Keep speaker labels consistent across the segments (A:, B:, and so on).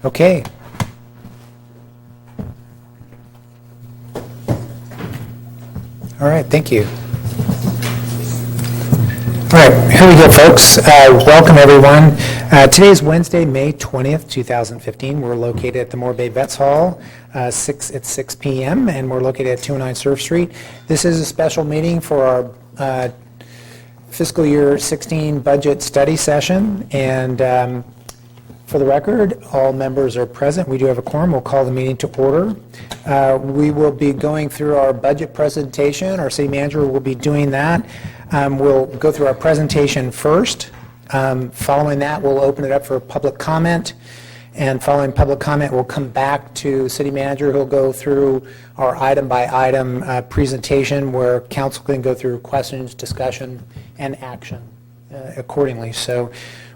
A: Okay. All right, thank you. All right, here we go, folks. Welcome, everyone. Today is Wednesday, May 20th, 2015. We're located at the Moore Bay Vets Hall at 6 p.m., and we're located at 209 Surf Street. This is a special meeting for our fiscal year 16 budget study session, and for the record, all members are present. We do have a quorum. We'll call the meeting to order. We will be going through our budget presentation. Our city manager will be doing that. We'll go through our presentation first. Following that, we'll open it up for public comment. And following public comment, we'll come back to city manager, who'll go through our item-by-item presentation where council can go through questions, discussion, and action accordingly. So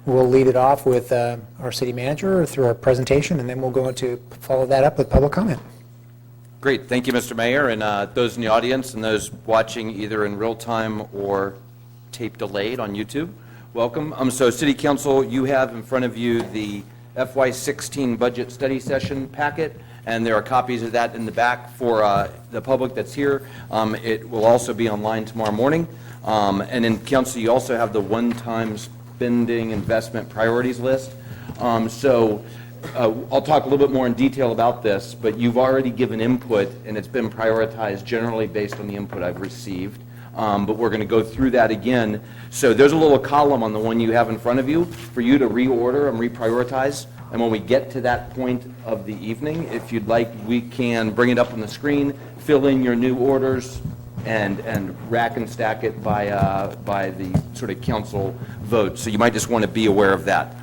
A: we'll lead it off with our city manager through our presentation, and then we'll go into follow that up with public comment.
B: Great. Thank you, Mr. Mayor, and those in the audience and those watching either in real time or tape delayed on YouTube. Welcome. So City Council, you have in front of you the FY16 budget study session packet, and there are copies of that in the back for the public that's here. It will also be online tomorrow morning. And in Council, you also have the one-time spending investment priorities list. I'll talk a little bit more in detail about this, but you've already given input, and it's been prioritized generally based on the input I've received. But we're going to go through that again. So there's a little column on the one you have in front of you for you to reorder and reprioritize. And when we get to that point of the evening, if you'd like, we can bring it up on the screen, fill in your new orders, and rack and stack it by the sort of council vote. So you might just want to be aware of that.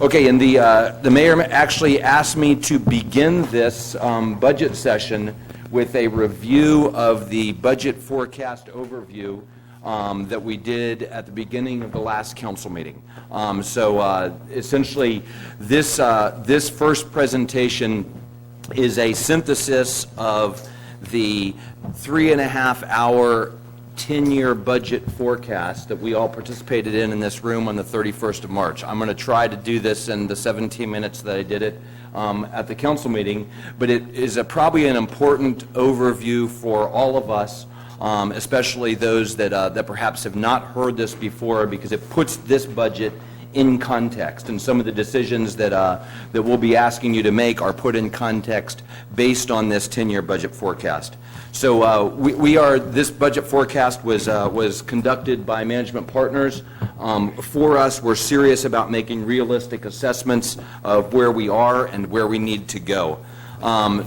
B: Okay, and the mayor actually asked me to begin this budget session with a review of the budget forecast overview that we did at the beginning of the last council meeting. Essentially, this first presentation is a synthesis of the 3.5-hour 10-year budget forecast that we all participated in this room on the 31st of March. I'm going to try to do this in the 17 minutes that I did it at the council meeting, but it is probably an important overview for all of us, especially those that perhaps have not heard this before, because it puts this budget in context, and some of the decisions that we'll be asking you to make are put in context based on this 10-year budget forecast. So this budget forecast was conducted by management partners. For us, we're serious about making realistic assessments of where we are and where we need to go.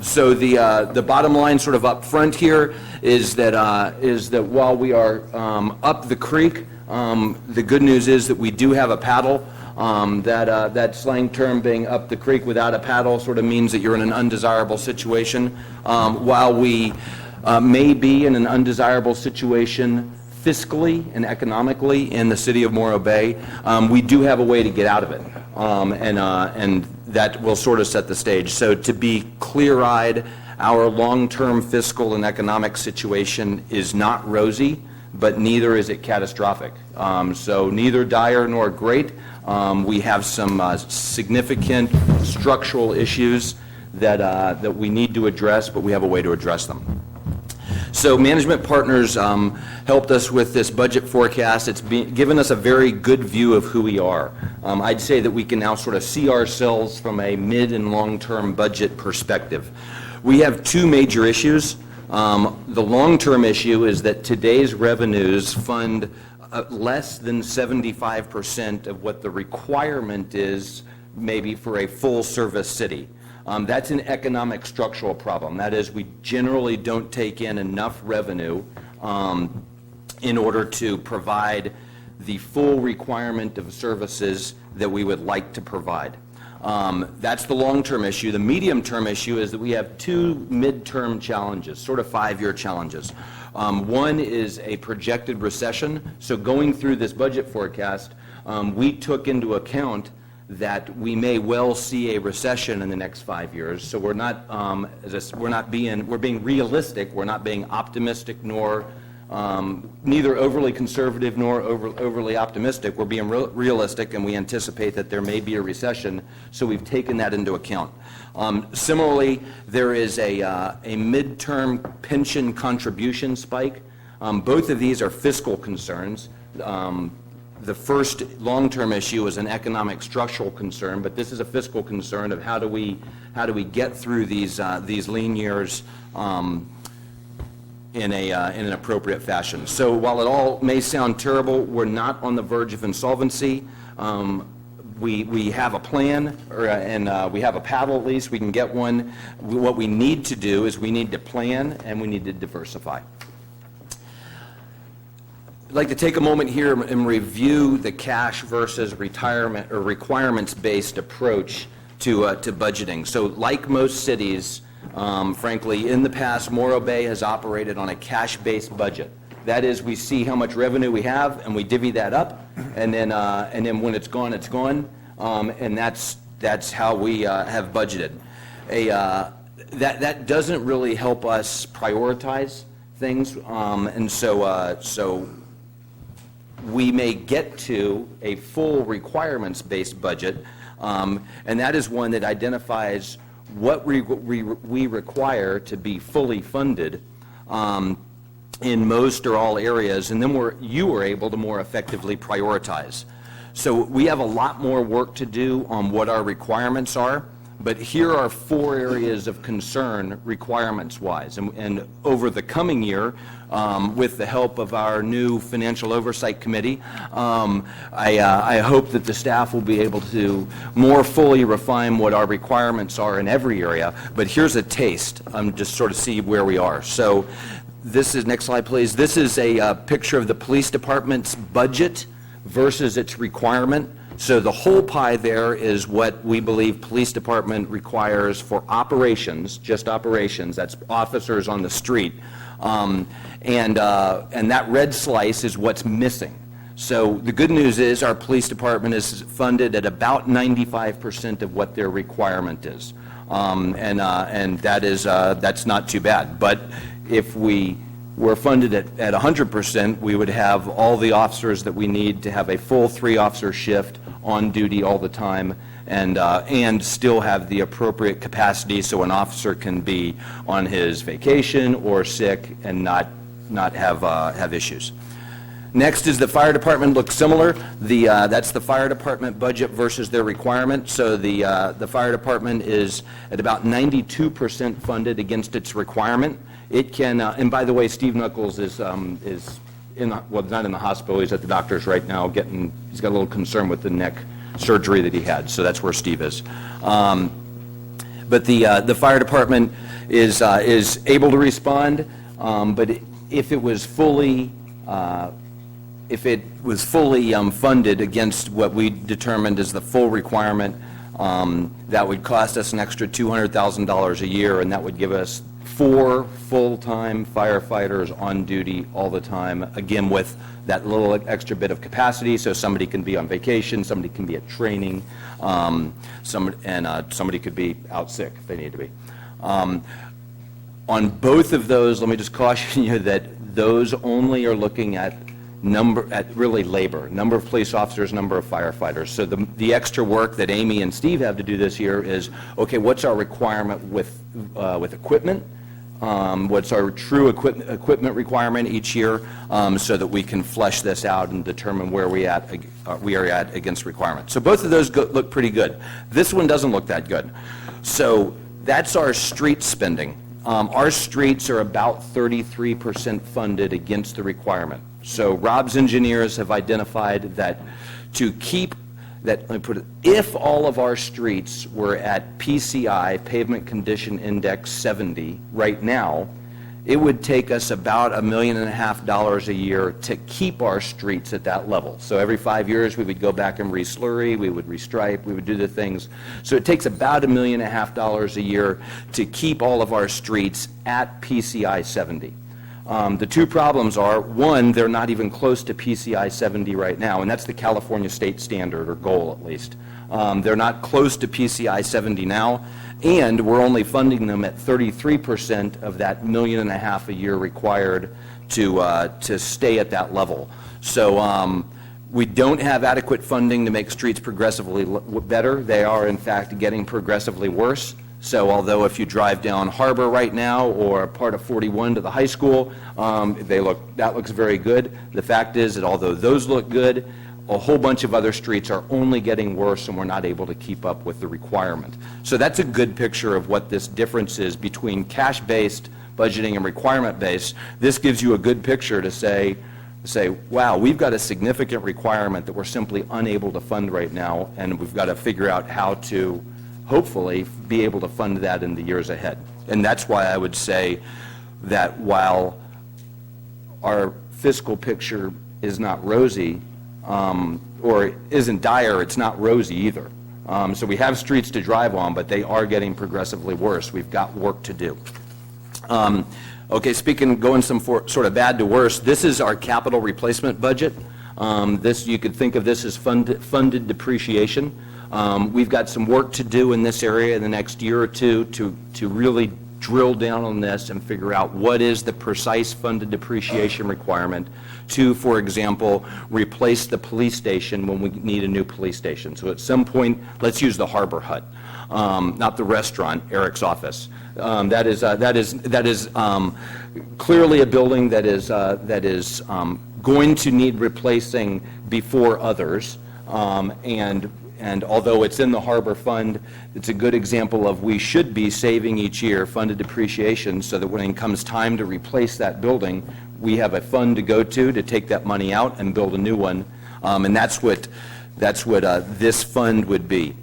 B: So the bottom line, sort of up front here, is that while we are up the creek, the good news is that we do have a paddle. That slang term, being up the creek without a paddle, sort of means that you're in an undesirable situation. While we may be in an undesirable situation fiscally and economically in the city of Morro Bay, we do have a way to get out of it, and that will sort of set the stage. So to be clear-eyed, our long-term fiscal and economic situation is not rosy, but neither is it catastrophic. So neither dire nor great. We have some significant structural issues that we need to address, but we have a way to address them. So management partners helped us with this budget forecast. It's given us a very good view of who we are. I'd say that we can now sort of see ourselves from a mid and long-term budget perspective. We have two major issues. The long-term issue is that today's revenues fund less than 75% of what the requirement is maybe for a full-service city. That's an economic structural problem. That is, we generally don't take in enough revenue in order to provide the full requirement of services that we would like to provide. That's the long-term issue. The medium-term issue is that we have two mid-term challenges, sort of 5-year challenges. One is a projected recession. So going through this budget forecast, we took into account that we may well see a recession in the next 5 years. So we're not, we're being realistic. We're not being optimistic nor neither overly conservative nor overly optimistic. We're being realistic, and we anticipate that there may be a recession, so we've taken that into account. Similarly, there is a midterm pension contribution spike. Both of these are fiscal concerns. The first long-term issue is an economic structural concern, but this is a fiscal concern of how do we get through these lean years in an appropriate fashion. So while it all may sound terrible, we're not on the verge of insolvency. We have a plan, and we have a paddle at least. We can get one. What we need to do is we need to plan and we need to diversify. I'd like to take a moment here and review the cash versus retirement or requirements-based approach to budgeting. So like most cities, frankly, in the past, Morro Bay has operated on a cash-based budget. That is, we see how much revenue we have, and we divvy that up, and then when it's gone, it's gone, and that's how we have budgeted. That doesn't really help us prioritize things, and so we may get to a full requirements-based budget, and that is one that identifies what we require to be fully funded in most or all areas, and then you are able to more effectively prioritize. So we have a lot more work to do on what our requirements are, but here are 4 areas of concern requirements-wise. And over the coming year, with the help of our new Financial Oversight Committee, I hope that the staff will be able to more fully refine what our requirements are in every area. But here's a taste, just sort of see where we are. So this is, next slide please, this is a picture of the police department's budget versus its requirement. So the whole pie there is what we believe police department requires for operations, just operations, that's officers on the street. And that red slice is what's missing. So the good news is our police department is funded at about 95% of what their requirement is. And that is, that's not too bad. But if we were funded at 100%, we would have all the officers that we need to have a full 3-officer shift on duty all the time, and still have the appropriate capacity so an officer can be on his vacation or sick and not have issues. Next is the fire department. Looks similar. That's the fire department budget versus their requirement. So the fire department is at about 92% funded against its requirement. It can, and by the way, Steve Knuckles is well, not in the hospital. He's at the doctor's right now. He's got a little concern with the neck surgery that he had. So that's where Steve is. But the fire department is able to respond. But if it was fully funded against what we determined as the full requirement, that would cost us an extra $200,000 a year, and that would give us 4 full-time firefighters on duty all the time, again with that little extra bit of capacity, so somebody can be on vacation, somebody can be at training, somebody could be out sick if they need to be. On both of those, let me just caution you that those only are looking at really labor, number of police officers, number of firefighters. So the extra work that Amy and Steve have to do this year is, okay, what's our requirement with equipment? What's our true equipment requirement each year, so that we can flesh this out and determine where we are at against requirements. So both of those look pretty good. This one doesn't look that good. So that's our street spending. Our streets are about 33% funded against the requirement. So Rob's engineers have identified that let me put it, if all of our streets were at PCI, Pavement Condition Index 70, right now, it would take us about $1.5 million a year to keep our streets at that level. So every 5 years, we would go back and re-slurry, we would restripe, we would do the things. So it takes about $1.5 million a year to keep all of our streets at PCI 70. The two problems are, one, they're not even close to PCI 70 right now, and that's the California state standard, or goal at least. They're not close to PCI 70 now, and we're only funding them at 33% of that $1.5 million a year required to stay at that level. So we don't have adequate funding to make streets progressively better. They are, in fact, getting progressively worse. So although if you drive down Harbor right now or part of 41 to the high school, that looks very good. The fact is that although those look good, a whole bunch of other streets are only getting worse, and we're not able to keep up with the requirement. So that's a good picture of what this difference is between cash-based budgeting and requirement-based. This gives you a good picture to say, wow, we've got a significant requirement that we're simply unable to fund right now, and we've got to figure out how to hopefully be able to fund that in the years ahead. And that's why I would say that while our fiscal picture is not rosy, or isn't dire, it's not rosy either. So we have streets to drive on, but they are getting progressively worse. We've got work to do. Okay, going sort of bad to worse, this is our capital replacement budget. You could think of this as funded depreciation. We've got some work to do in this area in the next year or two to really drill down on this and figure out what is the precise funded depreciation requirement to, for example, replace the police station when we need a new police station. So at some point, let's use the Harbor Hut, not the restaurant, Eric's office. That is clearly a building that is going to need replacing before others, and although it's in the Harbor Fund, it's a good example of we should be saving each year funded depreciation so that when it comes time to replace that building, we have a fund to go to take that money out and build a new one. And that's what this fund would be,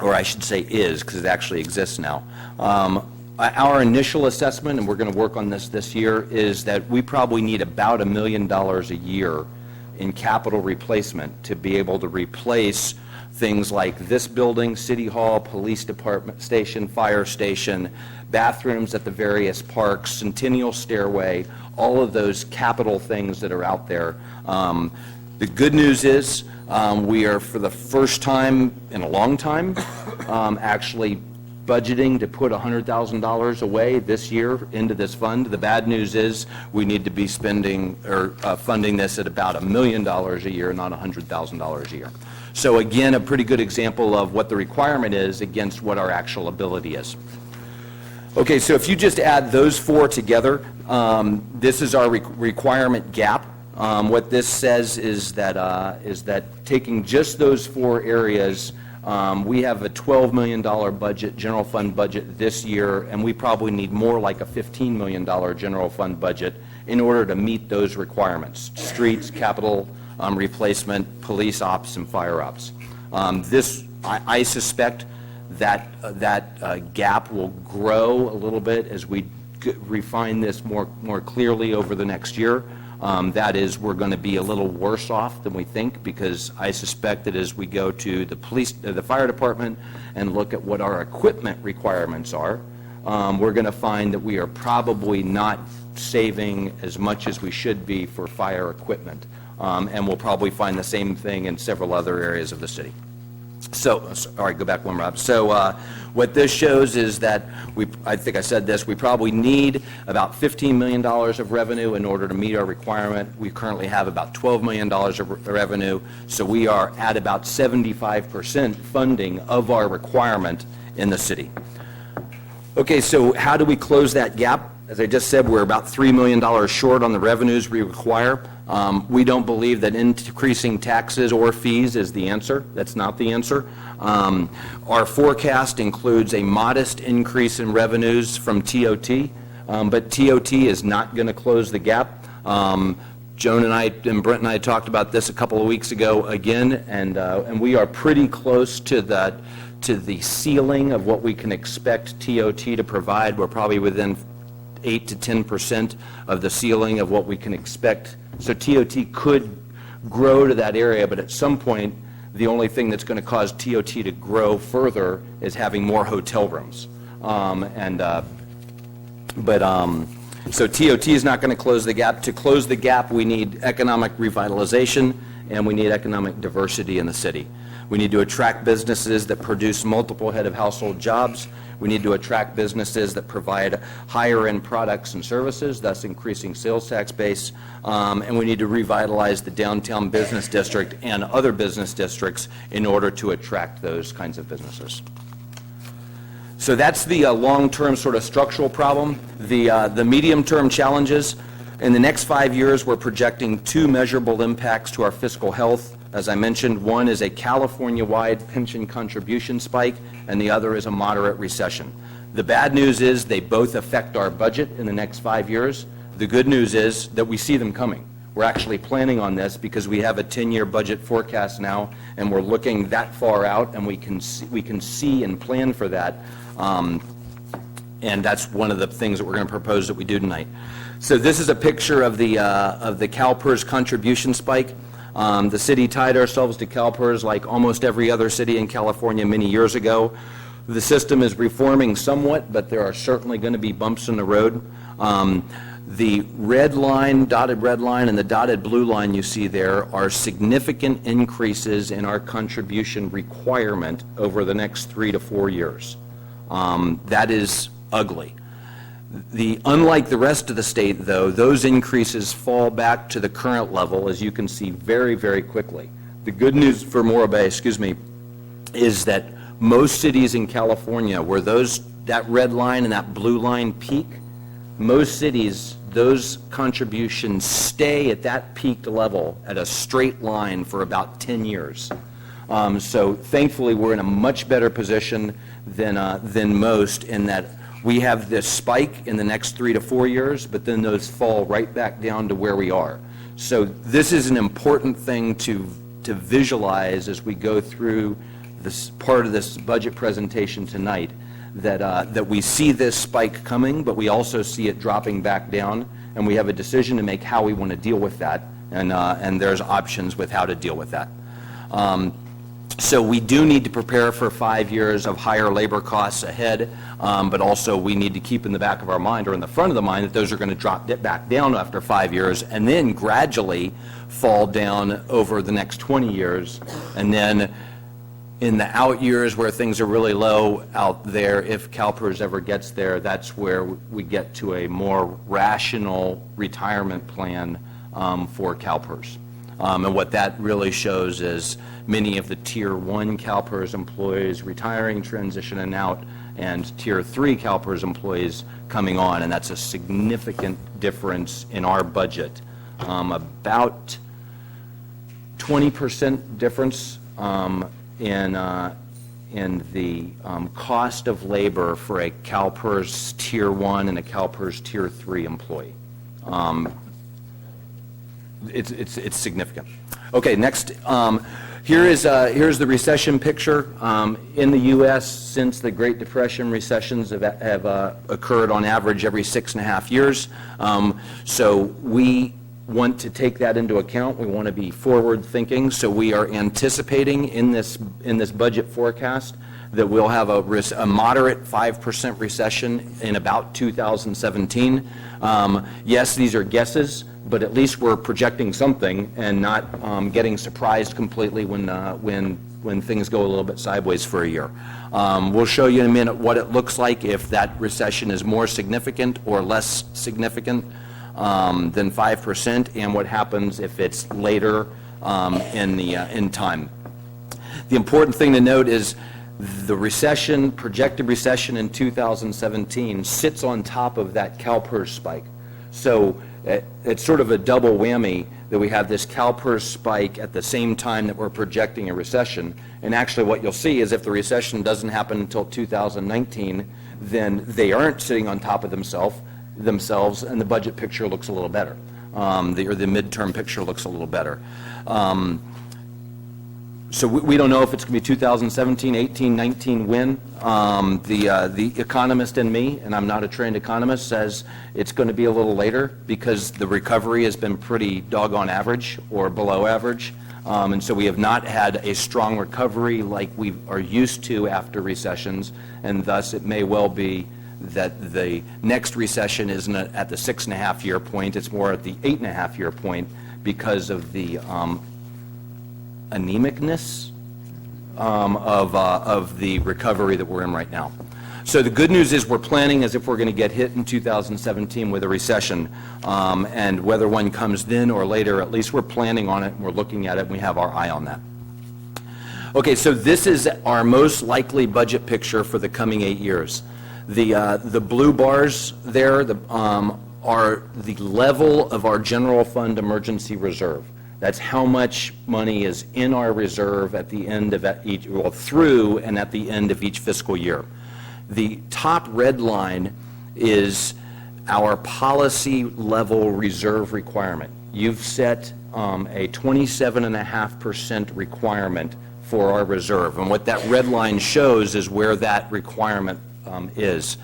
B: or I should say is, because it actually exists now. Our initial assessment, and we're going to work on this year, is that we probably need about $1 million a year in capital replacement to be able to replace things like this building, City Hall, Police Department station, fire station, bathrooms at the various parks, Centennial Stairway, all of those capital things that are out there. The good news is we are, for the first time in a long time, actually budgeting to put $100,000 away this year into this fund. The bad news is we need to be spending or funding this at about $1 million a year, not $100,000 a year. So again, a pretty good example of what the requirement is against what our actual ability is. Okay, so if you just add those four together, this is our requirement gap. What this says is that taking just those four areas, we have a $12 million budget, general fund budget this year, and we probably need more like a $15 million general fund budget in order to meet those requirements: streets, capital replacement, police ops, and fire ops. I suspect that gap will grow a little bit as we refine this more clearly over the next year. That is, we're going to be a little worse off than we think, because I suspect that as we go to the fire department and look at what our equipment requirements are, we're going to find that we are probably not saving as much as we should be for fire equipment. And we'll probably find the same thing in several other areas of the city. So, all right, go back one, Rob. So what this shows is that I think I said this, we probably need about $15 million of revenue in order to meet our requirement. We currently have about $12 million of revenue, so we are at about 75% funding of our requirement in the city. Okay, so how do we close that gap? As I just said, we're about $3 million short on the revenues we require. We don't believe that increasing taxes or fees is the answer. That's not the answer. Our forecast includes a modest increase in revenues from TOT, but TOT is not going to close the gap. Joan and I and Brent and I talked about this a couple of weeks ago again, and we are pretty close to the ceiling of what we can expect TOT to provide. We're probably within 8 to 10% of the ceiling of what we can expect. So TOT could grow to that area, but at some point, the only thing that's going to cause TOT to grow further is having more hotel rooms. So TOT is not going to close the gap. To close the gap, we need economic revitalization, and we need economic diversity in the city. We need to attract businesses that produce multiple head of household jobs. We need to attract businesses that provide higher-end products and services, thus increasing sales tax base. And we need to revitalize the downtown business district and other business districts in order to attract those kinds of businesses. So that's the long-term sort of structural problem. The medium-term challenges, in the next 5 years, we're projecting 2 measurable impacts to our fiscal health. As I mentioned, one is a California-wide pension contribution spike, and the other is a moderate recession. The bad news is they both affect our budget in the next 5 years. The good news is that we see them coming. We're actually planning on this because we have a 10-year budget forecast now, and we're looking that far out, and we can see and plan for that. And that's one of the things that we're going to propose that we do tonight. So this is a picture of the CalPERS contribution spike. The city tied ourselves to CalPERS like almost every other city in California many years ago. The system is reforming somewhat, but there are certainly going to be bumps in the road. The red line, dotted red line, and the dotted blue line you see there are significant increases in our contribution requirement over the next 3 to 4 years. That is ugly. Unlike the rest of the state, though, those increases fall back to the current level, as you can see, very, very quickly. The good news for Morro Bay, is that most cities in California where that red line and that blue line peak, most cities, those contributions stay at that peaked level at a straight line for about 10 years. So thankfully, we're in a much better position than most in that we have this spike in the next 3 to 4 years, but then those fall right back down to where we are. So this is an important thing to visualize as we go through this part of this budget presentation tonight, that we see this spike coming, but we also see it dropping back down, and we have a decision to make how we want to deal with that, and there's options with how to deal with that. So we do need to prepare for 5 years of higher labor costs ahead, but also we need to keep in the back of our mind, or in the front of the mind, that those are going to drop back down after 5 years and then gradually fall down over the next 20 years. And then in the out years where things are really low out there, if CalPERS ever gets there, that's where we get to a more rational retirement plan for CalPERS. And what that really shows is many of the Tier 1 CalPERS employees retiring, transitioning out, and Tier 3 CalPERS employees coming on, and that's a significant difference in our budget. About 20% difference in the cost of labor for a CalPERS Tier 1 and a CalPERS Tier 3 employee. It's significant. Okay, next. Here's the recession picture. In the U.S., since the Great Depression, recessions have occurred on average every 6.5 years. So we want to take that into account. We want to be forward-thinking. So we are anticipating in this budget forecast that we'll have a moderate 5% recession in about 2017. Yes, these are guesses, but at least we're projecting something and not getting surprised completely when things go a little bit sideways for a year. We'll show you in a minute what it looks like if that recession is more significant or less significant than 5%, and what happens if it's later in time. The important thing to note is the projected recession in 2017 sits on top of that CalPERS spike. So it's sort of a double whammy that we have this CalPERS spike at the same time that we're projecting a recession. And actually what you'll see is if the recession doesn't happen until 2019, then they aren't sitting on top of themselves, and the budget picture looks a little better. The midterm picture looks a little better. So we don't know if it's going to be 2017, 18, 19, when. The economist in me, and I'm not a trained economist, says it's going to be a little later because the recovery has been pretty doggone average or below average. And so we have not had a strong recovery like we are used to after recessions, and thus it may well be that the next recession isn't at the 6.5-year point, it's more at the 8.5-year point because of the anemicness of the recovery that we're in right now. So the good news is we're planning as if we're going to get hit in 2017 with a recession, and whether one comes then or later, at least we're planning on it, and we're looking at it, and we have our eye on that. Okay, so this is our most likely budget picture for the coming 8 years. The blue bars there are the level of our general fund emergency reserve. That's how much money is in our reserve at the end of each, well, through and at the end of each fiscal year. The top red line is our policy level reserve requirement. You've set a 27.5% requirement for our reserve, and what that red line shows is where that requirement is.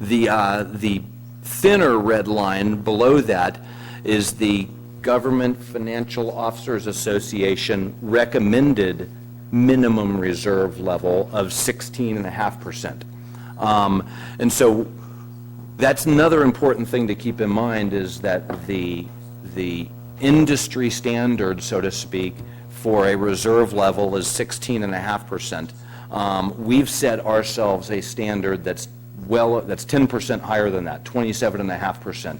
B: The thinner red line below that is the Government Financial Officers Association recommended minimum reserve level of 16.5%. And so that's another important thing to keep in mind, is that the industry standard, so to speak, for a reserve level is 16.5%. We've set ourselves a standard that's 10% higher than that, 27.5%.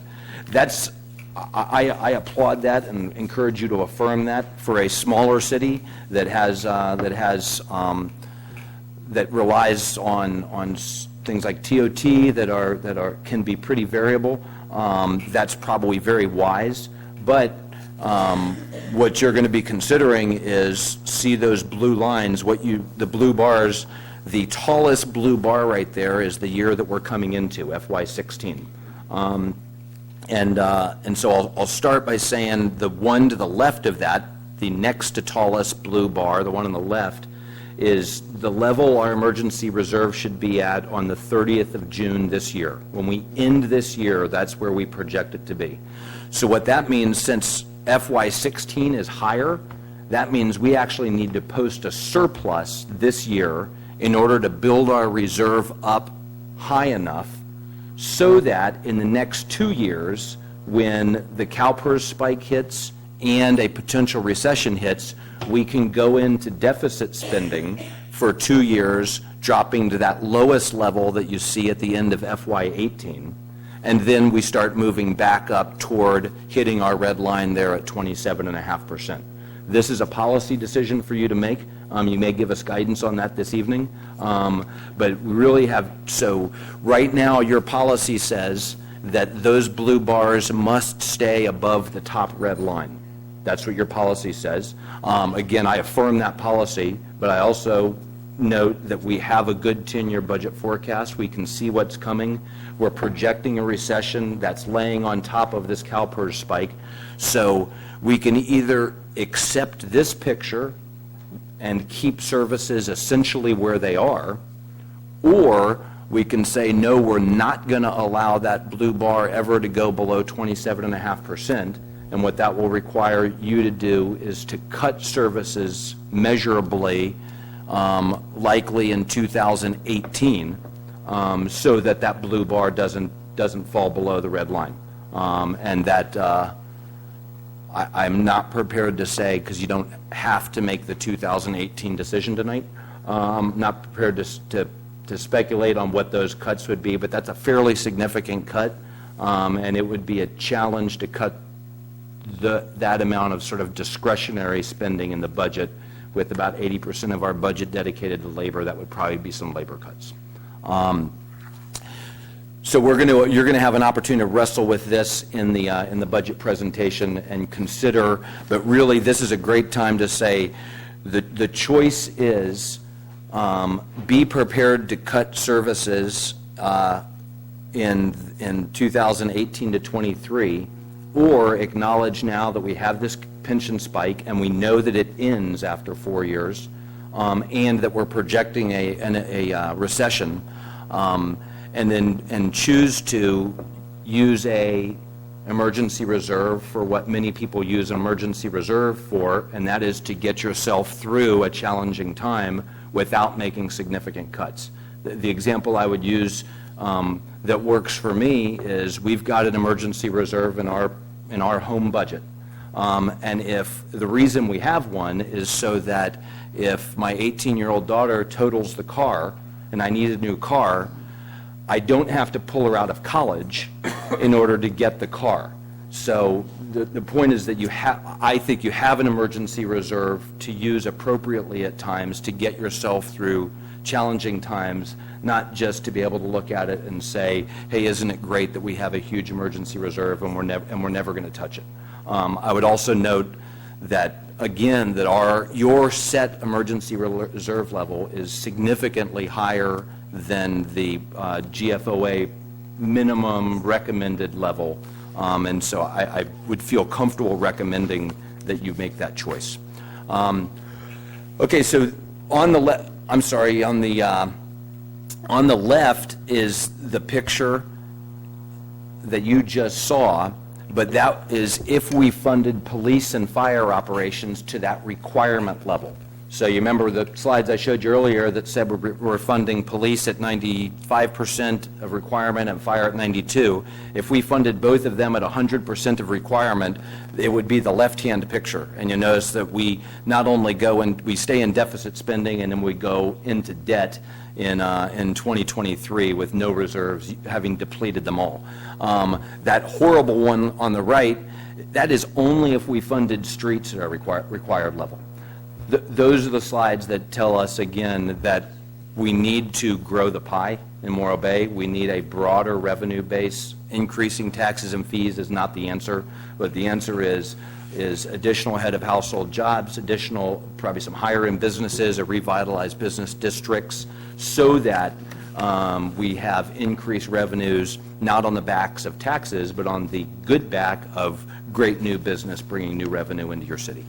B: I applaud that and encourage you to affirm that for a smaller city that relies on things like TOT that can be pretty variable. That's probably very wise, but what you're going to be considering is, see those blue lines, the blue bars. The tallest blue bar right there is the year that we're coming into, FY16. And so I'll start by saying the one to the left of that, the next to tallest blue bar, the one on the left, is the level our emergency reserve should be at on the 30th of June this year. When we end this year, that's where we project it to be. So what that means, since FY16 is higher, that means we actually need to post a surplus this year in order to build our reserve up high enough so that in the next 2 years, when the CalPERS spike hits and a potential recession hits, we can go into deficit spending for 2 years, dropping to that lowest level that you see at the end of FY18. And then we start moving back up toward hitting our red line there at 27.5%. This is a policy decision for you to make. You may give us guidance on that this evening. But we really have, so right now your policy says that those blue bars must stay above the top red line. That's what your policy says. Again, I affirm that policy, but I also note that we have a good 10-year budget forecast. We can see what's coming. We're projecting a recession that's laying on top of this CalPERS spike. So we can either accept this picture and keep services essentially where they are, or we can say, no, we're not going to allow that blue bar ever to go below 27.5%. And what that will require you to do is to cut services measurably, likely in 2018, so that that blue bar doesn't fall below the red line. And that I'm not prepared to say, because you don't have to make the 2018 decision tonight. I'm not prepared to speculate on what those cuts would be, but that's a fairly significant cut, and it would be a challenge to cut that amount of sort of discretionary spending in the budget. With about 80% of our budget dedicated to labor, that would probably be some labor cuts. So you're going to have an opportunity to wrestle with this in the budget presentation and consider. But really, this is a great time to say the choice is be prepared to cut services in 2018 to 23, or acknowledge now that we have this pension spike and we know that it ends after 4 years, and that we're projecting a recession. And choose to use a emergency reserve for what many people use an emergency reserve for, and that is to get yourself through a challenging time without making significant cuts. The example I would use that works for me is we've got an emergency reserve in our home budget. And if the reason we have one is so that if my 18-year-old daughter totals the car and I need a new car, I don't have to pull her out of college in order to get the car. So the point is that I think you have an emergency reserve to use appropriately at times to get yourself through challenging times, not just to be able to look at it and say, hey, isn't it great that we have a huge emergency reserve and we're never going to touch it. I would also note that, again, that your set emergency reserve level is significantly higher than the GFOA minimum recommended level, and so I would feel comfortable recommending that you make that choice. Okay, so on the left is the picture that you just saw, but that is if we funded police and fire operations to that requirement level. So you remember the slides I showed you earlier that said we're funding police at 95% of requirement and fire at 92%. If we funded both of them at 100% of requirement, it would be the left-hand picture. And you notice that we not only we stay in deficit spending and then we go into debt in 2023 with no reserves, having depleted them all. That horrible one on the right, that is only if we funded streets at our required level. Those are the slides that tell us, again, that we need to grow the pie in Morro Bay. We need a broader revenue base. Increasing taxes and fees is not the answer, but the answer is additional head of household jobs, additional, probably some higher-end businesses or revitalized business districts, so that we have increased revenues, not on the backs of taxes, but on the good back of great new business bringing new revenue into your city.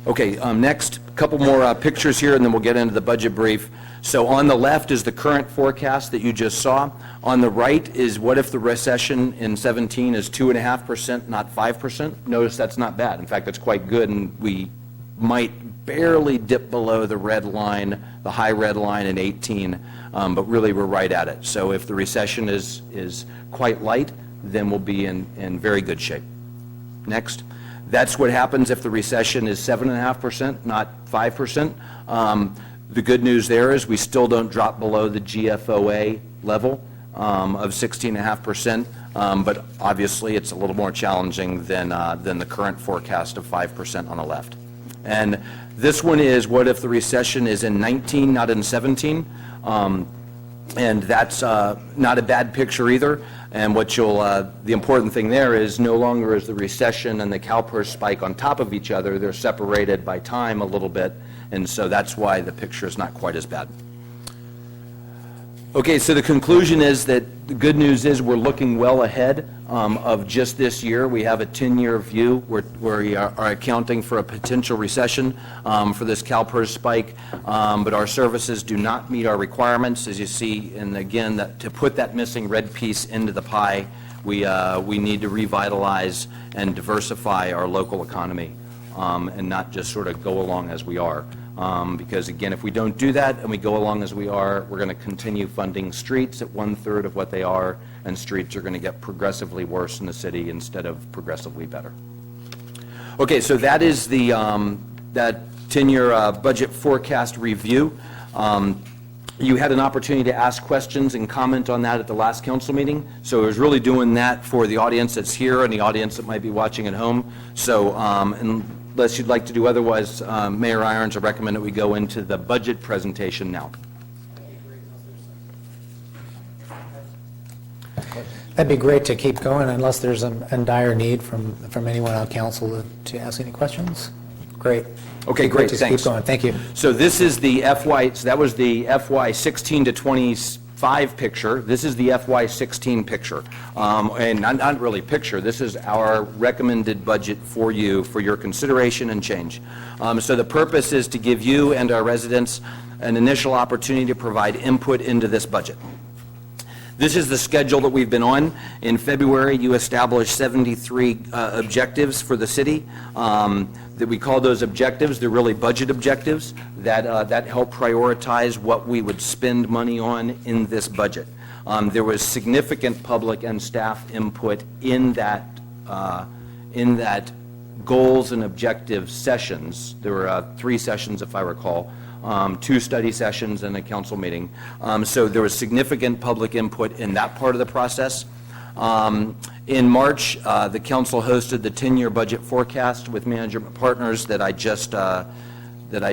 B: Okay, next, a couple more pictures here, and then we'll get into the budget brief. So on the left is the current forecast that you just saw. On the right is what if the recession in 17 is 2.5%, not 5%? Notice that's not bad. In fact, that's quite good, and we might barely dip below the red line, the high red line in 18, but really we're right at it. So if the recession is quite light, then we'll be in very good shape. Next. That's what happens if the recession is 7.5%, not 5%. The good news there is we still don't drop below the GFOA level of 16.5%, but obviously it's a little more challenging than the current forecast of 5% on the left. And this one is what if the recession is in 19, not in 17? And that's not a bad picture either. And the important thing there is no longer is the recession and the CalPERS spike on top of each other. They're separated by time a little bit, and so that's why the picture is not quite as bad. Okay, so the conclusion is that the good news is we're looking well ahead of just this year. We have a 10-year view where we are accounting for a potential recession for this CalPERS spike, but our services do not meet our requirements, as you see. And again, to put that missing red piece into the pie, we need to revitalize and diversify our local economy and not just sort of go along as we are. Because again, if we don't do that and we go along as we are, we're going to continue funding streets at 1/3 of what they are, and streets are going to get progressively worse in the city instead of progressively better. Okay, so that is the that 10-year budget forecast review. You had an opportunity to ask questions and comment on that at the last council meeting, so I was really doing that for the audience that's here and the audience that might be watching at home. So unless you'd like to do otherwise, Mayor Irons, I recommend that we go into the budget presentation now.
A: That'd be great to keep going unless there's a dire need from anyone on council to ask any questions. Great.
B: Okay, great,
A: Just
B: thanks.
A: keep going, thank you.
B: So this is the so that was the FY 16 to 25 picture. This is the FY 16 picture. And not really picture, this is our recommended budget for you, for your consideration and change. So the purpose is to give you and our residents an initial opportunity to provide input into this budget. This is the schedule that we've been on. In February, you established 73 objectives for the city. That we call those objectives. They're really budget objectives that help prioritize what we would spend money on in this budget. There was significant public and staff input in that goals and objectives sessions. There were 3 sessions, if I recall. 2 study sessions and a council meeting. So there was significant public input in that part of the process. In March, the council hosted the 10-year budget forecast with management partners that I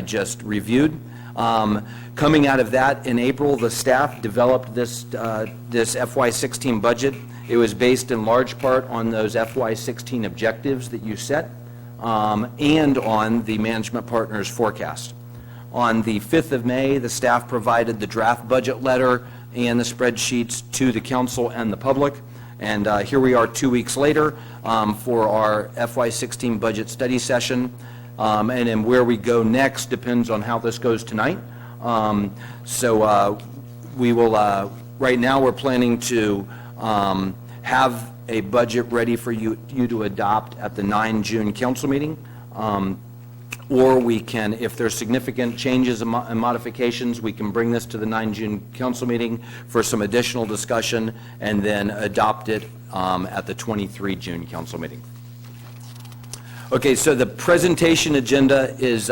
B: just reviewed. Coming out of that, in April, the staff developed this FY16 budget. It was based in large part on those FY16 objectives that you set and on the management partners forecast. On the 5th of May, the staff provided the draft budget letter and the spreadsheets to the council and the public. And here we are 2 weeks later for our FY16 budget study session. And then where we go next depends on how this goes tonight. We will, right now we're planning to have a budget ready for you to adopt at the 9 June council meeting. Or we can, if there's significant changes and modifications, we can bring this to the 9 June council meeting for some additional discussion and then adopt it at the 23 June council meeting. Okay, so the presentation agenda is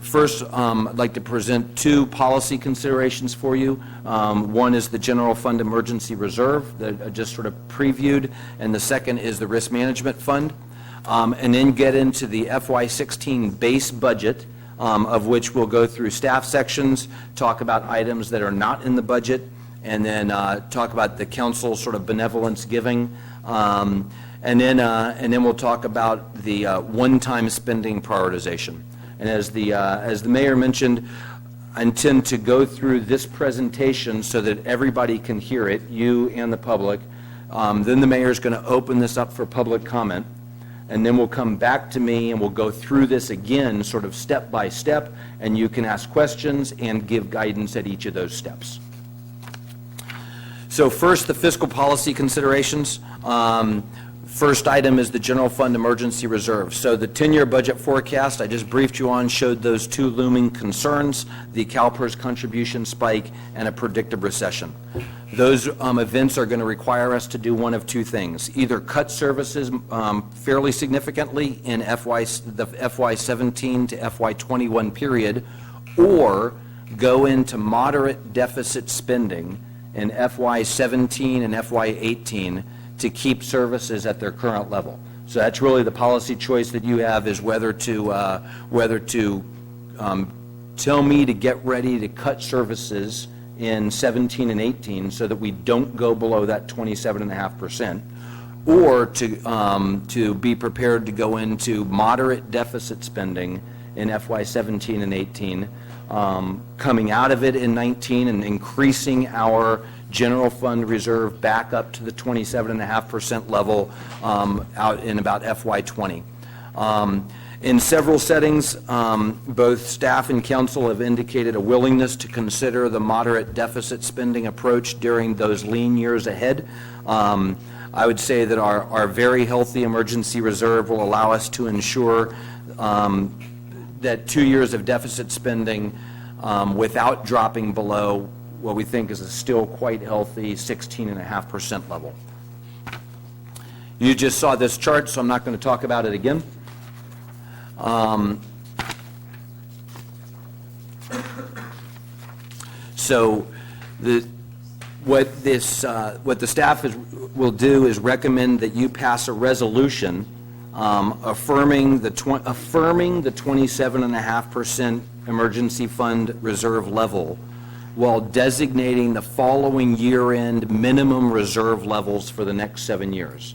B: first, I'd like to present 2 policy considerations for you. One is the general fund emergency reserve that I just sort of previewed, and the second is the risk management fund. And then get into the FY16 base budget, of which we'll go through staff sections, talk about items that are not in the budget, and then talk about the council's sort of benevolence giving, and then we'll talk about the one-time spending prioritization. And as the mayor mentioned, I intend to go through this presentation so that everybody can hear it, you and the public. Then the mayor is going to open this up for public comment. And then we'll come back to me and we'll go through this again sort of step by step, and you can ask questions and give guidance at each of those steps. So first, the fiscal policy considerations. First item is the general fund emergency reserve. So the 10-year budget forecast I just briefed you on showed those 2 looming concerns, the CalPERS contribution spike and a predicted recession. Those events are going to require us to do one of 2 things: either cut services fairly significantly in the FY17 to FY21 period, or go into moderate deficit spending in FY17 and FY18 to keep services at their current level. So that's really the policy choice that you have, is whether to tell me to get ready to cut services in 17 and 18 so that we don't go below that 27.5%, or to be prepared to go into moderate deficit spending in FY17 and 18, coming out of it in 19 and increasing our general fund reserve back up to the 27.5% level out in about FY20. In several settings, both staff and council have indicated a willingness to consider the moderate deficit spending approach during those lean years ahead. I would say that our very healthy emergency reserve will allow us to ensure that 2 years of deficit spending without dropping below what we think is a still quite healthy 16.5% level. You just saw this chart, so I'm not going to talk about it again. So what the staff will do is recommend that you pass a resolution affirming the 27.5% emergency fund reserve level, while designating the following year-end minimum reserve levels for the next 7 years.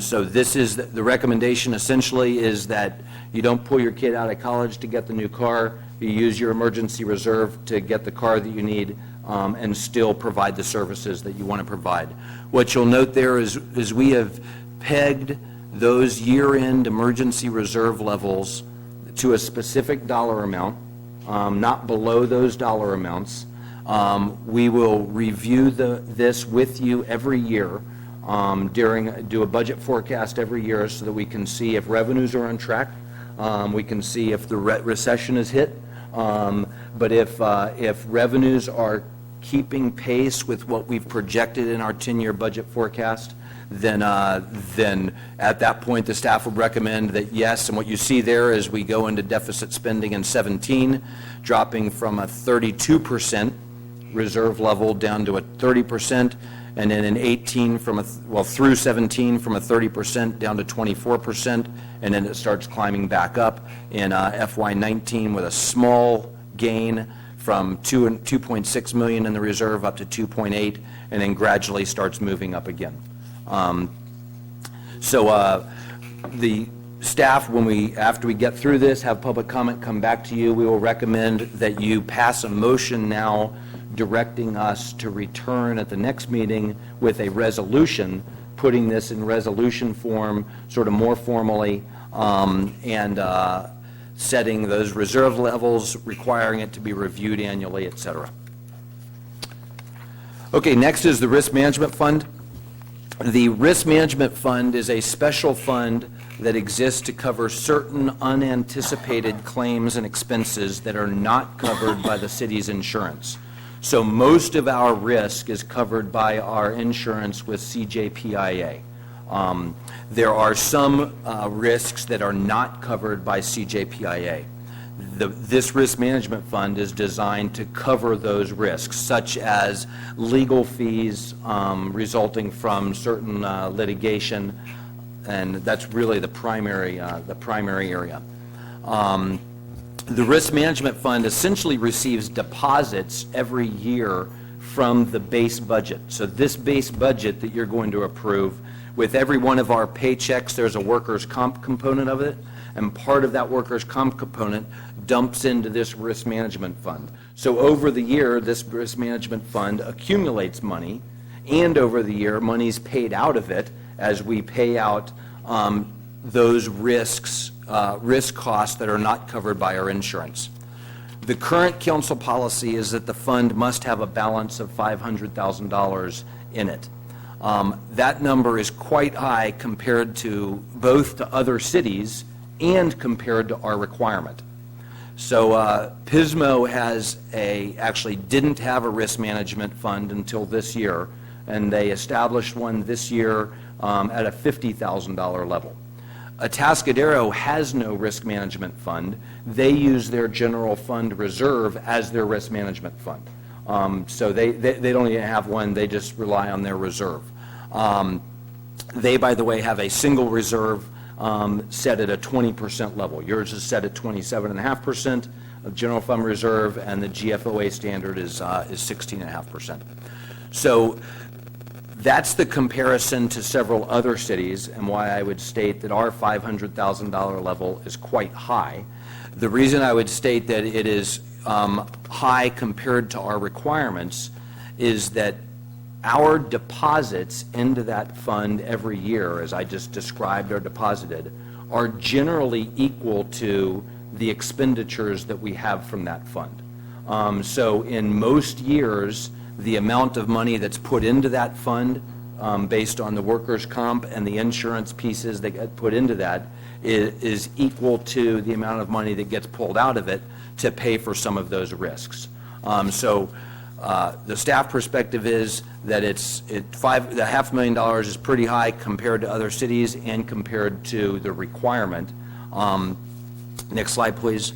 B: So this is the recommendation. Essentially is that you don't pull your kid out of college to get the new car. You use your emergency reserve to get the car that you need and still provide the services that you want to provide. What you'll note there is we have pegged those year-end emergency reserve levels to a specific dollar amount, not below those dollar amounts. We will review this with you every year, do a budget forecast every year so that we can see if revenues are on track. We can see if the recession is hit. But if revenues are keeping pace with what we've projected in our 10-year budget forecast, then at that point the staff would recommend that yes, and what you see there is we go into deficit spending in 17, dropping from a 32% reserve level down to a 30%, and then in 18 through 17 from a 30% down to 24%, and then it starts climbing back up in FY19 with a small gain from 2.6 million in the reserve up to 2.8, and then gradually starts moving up again. The staff, after we get through this, have public comment, come back to you, we will recommend that you pass a motion now directing us to return at the next meeting with a resolution, putting this in resolution form, sort of more formally, and setting those reserve levels, requiring it to be reviewed annually, et cetera. Okay, next is the Risk Management Fund. The Risk Management Fund is a special fund that exists to cover certain unanticipated claims and expenses that are not covered by the city's insurance. So most of our risk is covered by our insurance with CJPIA. There are some risks that are not covered by CJPIA. This risk management fund is designed to cover those risks, such as legal fees resulting from certain litigation, and that's really the primary area. The risk management fund essentially receives deposits every year from the base budget. So this base budget that you're going to approve, with every one of our paychecks, there's a workers' comp component of it, and part of that workers' comp component dumps into this risk management fund. So over the year, this risk management fund accumulates money, and over the year, money's paid out of it as we pay out those risk costs that are not covered by our insurance. The current council policy is that the fund must have a balance of $500,000 in it. That number is quite high compared to both to other cities and compared to our requirement. So Pismo actually didn't have a risk management fund until this year, and they established one this year at a $50,000 level. Atascadero has no risk management fund. They use their general fund reserve as their risk management fund. So they don't even have one, they just rely on their reserve. They, by the way, have a single reserve set at a 20% level. Yours is set at 27.5% of general fund reserve, and the GFOA standard is 16.5%. So that's the comparison to several other cities, and why I would state that our $500,000 level is quite high. The reason I would state that it is high compared to our requirements is that our deposits into that fund every year, as I just described are deposited, are generally equal to the expenditures that we have from that fund. So in most years, the amount of money that's put into that fund based on the workers' comp and the insurance pieces that get put into that is equal to the amount of money that gets pulled out of it to pay for some of those risks. The staff perspective is that the $500,000 is pretty high compared to other cities and compared to the requirement. Next slide, please.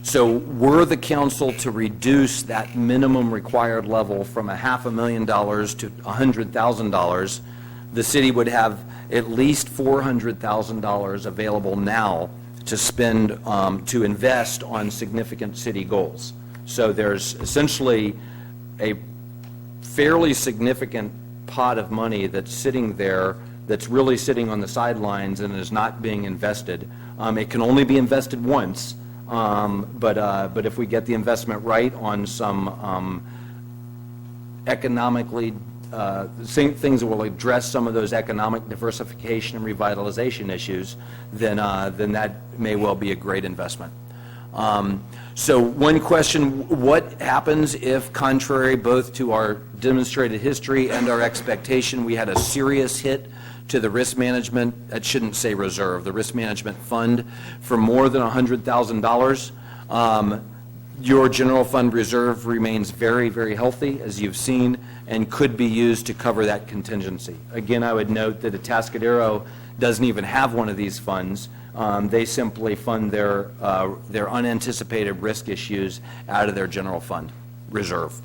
B: So were the council to reduce that minimum required level from $500,000 to $100,000, the city would have at least $400,000 available now to spend, to invest on significant city goals. So there's essentially a fairly significant pot of money that's sitting there that's really sitting on the sidelines and is not being invested. It can only be invested once, but if we get the investment right on some economically things that will address some of those economic diversification and revitalization issues, then that may well be a great investment. So one question, what happens if, contrary both to our demonstrated history and our expectation, we had a serious hit to the risk management, that shouldn't say reserve, the risk management fund for more than $100,000? Your general fund reserve remains very, very healthy, as you've seen, and could be used to cover that contingency. Again, I would note that Atascadero doesn't even have one of these funds. They simply fund their unanticipated risk issues out of their general fund reserve.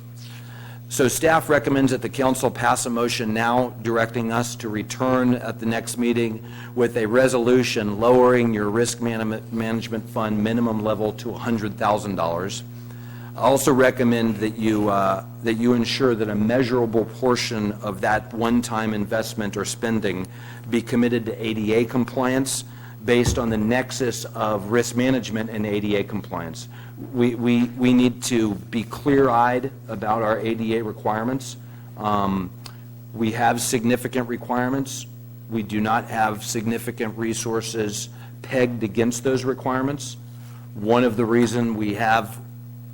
B: So staff recommends that the council pass a motion now directing us to return at the next meeting with a resolution lowering your risk management fund minimum level to $100,000. I also recommend that you ensure that a measurable portion of that one-time investment or spending be committed to ADA compliance based on the nexus of risk management and ADA compliance. We need to be clear-eyed about our ADA requirements. We have significant requirements. We do not have significant resources pegged against those requirements. One of the reasons we have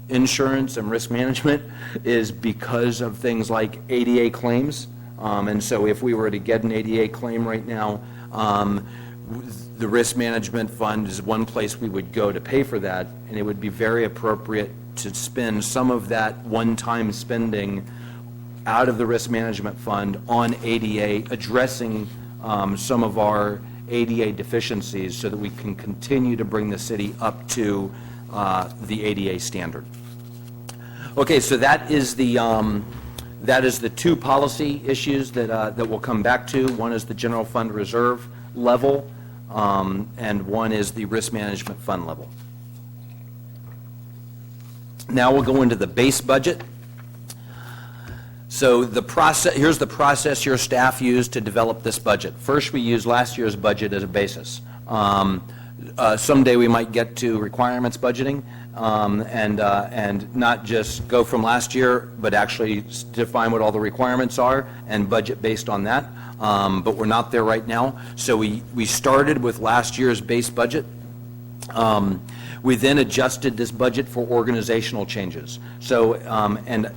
B: insurance and risk management is because of things like ADA claims. And so if we were to get an ADA claim right now, the risk management fund is one place we would go to pay for that, and it would be very appropriate to spend some of that one-time spending out of the risk management fund on ADA, addressing some of our ADA deficiencies so that we can continue to bring the city up to the ADA standard. Okay, so that is the two policy issues that we'll come back to. One is the general fund reserve level, and one is the risk management fund level. Now we'll go into the base budget. So here's the process your staff used to develop this budget. First, we used last year's budget as a basis. Someday we might get to requirements budgeting and not just go from last year, but actually define what all the requirements are and budget based on that. But we're not there right now. So we started with last year's base budget. We then adjusted this budget for organizational changes. So, and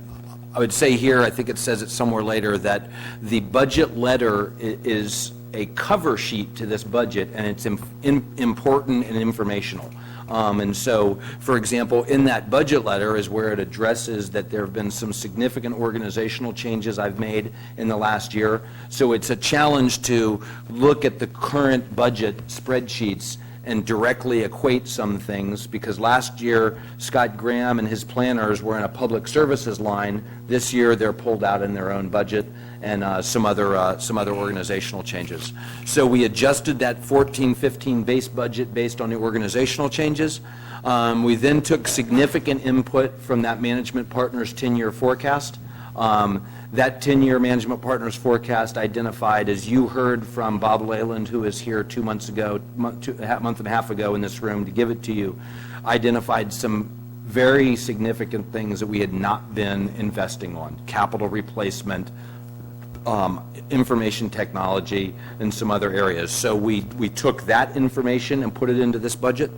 B: I would say here, I think it says it somewhere later, that the budget letter is a cover sheet to this budget, and it's important and informational. And so, for example, in that budget letter is where it addresses that there have been some significant organizational changes I've made in the last year. So it's a challenge to look at the current budget spreadsheets and directly equate some things, because last year Scott Graham and his planners were in a public services line. This year they're pulled out in their own budget, and some other organizational changes. So we adjusted that 14-15 base budget based on the organizational changes. We then took significant input from that management partner's 10-year forecast. That 10-year management partner's forecast identified, as you heard from Bob Leyland, who was here 2 months ago, month and a half ago in this room to give it to you, identified some very significant things that we had not been investing on: capital replacement, information technology, and some other areas. So we took that information and put it into this budget.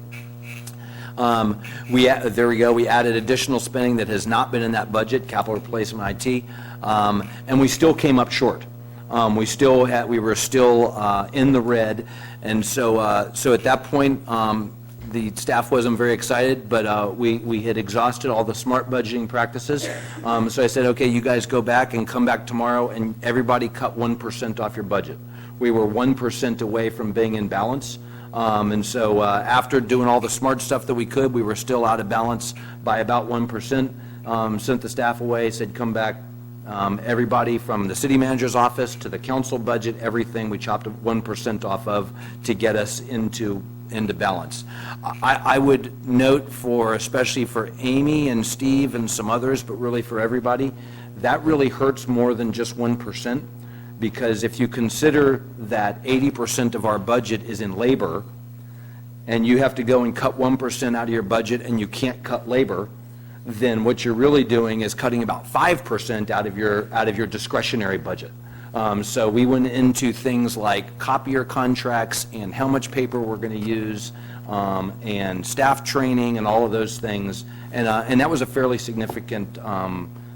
B: There we go. We added additional spending that has not been in that budget, capital replacement, IT, and we still came up short. We were still in the red, and so at that point, the staff wasn't very excited, but we had exhausted all the smart budgeting practices. So I said, okay, you guys go back and come back tomorrow, and everybody cut 1% off your budget. We were 1% away from being in balance. And so after doing all the smart stuff that we could, we were still out of balance by about 1%. Sent the staff away, said come back. Everybody from the city manager's office to the council budget, everything we chopped 1% off of to get us into balance. I would note, especially for Amy and Steve and some others, but really for everybody, that really hurts more than just 1%. Because if you consider that 80% of our budget is in labor, and you have to go and cut 1% out of your budget and you can't cut labor, then what you're really doing is cutting about 5% out of your discretionary budget. So we went into things like copier contracts and how much paper we're going to use, and staff training and all of those things. And that was a fairly significant,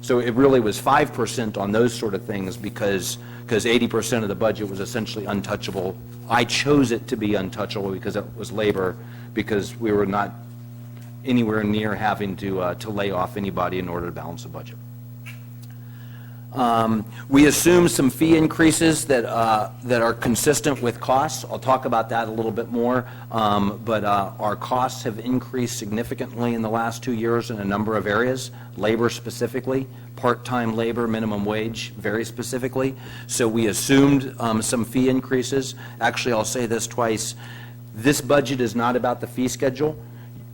B: so it really was 5% on those sort of things because 80% of the budget was essentially untouchable. I chose it to be untouchable because it was labor, because we were not anywhere near having to lay off anybody in order to balance the budget. We assume some fee increases that are consistent with costs. I'll talk about that a little bit more, but our costs have increased significantly in the last 2 years in a number of areas, labor specifically, part-time labor, minimum wage very specifically. So we assumed some fee increases. Actually, I'll say this twice. This budget is not about the fee schedule.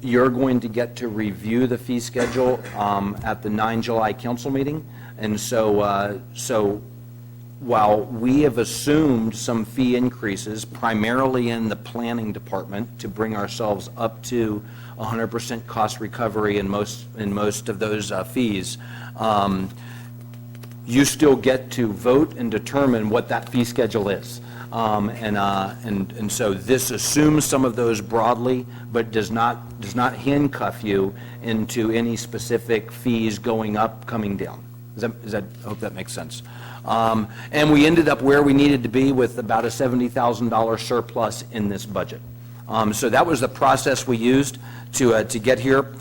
B: You're going to get to review the fee schedule at the 9 July council meeting. And so, while we have assumed some fee increases, primarily in the planning department, to bring ourselves up to 100% cost recovery in most of those fees, you still get to vote and determine what that fee schedule is. And so this assumes some of those broadly, but does not handcuff you into any specific fees going up, coming down. I hope that makes sense. And we ended up where we needed to be with about a $70,000 surplus in this budget. So that was the process we used to get here.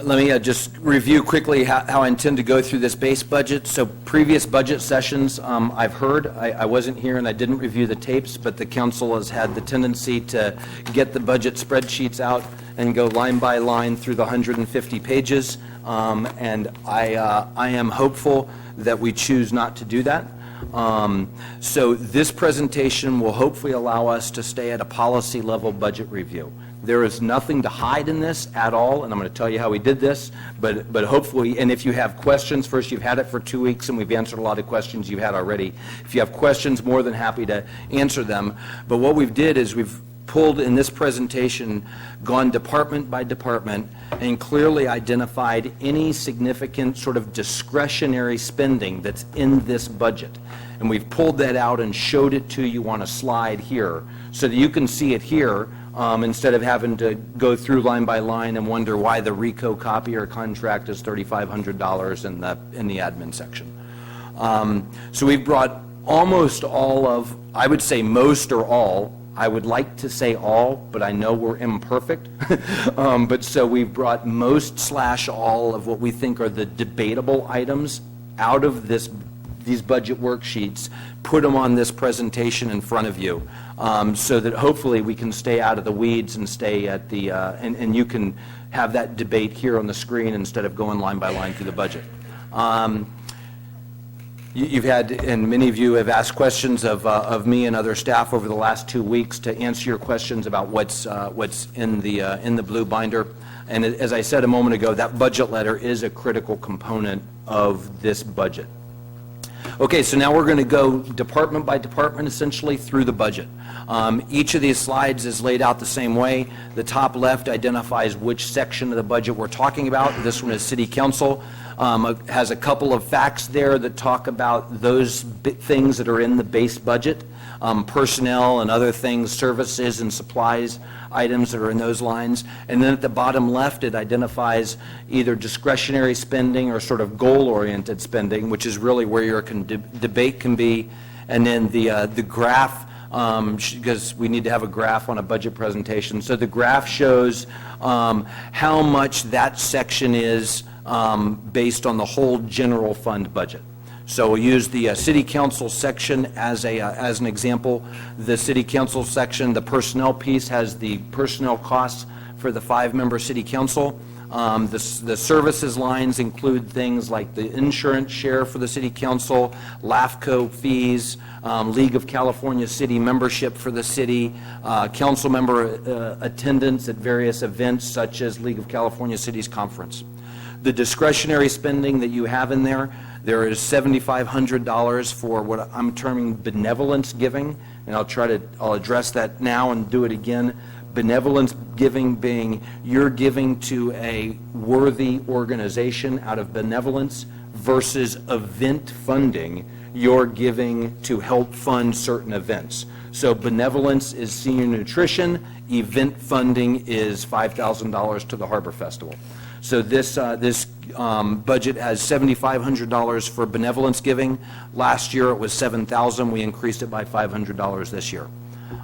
B: Let me just review quickly how I intend to go through this base budget. So previous budget sessions, I've heard, I wasn't here and I didn't review the tapes, but the council has had the tendency to get the budget spreadsheets out and go line by line through the 150 pages. And I am hopeful that we choose not to do that. So this presentation will hopefully allow us to stay at a policy level budget review. There is nothing to hide in this at all, and I'm going to tell you how we did this, but hopefully, and if you have questions, first, you've had it for 2 weeks, and we've answered a lot of questions you've had already. If you have questions, more than happy to answer them. But what we've did is we've pulled in this presentation, gone department by department, and clearly identified any significant sort of discretionary spending that's in this budget. And we've pulled that out and showed it to you on a slide here so that you can see it here, instead of having to go through line by line and wonder why the RICO copier contract is $3,500 in the admin section. So we've brought almost all of, I would say most or all, I would like to say all, but I know we're imperfect. But so we've brought most / all of what we think are the debatable items out of these budget worksheets, put them on this presentation in front of you, so that hopefully we can stay out of the weeds and stay at the, and you can have that debate here on the screen instead of going line by line through the budget. You've had, and many of you have asked questions of me and other staff over the last 2 weeks to answer your questions about what's in the blue binder. And as I said a moment ago, that budget letter is a critical component of this budget. Okay, so now we're going to go department by department, essentially, through the budget. Each of these slides is laid out the same way. The top left identifies which section of the budget we're talking about. This one is City Council. Has a couple of facts there that talk about those things that are in the base budget, personnel and other things, services and supplies, items that are in those lines. And then at the bottom left, it identifies either discretionary spending or sort of goal-oriented spending, which is really where your debate can be. And then the graph, because we need to have a graph on a budget presentation. So the graph shows how much that section is based on the whole general fund budget. So we'll use the City Council section as an example. The City Council section, the personnel piece, has the personnel costs for the 5-member City Council. The services lines include things like the insurance share for the City Council, LAFCO fees, League of California City membership for the city, council member attendance at various events such as League of California Cities Conference. The discretionary spending that you have in there is $7,500 for what I'm terming benevolence giving, and I'll address that now and do it again. Benevolence giving being you're giving to a worthy organization out of benevolence versus event funding you're giving to help fund certain events. So benevolence is senior nutrition, event funding is $5,000 to the Harbor Festival. So this budget has $7,500 for benevolence giving. Last year it was $7,000. We increased it by $500 this year.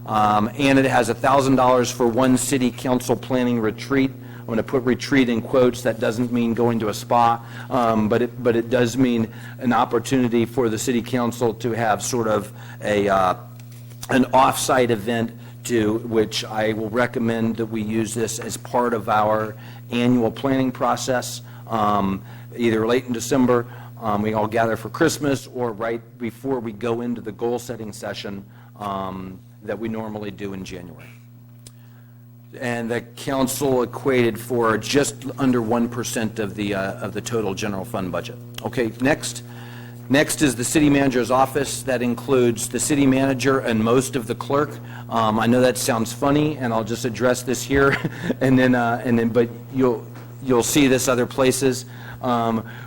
B: And it has $1,000 for one city council planning retreat. I'm going to put retreat in quotes. That doesn't mean going to a spa, but it does mean an opportunity for the city council to have sort of an off-site event, to which I will recommend that we use this as part of our annual planning process, either late in December, we all gather for Christmas, or right before we go into the goal-setting session that we normally do in January. And the council equated for just under 1% of the total general fund budget. Okay, next. Next is the city manager's office. That includes the city manager and most of the clerk. I know that sounds funny, and I'll just address this here, but you'll see this other places.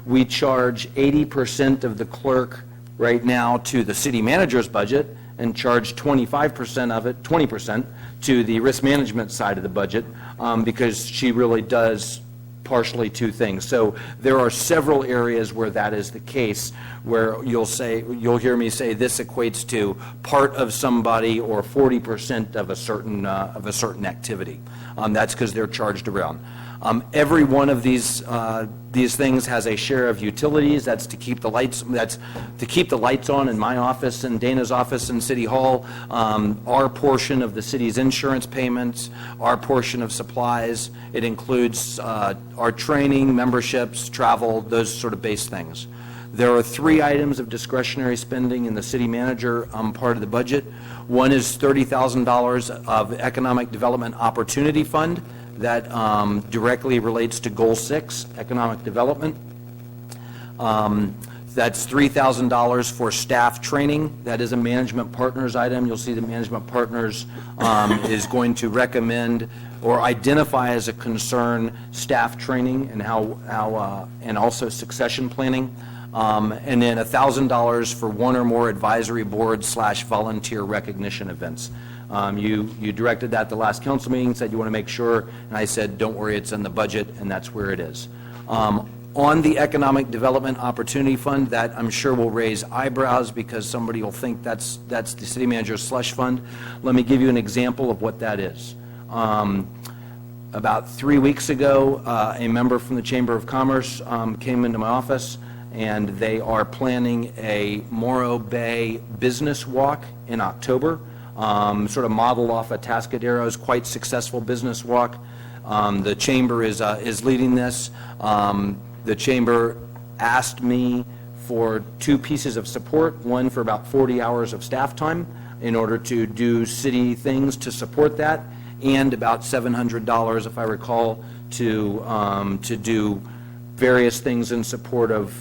B: We charge 80% of the clerk right now to the city manager's budget, and charge 25% of it, 20%, to the risk management side of the budget, because she really does partially two things. So there are several areas where that is the case, where you'll hear me say this equates to part of somebody or 40% of a certain activity. That's because they're charged around. Every one of these things has a share of utilities. That's to keep the lights. That's to keep the lights on in my office and Dana's office in City Hall. Our portion of the city's insurance payments. Our portion of supplies. It includes our training, memberships, travel, those sort of base things. There are 3 items of discretionary spending in the city manager part of the budget. One is $30,000 of Economic Development Opportunity Fund. That directly relates to Goal 6, economic development. That's $3,000 for staff training. That is a management partners item. You'll see the management partners is going to recommend or identify as a concern staff training and and also succession planning. And then $1,000 for one or more advisory board / volunteer recognition events. You directed that the last council meeting, said you want to make sure, and I said, don't worry, it's in the budget, and that's where it is. On the Economic Development Opportunity Fund, that I'm sure will raise eyebrows because somebody will think that's the city manager's slush fund. Let me give you an example of what that is. About 3 weeks ago, a member from the Chamber of Commerce came into my office, and they are planning a Morro Bay business walk in October. Sort of modeled off of Tascadero's quite successful business walk. The Chamber is leading this. The Chamber asked me for 2 pieces of support, one for about 40 hours of staff time in order to do city things to support that, and about $700, if I recall, to do various things in support of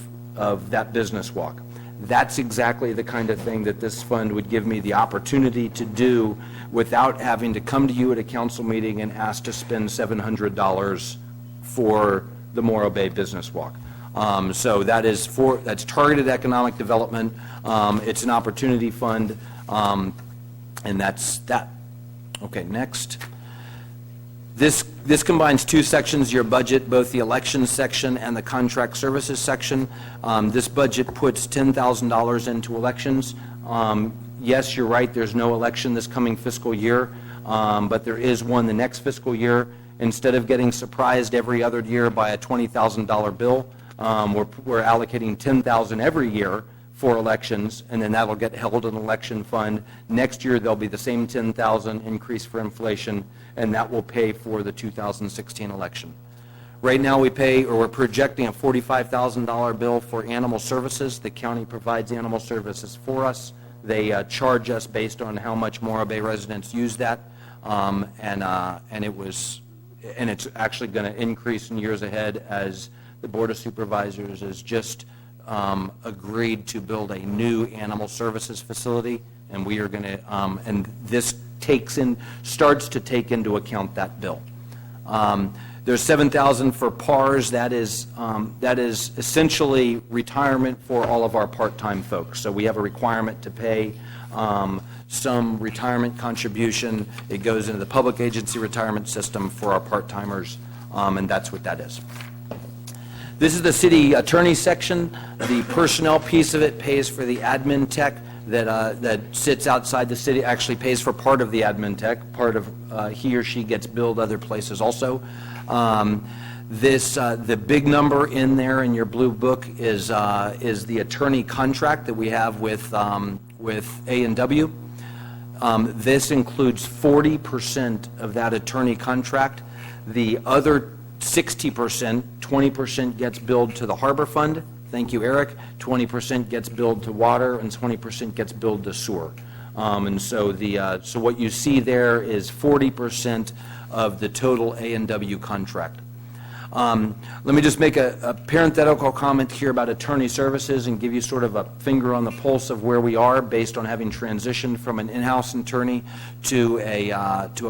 B: that business walk. That's exactly the kind of thing that this fund would give me the opportunity to do without having to come to you at a council meeting and ask to spend $700 for the Morro Bay Business Walk. So that's targeted economic development. It's an opportunity fund, and that's that. Okay, next. This combines 2 sections of your budget, both the elections section and the contract services section. This budget puts $10,000 into elections. Yes, you're right, there's no election this coming fiscal year, but there is one the next fiscal year. Instead of getting surprised every other year by a $20,000 bill, we're allocating $10,000 every year for elections, and then that'll get held in an election fund. Next year, there'll be the same $10,000 increase for inflation, and that will pay for the 2016 election. Right now, we're projecting a $45,000 bill for animal services. The county provides animal services for us. They charge us based on how much Morro Bay residents use that, and it's actually going to increase in years ahead as the Board of Supervisors is just agreed to build a new animal services facility, and we are going to, and this starts to take into account that bill. There's $7,000 for PARs. That is essentially retirement for all of our part-time folks. So we have a requirement to pay some retirement contribution. It goes into the public agency retirement system for our part-timers, and that's what that is. This is the city attorney section. The personnel piece of it pays for the admin tech that sits outside the city, actually pays for part of the admin tech. Part of he or she gets billed other places also. The big number in there in your blue book is the attorney contract that we have with A&W. This includes 40% of that attorney contract. The other 60%, 20% gets billed to the Harbor Fund. Thank you, Eric. 20% gets billed to water, and 20% gets billed to sewer. And so so what you see there is 40% of the total A&W contract. Let me just make a parenthetical comment here about attorney services and give you sort of a finger on the pulse of where we are based on having transitioned from an in-house attorney to a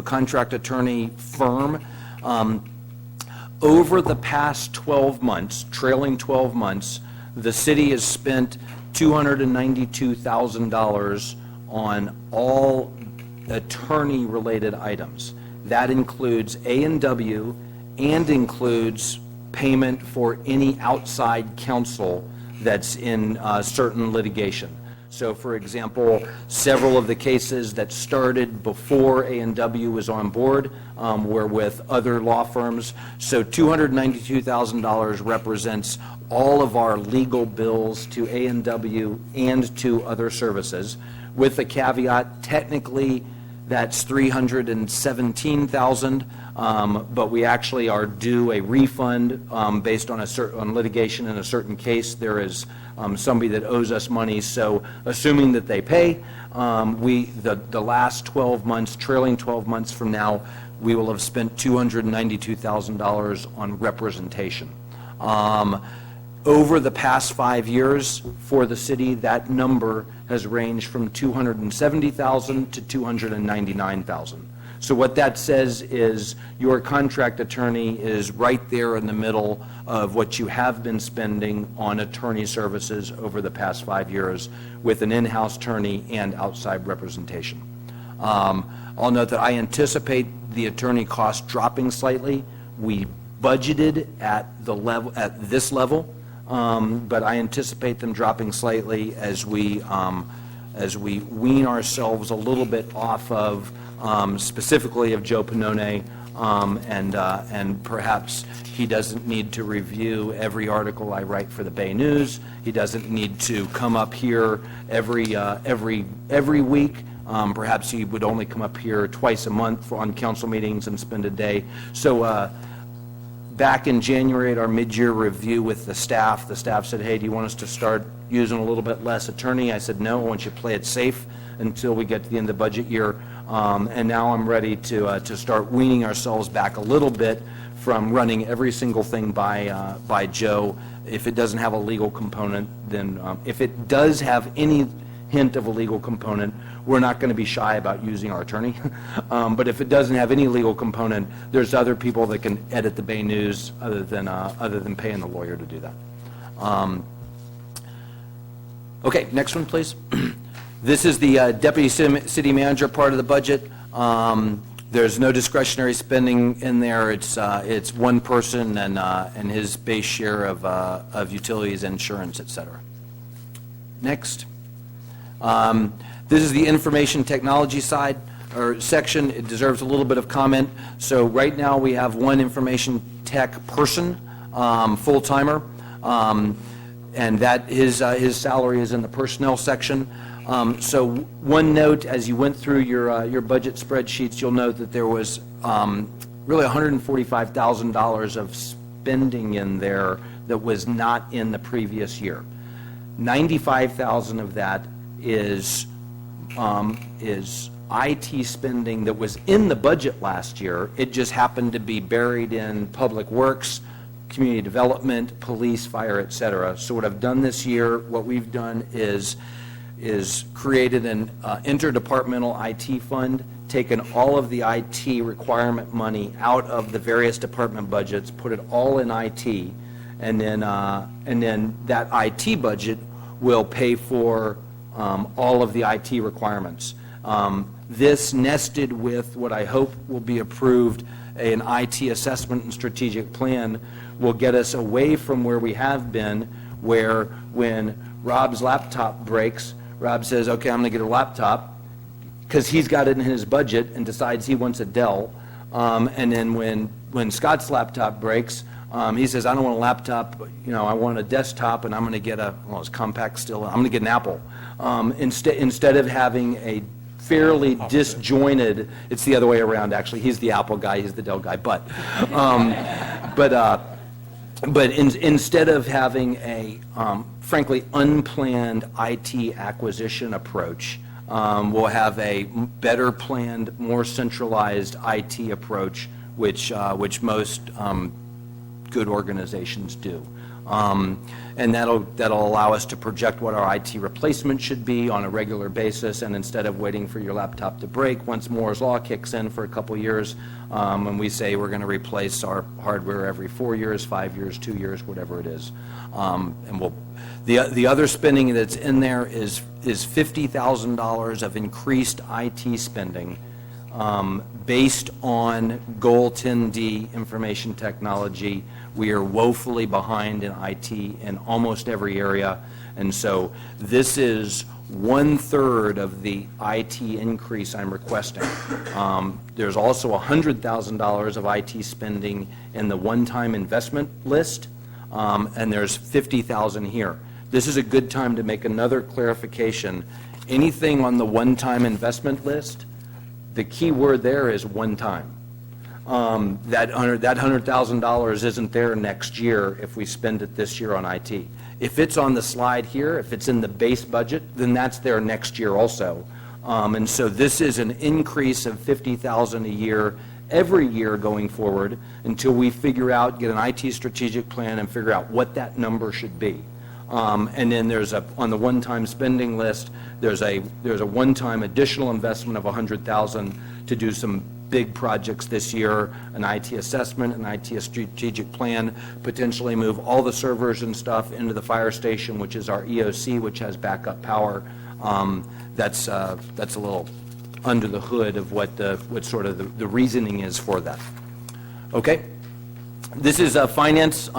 B: contract attorney firm. Over the past 12 months, trailing 12 months, the city has spent $292,000 on all attorney-related items. That includes A&W and includes payment for any outside counsel that's in certain litigation. So, for example, several of the cases that started before A&W was on board were with other law firms. So $292,000 represents all of our legal bills to A&W and to other services, with the caveat, technically, that's $317,000, but we actually are due a refund based on on litigation in a certain case. There is somebody that owes us money, so assuming that they pay, the last 12 months, trailing 12 months from now, we will have spent $292,000 on representation. Over the past 5 years for the city, that number has ranged from $270,000 to $299,000. So what that says is your contract attorney is right there in the middle of what you have been spending on attorney services over the past 5 years with an in-house attorney and outside representation. I'll note that I anticipate the attorney cost dropping slightly. We budgeted at this level. But I anticipate them dropping slightly as we wean ourselves a little bit off of specifically of Joe Pannone, and perhaps he doesn't need to review every article I write for the Bay News. He doesn't need to come up here every week. Perhaps he would only come up here twice a month on council meetings and spend a day. So. Back in January at our mid-year review with the staff said, hey, do you want us to start using a little bit less attorney? I said, no, I want you to play it safe until we get to the end of the budget year. And now I'm ready to start weaning ourselves back a little bit from running every single thing by Joe. If it doesn't have a legal component, then if it does have any hint of a legal component, we're not going to be shy about using our attorney. But if it doesn't have any legal component, there's other people that can edit the Bay News other than paying the lawyer to do that. Okay, next one, please. This is the deputy city manager part of the budget. There's no discretionary spending in there. It's one person and his base share of utilities, insurance, etc. Next. This is the information technology side or section. It deserves a little bit of comment. So right now we have one information tech person, full-timer, and that his salary is in the personnel section. So one note, as you went through your budget spreadsheets, you'll note that there was really $145,000 of spending in there that was not in the previous year. $95,000 of that is IT spending that was in the budget last year. It just happened to be buried in public works, community development, police, fire, etc. So what I've done this year, what we've done is created an interdepartmental IT fund taken all of the IT requirement money out of the various department budgets, put it all in IT, and then that IT budget will pay for all of the IT requirements. This nested with what I hope will be approved, an IT assessment and strategic plan, will get us away from where we have been, where when Rob's laptop breaks, Rob says, okay, I'm going to get a laptop, because he's got it in his budget and decides he wants a Dell. And then when Scott's laptop breaks, he says, I don't want a laptop, I want a desktop, and I'm going to get it's compact still, I'm going to get an Apple. Instead of having a fairly disjointed, it's the other way around, actually. He's the Apple guy, he's the Dell guy. But instead of having a, frankly, unplanned IT acquisition approach, we'll have a better planned, more centralized IT approach, which most good organizations do. And that'll allow us to project what our IT replacement should be on a regular basis, and instead of waiting for your laptop to break, once Moore's Law kicks in for a couple years, and we say we're going to replace our hardware every 4 years, 5 years, 2 years, whatever it is. And the other spending that's in there is $50,000 of increased IT spending based on Goal 10D information technology. We are woefully behind in IT in almost every area, and so this is 1/3 of the IT increase I'm requesting. There's also $100,000 of IT spending in the one-time investment list, and there's $50,000 here. This is a good time to make another clarification. Anything on the one-time investment list, the key word there is one time. That $100,000 isn't there next year if we spend it this year on IT. If it's on the slide here, if it's in the base budget, then that's there next year also. And so this is an increase of $50,000 a year every year going forward until we figure out, get an IT strategic plan and figure out what that number should be. And then there's on the one-time spending list, there's a one-time additional investment of $100,000 to do some big projects this year, an IT assessment, an IT strategic plan, potentially move all the servers and stuff into the fire station, which is our EOC, which has backup power. That's a little under the hood of what sort of the reasoning is for that. Okay. This is finance.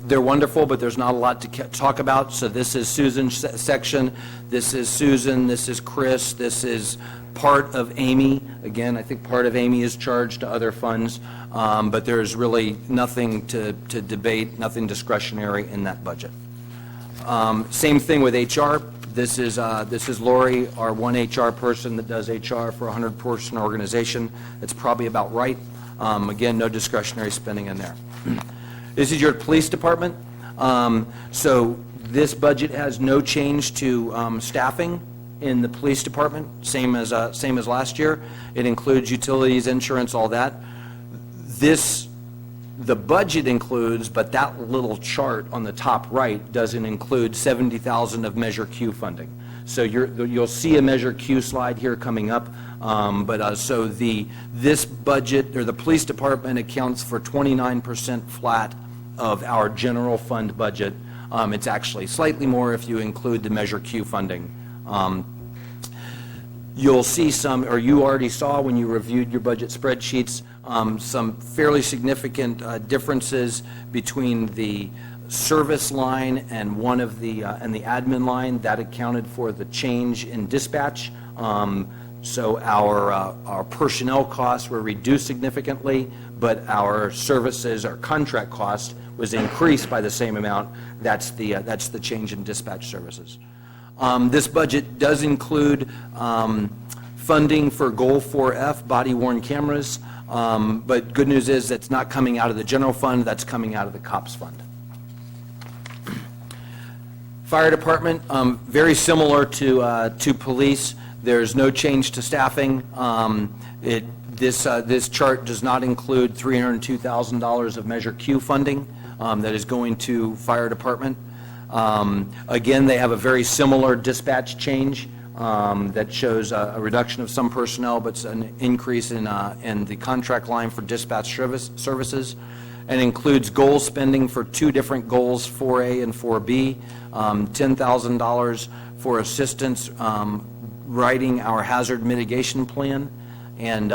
B: They're wonderful, but there's not a lot to talk about. So this is Susan's section. This is Susan. This is Chris. This is part of Amy. Again, I think part of Amy is charged to other funds, but there's really nothing to debate, nothing discretionary in that budget. Same thing with HR. This is Lori, our one HR person that does HR for a 100-person organization. It's probably about right. Again, no discretionary spending in there. This is your police department. So this budget has no change to staffing in the police department, same as last year. It includes utilities, insurance, all that. The budget includes, but that little chart on the top right doesn't include $70,000 of Measure Q funding. So you'll see a Measure Q slide here coming up. So this budget, or the police department, accounts for 29% flat of our general fund budget. It's actually slightly more if you include the Measure Q funding. You'll see some, or you already saw when you reviewed your budget spreadsheets, some fairly significant differences between the service line and and the admin line. That accounted for the change in dispatch. So our personnel costs were reduced significantly, but our services, our contract cost, was increased by the same amount. That's the change in dispatch services. This budget does include funding for Goal 4F body-worn cameras, but good news is it's not coming out of the general fund, that's coming out of the COPS fund. Fire department, very similar to police. There's no change to staffing. This chart does not include $302,000 of Measure Q funding that is going to fire department. Again, they have a very similar dispatch change. that shows a reduction of some personnel, but an increase in the contract line for dispatch services, and includes goal spending for two different goals, 4A and 4B, $10,000 for assistance writing our hazard mitigation plan, and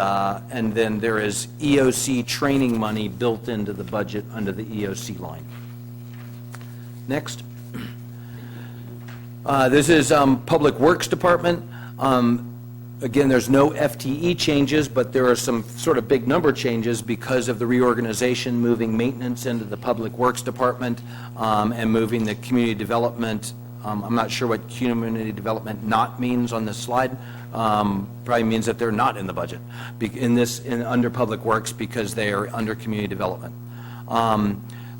B: then there is EOC training money built into the budget under the EOC line. Next. This is Public Works Department. Again, there's no FTE changes, but there are some sort of big number changes because of the reorganization, moving maintenance into the Public Works Department and moving the community development. I'm not sure what community development not means on this slide. Probably means that they're not in the budget under Public Works because they are under community development.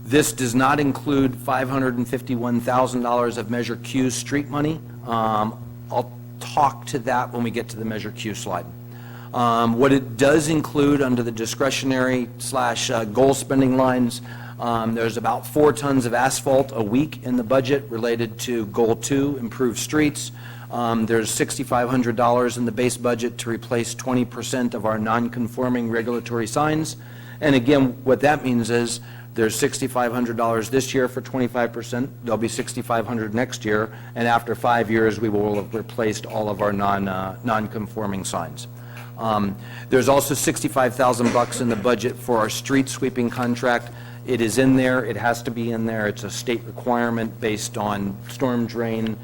B: This does not include $551,000 of Measure Q street money. I'll talk to that when we get to the Measure Q slide. What it does include under the discretionary / goal spending lines, there's about 4 tons of asphalt a week in the budget related to Goal 2, improve streets. There's $6,500 in the base budget to replace 20% of our non-conforming regulatory signs. And again, what that means is there's $6,500 this year for 25%. There'll be $6,500 next year, and after 5 years, we will have replaced all of our non-conforming signs. There's also $65,000 in the budget for our street sweeping contract. It is in there. It has to be in there. It's a state requirement based on storm drain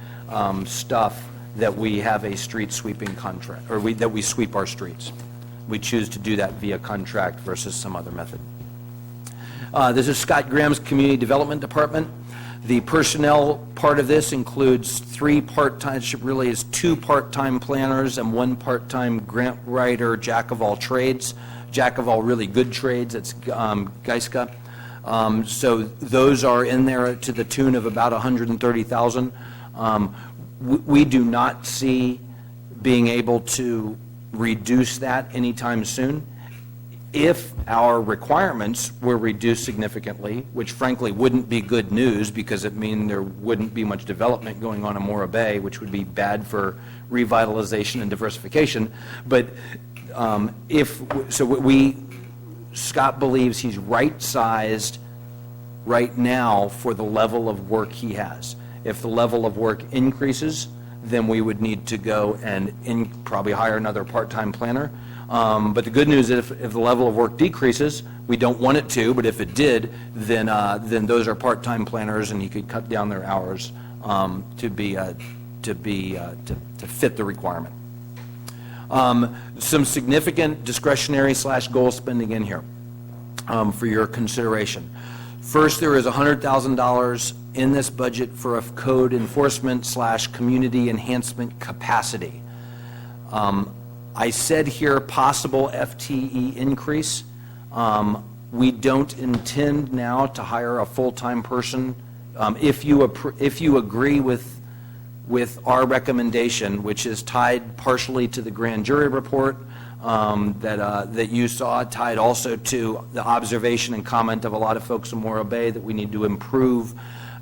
B: stuff that we have a street sweeping contract, or that we sweep our streets. We choose to do that via contract versus some other method. This is Scott Graham's Community Development Department. The personnel part of this includes 3 part-time, really is 2 part-time planners and 1 part-time grant writer, jack of all trades, jack of all really good trades. It's Geiska. So those are in there to the tune of about $130,000. We do not see being able to reduce that anytime soon. If our requirements were reduced significantly, which frankly wouldn't be good news because it means there wouldn't be much development going on in Morro Bay, which would be bad for revitalization and diversification. But Scott believes he's right-sized right now for the level of work he has. If the level of work increases, then we would need to go and probably hire another part-time planner. But the good news is if the level of work decreases, we don't want it to, but if it did, then those are part-time planners, and you could cut down their hours to fit the requirement. Some significant discretionary / goal spending in here for your consideration. First, there is $100,000 in this budget for a code enforcement / community enhancement capacity. I said here possible FTE increase. We don't intend now to hire a full-time person. If you agree with our recommendation, which is tied partially to the grand jury report that you saw, tied also to the observation and comment of a lot of folks in Morro Bay that we need to improve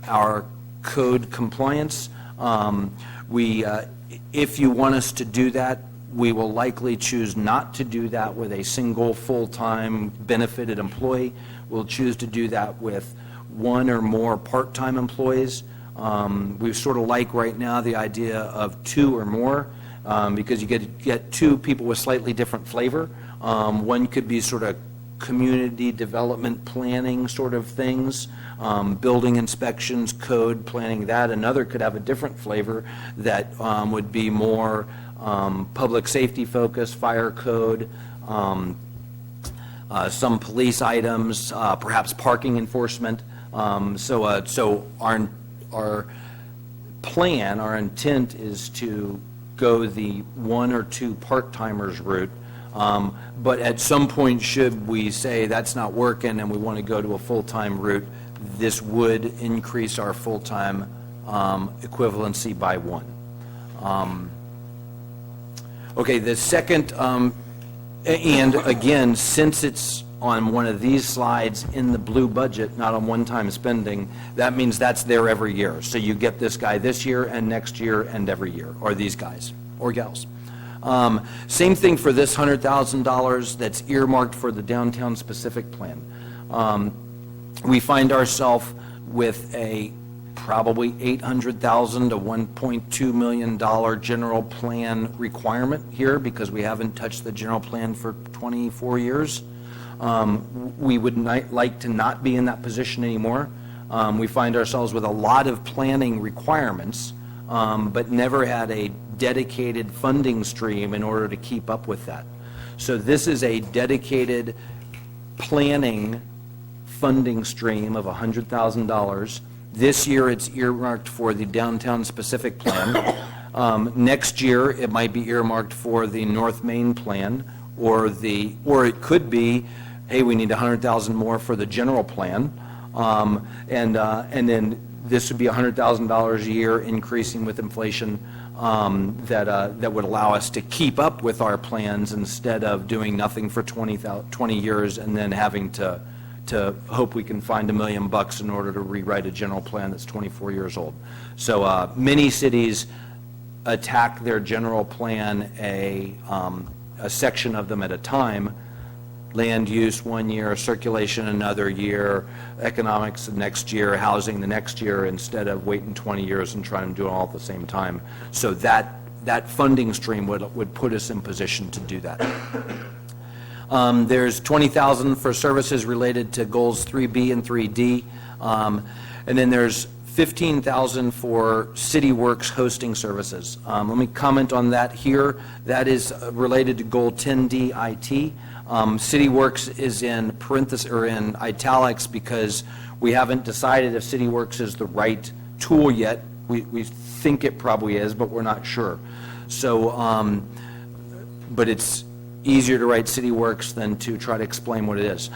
B: our code compliance. If you want us to do that, we will likely choose not to do that with a single full-time benefited employee. We'll choose to do that with 1 or more part-time employees. We sort of like right now the idea of 2 or more because you get 2 people with slightly different flavor. One could be sort of community development planning sort of things, building inspections, code planning that. Another could have a different flavor that would be more public safety focus, fire code, some police items, perhaps parking enforcement. So our plan, our intent is to go the 1 or 2 part-timers route. But at some point, should we say that's not working and we want to go to a full-time route, this would increase our full-time equivalency by 1. Okay, the second, and again, since it's on one of these slides in the blue budget, not on one-time spending, that means that's there every year. So you get this guy this year and next year and every year, or these guys. or gals. Same thing for this $100,000 that's earmarked for the downtown specific plan. We find ourselves with a probably $800,000 to $1.2 million general plan requirement here because we haven't touched the general plan for 24 years. We would like to not be in that position anymore. We find ourselves with a lot of planning requirements, but never had a dedicated funding stream in order to keep up with that. So this is a dedicated planning funding stream of $100,000. This year it's earmarked for the downtown specific plan. Next year it might be earmarked for the North Main plan, or it could be, hey, we need $100,000 more for the general plan, and then this would be $100,000 a year increasing with inflation, that would allow us to keep up with our plans instead of doing nothing for 20 years and then having to hope we can find $1 million in order to rewrite a general plan that's 24 years old. So many cities attack their general plan a section of them at a time. Land use 1 year, circulation another year, economics the next year, housing the next year, instead of waiting 20 years and trying to do it all at the same time. So that funding stream would put us in position to do that. There's $20,000 for services related to goals 3B and 3D, and then there's $15,000 for CityWorks hosting services. Let me comment on that here. That is related to goal 10D IT. CityWorks is in parentheses or in italics because we haven't decided if CityWorks is the right tool yet. We think it probably is, but we're not sure. So, but it's easier to write CityWorks than to try to explain what it is.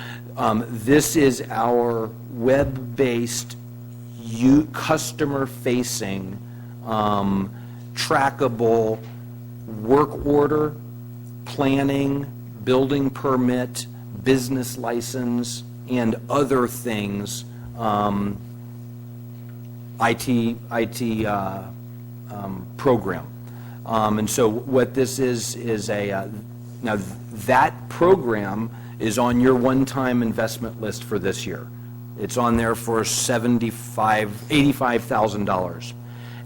B: This is our web-based, customer-facing, trackable work order, planning, building permit, business license, and other things, IT program. And so what this is now that program is on your one-time investment list for this year. It's on there for $85,000.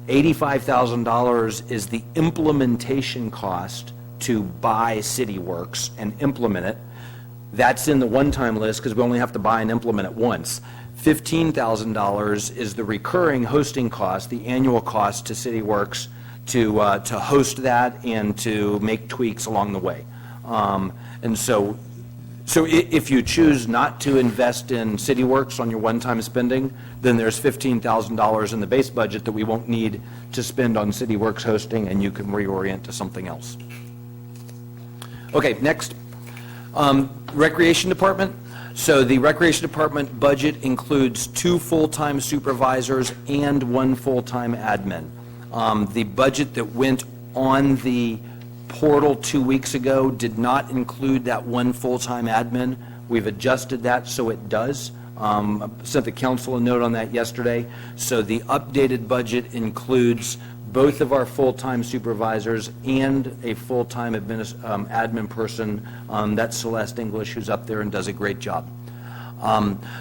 B: $85,000 is the implementation cost to buy CityWorks and implement it. That's in the one-time list because we only have to buy and implement it once. $15,000 is the recurring hosting cost, the annual cost to CityWorks to host that and to make tweaks along the way. And so if you choose not to invest in CityWorks on your one-time spending, then there's $15,000 in the base budget that we won't need to spend on CityWorks hosting, and you can reorient to something else. Okay, next. Recreation Department. So the Recreation Department budget includes 2 full-time supervisors and 1 full-time admin. The budget that went on the portal 2 weeks ago did not include that 1 full-time admin. We've adjusted that so it does. Sent the council a note on that yesterday. So the updated budget includes both of our full-time supervisors and a full-time admin person. That's Celeste English, who's up there and does a great job.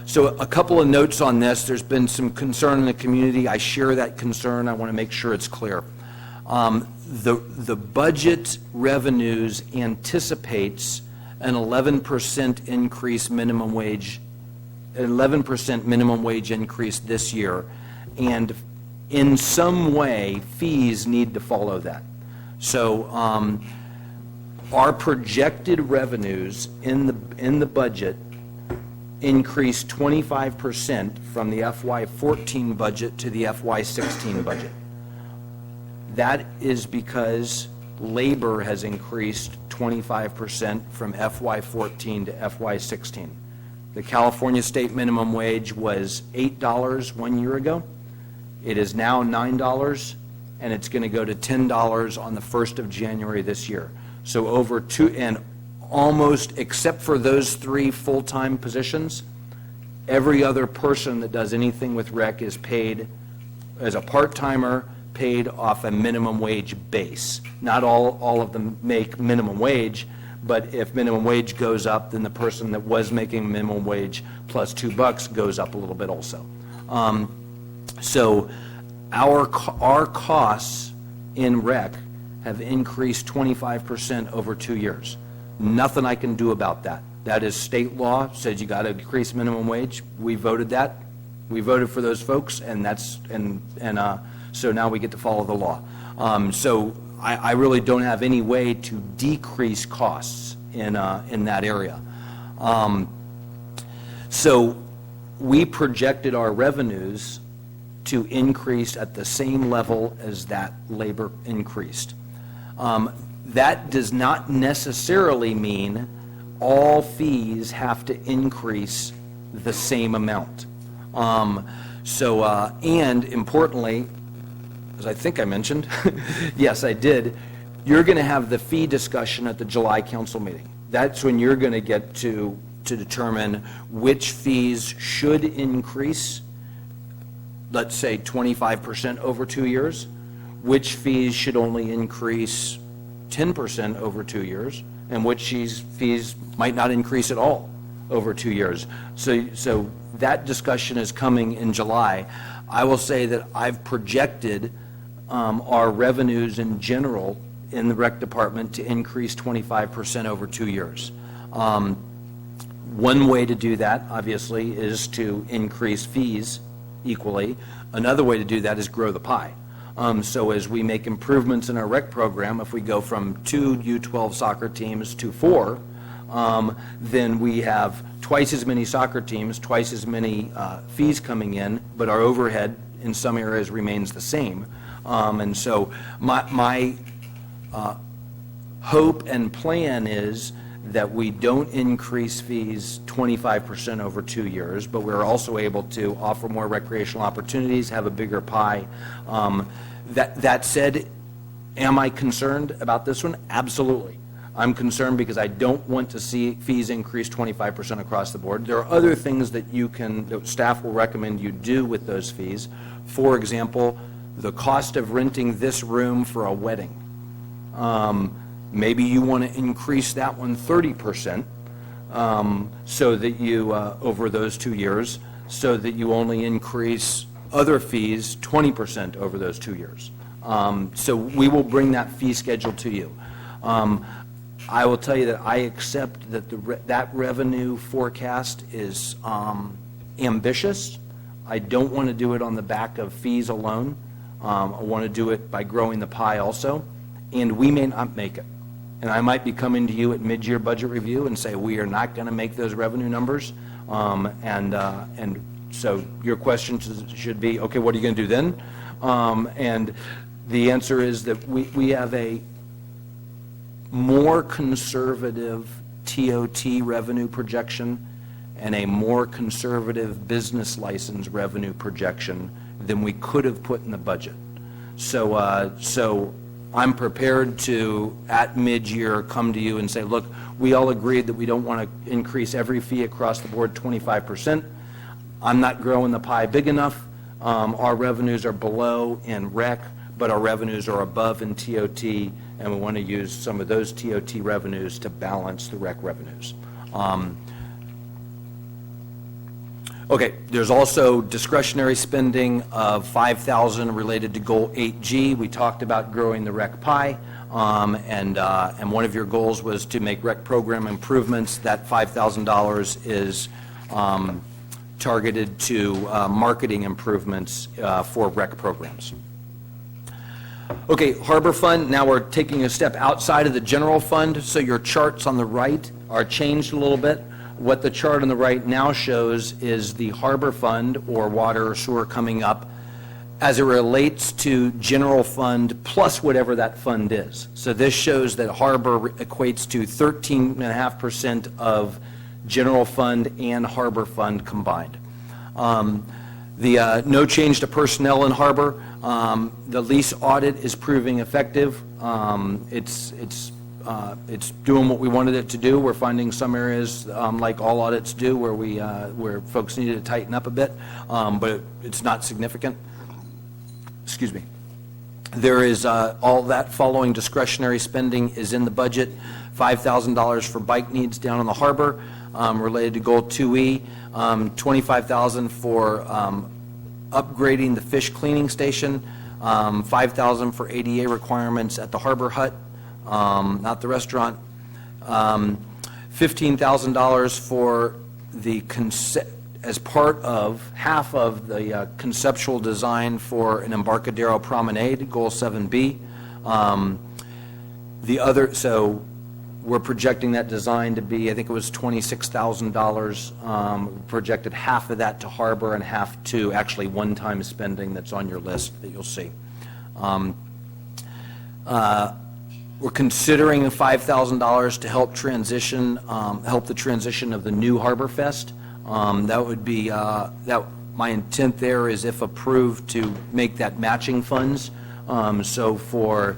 B: So a couple of notes on this. There's been some concern in the community. I share that concern. I want to make sure it's clear. The budget revenues anticipates an 11% increase minimum wage, 11% minimum wage increase this year, and in some way fees need to follow that. So our projected revenues in the budget increased 25% from the FY14 budget to the FY16 budget. That is because labor has increased 25% from FY14 to FY16. The California state minimum wage was $8 1 year ago. It is now $9, and it's going to go to $10 on the 1st of January this year. So over 2, and almost, except for those 3 full-time positions, every other person that does anything with rec is paid as a part-timer paid off a minimum wage base. Not all of them make minimum wage, but if minimum wage goes up, then the person that was making minimum wage plus $2 goes up a little bit also. So our costs in rec have increased 25% over 2 years. Nothing I can do about that. That is state law, says you got to increase minimum wage. We voted that. We voted for those folks, and so now we get to follow the law. So I really don't have any way to decrease costs in that area. So we projected our revenues to increase at the same level as that labor increased. That does not necessarily mean all fees have to increase the same amount. And importantly, as I think I mentioned, yes, I did, you're going to have the fee discussion at the July council meeting. That's when you're going to get to determine which fees should increase, let's say 25% over 2 years, which fees should only increase 10% over 2 years, and which fees might not increase at all over 2 years. So that discussion is coming in July. I will say that I've projected our revenues in general in the rec department to increase 25% over 2 years. One way to do that, obviously, is to increase fees equally. Another way to do that is grow the pie. So as we make improvements in our rec program, if we go from 2 U12 soccer teams to 4, then we have twice as many soccer teams, twice as many fees coming in, but our overhead in some areas remains the same. And so my hope and plan is that we don't increase fees 25% over 2 years, but we're also able to offer more recreational opportunities, have a bigger pie. That said, am I concerned about this one? Absolutely. I'm concerned because I don't want to see fees increase 25% across the board. There are other things that that staff will recommend you do with those fees. For example, the cost of renting this room for a wedding. Maybe you want to increase that one 30% so that you, over those 2 years, so that you only increase other fees 20% over those 2 years. So we will bring that fee schedule to you. I will tell you that I accept that that revenue forecast is ambitious. I don't want to do it on the back of fees alone. I want to do it by growing the pie also, and we may not make it. And I might be coming to you at mid-year budget review and say we are not going to make those revenue numbers. And so your question should be, okay, what are you going to do then? And the answer is that we have a more conservative TOT revenue projection and a more conservative business license revenue projection than we could have put in the budget. So I'm prepared to, at mid-year, come to you and say, look, we all agreed that we don't want to increase every fee across the board 25%. I'm not growing the pie big enough. Our revenues are below in rec, but our revenues are above in TOT, and we want to use some of those TOT revenues to balance the rec revenues. Okay, there's also discretionary spending of $5,000 related to Goal 8G. We talked about growing the rec pie, and one of your goals was to make rec program improvements. That $5,000 is targeted to marketing improvements for rec programs. Okay, Harbor Fund, now we're taking a step outside of the general fund, so your charts on the right are changed a little bit. What the chart on the right now shows is the Harbor Fund, or water or sewer, coming up as it relates to general fund plus whatever that fund is. So this shows that Harbor equates to 13.5% of general fund and Harbor Fund combined. No change to personnel in Harbor. The lease audit is proving effective. It's doing what we wanted it to do. We're finding some areas, like all audits do, where folks need to tighten up a bit, but it's not significant. Excuse me. There is all that following discretionary spending is in the budget. $5,000 for bike needs down on the harbor related to Goal 2E, $25,000 for upgrading the fish cleaning station, $5,000 for ADA requirements at the harbor hut, not the restaurant, $15,000 for the as part of half of the conceptual design for an Embarcadero Promenade, Goal 7B. So we're projecting that design to be, I think it was $26,000. Projected half of that to harbor and half to actually one-time spending that's on your list that you'll see. We're considering $5,000 to help the transition of the new Harbor Fest. That would be, my intent there is, if approved, to make that matching funds. So for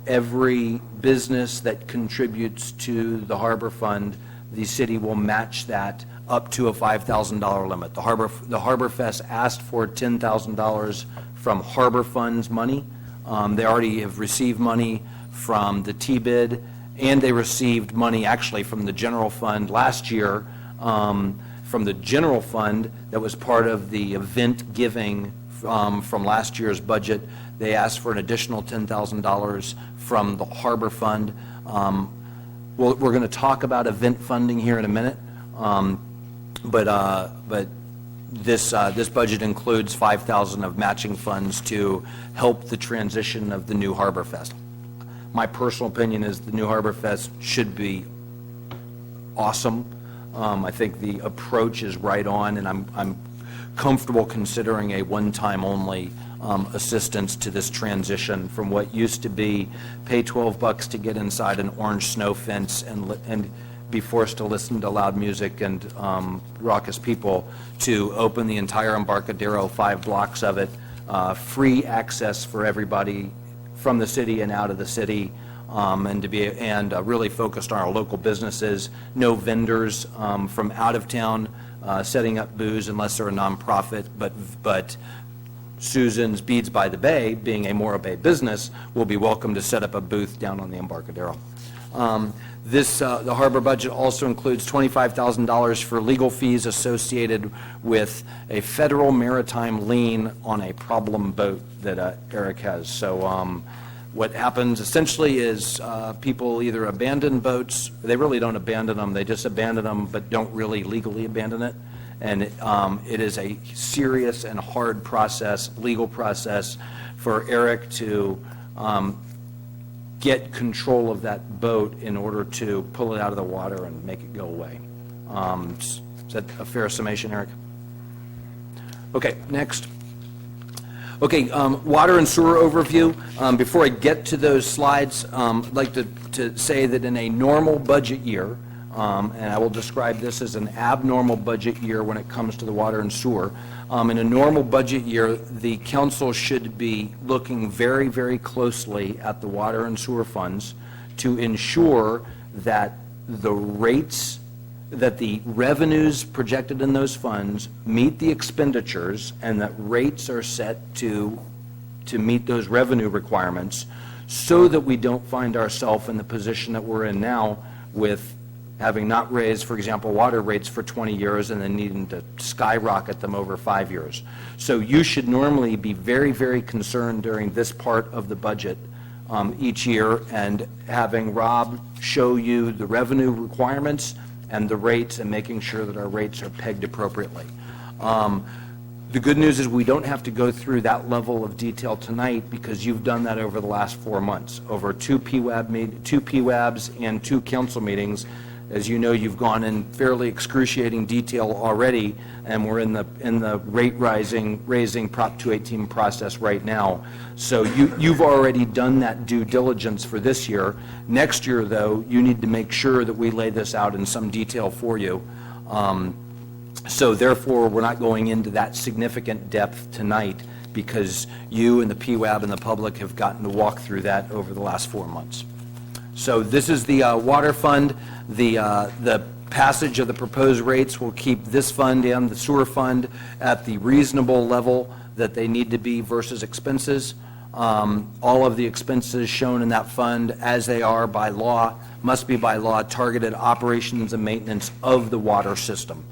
B: every business that contributes to the Harbor Fund, the city will match that up to a $5,000 limit. The Harbor Fest asked for $10,000 from Harbor Funds money. They already have received money from the T-bid, and they received money actually from the general fund last year, from the general fund that was part of the event giving from last year's budget. They asked for an additional $10,000 from the Harbor Fund. We're going to talk about event funding here in a minute, but this budget includes $5,000 of matching funds to help the transition of the new Harbor Fest. My personal opinion is the new Harbor Fest should be awesome. I think the approach is right on, and I'm comfortable considering a one-time only assistance to this transition from what used to be pay $12 to get inside an orange snow fence and be forced to listen to loud music and raucous people, to open the entire Embarcadero, 5 blocks of it, free access for everybody from the city and out of the city, and to be really focused on our local businesses. No vendors from out of town setting up booze unless they're a nonprofit, but Susan's Beads by the Bay, being a Morro Bay business, will be welcome to set up a booth down on the Embarcadero. The harbor budget also includes $25,000 for legal fees associated with a federal maritime lien on a problem boat that Eric has. So what happens essentially is people either abandon boats. They really don't abandon them. They just abandon them but don't really legally abandon it. And it is a serious and hard process, legal process, for Eric to get control of that boat in order to pull it out of the water and make it go away. Is that a fair summation, Eric? Okay, next. Okay, water and sewer overview. Before I get to those slides, I'd like to say that in a normal budget year, and I will describe this as an abnormal budget year when it comes to the water and sewer. In a normal budget year, the council should be looking very, very closely at the water and sewer funds to ensure that the rates, that the revenues projected in those funds meet the expenditures, and that rates are set to meet those revenue requirements, so that we don't find ourselves in the position that we're in now with having not raised, for example, water rates for 20 years and then needing to skyrocket them over 5 years. So you should normally be very, very concerned during this part of the budget each year, and having Rob show you the revenue requirements and the rates, and making sure that our rates are pegged appropriately. The good news is we don't have to go through that level of detail tonight, because you've done that over the last 4 months, over two PWABs and 2 council meetings. As you know, you've gone in fairly excruciating detail already, and we're in the rate raising Prop 218 process right now. So you've already done that due diligence for this year. Next year, though, you need to make sure that we lay this out in some detail for you. So therefore, we're not going into that significant depth tonight, because you and the PWAB and the public have gotten to walk through that over the last 4 months. So this is the water fund. The passage of the proposed rates will keep this fund and the sewer fund at the reasonable level that they need to be versus expenses. All of the expenses shown in that fund, as they are by law, must be by law targeted operations and maintenance of the water system.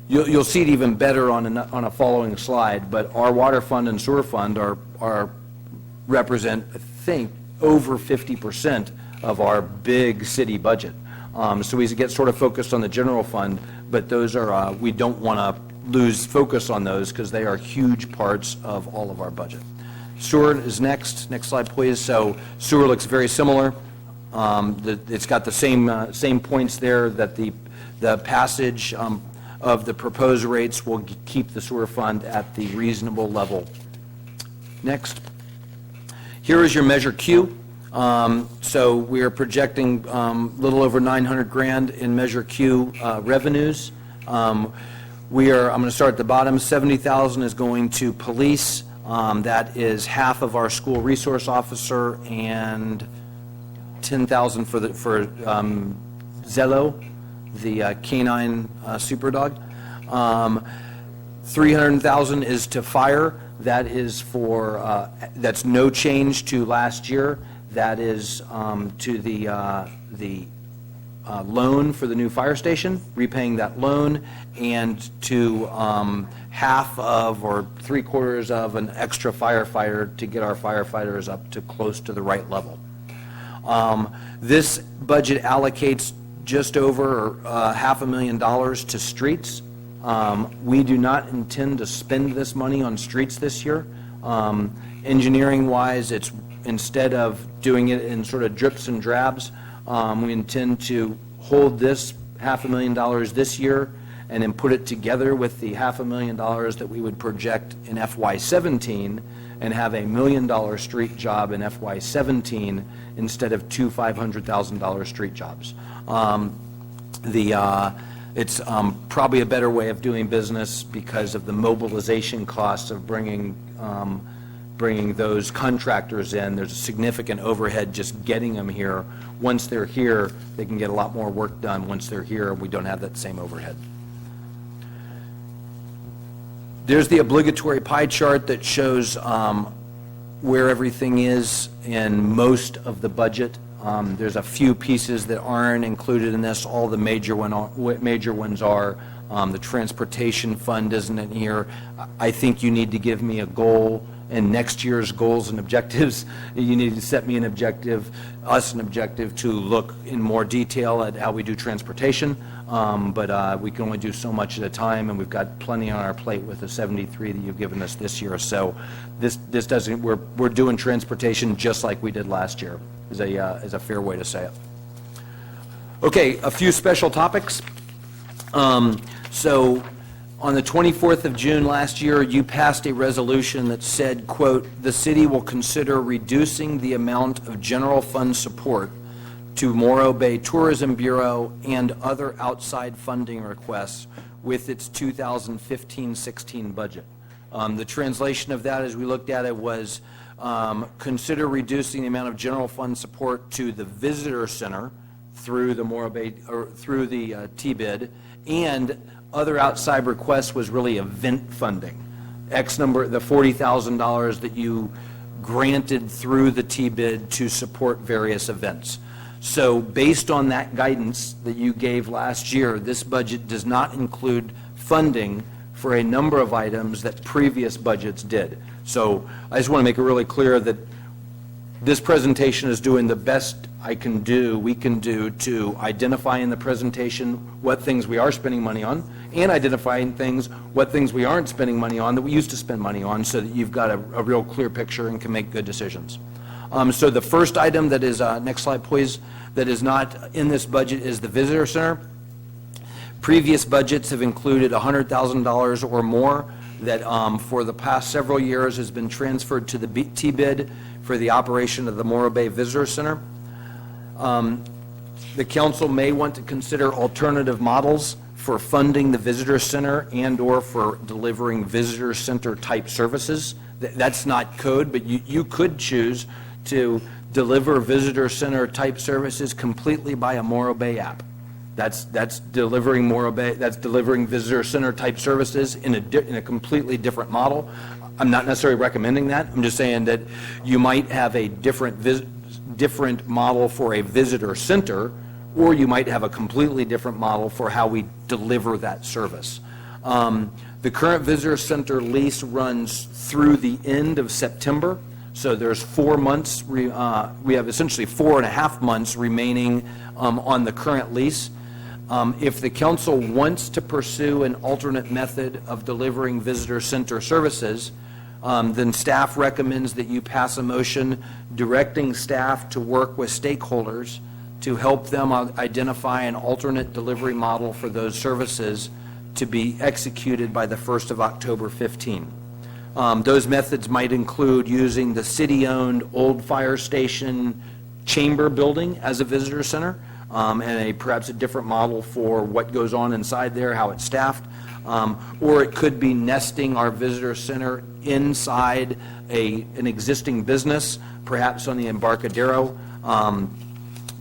B: You'll see it even better on a following slide, but our water fund and sewer fund represent, I think, over 50% of our big city budget. So we get sort of focused on the general fund, but those are, we don't want to lose focus on those because they are huge parts of all of our budget. Sewer is next. Next slide, please. So sewer looks very similar. It's got the same points there, that the passage of the proposed rates will keep the sewer fund at the reasonable level. Next. Here is your Measure Q. So we are projecting a little over 900 grand in Measure Q revenues. I'm going to start at the bottom. 70,000 is going to police. That is half of our school resource officer, and 10,000 for Zello, the canine super dog. 300,000 is to fire. That is for that's no change to last year. That is to the loan for the new fire station, repaying that loan, and to half of or 3/4 of an extra firefighter to get our firefighters up to close to the right level. This budget allocates just over $500,000 to streets. We do not intend to spend this money on streets this year. Engineering-wise, it's instead of doing it in sort of drips and drabs, we intend to hold this $500,000 this year and then put it together with the $500,000 that we would project in FY17 and have $1 million street job in FY17 instead of two $500,000 street jobs. It's probably a better way of doing business because of the mobilization costs of bringing those contractors in. There's a significant overhead just getting them here. Once they're here, they can get a lot more work done. Once they're here, we don't have that same overhead. There's the obligatory pie chart that shows where everything is in most of the budget. There's a few pieces that aren't included in this. All the major ones are. The transportation fund isn't in here. I think you need to give me a goal in next year's goals and objectives. You need to set me an objective, us an objective, to look in more detail at how we do transportation. But we can only do so much at a time, and we've got plenty on our plate with the 73 that you've given us this year. So this doesn't. We're doing transportation just like we did last year. Is a fair way to say it. Okay, a few special topics. So on the 24th of June last year, you passed a resolution that said, quote, "The city will consider reducing the amount of general fund support to Morro Bay Tourism Bureau and other outside funding requests with its 2015-16 budget." The translation of that, as we looked at it, was consider reducing the amount of general fund support to the visitor center through the Morro Bay, or through the T-bid, and other outside requests was really event funding. X number, the $40,000 that you granted through the T-bid to support various events. So based on that guidance that you gave last year, this budget does not include funding for a number of items that previous budgets did. So I just want to make it really clear that this presentation is doing the best we can do to identify in the presentation what things we are spending money on, and identifying what things we aren't spending money on that we used to spend money on, so that you've got a real clear picture and can make good decisions. So the first item that is, next slide please, that is not in this budget is the visitor center. Previous budgets have included $100,000 or more that for the past several years has been transferred to the T-bid for the operation of the Morro Bay Visitor Center. The council may want to consider alternative models for funding the visitor center and or for delivering visitor center type services. That's not code, but you could choose to deliver visitor center type services completely by a Morro Bay app. That's delivering that's delivering visitor center type services in a completely different model. I'm not necessarily recommending that. I'm just saying that you might have a different model for a visitor center, or you might have a completely different model for how we deliver that service. The current visitor center lease runs through the end of September, so there's 4 months. We have essentially 4.5 months remaining on the current lease. If the council wants to pursue an alternate method of delivering visitor center services, then staff recommends that you pass a motion directing staff to work with stakeholders to help them identify an alternate delivery model for those services to be executed by the 1st of October 15. Those methods might include using the city-owned old fire station chamber building as a visitor center, and perhaps a different model for what goes on inside there, how it's staffed. Or it could be nesting our visitor center inside an existing business, perhaps on the Embarcadero.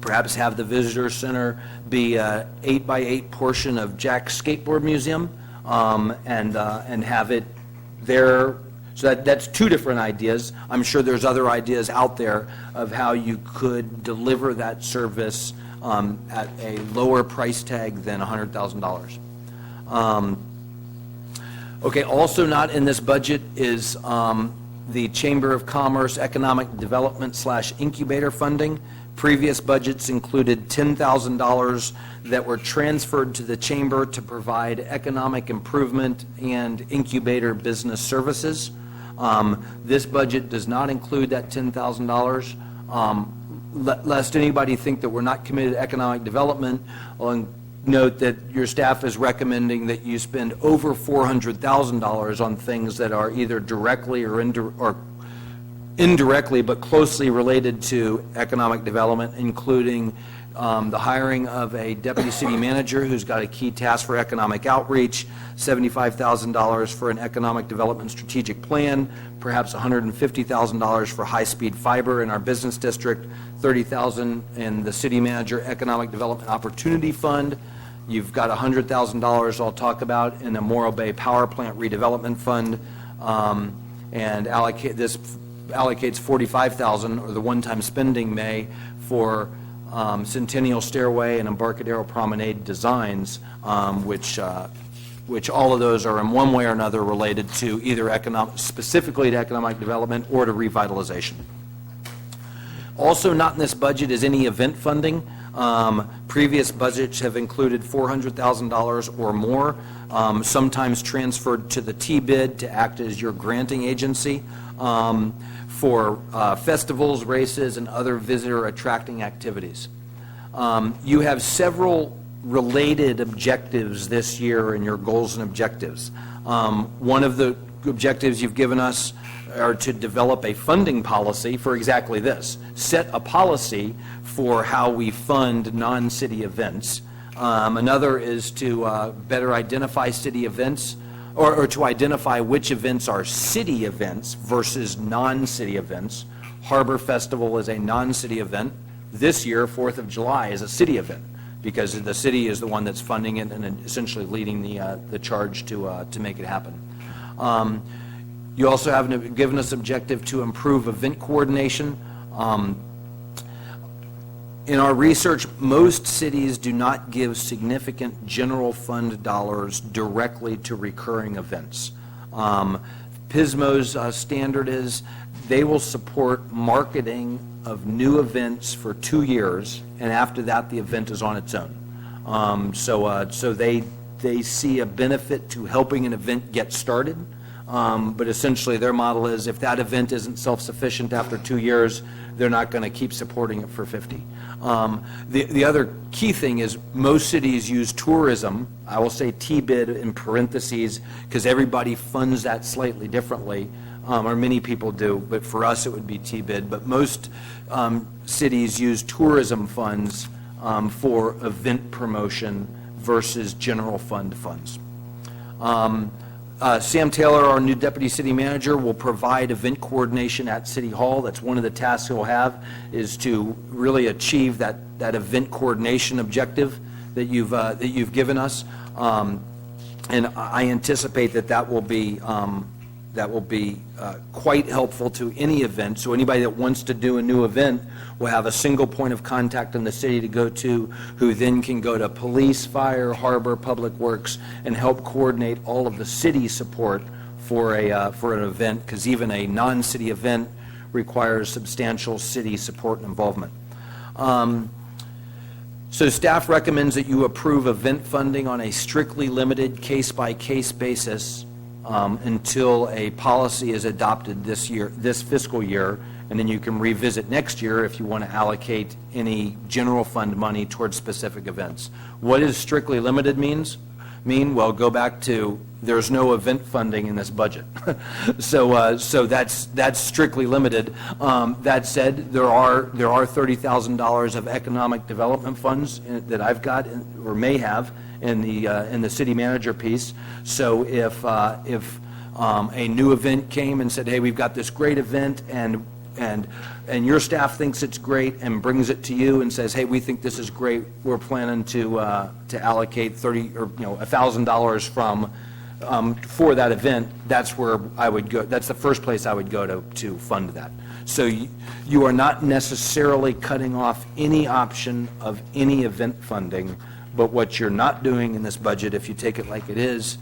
B: Perhaps have the visitor center be an 8x8 portion of Jack's Skateboard Museum, and have it there. So that's two different ideas. I'm sure there's other ideas out there of how you could deliver that service at a lower price tag than $100,000. Okay, also not in this budget is the Chamber of Commerce Economic Development / Incubator funding. Previous budgets included $10,000 that were transferred to the Chamber to provide economic improvement and incubator business services. This budget does not include that $10,000. Lest anybody think that we're not committed to economic development, I'll note that your staff is recommending that you spend over $400,000 on things that are either directly or indirectly but closely related to economic development, including the hiring of a deputy city manager who's got a key task for economic outreach, $75,000 for an economic development strategic plan, perhaps $150,000 for high-speed fiber in our business district, $30,000 in the city manager economic development opportunity fund. You've got $100,000 I'll talk about in the Morro Bay power plant redevelopment fund, and this allocates $45,000, or the one-time spending may, for Centennial Stairway and Embarcadero Promenade designs, which all of those are in one way or another related to either specifically to economic development or to revitalization. Also not in this budget is any event funding. Previous budgets have included $400,000 or more, sometimes transferred to the T-bid to act as your granting agency for festivals, races, and other visitor attracting activities. You have several related objectives this year in your goals and objectives. One of the objectives you've given us are to develop a funding policy for exactly this. Set a policy for how we fund non-city events. Another is to better identify city events, or to identify which events are city events versus non-city events. Harbor Festival is a non-city event. This year, 4th of July is a city event because the city is the one that's funding it and essentially leading the charge to make it happen. You also have given us objective to improve event coordination. In our research, most cities do not give significant general fund dollars directly to recurring events. PSMO's standard is they will support marketing of new events for 2 years, and after that the event is on its own. So they see a benefit to helping an event get started, but essentially their model is if that event isn't self-sufficient after 2 years, they're not going to keep supporting it for 50. The other key thing is most cities use tourism. I will say T-bid in parentheses because everybody funds that slightly differently, or many people do, but for us it would be T-bid. But most cities use tourism funds for event promotion versus general fund funds. Sam Taylor, our new Deputy City Manager, will provide event coordination at City Hall. That's one of the tasks he'll have, is to really achieve that event coordination objective. that you've given us. And I anticipate that will be quite helpful to any event. So anybody that wants to do a new event will have a single point of contact in the city to go to, who then can go to police, fire, harbor, public works, and help coordinate all of the city support for an event, because even a non-city event requires substantial city support and involvement. So staff recommends that you approve event funding on a strictly limited case-by-case basis until a policy is adopted this fiscal year, and then you can revisit next year if you want to allocate any general fund money towards specific events. What does strictly limited mean? Well, go back to, there's no event funding in this budget. So that's strictly limited. That said, there are $30,000 of economic development funds that I've got or may have in the city manager piece. So if a new event came and said, hey, we've got this great event, and your staff thinks it's great and brings it to you and says, hey, we think this is great, we're planning to allocate $1,000 from for that event, that's where I would go. That's the first place I would go to fund that. So you are not necessarily cutting off any option of any event funding, but what you're not doing in this budget, if you take it like it is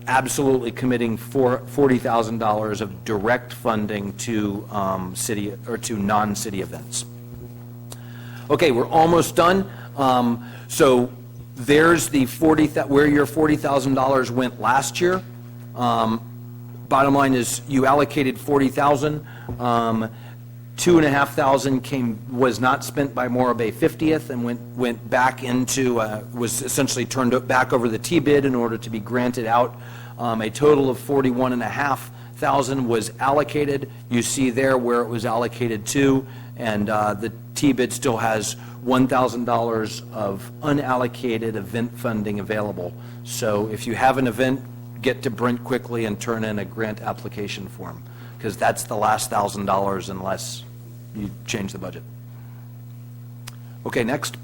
B: absolutely committing $40,000 of direct funding to city or to non-city events. Okay, we're almost done. So there's the where your $40,000 went last year. Bottom line is you allocated $40,000. $2,500 was not spent by Morro Bay 50th and went back into was essentially turned back over the T-bid in order to be granted out. A total of $41,500 was allocated. You see there where it was allocated to, and the T-bid still has $1,000 of unallocated event funding available. So if you have an event, get to Brent quickly and turn in a grant application form, because that's the last $1,000 unless you change the budget. Okay, next.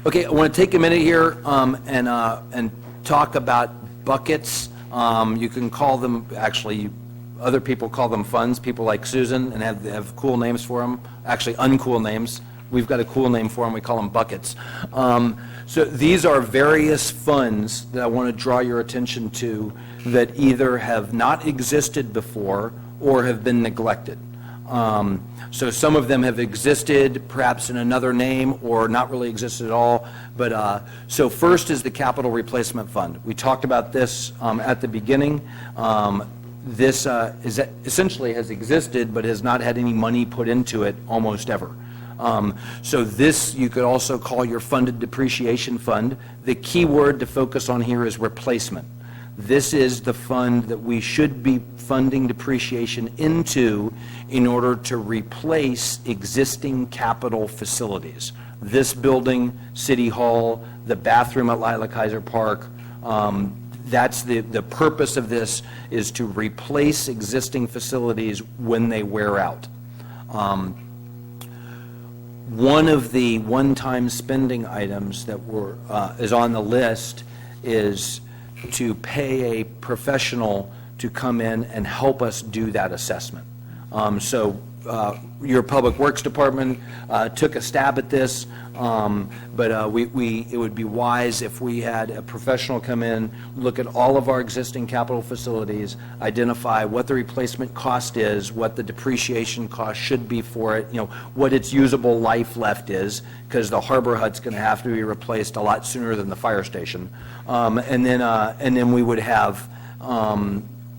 B: Okay, I want to take a minute here and talk about buckets. You can call them, actually, other people call them funds, people like Susan, and have cool names for them, actually uncool names. We've got a cool name for them, we call them buckets. So these are various funds that I want to draw your attention to that either have not existed before or have been neglected. So some of them have existed perhaps in another name or not really existed at all. But so first is the Capital Replacement Fund. We talked about this at the beginning. This essentially has existed but has not had any money put into it almost ever. So this you could also call your funded depreciation fund. The key word to focus on here is replacement. This is the fund that we should be funding depreciation into in order to replace existing capital facilities. This building, City Hall, the bathroom at Lila Kaiser Park, that's the purpose of this, is to replace existing facilities when they wear out. One of the one-time spending items that is on the list is to pay a professional to come in and help us do that assessment. So your Public Works Department took a stab at this, but it would be wise if we had a professional come in, look at all of our existing capital facilities, identify what the replacement cost is, what the depreciation cost should be for it, what its usable life left is, because the harbor hut's going to have to be replaced a lot sooner than the fire station, and then we would have.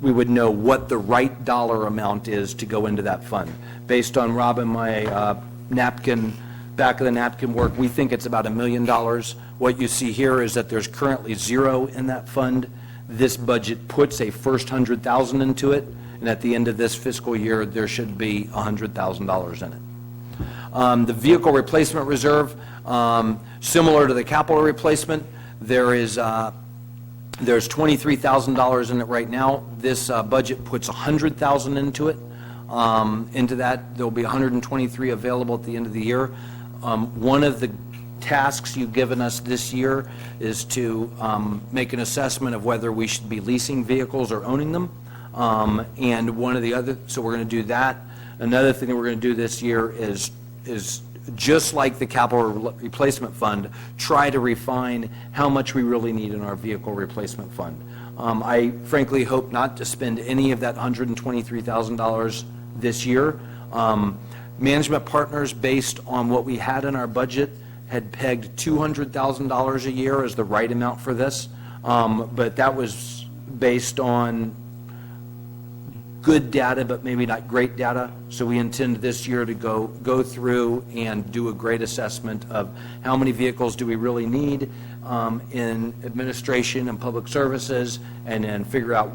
B: We would know what the right dollar amount is to go into that fund. Based on Rob and my back of the napkin work, we think it's about $1 million. What you see here is that there's currently zero in that fund. This budget puts a first $100,000 into it, and at the end of this fiscal year, there should be $100,000 in it. The Vehicle Replacement Reserve, similar to the capital replacement, there's $23,000 in it right now. This budget puts $100,000 into it. Into that, there'll be $123 available at the end of the year. One of the tasks you've given us this year is to make an assessment of whether we should be leasing vehicles or owning them. And one of the other, so we're going to do that. Another thing that we're going to do this year is just like the capital replacement fund, try to refine how much we really need in our vehicle replacement fund. I frankly hope not to spend any of that $123,000 this year. Management partners, based on what we had in our budget, had pegged $200,000 a year as the right amount for this, but that was based on good data, but maybe not great data. So we intend this year to go through and do a great assessment of how many vehicles do we really need in administration and public services, and then figure out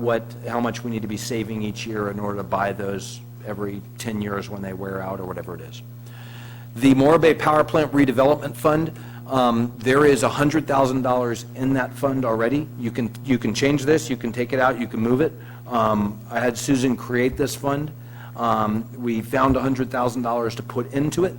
B: how much we need to be saving each year in order to buy those every 10 years when they wear out or whatever it is. The Morro Bay Power Plant Redevelopment Fund, there is $100,000 in that fund already. You can change this, you can take it out, you can move it. I had Susan create this fund. We found $100,000 to put into it.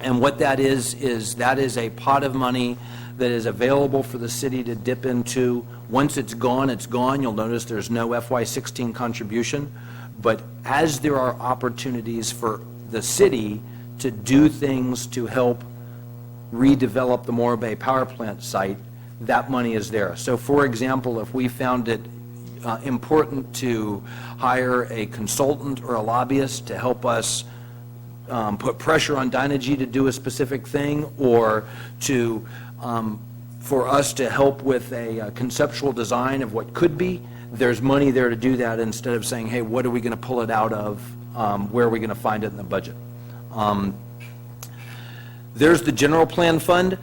B: And what that is that is a pot of money that is available for the city to dip into. Once it's gone, it's gone. You'll notice there's no FY16 contribution. But as there are opportunities for the city to do things to help redevelop the Morro Bay Power Plant site, that money is there. So for example, if we found it important to hire a consultant or a lobbyist to help us put pressure on Dynegy to do a specific thing, or to for us to help with a conceptual design of what could be, there's money there to do that, instead of saying, hey, what are we going to pull it out of? Where are we going to find it in the budget? There's the general plan fund.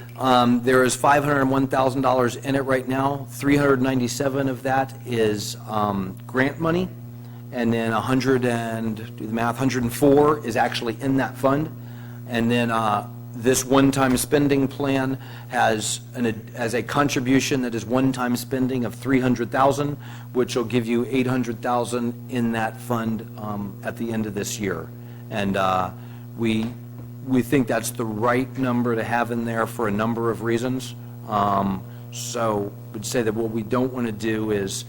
B: There is $501,000 in it right now. $397,000 of that is grant money, and then $104 is actually in that fund. And then this one-time spending plan has a contribution that is one-time spending of $300,000, which will give you $800,000 in that fund at the end of this year. And we think that's the right number to have in there for a number of reasons. So I would say that what we don't want to do is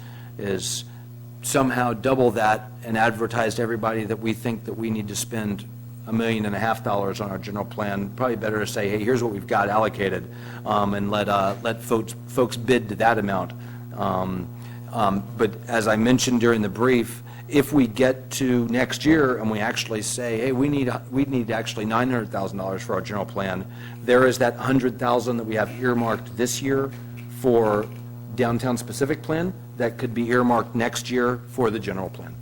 B: somehow double that and advertise to everybody that we think that we need to spend $1.5 million on our general plan. Probably better to say, hey, here's what we've got allocated, and let folks bid to that amount. But as I mentioned during the brief, if we get to next year and we actually say, hey, we need actually $900,000 for our general plan, there is that $100,000 that we have earmarked this year for downtown specific plan that could be earmarked next year for the general plan.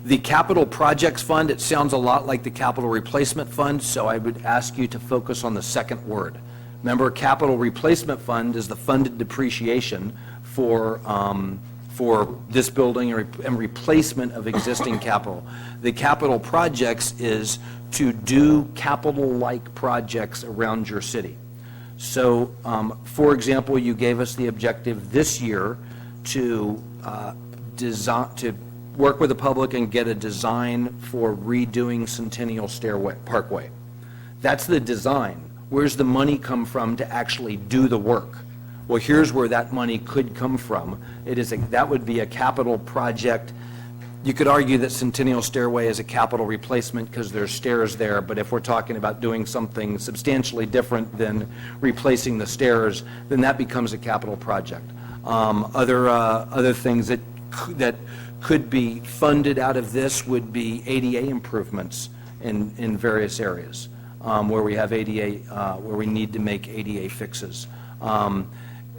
B: The capital projects fund, it sounds a lot like the capital replacement fund, so I would ask you to focus on the second word. Remember, capital replacement fund is the funded depreciation for this building and replacement of existing capital. The capital projects is to do capital-like projects around your city. So, for example, you gave us the objective this year to work with the public and get a design for redoing Centennial Parkway. That's the design. Where's the money come from to actually do the work? Well, here's where that money could come from. That would be a capital project. You could argue that Centennial Stairway is a capital replacement because there's stairs there, but if we're talking about doing something substantially different than replacing the stairs, then that becomes a capital project. Other things that could be funded out of this would be ADA improvements in various areas where we have ADA, where we need to make ADA fixes.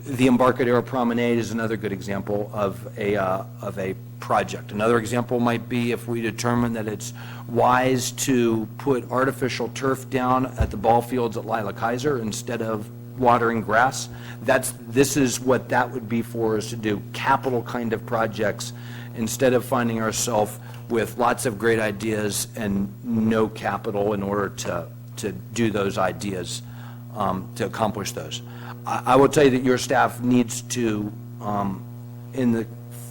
B: The Embarcadero Promenade is another good example of a project. Another example might be if we determine that it's wise to put artificial turf down at the ball fields at Lila Kaiser instead of watering grass. This is what that would be for, is to do capital kind of projects instead of finding ourselves with lots of great ideas and no capital in order to do those ideas, to accomplish those. I will tell you that your staff needs to, in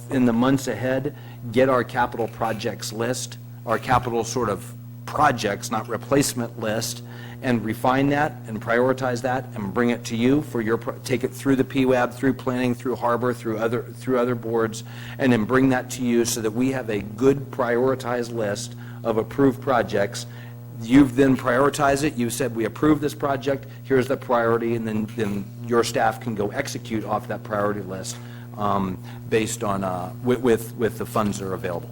B: the months ahead, get our capital projects list, our capital sort of projects, not replacement list, and refine that and prioritize that and bring it to you for your, take it through the PWAB, through planning, through harbor, through other boards, and then bring that to you so that we have a good prioritized list of approved projects. You've then prioritized it. You said, we approve this project, here's the priority, and then your staff can go execute off that priority list based on, with the funds that are available.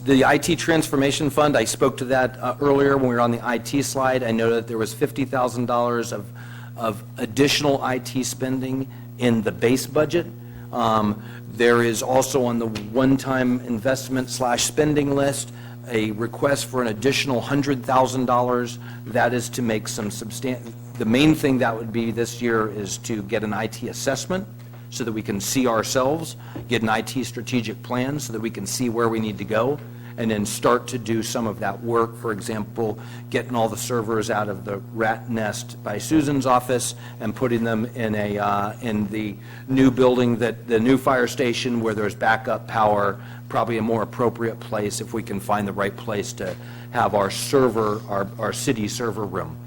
B: The IT Transformation Fund, I spoke to that earlier when we were on the IT slide. I know that there was $50,000 of additional IT spending in the base budget. There is also on the one-time investment / spending list a request for an additional $100,000. That is to make some the main thing that would be this year is to get an IT assessment so that we can see ourselves, get an IT strategic plan so that we can see where we need to go, and then start to do some of that work. For example, getting all the servers out of the rat nest by Susan's office and putting them in in the new building, that the new fire station where there's backup power, probably a more appropriate place if we can find the right place to have our server, our city server room.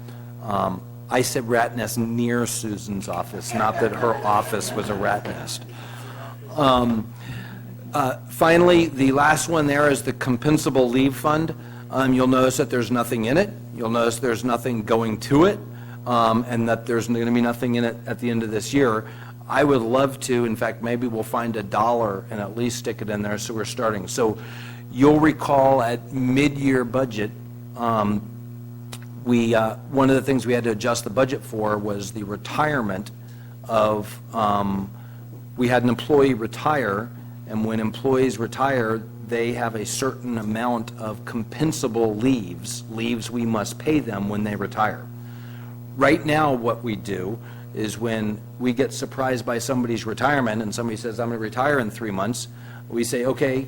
B: I said rat nest near Susan's office, not that her office was a rat nest. Finally, the last one there is the compensable leave fund. You'll notice that there's nothing in it. You'll notice there's nothing going to it, and that there's going to be nothing in it at the end of this year. I would love to, in fact, maybe we'll find $1 and at least stick it in there so we're starting. So you'll recall at mid-year budget, one of the things we had to adjust the budget for was the retirement of, we had an employee retire, and when employees retire, they have a certain amount of compensable leaves we must pay them when they retire. Right now, what we do is when we get surprised by somebody's retirement and somebody says, I'm going to retire in 3 months, we say, okay,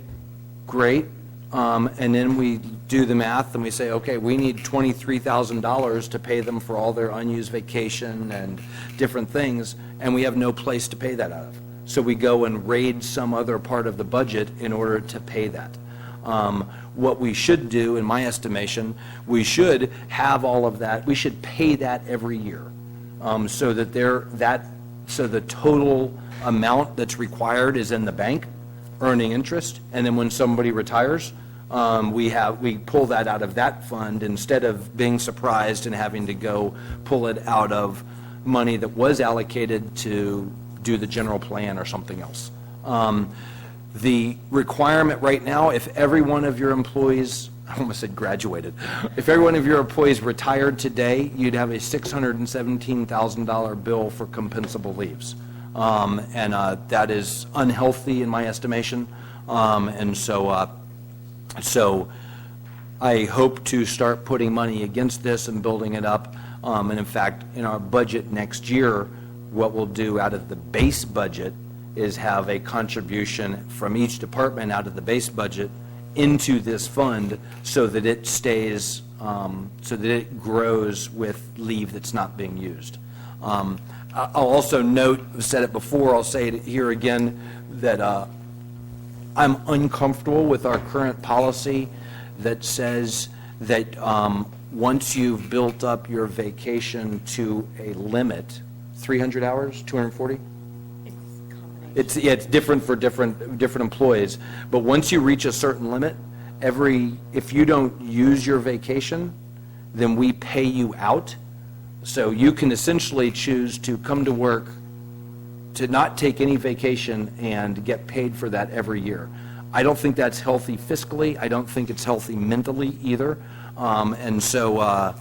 B: great. And then we do the math and we say, okay, we need $23,000 to pay them for all their unused vacation and different things, and we have no place to pay that out of. So we go and raid some other part of the budget in order to pay that. What we should do, in my estimation, we should have all of that. We should pay that every year, so that so the total amount that's required is in the bank, earning interest, and then when somebody retires, we pull that out of that fund instead of being surprised and having to go pull it out of money that was allocated to do the general plan or something else. The requirement right now, if every one of your employees, I almost said graduated, if every one of your employees retired today, you'd have a $617,000 bill for compensable leaves. And that is unhealthy in my estimation. And so I hope to start putting money against this and building it up. And in fact, in our budget next year, what we'll do out of the base budget is have a contribution from each department out of the base budget into this fund so that it stays, so that it grows with leave that's not being used. I'll also note, I've said it before, I'll say it here again, that I'm uncomfortable with our current policy that says that once you've built up your vacation to a limit, 300 hours, 240? It's different for different employees, but once you reach a certain limit, if you don't use your vacation, then we pay you out. So you can essentially choose to come to work, to not take any vacation and get paid for that every year. I don't think that's healthy fiscally. I don't think it's healthy mentally either. And so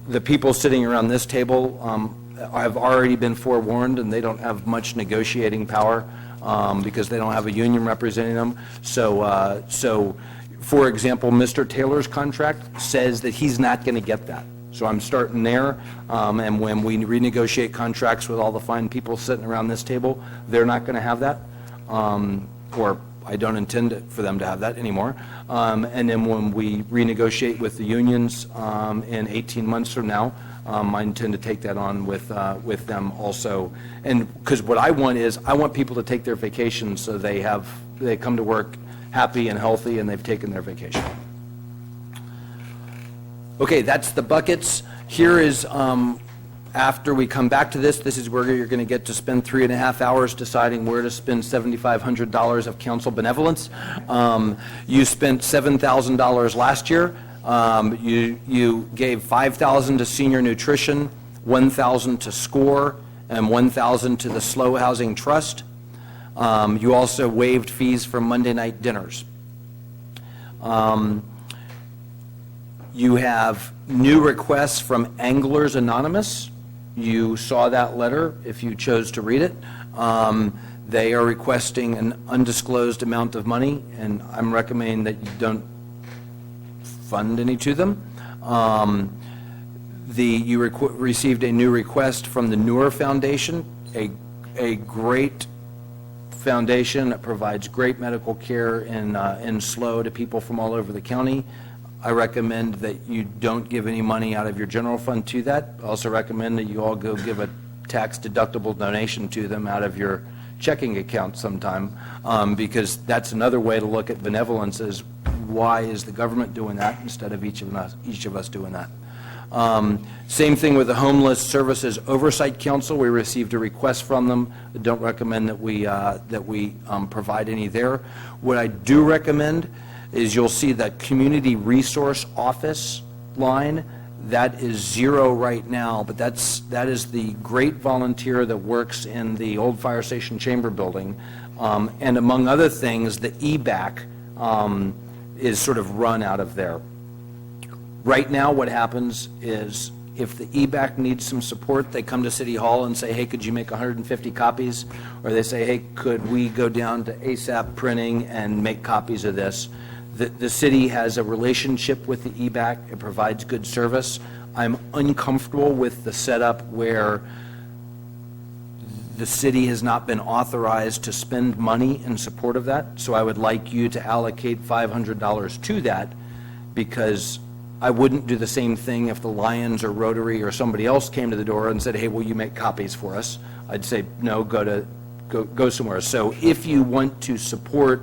B: the people sitting around this table have already been forewarned, and they don't have much negotiating power because they don't have a union representing them. So for example, Mr. Taylor's contract says that he's not going to get that. So I'm starting there, and when we renegotiate contracts with all the fine people sitting around this table, they're not going to have that, or I don't intend for them to have that anymore. And then when we renegotiate with the unions in 18 months from now, I intend to take that on with them also. And because what I want is, I want people to take their vacation so they come to work happy and healthy and they've taken their vacation. Okay, that's the buckets. Here is, after we come back to this is where you're going to get to spend 3.5 hours deciding where to spend $7,500 of council benevolence. You spent $7,000 last year. You gave $5,000 to senior nutrition, $1,000 to SCORE, and $1,000 to the Slow Housing Trust. You also waived fees for Monday night dinners. You have new requests from Anglers Anonymous. You saw that letter if you chose to read it. They are requesting an undisclosed amount of money, and I'm recommending that you don't fund any to them. You received a new request from the Noor Foundation, a great foundation that provides great medical care in SLO to people from all over the county. I recommend that you don't give any money out of your general fund to that. I also recommend that you all go give a tax-deductible donation to them out of your checking account sometime, because that's another way to look at benevolence is why is the government doing that instead of each of us doing that. Same thing with the Homeless Services Oversight Council. We received a request from them. I don't recommend that we provide any there. What I do recommend is you'll see that Community Resource Office line. That is zero right now, but that is the great volunteer that works in the old fire station chamber building. And among other things, the EBAC is sort of run out of there. Right now, what happens is if the EBAC needs some support, they come to City Hall and say, hey, could you make 150 copies? Or they say, hey, could we go down to ASAP Printing and make copies of this? The city has a relationship with the EBAC. It provides good service. I'm uncomfortable with the setup where the city has not been authorized to spend money in support of that. So I would like you to allocate $500 to that, because I wouldn't do the same thing if the Lions or Rotary or somebody else came to the door and said, hey, will you make copies for us? I'd say, no, go somewhere. So if you want to support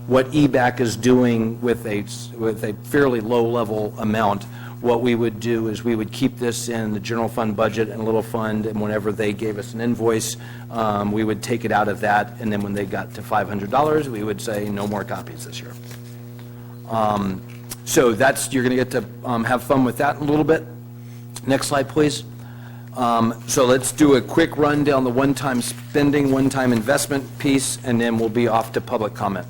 B: what EBAC is doing with a fairly low-level amount, what we would do is we would keep this in the general fund budget and a little fund, and whenever they gave us an invoice, we would take it out of that, and then when they got to $500, we would say no more copies this year. So you're going to get to have fun with that a little bit. Next slide, please. So let's do a quick run down the one-time spending, one-time investment piece, and then we'll be off to public comment.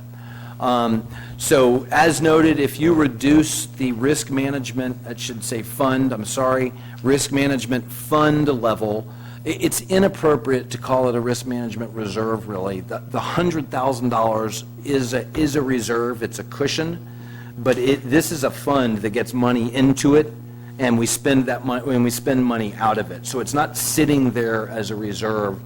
B: So as noted, if you reduce the risk management, that should say fund, risk management fund level, it's inappropriate to call it a risk management reserve, really. The $100,000 is a reserve, it's a cushion, but this is a fund that gets money into it, and we spend that money when we spend money out of it. So it's not sitting there as a reserve.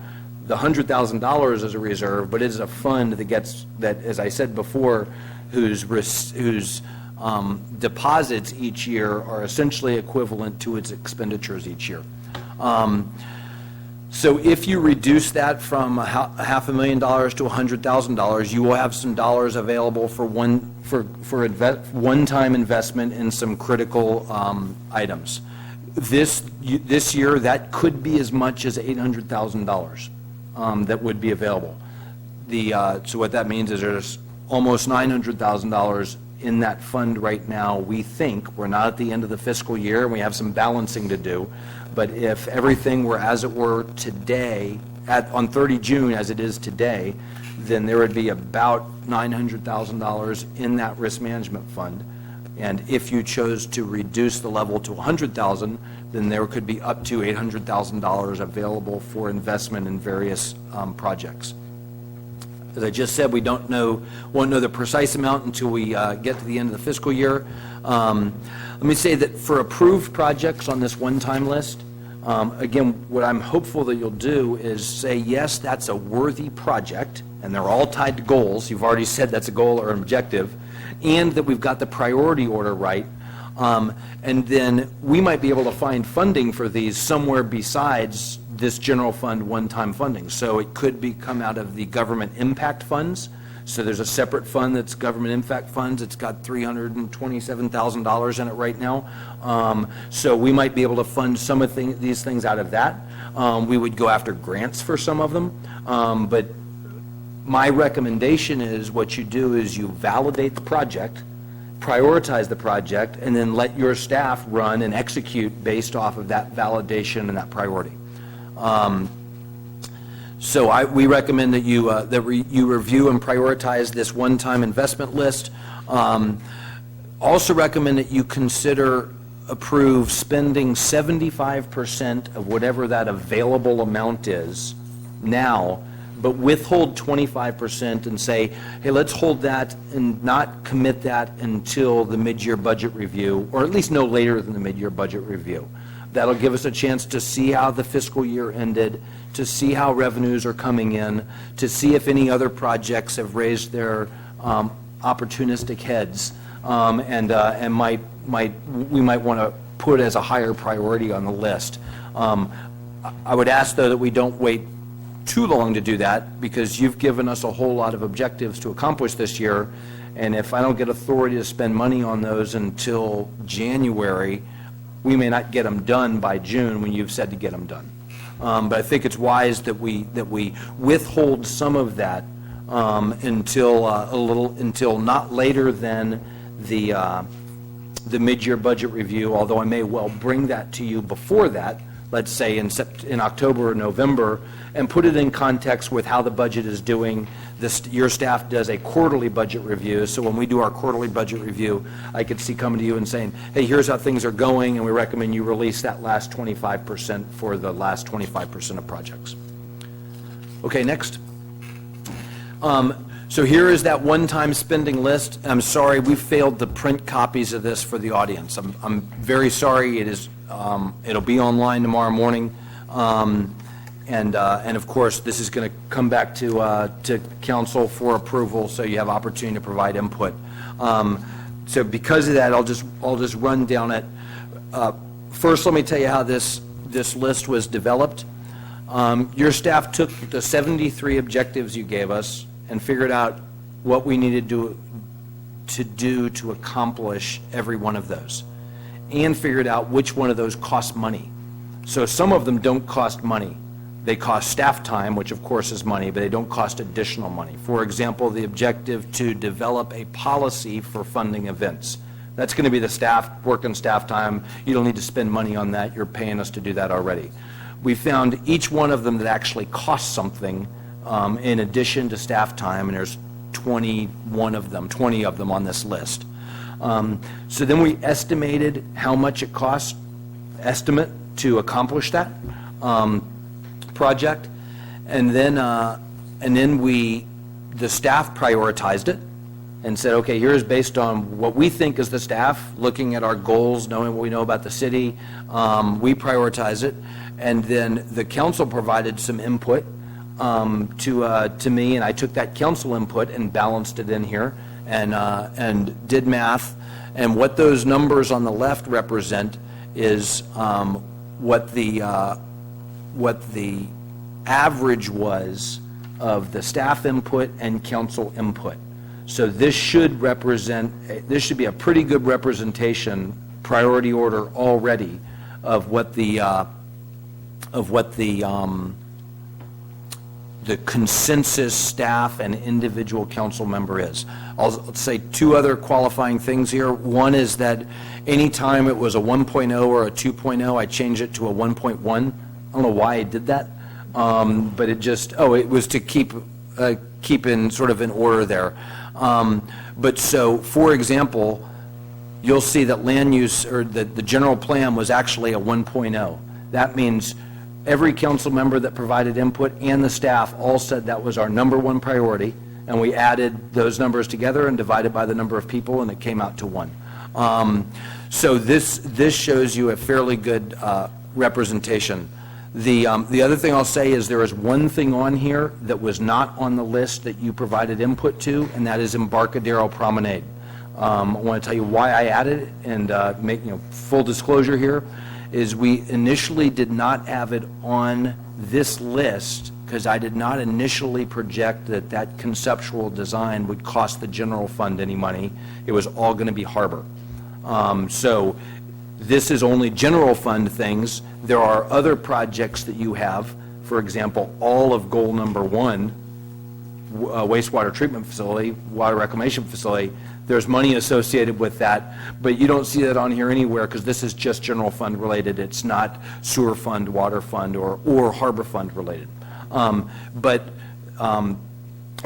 B: The $100,000 is a reserve, but it is a fund that, as I said before, whose deposits each year are essentially equivalent to its expenditures each year. So if you reduce that from $500,000 to $100,000, you will have some dollars available for one-time investment in some critical items. This year, that could be as much as $800,000. That would be available. So what that means is there's almost $900,000 in that fund right now. We think we're not at the end of the fiscal year, and we have some balancing to do. But if everything were as it were today, on 30 June as it is today, then there would be about $900,000 in that risk management fund. And if you chose to reduce the level to $100,000, then there could be up to $800,000 available for investment in various projects. As I just said, we won't know the precise amount until we get to the end of the fiscal year. Let me say that for approved projects on this one-time list, again, what I'm hopeful that you'll do is say, yes, that's a worthy project, and they're all tied to goals. You've already said that's a goal or an objective, and that we've got the priority order right. And then we might be able to find funding for these somewhere besides this general fund one-time funding. So it could come out of the government impact funds. So there's a separate fund that's government impact funds. It's got $327,000 in it right now. So we might be able to fund some of these things out of that. We would go after grants for some of them. But my recommendation is what you do is you validate the project, prioritize the project, and then let your staff run and execute based off of that validation and that priority. So we recommend that you review and prioritize this one-time investment list. Also recommend that you approve spending 75% of whatever that available amount is now, but withhold 25% and say, hey, let's hold that and not commit that until the mid-year budget review, or at least no later than the mid-year budget review. That'll give us a chance to see how the fiscal year ended, to see how revenues are coming in, to see if any other projects have raised their opportunistic heads, and we might want to put as a higher priority on the list. I would ask, though, that we don't wait too long to do that, because you've given us a whole lot of objectives to accomplish this year, and if I don't get authority to spend money on those until January, we may not get them done by June when you've said to get them done. But I think it's wise that we withhold some of that until not later than the mid-year budget review, although I may well bring that to you before that, let's say in October or November, and put it in context with how the budget is doing. Your staff does a quarterly budget review, so when we do our quarterly budget review, I could see coming to you and saying, hey, here's how things are going, and we recommend you release that last 25% for the last 25% of projects. Okay, next. So here is that one-time spending list. I'm sorry, we failed to print copies of this for the audience. I'm very sorry. It'll be online tomorrow morning. And of course, this is going to come back to council for approval, so you have opportunity to provide input. So because of that, I'll just run down it. First, let me tell you how this list was developed. Your staff took the 73 objectives you gave us and figured out what we needed to do to accomplish every one of those, and figured out which one of those cost money. So some of them don't cost money. They cost staff time, which of course is money, but they don't cost additional money. For example, the objective to develop a policy for funding events. That's going to be the staff, work and staff time. You don't need to spend money on that. You're paying us to do that already. We found each one of them that actually costs something in addition to staff time, and there's 20 of them on this list. So then we estimated how much it cost, estimate, to accomplish that project, and then the staff prioritized it and said, okay, here's based on what we think is the staff, looking at our goals, knowing what we know about the city, we prioritize it, and then the council provided some input to me, and I took that council input and balanced it in here and did math, and what those numbers on the left represent is what the average was of the staff input and council input. So this should be a pretty good representation, priority order already, of what the consensus staff and individual council member is. I'll say two other qualifying things here. One is that anytime it was a 1.0 or a 2.0, I changed it to a 1.1. I don't know why I did that, but it was to keep in sort of in order there. But so, for example, you'll see that land use, or the general plan, was actually a 1.0. That means every council member that provided input and the staff all said that was our number one priority, and we added those numbers together and divided by the number of people, and it came out to 1. So this shows you a fairly good representation. The other thing I'll say is there is one thing on here that was not on the list that you provided input to, and that is Embarcadero Promenade. I want to tell you why I added it, and make full disclosure here is we initially did not have it on this list because I did not initially project that that conceptual design would cost the general fund any money. It was all going to be harbor. So this is only general fund things. There are other projects that you have, for example, all of goal number 1, wastewater treatment facility, water reclamation facility. There's money associated with that, but you don't see that on here anywhere because this is just general fund related. It's not sewer fund, water fund, or harbor fund related. I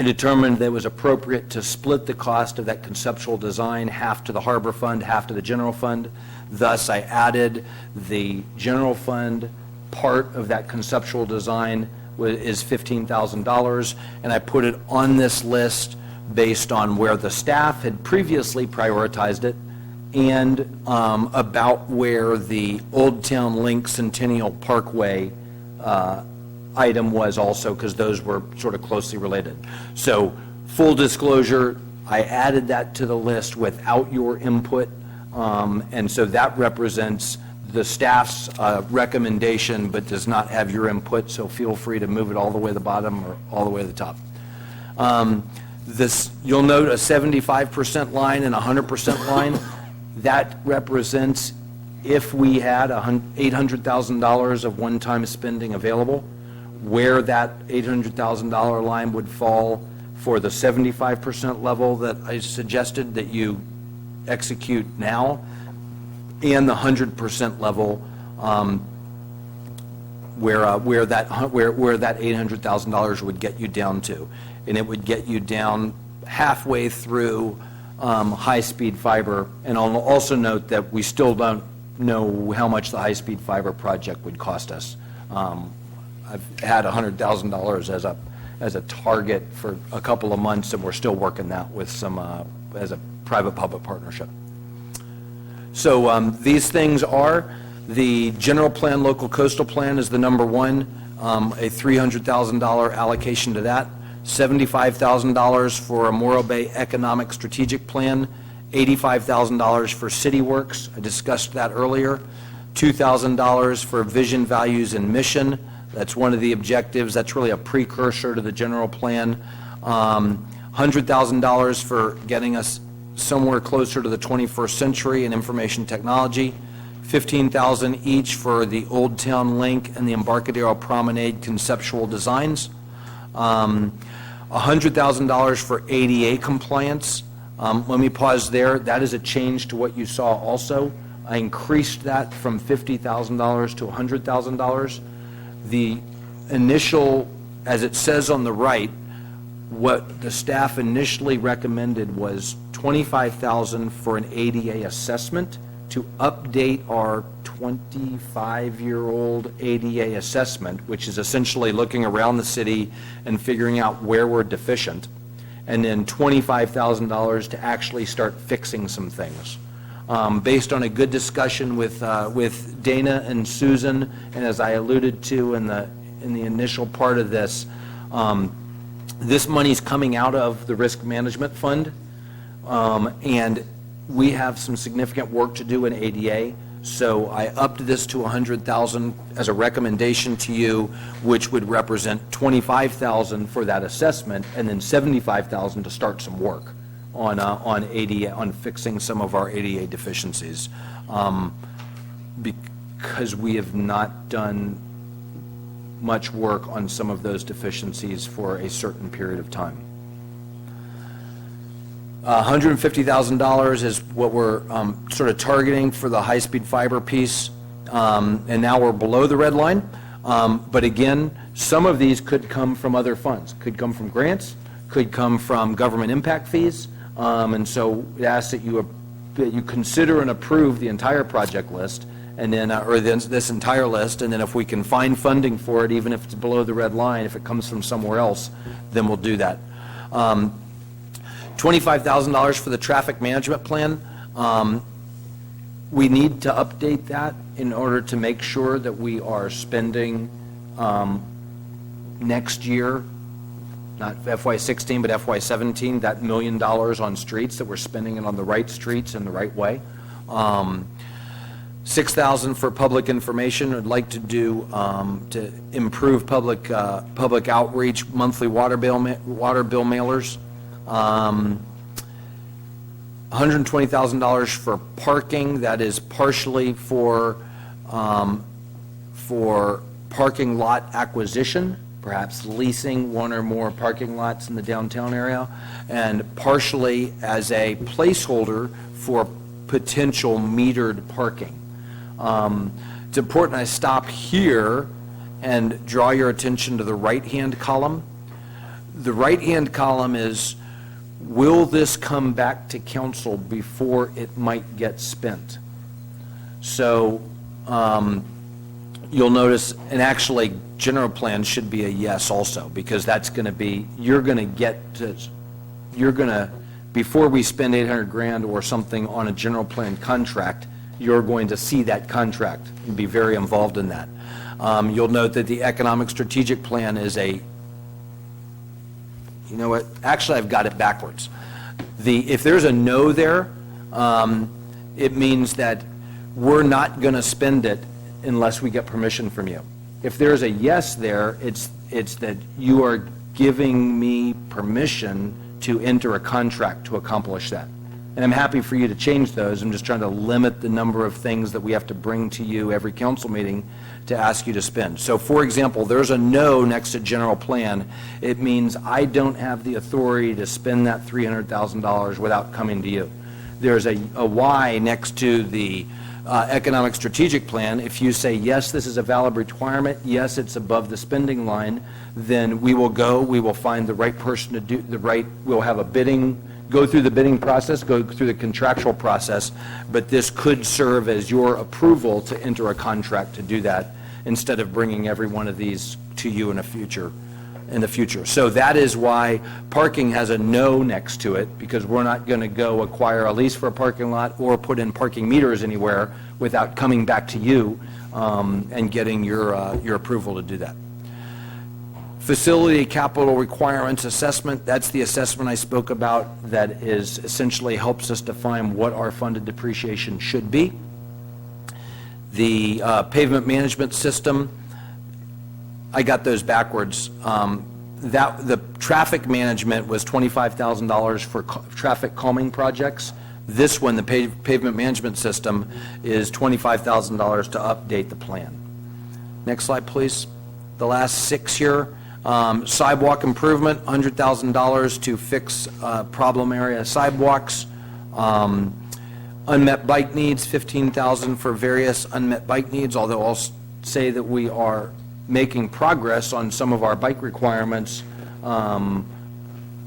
B: determined that it was appropriate to split the cost of that conceptual design, half to the harbor fund, half to the general fund. Thus, I added the general fund part of that conceptual design is $15,000, and I put it on this list based on where the staff had previously prioritized it and about where the Old Town Link Centennial Parkway item was also, because those were sort of closely related. So full disclosure, I added that to the list without your input, and so that represents the staff's recommendation but does not have your input, so feel free to move it all the way to the bottom or all the way to the top. You'll note a 75% line and a 100% line. That represents if we had $800,000 of one-time spending available, where that $800,000 line would fall for the 75% level that I suggested that you execute now, and the 100% level where that $800,000 would get you down to, and it would get you down halfway through high-speed fiber. And I'll also note that we still don't know how much the high-speed fiber project would cost us. I've had $100,000 as a target for a couple of months, and we're still working that with some as a private-public partnership. So these things are the general plan, local coastal plan is the number 1, a $300,000 allocation to that, $75,000 for a Morro Bay economic strategic plan, $85,000 for city works, I discussed that earlier, $2,000 for vision, values, and mission. That's one of the objectives. That's really a precursor to the general plan. $100,000 for getting us somewhere closer to the 21st century in information technology. $15,000 each for the Old Town Link and the Embarcadero Promenade conceptual designs. $100,000 for ADA compliance. Let me pause there. That is a change to what you saw also. I increased that from $50,000 to $100,000. The initial, as it says on the right, what the staff initially recommended was $25,000 for an ADA assessment to update our 25-year-old ADA assessment, which is essentially looking around the city and figuring out where we're deficient, and then $25,000 to actually start fixing some things. Based on a good discussion with Dana and Susan, and as I alluded to in the initial part of this, this money's coming out of the risk management fund, and we have some significant work to do in ADA. So I upped this to $100,000 as a recommendation to you, which would represent $25,000 for that assessment, and then $75,000 to start some work on ADA, on fixing some of our ADA deficiencies, because we have not done much work on some of those deficiencies for a certain period of time. $150,000 is what we're sort of targeting for the high-speed fiber piece, and now we're below the red line. But again, some of these could come from other funds, could come from grants, could come from government impact fees, and so we ask that you consider and approve the entire project list, and then this entire list, and then if we can find funding for it, even if it's below the red line, if it comes from somewhere else, then we'll do that. $25,000 for the traffic management plan. We need to update that in order to make sure that we are spending next year, not FY16, but FY17, that $1 million on streets, that we're spending it on the right streets in the right way. $6,000 for public information. I'd like to do, to improve public outreach, monthly water bill mailers. $120,000 for parking. That is partially for parking lot acquisition, perhaps leasing one or more parking lots in the downtown area, and partially as a placeholder for potential metered parking. It's important I stop here and draw your attention to the right-hand column. The right-hand column is, will this come back to council before it might get spent? So you'll notice, and actually general plan should be a yes also, because that's going to be, before we spend 800 grand or something on a general plan contract, you're going to see that contract and be very involved in that. You'll note that the economic strategic plan is you know what, actually I've got it backwards. If there's a no there, it means that we're not going to spend it unless we get permission from you. If there's a yes there, it's that you are giving me permission to enter a contract to accomplish that. And I'm happy for you to change those. I'm just trying to limit the number of things that we have to bring to you every council meeting to ask you to spend. So for example, there's a no next to general plan. It means I don't have the authority to spend that $300,000 without coming to you. There's a Y next to the economic strategic plan. If you say, yes, this is a valid requirement, yes, it's above the spending line, then we will find the right person to do we'll have a bidding, go through the bidding process, go through the contractual process, but this could serve as your approval to enter a contract to do that instead of bringing every one of these to you in the future. So that is why parking has a no next to it, because we're not going to go acquire a lease for a parking lot or put in parking meters anywhere without coming back to you and getting your approval to do that. Facility capital requirements assessment, that's the assessment I spoke about that is essentially helps us define what our funded depreciation should be. The pavement management system, I got those backwards. The traffic management was $25,000 for traffic calming projects. This one, the pavement management system, is $25,000 to update the plan. Next slide, please. The last 6 here. Sidewalk improvement, $100,000 to fix problem area sidewalks. Unmet bike needs, $15,000 for various unmet bike needs, although I'll say that we are making progress on some of our bike requirements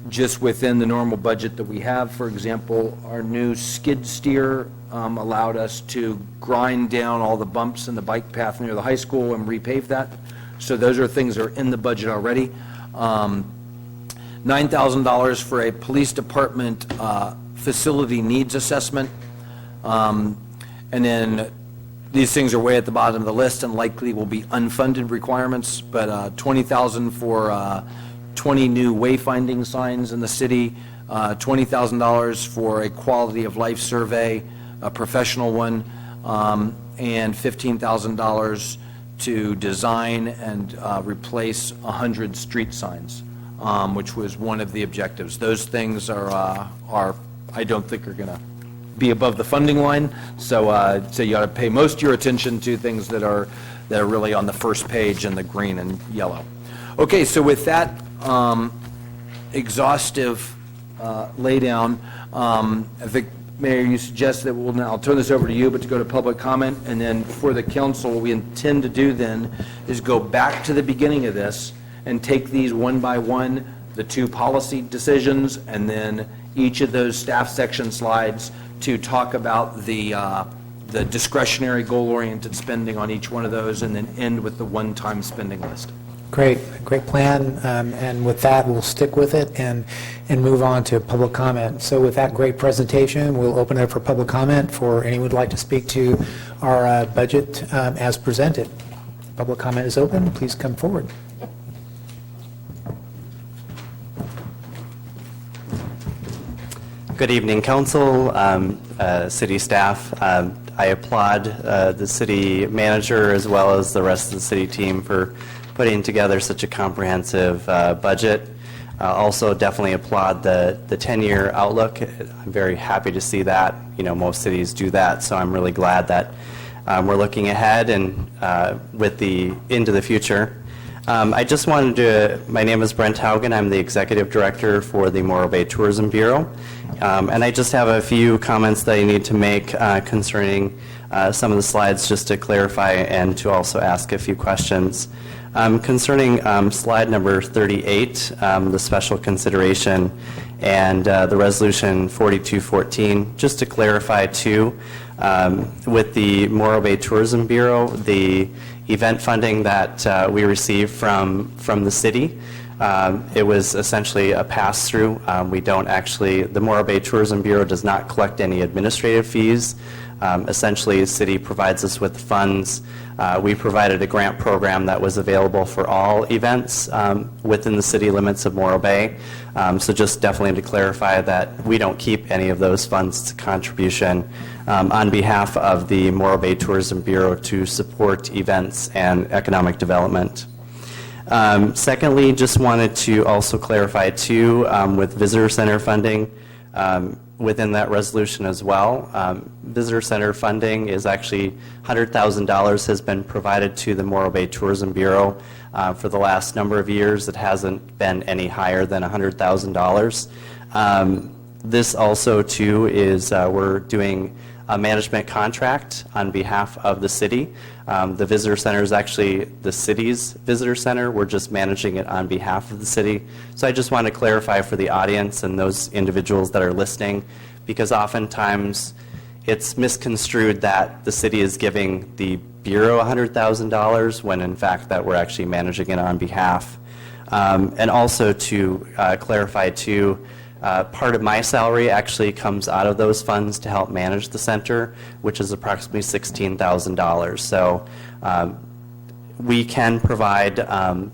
B: just within the normal budget that we have. For example, our new skid steer allowed us to grind down all the bumps in the bike path near the high school and repave that. So those are things that are in the budget already. $9,000 for a police department facility needs assessment. And then these things are way at the bottom of the list and likely will be unfunded requirements, but $20,000 for 20 new wayfinding signs in the city, $20,000 for a quality of life survey, a professional one, and $15,000 to design and replace 100 street signs, which was one of the objectives. Those things are I don't think are going to be above the funding line, so you ought to pay most of your attention to things that are really on the first page in the green and yellow. Okay, so with that exhaustive laydown, I think, Mayor, you suggest that I'll turn this over to you, but to go to public comment, and then for the council, what we intend to do then is go back to the beginning of this and take these one by one, the 2 policy decisions, and then each of those staff section slides to talk about the discretionary goal-oriented spending on each one of those, and then end with the one-time spending list.
A: Great plan, and with that, we'll stick with it and move on to public comment. So with that great presentation, we'll open it up for public comment for anyone who'd like to speak to our budget as presented. Public comment is open. Please come forward.
C: Good evening, Council, City staff. I applaud the City Manager as well as the rest of the City team for putting together such a comprehensive budget. Also definitely applaud the 10-year outlook. I'm very happy to see that. You know, most cities do that, so I'm really glad that we're looking ahead and into the future. I just wanted to, my name is Brent Haugen. I'm the Executive Director for the Morro Bay Tourism Bureau. And I just have a few comments that I need to make concerning some of the slides just to clarify and to also ask a few questions. Concerning slide number 38, the special consideration and the resolution 4214, just to clarify too, with the Morro Bay Tourism Bureau, the event funding that we received from the city, it was essentially a pass-through. We don't actually, the Morro Bay Tourism Bureau does not collect any administrative fees. Essentially, the city provides us with funds. We provided a grant program that was available for all events within the city limits of Morro Bay. So just definitely to clarify that we don't keep any of those funds to contribution on behalf of the Morro Bay Tourism Bureau to support events and economic development. Secondly, just wanted to also clarify too, with visitor center funding, within that resolution as well. Visitor center funding is actually $100,000 has been provided to the Morro Bay Tourism Bureau for the last number of years. It hasn't been any higher than $100,000. This also too is we're doing a management contract on behalf of the city. The visitor center is actually the city's visitor center. We're just managing it on behalf of the city. So I just want to clarify for the audience and those individuals that are listening, because oftentimes it's misconstrued that the city is giving the Bureau $100,000 when in fact that we're actually managing it on behalf. And also to clarify too, part of my salary actually comes out of those funds to help manage the center, which is approximately $16,000. So we can provide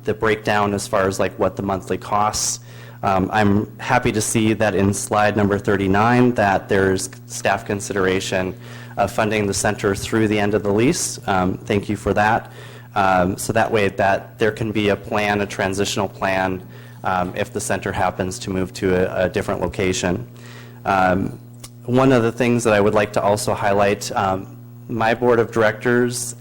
C: the breakdown as far as like what the monthly costs. I'm happy to see that in slide number 39 that there's staff consideration of funding the center through the end of the lease. Thank you for that. So that way that there can be a plan, a transitional plan, if the center happens to move to a different location. One of the things that I would like to also highlight, my board of directors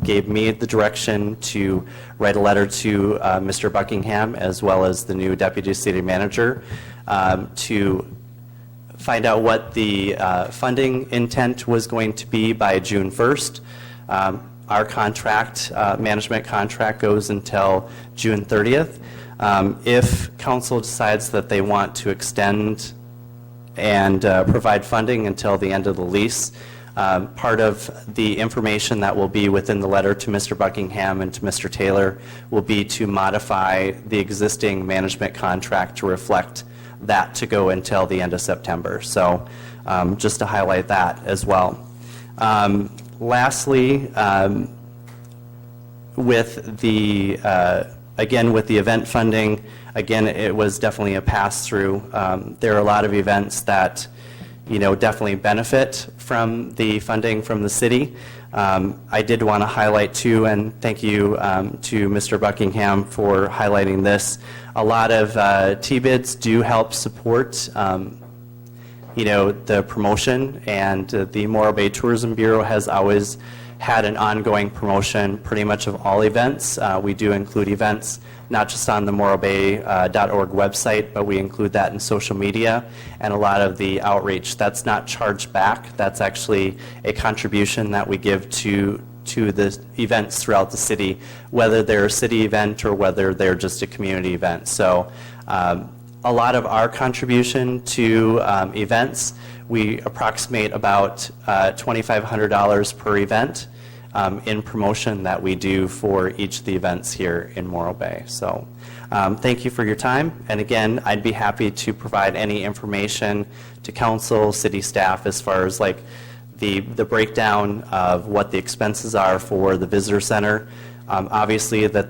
C: gave me the direction to write a letter to Mr. Buckingham as well as the new deputy city manager to find out what the funding intent was going to be by June 1st. Our contract, management contract, goes until June 30th. If council decides that they want to extend and provide funding until the end of the lease, part of the information that will be within the letter to Mr. Buckingham and to Mr. Taylor will be to modify the existing management contract to reflect that to go until the end of September. So just to highlight that as well. Lastly, with the again, with the event funding, again, it was definitely a pass-through. There are a lot of events that, you know, definitely benefit from the funding from the city. I did want to highlight too, and thank you to Mr. Buckingham for highlighting this. A lot of T-bids do help support, you know, the promotion, and the Morro Bay Tourism Bureau has always had an ongoing promotion pretty much of all events. We do include events not just on the morrobay.org website, but we include that in social media and a lot of the outreach. That's not charged back. That's actually a contribution that we give to the events throughout the city, whether they're a city event or whether they're just a community event. So a lot of our contribution to events, we approximate about $2,500 per event in promotion that we do for each of the events here in Morro Bay. So thank you for your time. And again, I'd be happy to provide any information to council, city staff, as far as like the breakdown of what the expenses are for the visitor center. Obviously, that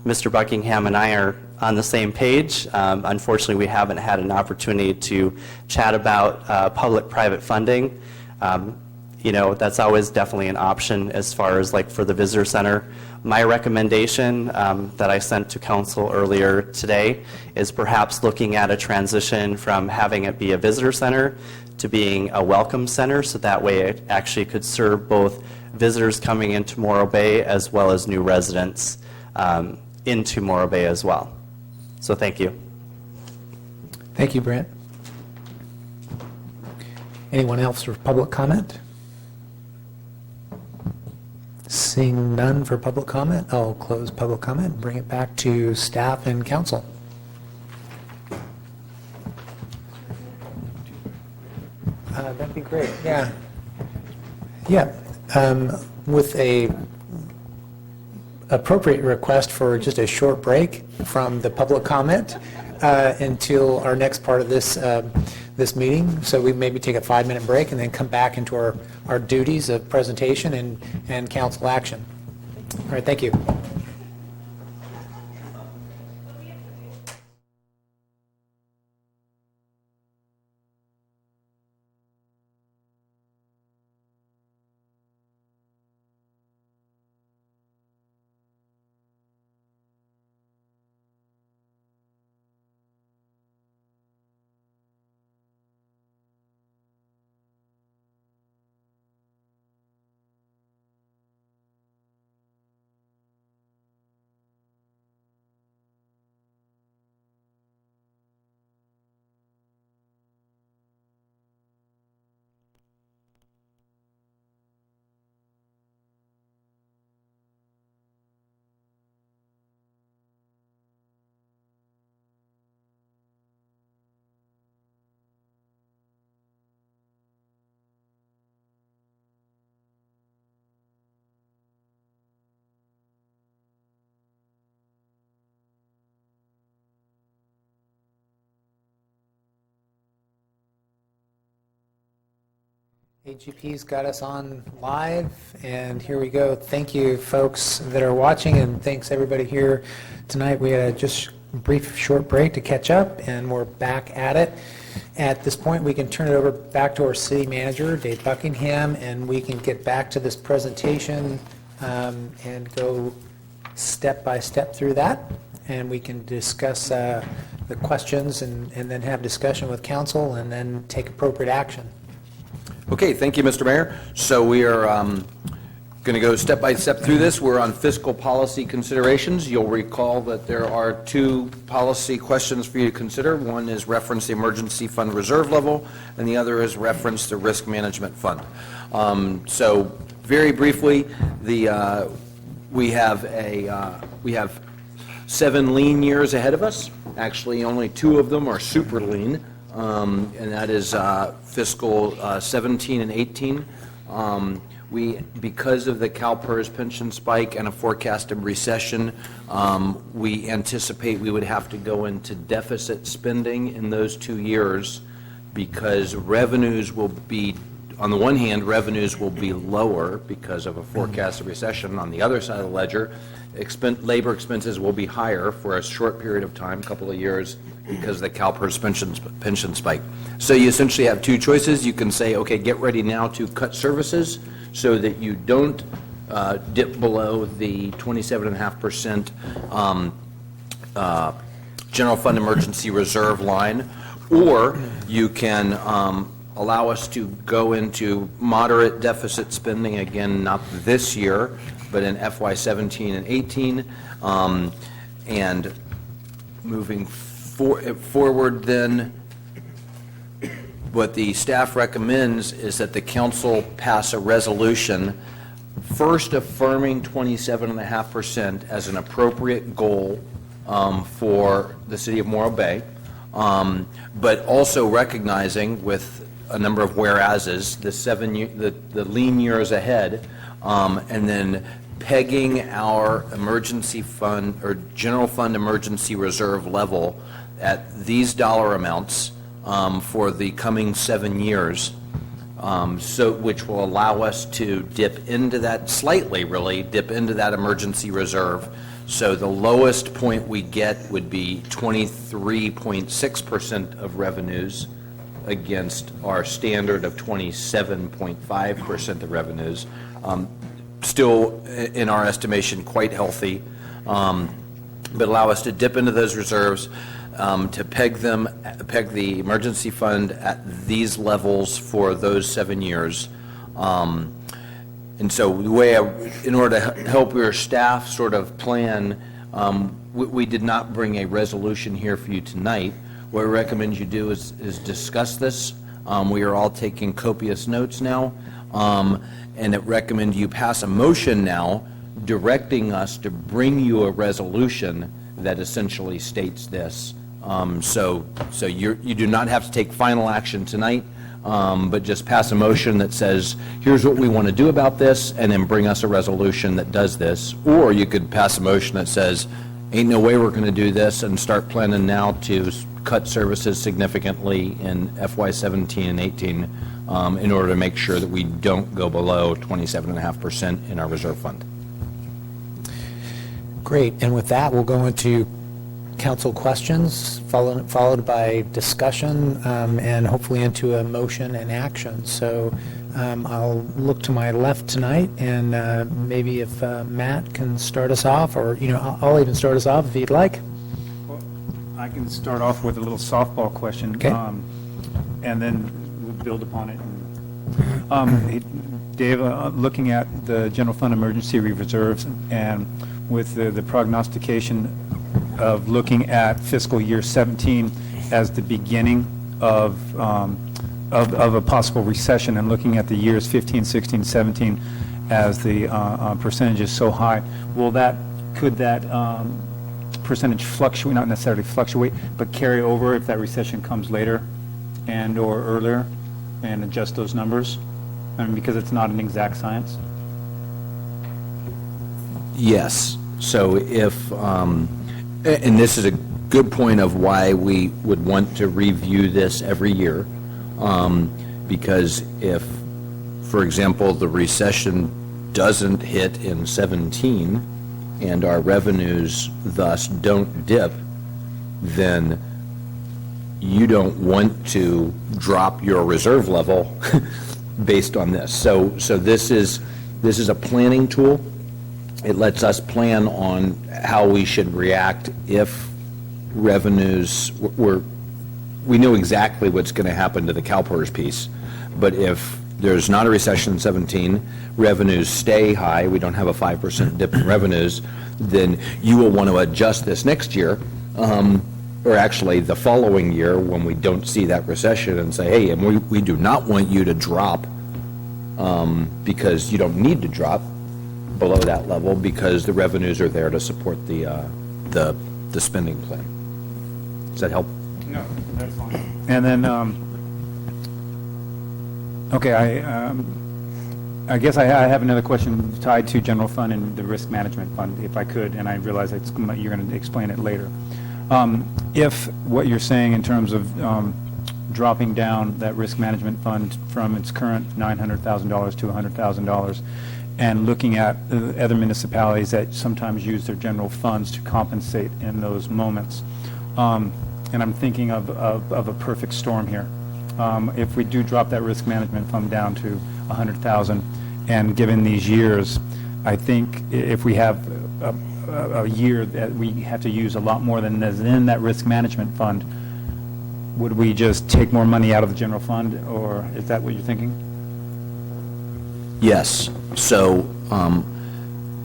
C: Mr. Buckingham and I are on the same page. Unfortunately, we haven't had an opportunity to chat about public-private funding. That's always definitely an option as far as like for the visitor center. My recommendation that I sent to council earlier today is perhaps looking at a transition from having it be a visitor center to being a welcome center, so that way it actually could serve both visitors coming into Morro Bay as well as new residents into Morro Bay as well. So thank you.
A: Thank you, Brent. Anyone else for public comment? Seeing none for public comment, I'll close public comment and bring it back to staff and council. That'd be great, yeah. Yeah, with a appropriate request for just a short break from the public comment until our next part of this meeting. So we maybe take a 5-minute break and then come back into our duties of presentation and council action. All right, thank you. AGP's got us on live, and here we go. Thank you, folks that are watching, and thanks everybody here tonight. We had a just brief short break to catch up, and we're back at it. At this point, we can turn it over back to our city manager, Dave Buckingham, and we can get back to this presentation and go step by step through that, and we can discuss the questions and then have discussion with council and then take appropriate action.
B: Okay, thank you, Mr. Mayor. So we are going to go step by step through this. We're on fiscal policy considerations. You'll recall that there are 2 policy questions for you to consider. One is reference the emergency fund reserve level, and the other is reference the risk management fund. So very briefly, we have 7 lean years ahead of us. Actually, only 2 of them are super lean. And that is fiscal 17 and 18. Because of the CalPERS pension spike and a forecasted recession, we anticipate we would have to go into deficit spending in those 2 years, because revenues will be, on the one hand, revenues will be lower because of a forecasted recession. On the other side of the ledger, labor expenses will be higher for a short period of time, a couple of years, because of the CalPERS pension spike. So you essentially have 2 choices. You can say, okay, get ready now to cut services so that you don't dip below the 27.5% general fund emergency reserve line, or you can allow us to go into moderate deficit spending, again, not this year, but in FY 17 and 18, and moving forward then, what the staff recommends is that the council pass a resolution first affirming 27.5% as an appropriate goal for the city of Morro Bay, but also recognizing, with a number of whereases, the lean years ahead, and then pegging our emergency fund or general fund emergency reserve level at these dollar amounts for the coming 7 years, which will allow us to dip into that emergency reserve, So the lowest point we get would be 23.6% of revenues against our standard of 27.5% of revenues. Still, in our estimation, quite healthy, but allow us to dip into those reserves, to peg the emergency fund at these levels for those 7 years. And so the way, in order to help your staff sort of plan, we did not bring a resolution here for you tonight. What I recommend you do is discuss this. We are all taking copious notes now, and I recommend you pass a motion now directing us to bring you a resolution that essentially states this. So you do not have to take final action tonight, but just pass a motion that says, here's what we want to do about this, and then bring us a resolution that does this. Or you could pass a motion that says, ain't no way we're going to do this, and start planning now to cut services significantly in FY17 and 18 in order to make sure that we don't go below 27.5% in our reserve fund.
A: Great, and with that, we'll go into council questions, followed by discussion, and hopefully into a motion and action. So I'll look to my left tonight, and maybe if Matt can start us off, or I'll even start us off if you'd like.
D: Well, I can start off with a little softball question,
A: Okay.
D: And then we'll build upon it. Dave, looking at the general fund emergency reserves, and with the prognostication of looking at fiscal year 17 as the beginning of a possible recession, and looking at the years 15, 16, 17 as the percentage is so high, could that percentage fluctuate, not necessarily fluctuate, but carry over if that recession comes later and or earlier, and adjust those numbers? I mean, because it's not an exact science.
B: Yes. So if, and this is a good point of why we would want to review this every year, because if, for example, the recession doesn't hit in 17 and our revenues thus don't dip, then you don't want to drop your reserve level based on this. So this is a planning tool. It lets us plan on how we should react if revenues we know exactly what's going to happen to the CalPERS piece, but if there's not a recession in 17, revenues stay high, we don't have a 5% dip in revenues, then you will want to adjust this next year, or actually the following year when we don't see that recession, and say, hey, and we do not want you to drop because you don't need to drop below that level, because the revenues are there to support the spending plan. Does that help?
D: No, that's fine. And then, okay, I guess I have another question tied to general fund and the risk management fund, if I could, and I realize you're going to explain it later. If what you're saying in terms of dropping down that risk management fund from its current $900,000 to $100,000, and looking at other municipalities that sometimes use their general funds to compensate in those moments, and I'm thinking of a perfect storm here. If we do drop that risk management fund down to $100,000, and given these years, I think if we have a year that we have to use a lot more than is in that risk management fund, would we just take more money out of the general fund, or is that what you're thinking?
B: Yes. So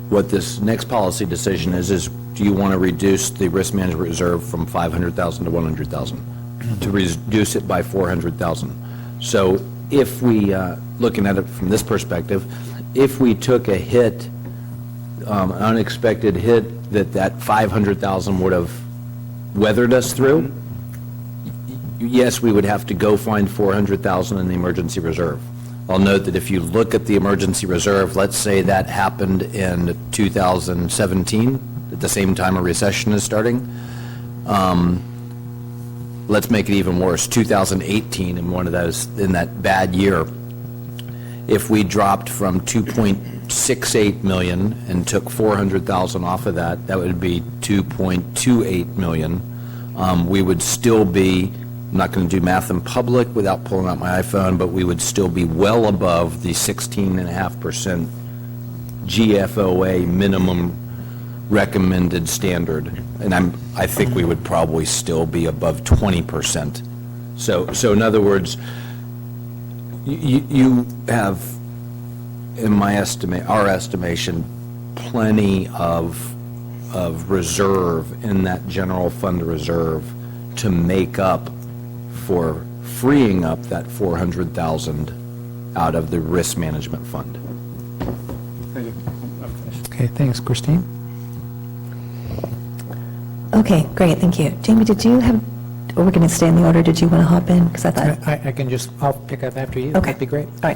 B: what this next policy decision is do you want to reduce the risk management reserve from $500,000 to $100,000? To reduce it by $400,000. So if we, looking at it from this perspective, if we took a hit, an unexpected hit that $500,000 would have weathered us through, yes, we would have to go find $400,000 in the emergency reserve. I'll note that if you look at the emergency reserve, let's say that happened in 2017, at the same time a recession is starting. Let's make it even worse, 2018, in one of those, in that bad year, if we dropped from 2.3% 2.68 million and took 400,000 off of that, that would be 2.28 million. We would still be, I'm not going to do math in public without pulling out my iPhone, but we would still be well above the 16.5% GFOA minimum recommended standard. And I think we would probably still be above 20%. So in other words, you have, in our estimation, plenty of reserve in that general fund reserve to make up for freeing up that 400,000 out of the risk management fund.
D: Thank you. I'm finished.
A: Okay, thanks, Christine.
E: Okay, great, thank you. Jamie, did you have, or we're going to stay in the order, did you want to hop in? Because I thought,
A: I can just, I'll pick up after you.
E: okay.
A: That'd be great.
E: All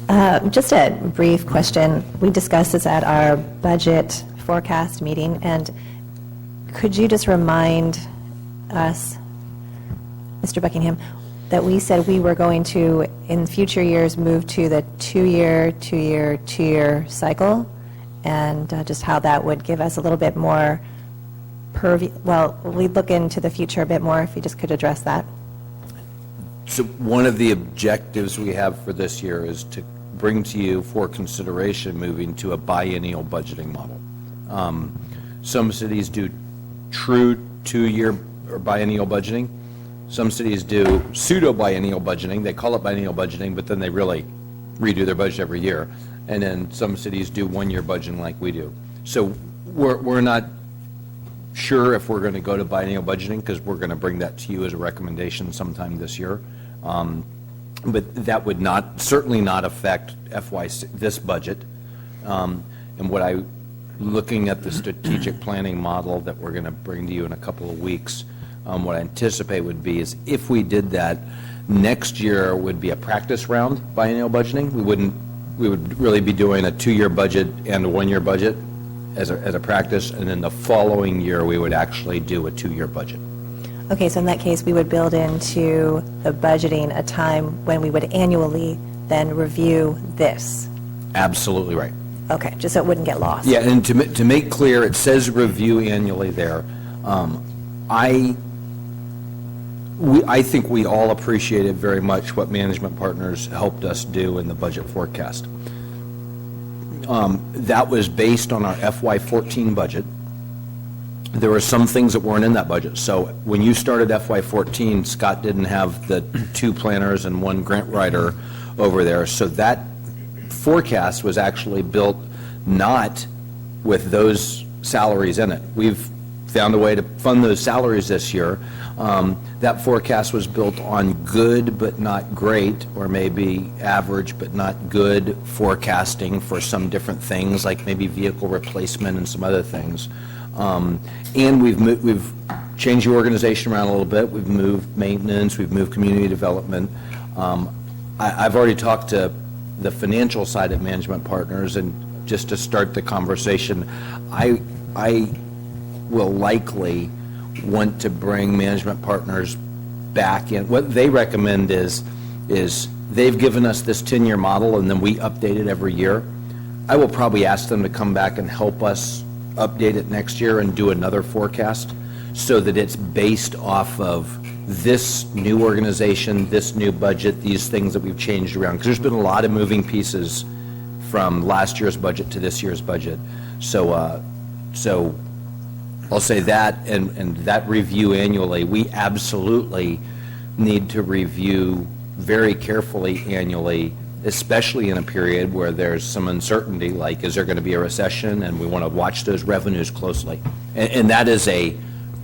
E: right. Just a brief question. We discussed this at our budget forecast meeting, and could you just remind us, Mr. Buckingham, that we said we were going to, in future years, move to the two-year cycle, and just how that would give us a little bit more well, we'd look into the future a bit more, if you just could address that.
B: So one of the objectives we have for this year is to bring to you for consideration moving to a biennial budgeting model. Some cities do true two-year or biennial budgeting. Some cities do pseudo-biennial budgeting. They call it biennial budgeting, but then they really redo their budget every year. And then some cities do one-year budgeting like we do. So we're not sure if we're going to go to biennial budgeting, because we're going to bring that to you as a recommendation sometime this year. But that would certainly not affect this budget. And looking at the strategic planning model that we're going to bring to you in a couple of weeks, what I anticipate would be is if we did that, next year would be a practice round biennial budgeting. We would really be doing a two-year budget and a one-year budget as a practice, and then the following year we would actually do a two-year budget.
E: Okay, so in that case, we would build into the budgeting a time when we would annually then review this.
B: Absolutely right.
E: Okay, just so it wouldn't get lost.
B: Yeah, and to make clear, it says review annually there. I think we all appreciated very much what management partners helped us do in the budget forecast. That was based on our FY14 budget. There were some things that weren't in that budget. So when you started FY14, Scott didn't have the two planners and one grant writer over there. So that forecast was actually built not with those salaries in it. We've found a way to fund those salaries this year. That forecast was built on good but not great, or maybe average but not good forecasting for some different things, like maybe vehicle replacement and some other things. And we've changed the organization around a little bit. We've moved maintenance, we've moved community development. I've already talked to the financial side of management partners, and just to start the conversation, I will likely want to bring management partners back in. What they recommend is they've given us this 10-year model, and then we update it every year. I will probably ask them to come back and help us update it next year and do another forecast, so that it's based off of this new organization, this new budget, these things that we've changed around. Because there's been a lot of moving pieces from last year's budget to this year's budget. So I'll say that, and that review annually, we absolutely need to review very carefully annually, especially in a period where there's some uncertainty, like is there going to be a recession, and we want to watch those revenues closely. And that is a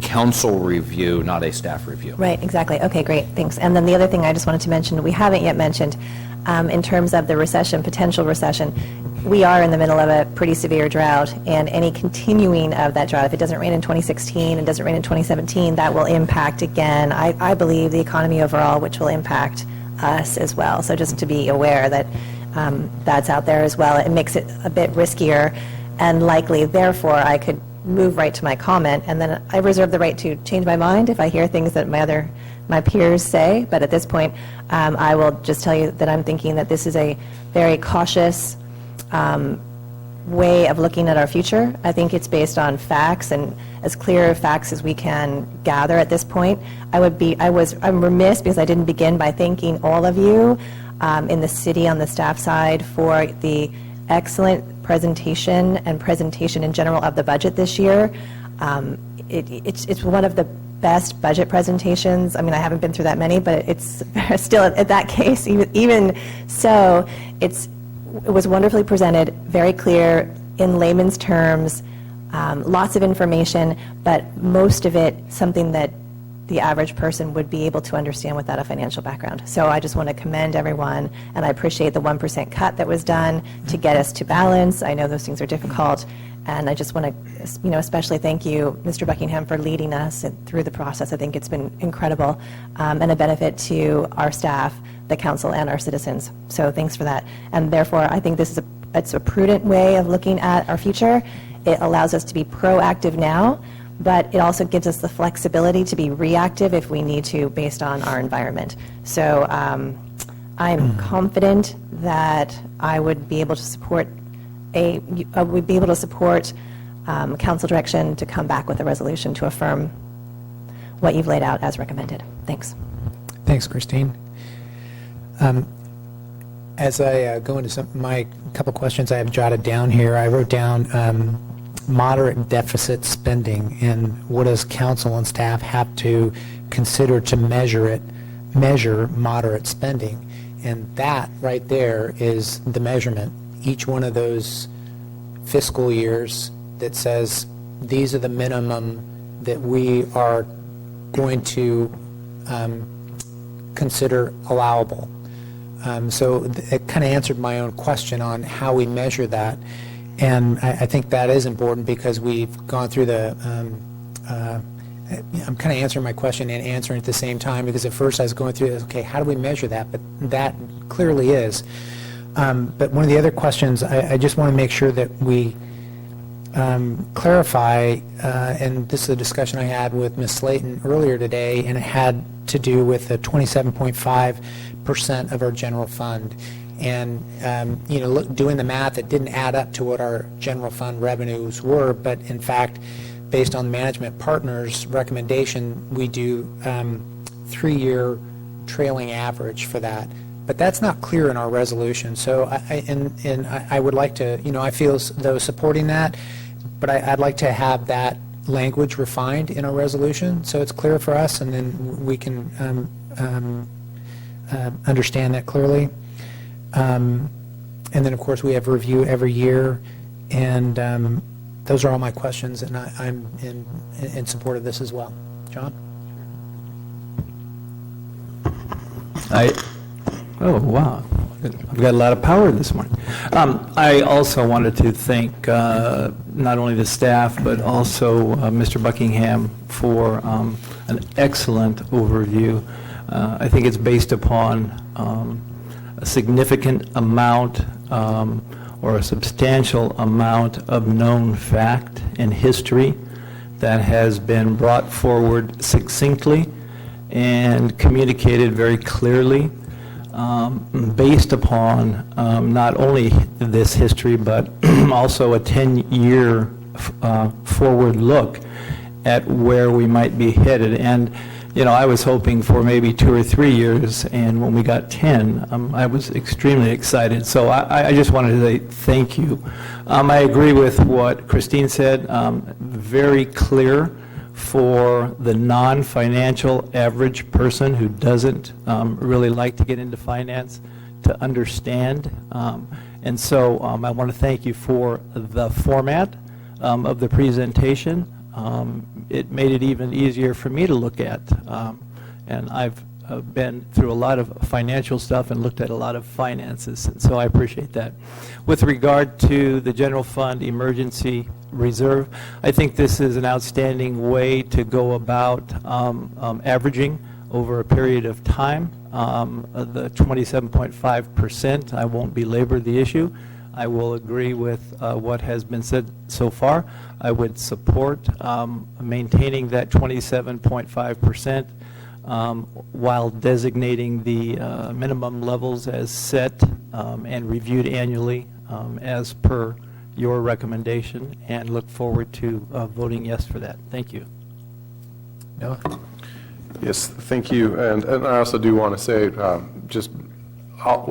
B: council review, not a staff review.
E: Right, exactly. Okay, great, thanks. And then the other thing I just wanted to mention, we haven't yet mentioned, in terms of the recession, potential recession, we are in the middle of a pretty severe drought, and any continuing of that drought, if it doesn't rain in 2016 and doesn't rain in 2017, that will impact, again, I believe, the economy overall, which will impact us as well. So just to be aware that that's out there as well. It makes it a bit riskier, and likely, therefore, I could move right to my comment, and then I reserve the right to change my mind if I hear things that my peers say. But at this point, I will just tell you that I'm thinking that this is a very cautious way of looking at our future. I think it's based on facts and as clear facts as we can gather at this point. I'm remiss because I didn't begin by thanking all of you in the city on the staff side for the excellent presentation and presentation in general of the budget this year. It's one of the best budget presentations. I mean, I haven't been through that many, but it's still at that case, even so, it was wonderfully presented, very clear, in layman's terms, lots of information, but most of it something that the average person would be able to understand without a financial background. So I just want to commend everyone, and I appreciate the 1% cut that was done to get us to balance. I know those things are difficult, and I just want to, especially thank you, Mr. Buckingham, for leading us through the process. I think it's been incredible and a benefit to our staff, the council, and our citizens. So thanks for that. And therefore, I think it's a prudent way of looking at our future. It allows us to be proactive now, but it also gives us the flexibility to be reactive if we need to based on our environment. So I'm confident that I would be able to support council direction to come back with a resolution to affirm what you've laid out as recommended. Thanks.
A: Thanks, Christine. As I go into my couple questions I have jotted down here, I wrote down moderate deficit spending, and what does council and staff have to consider to measure moderate spending? And that right there is the measurement. Each one of those fiscal years that says these are the minimum that we are going to consider allowable. So it kind of answered my own question on how we measure that. And I think that is important because we've gone through I'm kind of answering my question and answering at the same time, because at first I was going through, okay, how do we measure that? But that clearly is. But one of the other questions, I just want to make sure that we clarify, and this is a discussion I had with Ms. Slayton earlier today, and it had to do with the 27.5% of our general fund. And, doing the math, it didn't add up to what our general fund revenues were, but in fact, based on management partners' recommendation, we do 3-year trailing average for that. But that's not clear in our resolution. So I would like to, I feel as though supporting that, but I'd like to have that language refined in our resolution so it's clear for us, and then we can understand that clearly. And then, of course, we have review every year, and those are all my questions, and I'm in support of this as well. John?
F: Oh, wow. I've got a lot of power this morning. I also wanted to thank not only the staff, but also Mr. Buckingham for an excellent overview. I think it's based upon a significant amount or a substantial amount of known fact and history that has been brought forward succinctly and communicated very clearly, based upon not only this history, but also a 10-year forward look at where we might be headed. And I was hoping for maybe 2 or 3 years, and when we got 10, I was extremely excited. So I just wanted to say thank you. I agree with what Christine said, very clear for the non-financial average person who doesn't really like to get into finance to understand. And so I want to thank you for the format of the presentation. It made it even easier for me to look at. And I've been through a lot of financial stuff and looked at a lot of finances, and so I appreciate that. With regard to the general fund emergency reserve, I think this is an outstanding way to go about averaging over a period of time. The 27.5%, I won't belabor the issue. I will agree with what has been said so far. I would support maintaining that 27.5% while designating the minimum levels as set and reviewed annually as per your recommendation, and look forward to voting yes for that. Thank you.
A: Noah?
G: Yes, thank you. And I also do want to say,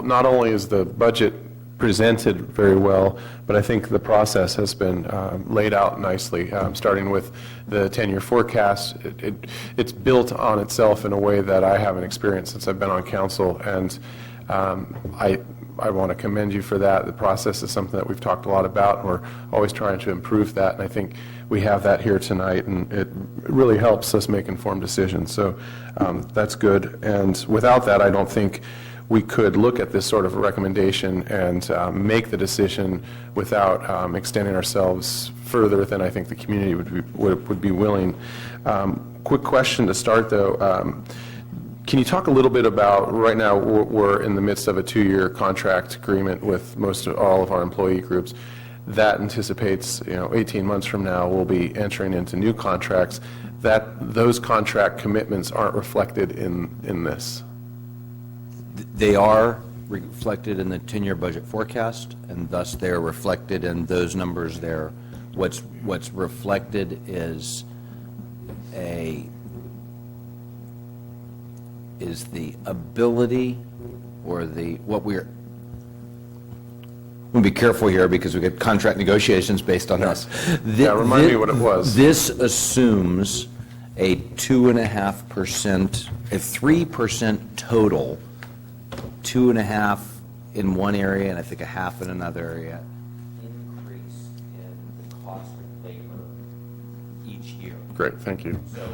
G: not only is the budget presented very well, but I think the process has been laid out nicely, starting with the 10-year forecast. It's built on itself in a way that I haven't experienced since I've been on council, and I want to commend you for that. The process is something that we've talked a lot about, and we're always trying to improve that, and I think we have that here tonight, and it really helps us make informed decisions. So that's good, and without that, I don't think we could look at this sort of a recommendation and make the decision without extending ourselves further than I think the community would be willing. Quick question to start, though. Can you talk a little bit about, right now we're in the midst of a 2-year contract agreement with all of our employee groups. That anticipates, 18 months from now we'll be entering into new contracts. Those contract commitments aren't reflected in this.
B: They are reflected in the 10-year budget forecast, and thus they are reflected in those numbers there. What's reflected is the ability, or we'll be careful here because we get contract negotiations based on this.
G: Remind me what it was.
B: This assumes a 2.5%, a 3% total, 2.5 in one area and I think 0.5 in another area, increase in the cost of labor each year.
G: Great, thank you.
B: So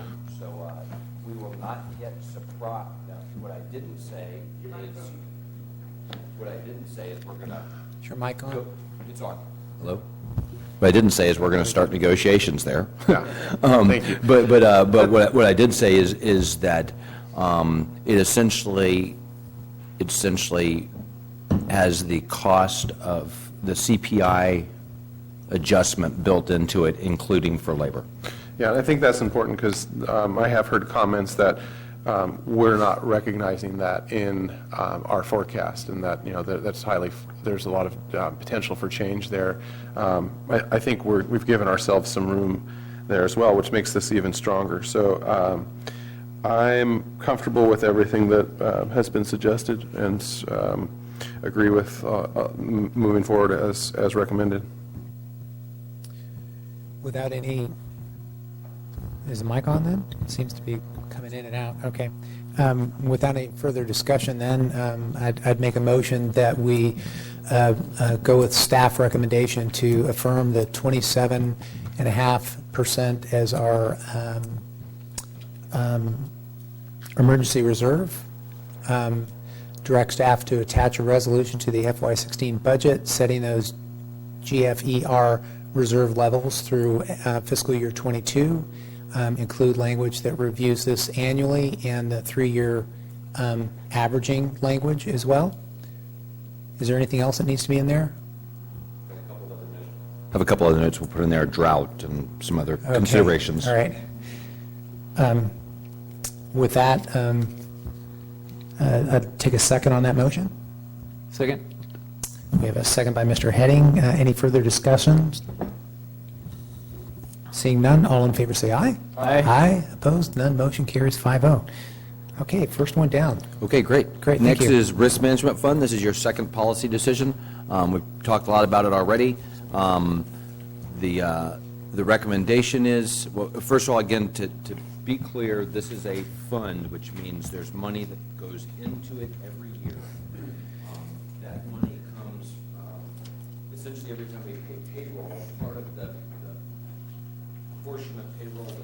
B: we will not get surprised. Now, what I didn't say is we're going to.
A: Is your mic on?
B: It's on. Hello? What I didn't say is we're going to start negotiations there.
G: Yeah. Thank you.
B: But what I did say is that it essentially has the cost of the CPI adjustment built into it, including for labor.
G: Yeah, and I think that's important because I have heard comments that we're not recognizing that in our forecast, and that that's there's a lot of potential for change there. I think we've given ourselves some room there as well, which makes this even stronger. So I'm comfortable with everything that has been suggested, and agree with moving forward as recommended.
A: Without any, is the mic on then? It seems to be coming in and out. Okay. Without any further discussion then, I'd make a motion that we go with staff recommendation to affirm the 27.5% as our emergency reserve. Direct staff to attach a resolution to the FY16 budget, setting those GFER reserve levels through fiscal year 22. Include language that reviews this annually, and the 3-year averaging language as well. Is there anything else that needs to be in there?
B: I have a couple other notes we'll put in there, drought and some other considerations.
A: All right. With that, I'd take a second on that motion.
F: Second.
A: We have a second by Mr. Heading. Any further discussions? Seeing none, all in favor say aye.
F: Aye.
A: Aye. Opposed? None. Motion carries 5-0. Okay, first one down.
B: Okay, great.
A: Great, thank
B: Next
A: you.
B: is Risk Management Fund. This is your second policy decision. We've talked a lot about it already. The recommendation is, well, first of all, again, to be clear, this is a fund, which means there's money that goes into it every year. That money comes, essentially every time we pay payroll, part of the portion of payroll that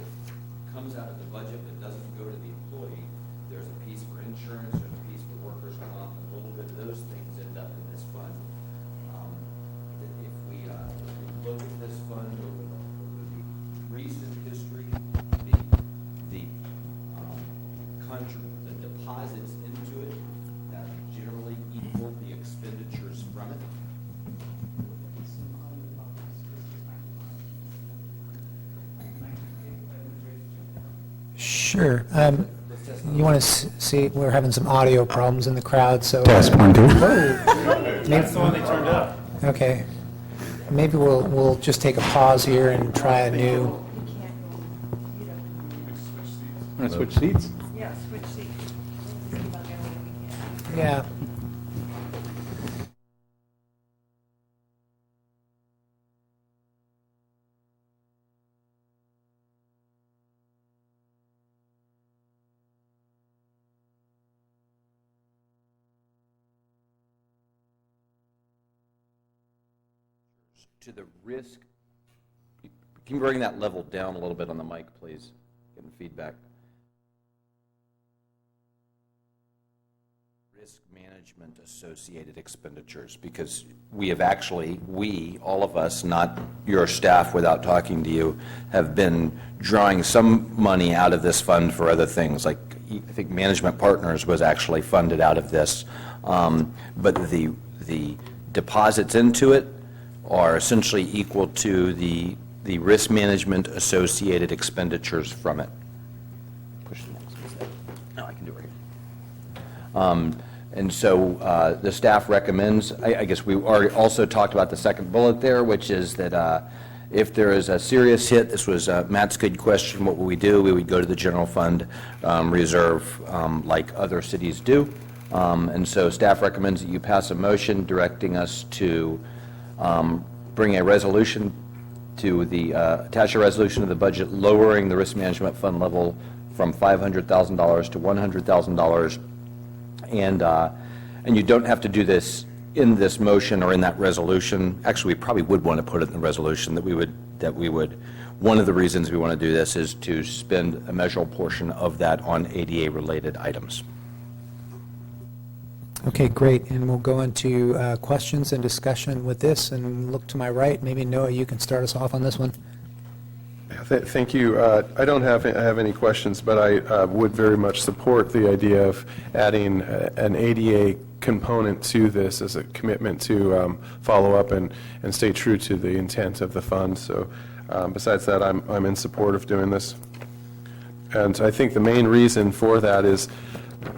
B: comes out of the budget that doesn't go to the employee, there's a piece for insurance, there's a piece for workers' comp, and a little bit of those things end up in this fund. If we look at this fund over the recent history, the deposits into it have generally equaled the expenditures from it.
A: Sure. You want to see, we're having some audio problems in the crowd, so.
D: Test 1, 2.
A: That's the one they turned up. Okay. Maybe we'll just take a pause here and try a new.
D: Want to switch seats?
A: Yeah.
B: To the risk, can you bring that level down a little bit on the mic, please? Getting feedback. Risk management associated expenditures, because we have actually, all of us, not your staff without talking to you, have been drawing some money out of this fund for other things. Like, I think Management Partners was actually funded out of this. But the deposits into it are essentially equal to the risk management associated expenditures from it. Push the next. No, I can do it right here. And so the staff recommends, I guess we already also talked about the second bullet there, which is that if there is a serious hit, this was Matt's good question, what would we do? We would go to the general fund reserve like other cities do. And so staff recommends that you pass a motion directing us to bring a resolution to the, attach a resolution to the budget lowering the risk management fund level from $500,000 to $100,000. And you don't have to do this in this motion or in that resolution. Actually, we probably would want to put it in the resolution that we would, one of the reasons we want to do this is to spend a measurable portion of that on ADA-related items.
A: Okay, great. And we'll go into questions and discussion with this, and look to my right. Maybe Noah, you can start us off on this one.
G: Thank you. I don't have any questions, but I would very much support the idea of adding an ADA component to this as a commitment to follow up and stay true to the intent of the fund. So besides that, I'm in support of doing this. And I think the main reason for that is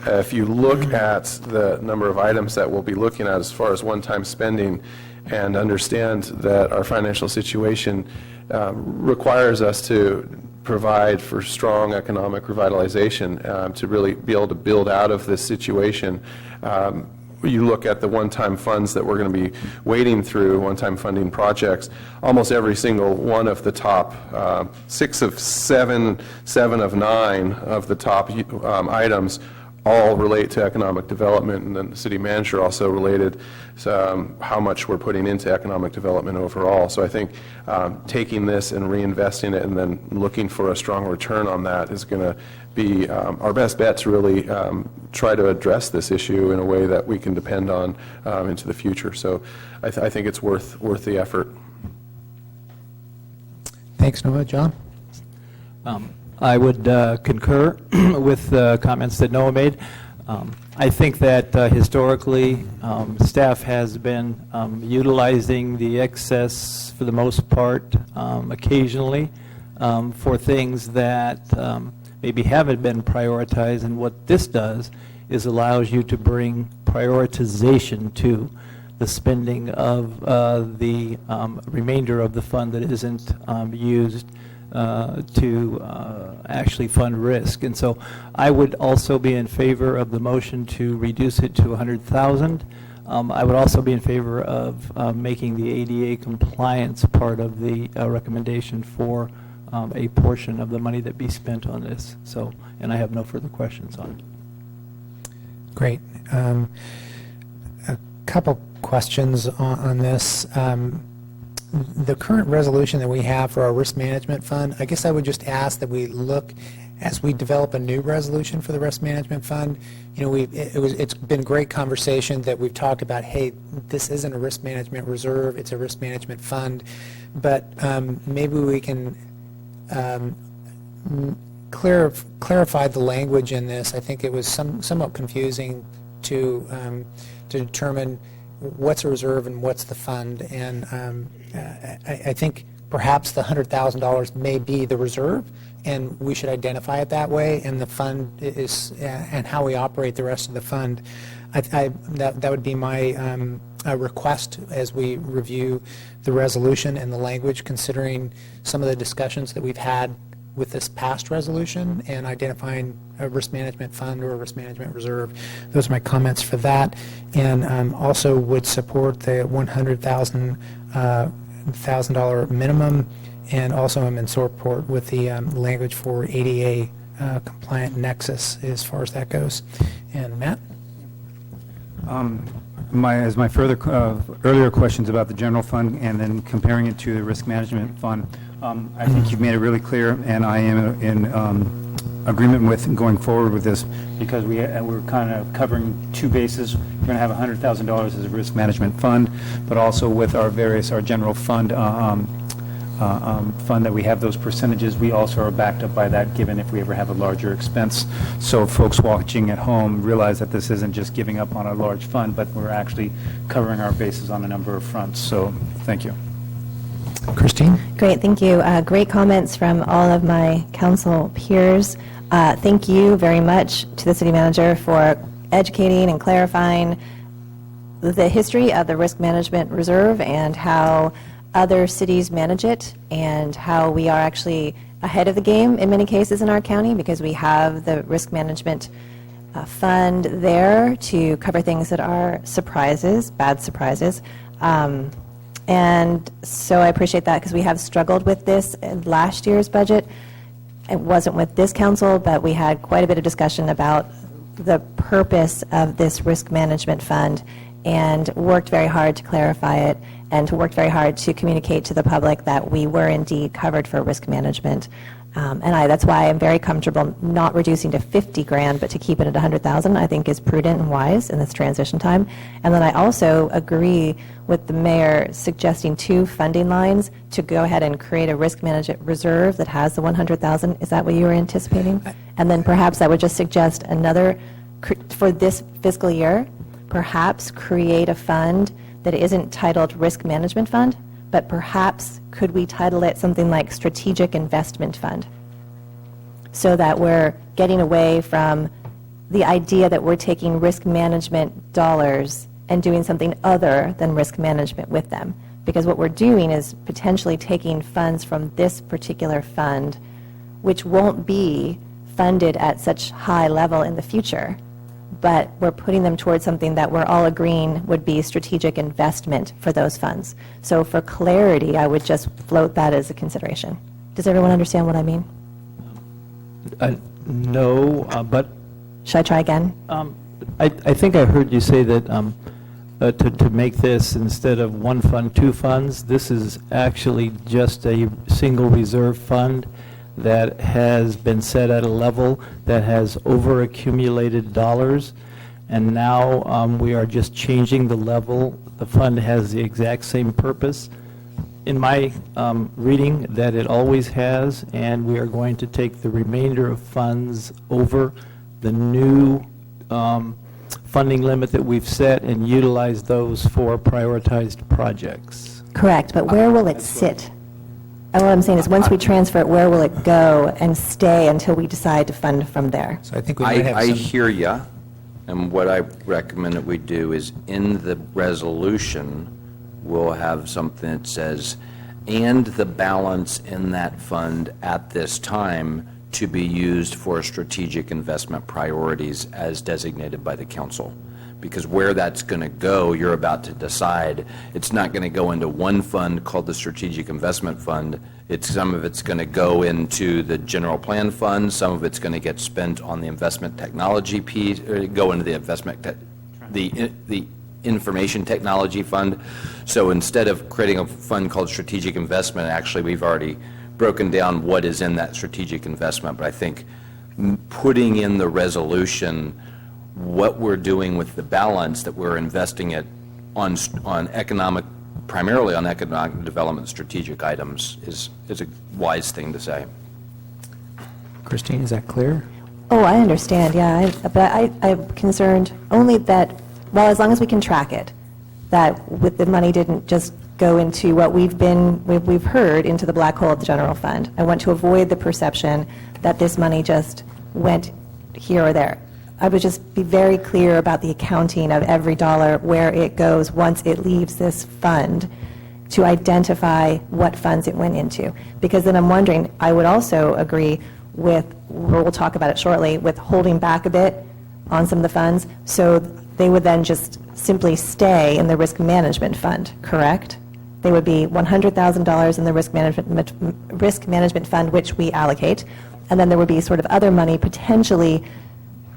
G: if you look at the number of items that we'll be looking at as far as one-time spending and understand that our financial situation requires us to provide for strong economic revitalization to really be able to build out of this situation. You look at the one-time funds that we're going to be wading through, one-time funding projects, almost every single one of the top 6 of 7, 7 of 9 of the top items all relate to economic development, and then the city manager also related how much we're putting into economic development overall. So I think taking this and reinvesting it and then looking for a strong return on that is going to be our best bet to really try to address this issue in a way that we can depend on into the future. So I think it's worth the effort.
A: Thanks, Noah. John?
F: I would concur with the comments that Noah made. I think that historically, staff has been utilizing the excess for the most part occasionally for things that maybe haven't been prioritized, and what this does is allows you to bring prioritization to the spending of the remainder of the fund that isn't used to actually fund risk. And so I would also be in favor of the motion to reduce it to 100,000. I would also be in favor of making the ADA compliance part of the recommendation for a portion of the money that be spent on this. So, and I have no further questions on it.
A: Great. A couple questions on this. The current resolution that we have for our risk management fund, I guess I would just ask that we look, as we develop a new resolution for the risk management fund, you know, it's been great conversation that we've talked about, hey, this isn't a risk management reserve, it's a risk management fund, but maybe we can clarify the language in this. I think it was somewhat confusing to determine what's a reserve and what's the fund, and I think perhaps the $100,000 may be the reserve, and we should identify it that way, and the fund is, and how we operate the rest of the fund. That would be my request as we review the resolution and the language, considering some of the discussions that we've had with this past resolution and identifying a risk management fund or a risk management reserve. Those are my comments for that. And also would support the $100,000 minimum, and also am in support with the language for ADA compliant nexus as far as that goes. And Matt?
D: As my further earlier questions about the general fund and then comparing it to the risk management fund, I think you've made it really clear, and I am in agreement with going forward with this, because we're kind of covering two bases. We're going to have $100,000 as a risk management fund, but also with our general fund fund that we have those percentages. We also are backed up by that, given if we ever have a larger expense. So folks watching at home realize that this isn't just giving up on a large fund, but we're actually covering our bases on a number of fronts. So thank you.
A: Christine?
E: Great, thank you. Great comments from all of my council peers. Thank you very much to the city manager for educating and clarifying the history of the risk management reserve and how other cities manage it, and how we are actually ahead of the game in many cases in our county, because we have the risk management fund there to cover things that are surprises, bad surprises. And so I appreciate that, because we have struggled with this in last year's budget. It wasn't with this council, but we had quite a bit of discussion about the purpose of this risk management fund, and worked very hard to clarify it, and worked very hard to communicate to the public that we were indeed covered for risk management. And that's why I'm very comfortable not reducing to 50 grand, but to keep it at 100,000, I think is prudent and wise in this transition time. And then I also agree with the mayor suggesting two funding lines to go ahead and create a risk management reserve that has the 100,000. Is that what you were anticipating? And then perhaps I would just suggest another, for this fiscal year, perhaps create a fund that isn't titled Risk Management Fund, but perhaps could we title it something like Strategic Investment Fund, so that we're getting away from the idea that we're taking risk management dollars and doing something other than risk management with them. Because what we're doing is potentially taking funds from this particular fund, which won't be funded at such high level in the future, but we're putting them towards something that we're all agreeing would be strategic investment for those funds. So for clarity, I would just float that as a consideration. Does everyone understand what I mean?
F: No, but
E: Should I try again?
F: I think I heard you say that to make this, instead of one fund, two funds, this is actually just a single reserve fund that has been set at a level that has over-accumulated dollars, and now we are just changing the level. The fund has the exact same purpose, in my reading, that it always has, and we are going to take the remainder of funds over the new funding limit that we've set and utilize those for prioritized projects.
E: Correct, but where will it sit? And what I'm saying is, once we transfer it, where will it go and stay until we decide to fund from there?
A: So I think we might have
B: I
A: some...
B: hear you, and what I recommend that we do is, in the resolution, we'll have something that says, and the balance in that fund at this time to be used for strategic investment priorities as designated by the council. Because where that's going to go, you're about to decide. It's not going to go into one fund called the Strategic Investment Fund. Some of it's going to go into the General Plan Fund. Some of it's going to get spent on the investment technology piece, or go into the the Information Technology Fund. So instead of creating a fund called Strategic Investment, actually we've already broken down what is in that strategic investment. But I think putting in the resolution what we're doing with the balance that we're investing it on economic, primarily on economic development strategic items is a wise thing to say.
A: Christine, is that clear?
E: Oh, I understand, yeah, but I'm concerned only that, well, as long as we can track it, that with the money didn't just go into what we've heard into the black hole of the general fund. I want to avoid the perception that this money just went here or there. I would just be very clear about the accounting of every dollar, where it goes once it leaves this fund, to identify what funds it went into. Because then I'm wondering, I would also agree with, we'll talk about it shortly, with holding back a bit on some of the funds, so they would then just simply stay in the risk management fund, correct? They would be $100,000 in the risk management fund, which we allocate, and then there would be sort of other money potentially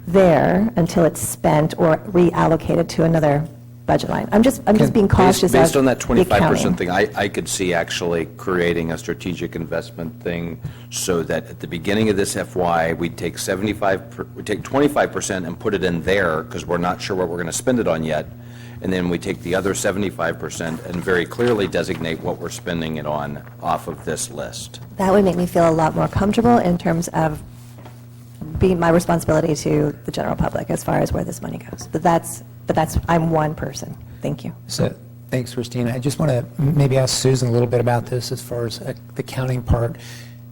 E: there until it's spent or reallocated to another budget line. I'm just being cautious
B: Based
E: of
B: on that
E: the
B: 25%
E: accounting.
B: thing, I could see actually creating a strategic investment thing so that at the beginning of this FY, we'd take 25% and put it in there because we're not sure what we're going to spend it on yet. And then we take the other 75% and very clearly designate what we're spending it on off of this list.
E: That would make me feel a lot more comfortable in terms of being my responsibility to the general public as far as where this money goes. But that's, I'm one person. Thank you.
A: So, thanks, Christina. I just want to maybe ask Susan a little bit about this as far as the counting part.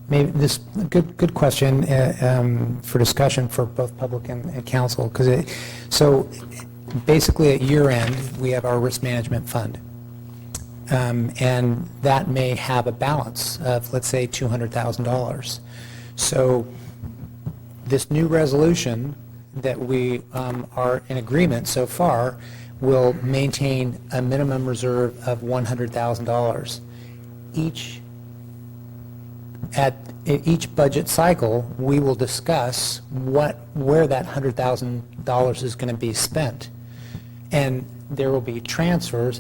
A: Maybe this good question for discussion for both public and council. So basically at year end, we have our risk management fund. And that may have a balance of, let's say, $200,000. So this new resolution that we are in agreement so far will maintain a minimum reserve of $100,000. At each budget cycle, we will discuss where that $100,000 is going to be spent. And there will be transfers.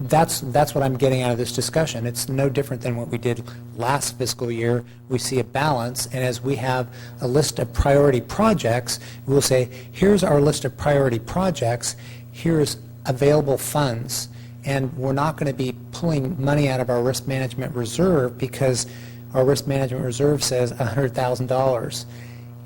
A: That's what I'm getting out of this discussion. It's no different than what we did last fiscal year. We see a balance, and as we have a list of priority projects, we'll say, here's our list of priority projects, here's available funds, and we're not going to be pulling money out of our risk management reserve because our risk management reserve says $100,000.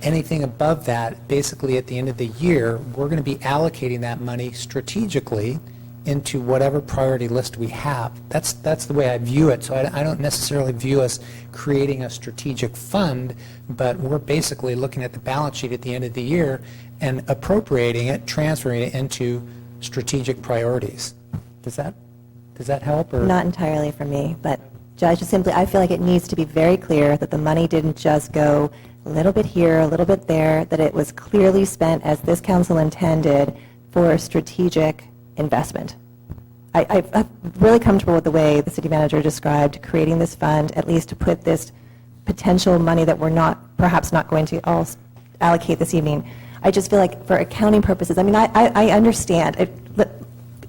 A: Anything above that, basically at the end of the year, we're going to be allocating that money strategically into whatever priority list we have. That's the way I view it. So I don't necessarily view us creating a strategic fund, but we're basically looking at the balance sheet at the end of the year and appropriating it, transferring it into strategic priorities. Does that help? Or?
E: Not entirely for me, but Judge, simply, I feel like it needs to be very clear that the money didn't just go a little bit here, a little bit there, that it was clearly spent as this council intended for strategic investment. I'm really comfortable with the way the city manager described creating this fund, at least to put this potential money that we're perhaps not going to all allocate this evening. I just feel like for accounting purposes, I mean, I understand.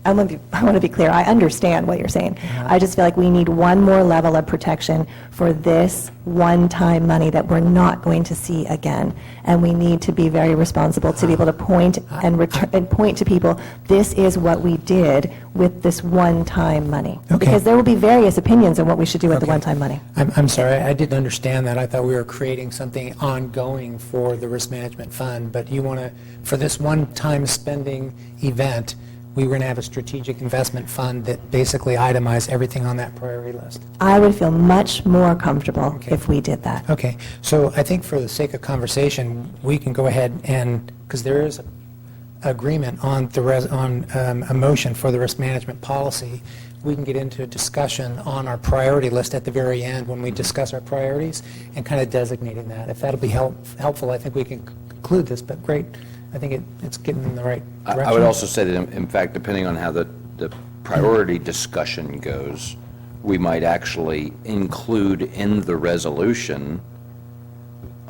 E: I want to be clear. I understand what you're saying. I just feel like we need one more level of protection for this one-time money that we're not going to see again, and we need to be very responsible to be able to point and point to people. This is what we did with this one-time money, because there will be various opinions on what we should do with the one-time money.
A: I'm sorry. I didn't understand that. I thought we were creating something ongoing for the risk management fund, but you want to, for this one-time spending event, we were going to have a strategic investment fund that basically itemized everything on that priority list.
E: I would feel much more comfortable if we did that.
A: Okay. So I think for the sake of conversation, we can go ahead and, because there is agreement on a motion for the risk management policy, we can get into a discussion on our priority list at the very end when we discuss our priorities and kind of designating that. If that'll be helpful, I think we can conclude this, but great. I think it's getting in the right direction.
B: I would also say that, in fact, depending on how the priority discussion goes, we might actually include in the resolution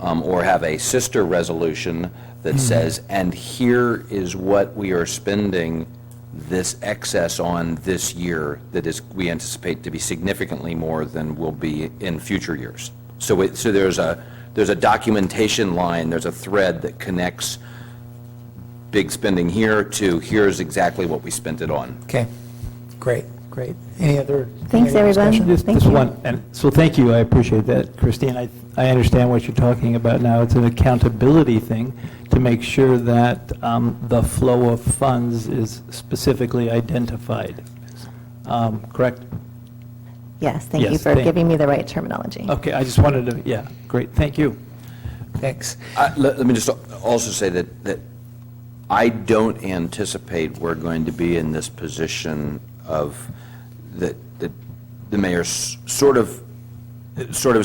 B: or have a sister resolution that says, and here is what we are spending this excess on this year that is we anticipate to be significantly more than will be in future years. So there's a documentation line, there's a thread that connects big spending here to here's exactly what we spent it on.
A: Okay, great. Any other?
E: Thanks, everyone.
F: Just
E: Thank you.
F: one, and so thank you, I appreciate that, Christine. I understand what you're talking about now. It's an accountability thing to make sure that the flow of funds is specifically identified. Correct?
E: Yes, thank you
F: Yes,
E: for giving me the right terminology.
F: Okay, I just wanted to, yeah, great, thank you.
A: Thanks.
B: Let me just also say that I don't anticipate we're going to be in this position of, that the mayor sort of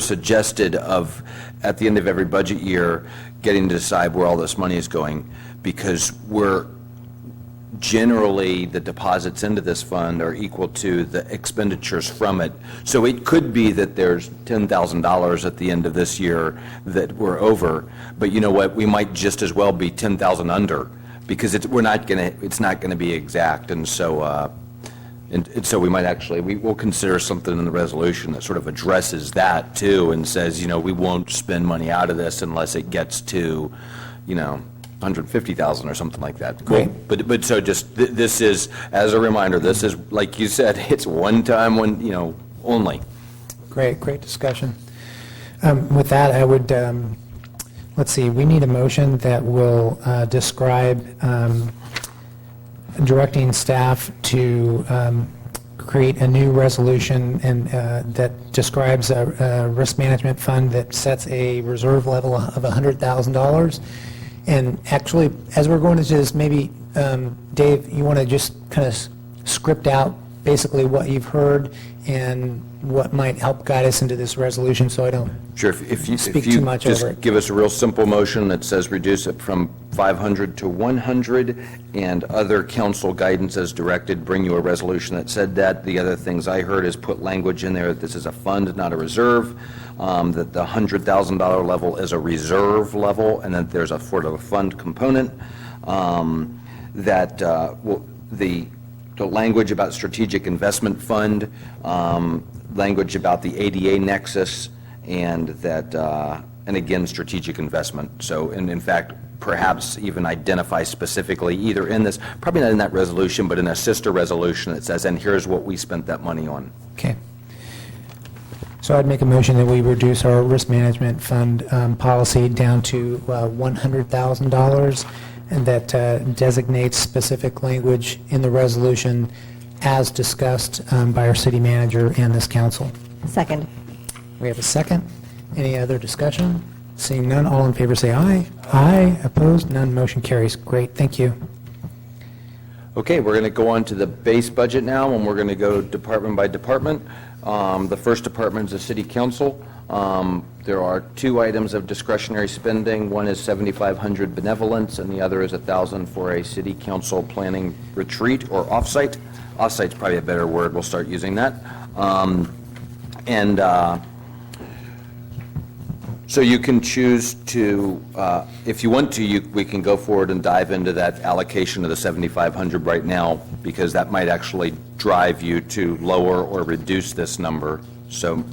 B: suggested of, at the end of every budget year, getting to decide where all this money is going, because we're generally, the deposits into this fund are equal to the expenditures from it. So it could be that there's $10,000 at the end of this year that we're over, but you know what, we might just as well be 10,000 under, because it's not going to be exact, and so so we might actually, we will consider something in the resolution that sort of addresses that too, and says, we won't spend money out of this unless it gets to, 150,000 or something like that.
A: Great.
B: But so just, this is, as a reminder, this is, like you said, it's one time, only.
A: Great discussion. With that, I would, let's see, we need a motion that will describe directing staff to create a new resolution and that describes a risk management fund that sets a reserve level of $100,000. And actually, as we're going into this, maybe, Dave, you want to just kind of script out basically what you've heard and what might help guide us into this resolution, so I don't
B: Sure, if you
A: speak too much over it.
B: just give us a real simple motion that says reduce it from 500 to 100, and other council guidance as directed, bring you a resolution that said that. The other things I heard is put language in there that this is a fund, not a reserve, that the $100,000 level is a reserve level, and that there's a sort of a fund component, the language about strategic investment fund, language about the ADA nexus, and that, and again, strategic investment. So, and in fact, perhaps even identify specifically, either in this, probably not in that resolution, but in a sister resolution that says, and here's what we spent that money on.
A: Okay. So I'd make a motion that we reduce our risk management fund policy down to $100,000, and that designates specific language in the resolution as discussed by our city manager and this council.
E: Second.
A: We have a second. Any other discussion? Seeing none, all in favor say aye. Aye. Opposed? None. Motion carries. Great. Thank you.
B: Okay, we're going to go on to the base budget now, and we're going to go department by department. The first department is the city council. There are two items of discretionary spending. One is $7,500 benevolence, and the other is $1,000 for a city council planning retreat or offsite. Offsite's probably a better word. We'll start using that. So you can choose to, if you want to, we can go forward and dive into that allocation of the $7,500 right now, because that might actually drive you to lower or reduce this number. So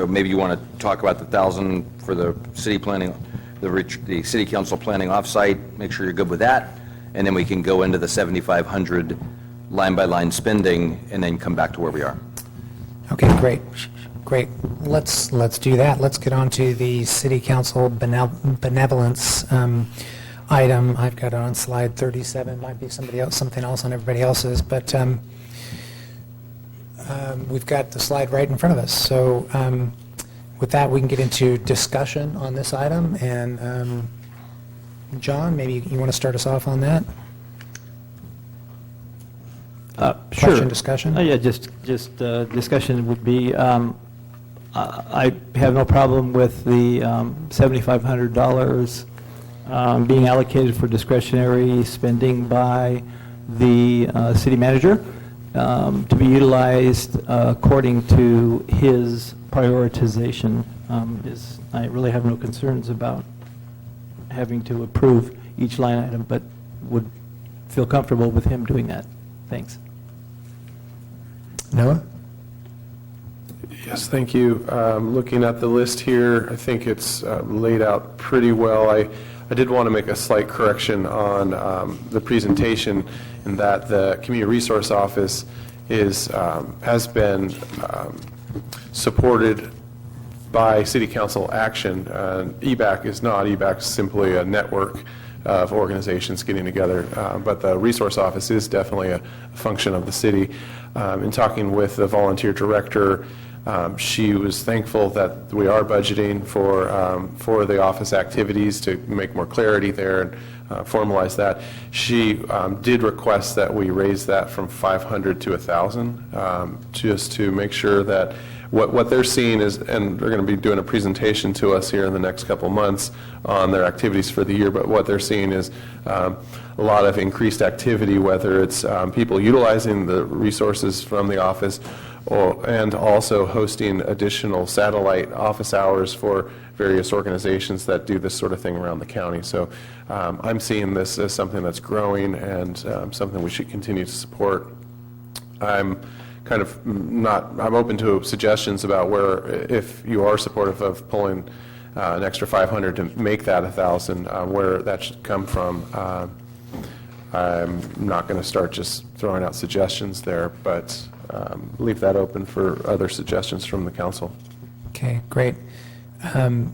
B: maybe you want to talk about the $1,000 for the city planning, the city council planning offsite. Make sure you're good with that, and then we can go into the $7,500 line by line spending, and then come back to where we are.
A: Okay, great. Great. Let's do that. Let's get on to the city council benevolence item. I've got it on slide 37. Might be something else on everybody else's, but we've got the slide right in front of us. So with that, we can get into discussion on this item. And John, maybe you want to start us off on that?
F: Sure.
A: Question, discussion?
F: Yeah, just discussion would be, I have no problem with the $7,500 being allocated for discretionary spending by the city manager to be utilized according to his prioritization. I really have no concerns about having to approve each line item, but would feel comfortable with him doing that. Thanks.
A: Noah?
G: Yes, thank you. Looking at the list here, I think it's laid out pretty well. I did want to make a slight correction on the presentation, in that the Community Resource Office has been supported by City Council action. EBAC is not. EBAC is simply a network of organizations getting together, but the Resource Office is definitely a function of the city. In talking with the volunteer director, she was thankful that we are budgeting for the office activities to make more clarity there, and formalize that. She did request that we raise that from 500 to 1,000, just to make sure that what they're seeing is, and they're going to be doing a presentation to us here in the next couple months on their activities for the year, but what they're seeing is a lot of increased activity, whether it's people utilizing the resources from the office and also hosting additional satellite office hours for various organizations that do this sort of thing around the county. So I'm seeing this as something that's growing and something we should continue to support. I'm open to suggestions about where, if you are supportive of pulling an extra 500 to make that 1,000, where that should come from. I'm not going to start just throwing out suggestions there, but leave that open for other suggestions from the council.
A: Okay, great. I'll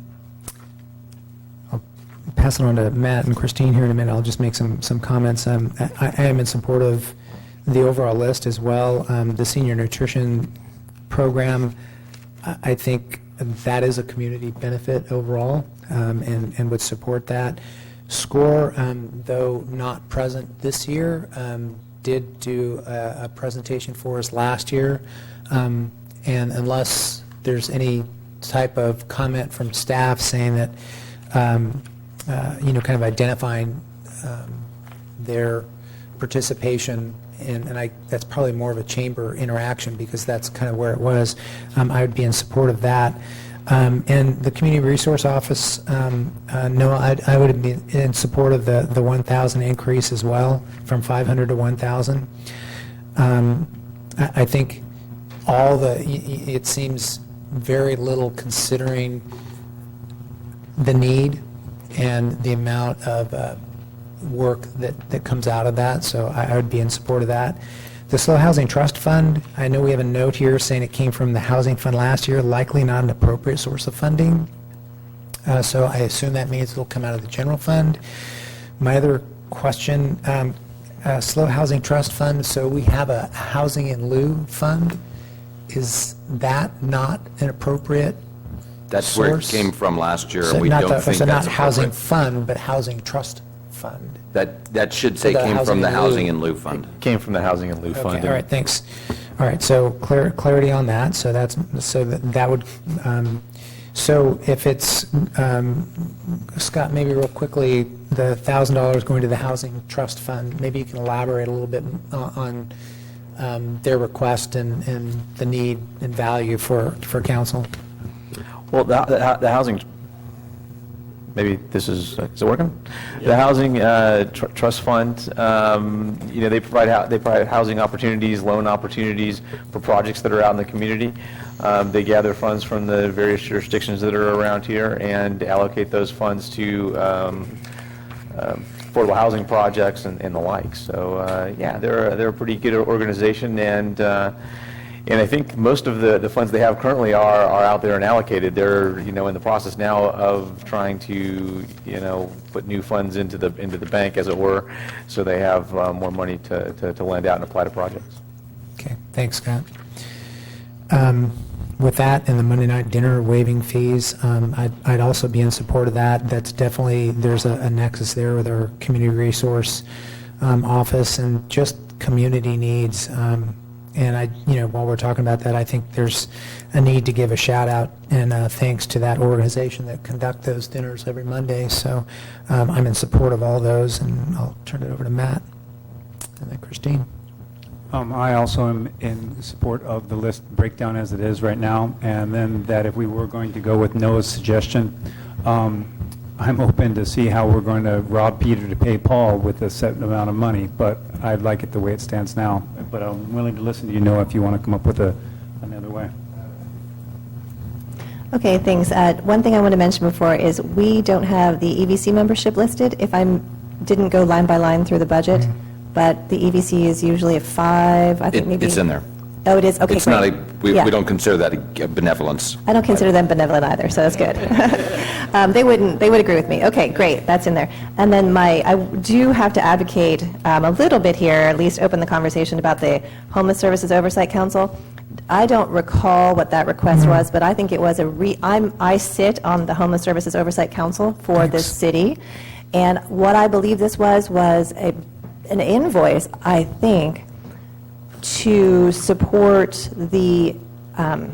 A: pass it on to Matt and Christine here in a minute. I'll just make some comments. I am in support of the overall list as well. The senior nutrition program, I think that is a community benefit overall, and would support that. SCORE, though not present this year, did do a presentation for us last year, and unless there's any type of comment from staff saying that, kind of identifying their participation, and that's probably more of a chamber interaction because that's kind of where it was. I would be in support of that. And the Community Resource Office, no, I would be in support of the 1,000 increase as well, from 500 to 1,000. I think it seems very little considering the need and the amount of work that comes out of that, so I would be in support of that. The Slow Housing Trust Fund, I know we have a note here saying it came from the Housing Fund last year, likely not an appropriate source of funding, so I assume that means it'll come out of the general fund. My other question, Slow Housing Trust Fund, so we have a Housing in Lieu fund. Is that not an appropriate
B: That's
A: source?
B: where it came from last year,
A: So
B: and we
A: not
B: don't
A: the-
B: think
A: so
B: that's
A: not Housing
B: appropriate.
A: Fund, but Housing Trust Fund.
B: That should say
A: the
B: came
A: Housing
B: from the
A: in Lieu.
B: Housing in Lieu Fund.
H: Came from the Housing in Lieu Fund.
A: Okay, all right, thanks. All right, so clarity on that, so that would, so if it's, Scott, maybe real quickly, the $1,000 going to the Housing Trust Fund, maybe you can elaborate a little bit on their request and the need and value for council.
H: Well, the housing, maybe this is it working? Yeah. The Housing Trust Fund, they provide housing opportunities, loan opportunities for projects that are out in the community. They gather funds from the various jurisdictions that are around here and allocate those funds to affordable housing projects and the like. So they're a pretty good organization, and I think most of the funds they have currently are out there and allocated. They're in the process now of trying to put new funds into the bank, as it were, so they have more money to lend out and apply to projects.
A: Okay, thanks, Scott. With that and the Monday night dinner waiving fees, I'd also be in support of that. That's definitely, there's a nexus there with our community resource office and just community needs. And while we're talking about that, I think there's a need to give a shout out and thanks to that organization that conduct those dinners every Monday. So I'm in support of all those, and I'll turn it over to Matt and then Christine.
D: I also am in support of the list breakdown as it is right now, and then that if we were going to go with Noah's suggestion, I'm open to see how we're going to rob Peter to pay Paul with a set amount of money, but I'd like it the way it stands now. But I'm willing to listen to you, Noah, if you want to come up with another way.
E: Okay, thanks. One thing I want to mention before is we don't have the EVC membership listed. If I didn't go line by line through the budget, but the EVC is usually a 5, I think maybe.
B: It's in there.
E: Oh, it is? Okay,
B: It's
E: great.
B: not we
E: Yeah.
B: don't consider that a benevolence.
E: I don't consider them benevolent either, so that's good. They would agree with me. Okay, great, that's in there. And then I do have to advocate a little bit here, at least open the conversation about the Homeless Services Oversight Council. I don't recall what that request was, but I think it was I sit on the Homeless Services Oversight Council for this city, And what I believe this was an invoice, I think, to support the, oh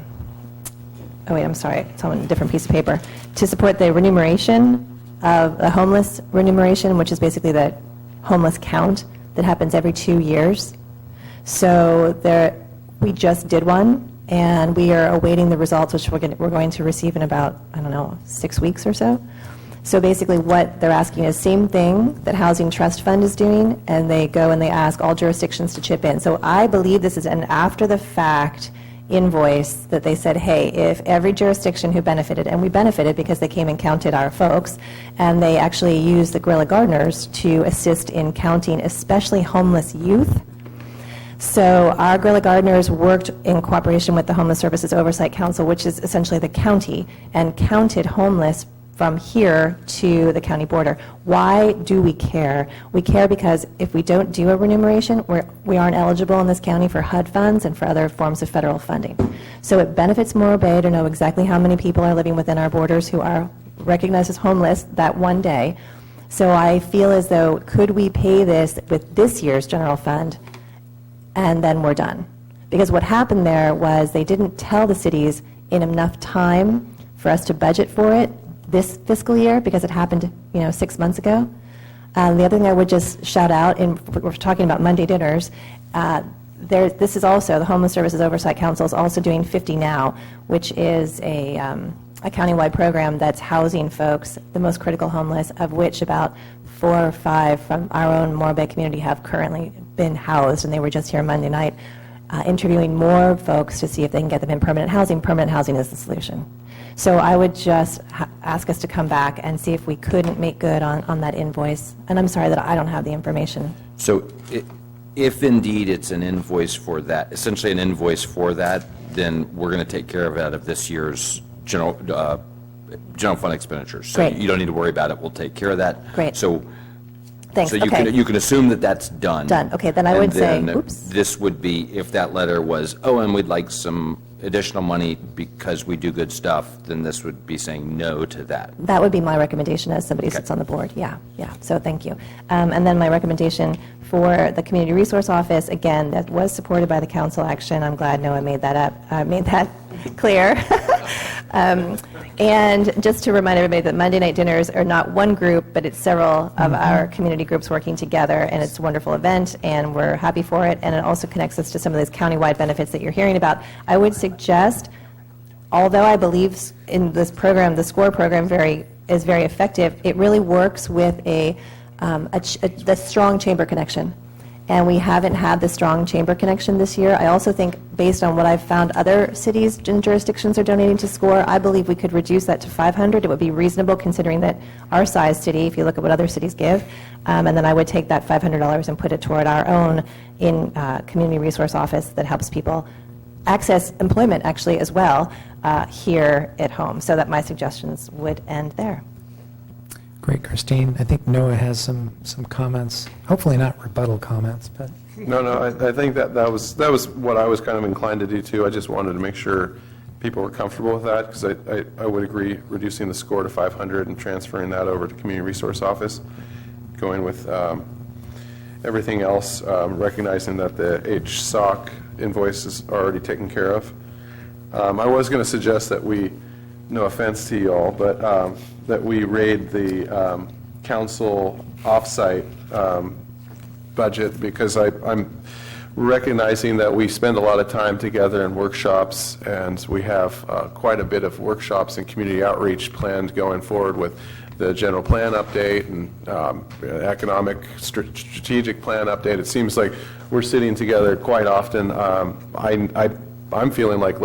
E: wait, I'm sorry, it's on a different piece of paper, to support the remuneration of the homeless remuneration, which is basically the homeless count that happens every 2 years. So we just did one, and we are awaiting the results, which we're going to receive in about, I don't know, 6 weeks or so. So basically what they're asking is same thing that Housing Trust Fund is doing, and they go and they ask all jurisdictions to chip in. So I believe this is an after-the-fact invoice that they said, hey, if every jurisdiction who benefited, and we benefited because they came and counted our folks, and they actually used the guerrilla gardeners to assist in counting, especially homeless youth. So our guerrilla gardeners worked in cooperation with the Homeless Services Oversight Council, which is essentially the county, and counted homeless from here to the county border. Why do we care? We care because if we don't do a remuneration, we aren't eligible in this county for HUD funds and for other forms of federal funding. So it benefits Morro Bay to know exactly how many people are living within our borders who are recognized as homeless that one day. So I feel as though, could we pay this with this year's general fund, and then we're done? Because what happened there was they didn't tell the cities in enough time for us to budget for it this fiscal year, because it happened, 6 months ago. The other thing I would just shout out, and we're talking about Monday dinners, this is also, the Homeless Services Oversight Council is also doing 50 Now, which is a countywide program that's housing folks, the most critical homeless, of which about 4 or 5 from our own Morro Bay community have currently been housed, and they were just here Monday night interviewing more folks to see if they can get them in permanent housing. Permanent housing is the solution. So I would just ask us to come back and see if we couldn't make good on that invoice. And I'm sorry that I don't have the information.
B: So if indeed it's an invoice for that, essentially an invoice for that, then we're going to take care of it out of this year's general fund expenditures. So
E: Great.
B: you don't need to worry about it. We'll take care of that.
E: Great.
B: So
E: Thanks.
B: So you
E: Okay.
B: can assume that that's done.
E: Done. Okay, then I would say,
B: And then
E: oops.
B: this would be, if that letter was, oh, and we'd like some additional money because we do good stuff, then this would be saying no to that.
E: That would be my recommendation as somebody who sits on the board. Yeah. So thank you. And then my recommendation for the Community Resource Office, again, that was supported by the council action. I'm glad Noah made that clear. And just to remind everybody that Monday night dinners are not one group, but it's several of our community groups working together, and it's a wonderful event, and we're happy for it, and it also connects us to some of those countywide benefits that you're hearing about. I would suggest, although I believe in this program, the SCORE program is very effective, it really works with the strong chamber connection. And we haven't had the strong chamber connection this year. I also think, based on what I've found other cities and jurisdictions are donating to SCORE, I believe we could reduce that to 500. It would be reasonable considering that our size city, if you look at what other cities give, and then I would take that $500 and put it toward our own community resource office that helps people access employment actually as well here at home. So that my suggestions would end there.
A: Great, Christine. I think Noah has some comments, hopefully not rebuttal comments, but.
G: No, I think that was what I was kind of inclined to do too. I just wanted to make sure people were comfortable with that, because I would agree reducing the SCORE to 500 and transferring that over to Community Resource Office, going with everything else, recognizing that the HSOC invoice is already taken care of. I was going to suggest that we, no offense to you all, but that we raid the council offsite budget, because I'm recognizing that we spend a lot of time together in workshops, and we have quite a bit of workshops and community outreach planned going forward with the general plan update and economic strategic plan update. It seems like we're sitting together quite often. I'm feeling like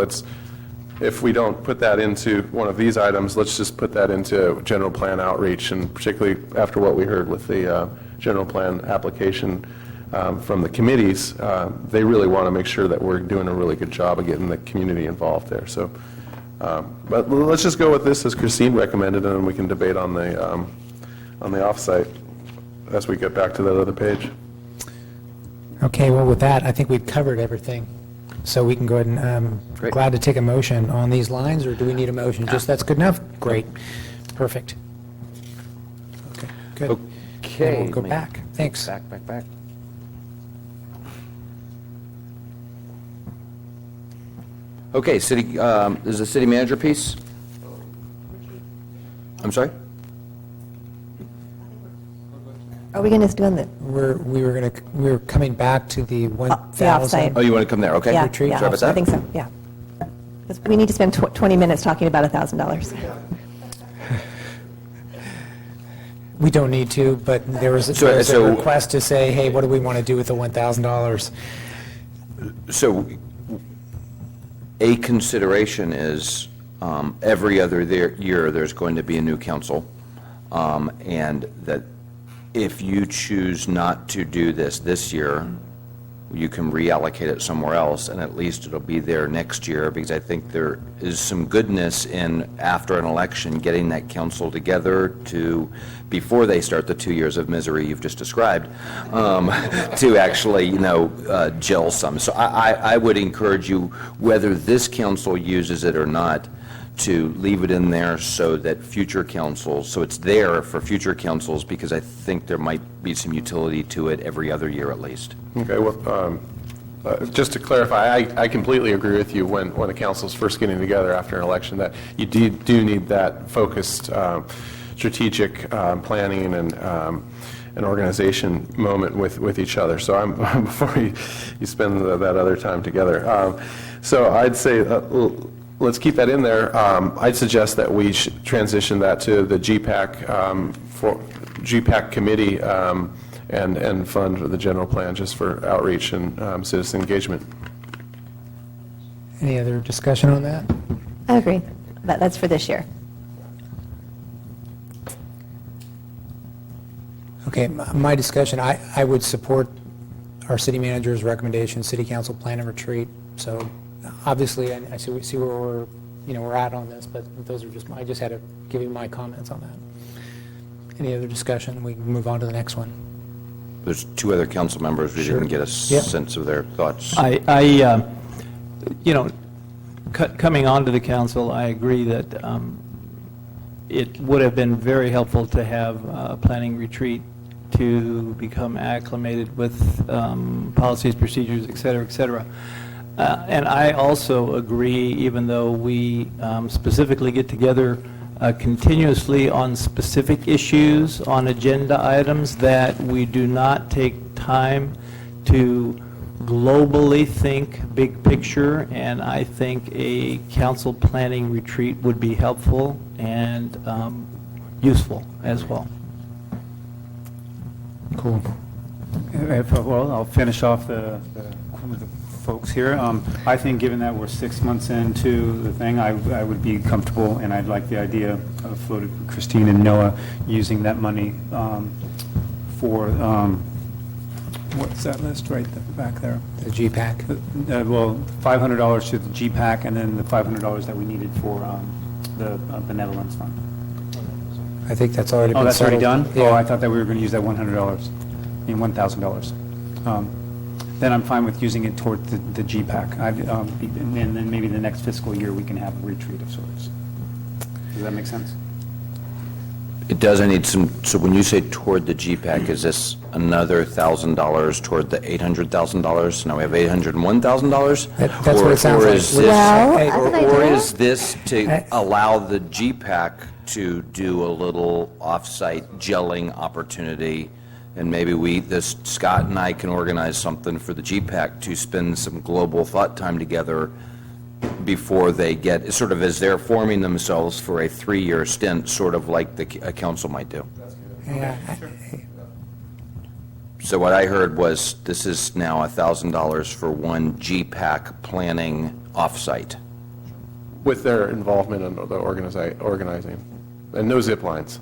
G: if we don't put that into one of these items, let's just put that into general plan outreach, and particularly after what we heard with the general plan application from the committees, they really want to make sure that we're doing a really good job of getting the community involved there. So, but let's just go with this as Christine recommended, and then we can debate on the offsite as we get back to that other page.
A: Okay, well, with that, I think we've covered everything. So we can go ahead and,
B: Great.
A: glad to take a motion on these lines, or do we need a motion? Just that's good enough? Great. Perfect. Okay, good. Good.
B: Okay.
A: And we'll go back. Thanks.
B: Back. Okay, city, is the city manager piece? I'm sorry?
E: Are we going to do the,
A: We were coming back to the 1,000.
E: offsite.
B: Oh, you want to come there? Okay.
E: yeah,
A: Retreat?
E: yeah,
B: Sorry about that.
E: I think so, yeah. 'Cause we need to spend 20 minutes talking about $1,000.
A: We don't need to, but there was a
B: So-
A: request to say, hey, what do we want to do with the $1,000?
B: So a consideration is every other year, there's going to be a new council, and that if you choose not to do this year, you can reallocate it somewhere else, and at least it'll be there next year, because I think there is some goodness in, after an election, getting that council together to, before they start the 2 years of misery you've just described, to actually, gel some. So I would encourage you, whether this council uses it or not, to leave it in there so that future councils, so it's there for future councils, because I think there might be some utility to it every other year at least.
G: Okay, well, just to clarify, I completely agree with you when a council's first getting together after an election, that you do need that focused strategic planning and organization moment with each other. So I'm before you spend that other time together. So I'd say let's keep that in there. I'd suggest that we should transition that to the GPAC for GPAC committee and fund the general plan just for outreach and citizen engagement.
A: Any other discussion on that?
E: I agree. That's for this year.
A: Okay, my discussion, I would support our city manager's recommendation, city council plan and retreat. So obviously, I see where we're at on this, but those are I just had to give you my comments on that. Any other discussion? We can move on to the next one.
B: There's two other council members. We
A: Sure.
B: didn't get a
A: Yep.
B: sense of their thoughts.
F: Coming onto the council, I agree that it would have been very helpful to have a planning retreat to become acclimated with policies, procedures, et cetera, et cetera. And I also agree, even though we specifically get together continuously on specific issues, on agenda items, that we do not take time to globally think big picture, and I think a council planning retreat would be helpful and useful as well.
A: Cool.
D: Well, I'll finish off the folks here. I think given that we're 6 months into the thing, I would be comfortable, and I'd like the idea of floated Christine and Noah using that money for, what's that list right back there?
A: The GPAC.
D: Well, $500 to the GPAC, and then the $500 that we needed for the benevolence fund.
A: I think that's already been
D: Oh, that's already
A: settled.
D: done?
A: Yeah.
D: Oh, I thought that we were going to use that $100, $1,000. Then I'm fine with using it toward the GPAC. And then maybe the next fiscal year, we can have a retreat of sorts. Does that make sense?
B: It does, I need some, so when you say toward the GPAC, is this another $1,000 toward the $800,000? Now we have $801,000?
A: That's what it sounds like.
E: Well,
A: Hey,
E: that's an
B: Or
E: idea.
B: is this to allow the GPAC to do a little off-site gelling opportunity, and maybe Scott and I can organize something for the GPAC to spend some global thought time together before they get, sort of as they're forming themselves for a 3-year stint, sort of like a council might do.
A: Yeah.
B: So what I heard was, this is now $1,000 for one GPAC planning off-site.
G: With their involvement in the organizing, and no zip lines.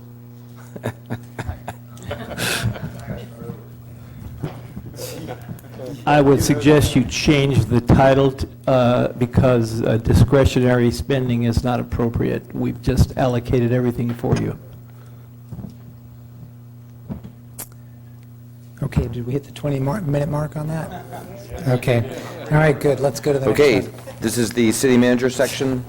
F: I would suggest you change the title because discretionary spending is not appropriate. We've just allocated everything for you.
A: Okay, did we hit the 20-minute mark on that? Okay. All right, good. Let's go to the next one.
B: Okay, this is the city manager section.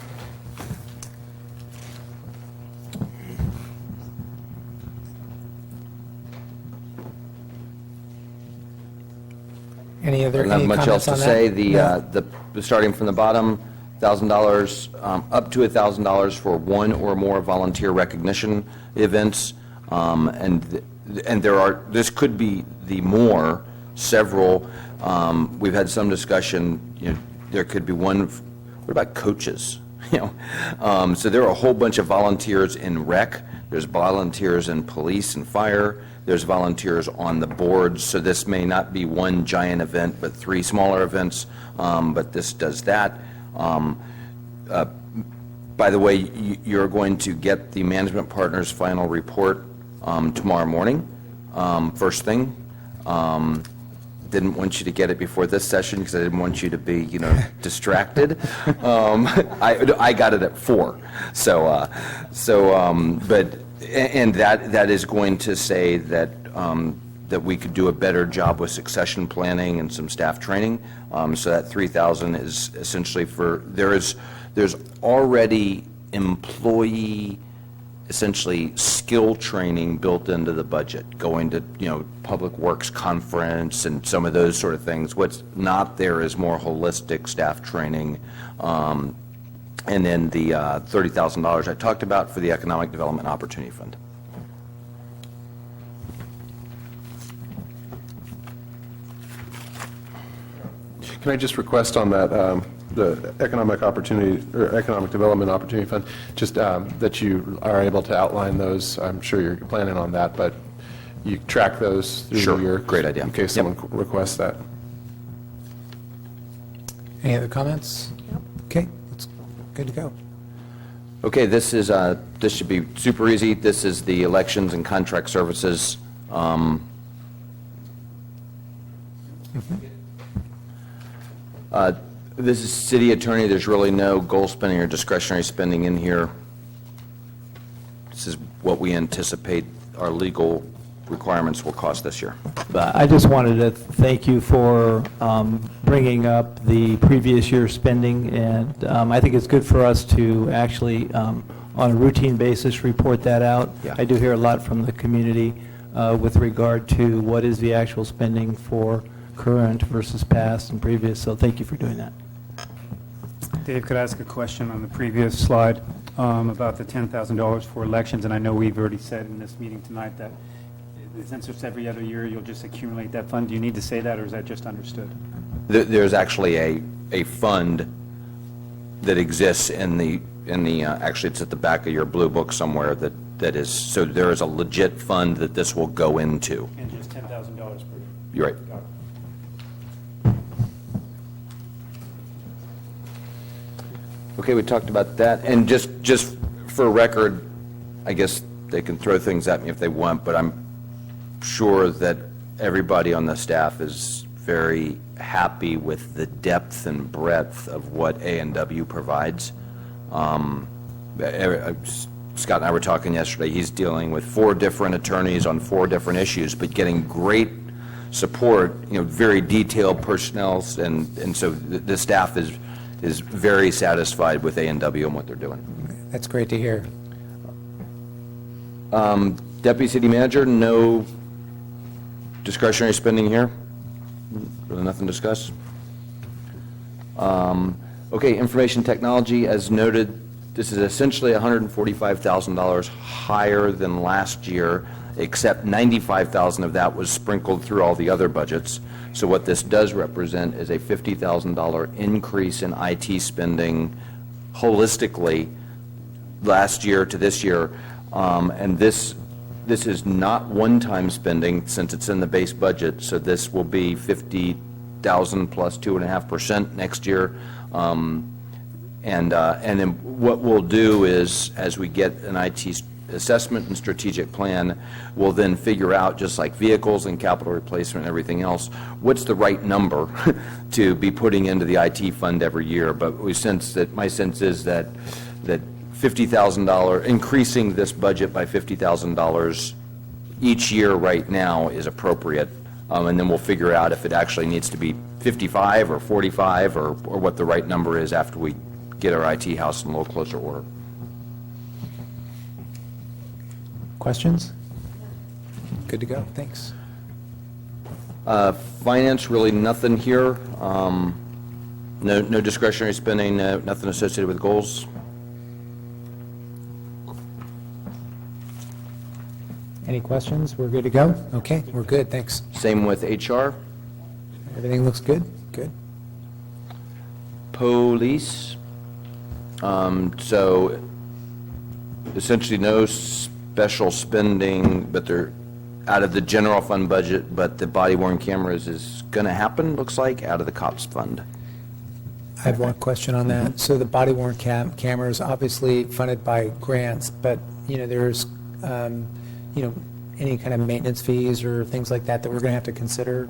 A: Any other,
B: I don't have
A: any
B: much else
A: comments
B: to
A: on
B: say.
A: that?
B: Starting from the bottom, $1,000, up to $1,000 for one or more volunteer recognition events. And there are, this could be the more, several. We've had some discussion, there could be one, what about coaches? So there are a whole bunch of volunteers in rec. There's volunteers in police and fire. There's volunteers on the boards. So this may not be one giant event, but 3 smaller events. But this does that. By the way, you're going to get the management partner's final report tomorrow morning, first thing. Didn't want you to get it before this session because I didn't want you to be, distracted. I got it at 4. And that is going to say that that we could do a better job with succession planning and some staff training. So that 3,000 is essentially for there's already employee essentially skill training built into the budget, going to, Public Works Conference and some of those sort of things. What's not there is more holistic staff training. And then the $30,000 I talked about for the Economic Development Opportunity Fund.
G: Can I just request on that, the Economic Development Opportunity Fund, just that you are able to outline those? I'm sure you're planning on that, but you track those through
B: Sure.
G: the year?
B: Great idea.
G: In case someone requests that.
A: Any other comments? Okay, it's good to go.
B: Okay, this should be super easy. This is the elections and contract services. This is city attorney. There's really no goal spending or discretionary spending in here. This is what we anticipate our legal requirements will cost this year.
F: But I just wanted to thank you for bringing up the previous year's spending, and I think it's good for us to actually, on a routine basis, report that out.
B: Yeah.
F: I do hear a lot from the community with regard to what is the actual spending for current versus past and previous, so thank you for doing that.
D: Dave, could I ask a question on the previous slide about the $10,000 for elections? And I know we've already said in this meeting tonight that since it's every other year, you'll just accumulate that fund. Do you need to say that, or is that just understood?
B: There's actually a fund that exists in the actually it's at the back of your blue book somewhere that is, so there is a legit fund that this will go into.
D: And just $10,000 per year?
B: You're right.
D: Got it.
B: Okay, we talked about that, and just for record, I guess they can throw things at me if they want, but I'm sure that everybody on the staff is very happy with the depth and breadth of what A&W provides. Scott and I were talking yesterday. He's dealing with 4 different attorneys on 4 different issues, but getting great support, very detailed personnel, and so the staff is very satisfied with A&W and what they're doing.
A: That's great to hear.
B: Deputy City Manager, no discretionary spending here? Really nothing to discuss? Okay, information technology, as noted, this is essentially $145,000 higher than last year, except $95,000 of that was sprinkled through all the other budgets. So what this does represent is a $50,000 increase in IT spending holistically last year to this year. And this is not one-time spending since it's in the base budget, so this will be $50,000 plus 2.5% next year. And then what we'll do is, as we get an IT assessment and strategic plan, we'll then figure out, just like vehicles and capital replacement and everything else, what's the right number to be putting into the IT fund every year. But we sense that, my sense is that $50,000, increasing this budget by $50,000 each year right now is appropriate. And then we'll figure out if it actually needs to be 55 or 45 or what the right number is after we get our IT house in a little closer order.
A: Questions? Good to go, thanks.
B: Finance, really nothing here. No discretionary spending, nothing associated with goals.
A: Any questions? We're good to go? Okay, we're good, thanks.
B: Same with HR.
A: Everything looks good? Good.
B: Police. So essentially no special spending, but they're out of the general fund budget, but the body-worn cameras is going to happen, looks like, out of the COPS fund.
A: I have one question on that. So the body-worn cameras, obviously funded by grants, but, there's, any kind of maintenance fees or things like that we're going to have to consider?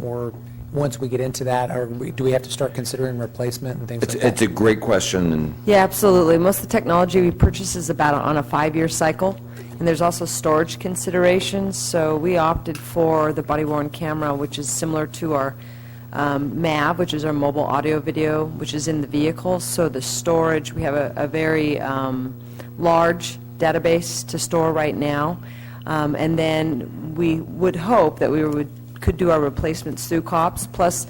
A: Or once we get into that, do we have to start considering replacement and things like that?
B: It's a great question, and
I: Yeah, absolutely. Most of the technology we purchase is about on a 5-year cycle, and there's also storage considerations. So we opted for the body-worn camera, which is similar to our MAV, which is our mobile audio-video, which is in the vehicle. So the storage, we have a very large database to store right now, and then we would hope that we could do our replacements through COPS. Plus,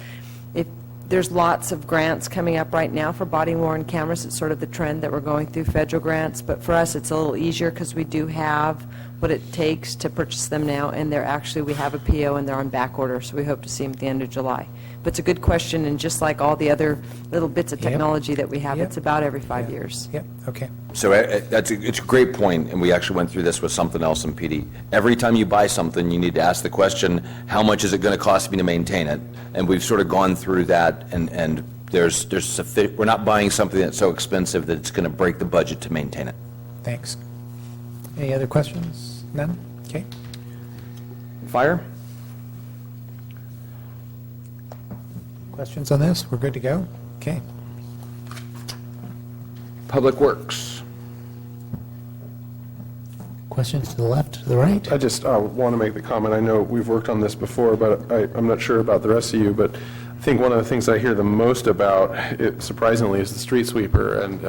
I: if there's lots of grants coming up right now for body-worn cameras, it's sort of the trend that we're going through federal grants. But for us, it's a little easier because we do have what it takes to purchase them now, and we have a PO and they're on back order, so we hope to see them at the end of July. But it's a good question, and just like all the other little bits of technology that we have,
A: Yep.
I: it's about every 5 years.
A: Yep, okay.
B: so it's a great point, and we actually went through this with something else in PD. Every time you buy something, you need to ask the question, how much is it going to cost me to maintain it? And we've sort of gone through that, and we're not buying something that's so expensive that it's going to break the budget to maintain it.
A: Thanks. Any other questions? None? Okay.
B: Fire?
A: Questions on this? We're good to go? Okay.
B: Public Works.
A: Questions to the left, to the right?
G: I just want to make the comment, I know we've worked on this before, but I'm not sure about the rest of you, but I think one of the things I hear the most about, surprisingly, is the street sweeper and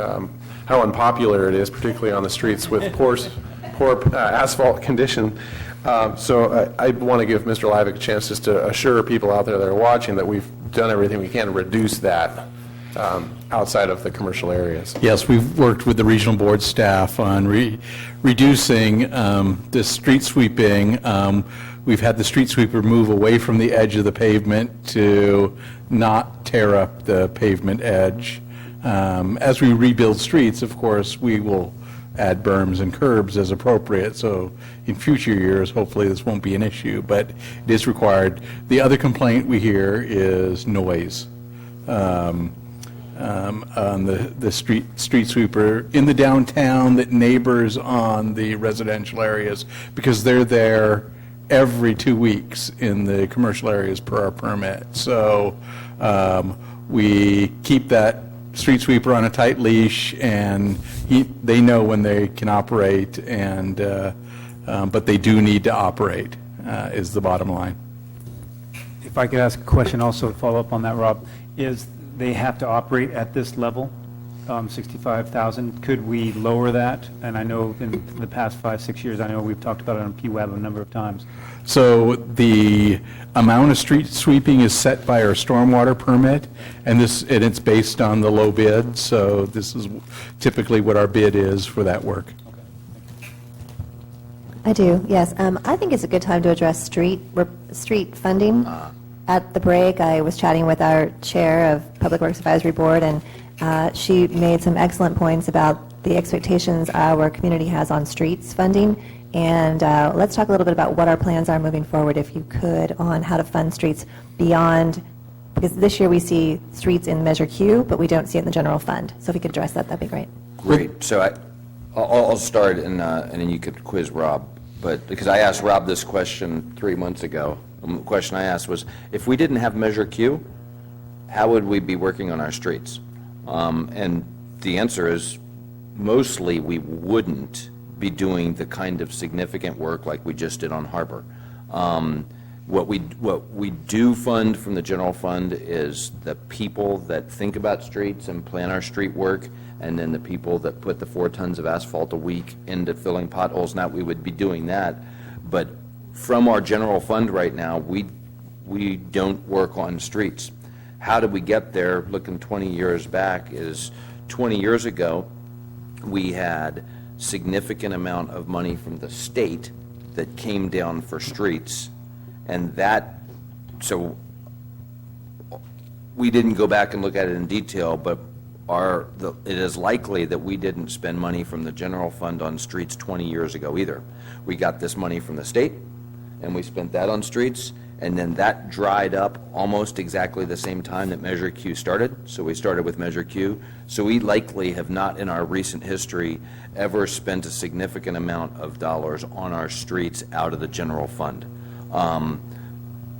G: how unpopular it is, particularly on the streets with poor asphalt condition. So I want to give Mr. Livick a chance just to assure people out there that are watching that we've done everything we can to reduce that outside of the commercial areas.
J: Yes, we've worked with the regional board staff on reducing the street sweeping. We've had the street sweeper move away from the edge of the pavement to not tear up the pavement edge. As we rebuild streets, of course, we will add berms and curbs as appropriate, so in future years, hopefully this won't be an issue, but it is required. The other complaint we hear is noise on the street sweeper in the downtown that neighbors on the residential areas, because they're there every 2 weeks in the commercial areas per our permit. So we keep that street sweeper on a tight leash, and they know when they can operate, and but they do need to operate, is the bottom line.
D: If I could ask a question also to follow up on that, Rob, is they have to operate at this level, 65,000. Could we lower that? And I know in the past 5-6 years, I know we've talked about it on PWAB a number of times.
J: So the amount of street sweeping is set by our stormwater permit, and it's based on the low bid, so this is typically what our bid is for that work.
E: I do, yes. I think it's a good time to address street funding. At the break, I was chatting with our chair of Public Works Advisory Board, and she made some excellent points about the expectations our community has on streets funding. And let's talk a little bit about what our plans are moving forward, if you could, on how to fund streets beyond, because this year we see streets in Measure Q, but we don't see it in the general fund. So if you could address that, that'd be great.
B: Great. So I'll start, and then you could quiz Rob. But because I asked Rob this question 3 months ago, the question I asked was, if we didn't have Measure Q, how would we be working on our streets? And the answer is, mostly we wouldn't be doing the kind of significant work like we just did on Harbor. What we do fund from the general fund is the people that think about streets and plan our street work, and then the people that put the 4 tons of asphalt a week into filling potholes. Now, we would be doing that, but from our general fund right now, we we don't work on streets. How did we get there? Looking 20 years back is 20 years ago, we had significant amount of money from the state that came down for streets, and so we didn't go back and look at it in detail, but it is likely that we didn't spend money from the general fund on streets 20 years ago either. We got this money from the state, and we spent that on streets, and then that dried up almost exactly the same time that Measure Q started. So we started with Measure Q. So we likely have not, in our recent history, ever spent a significant amount of dollars on our streets out of the general fund.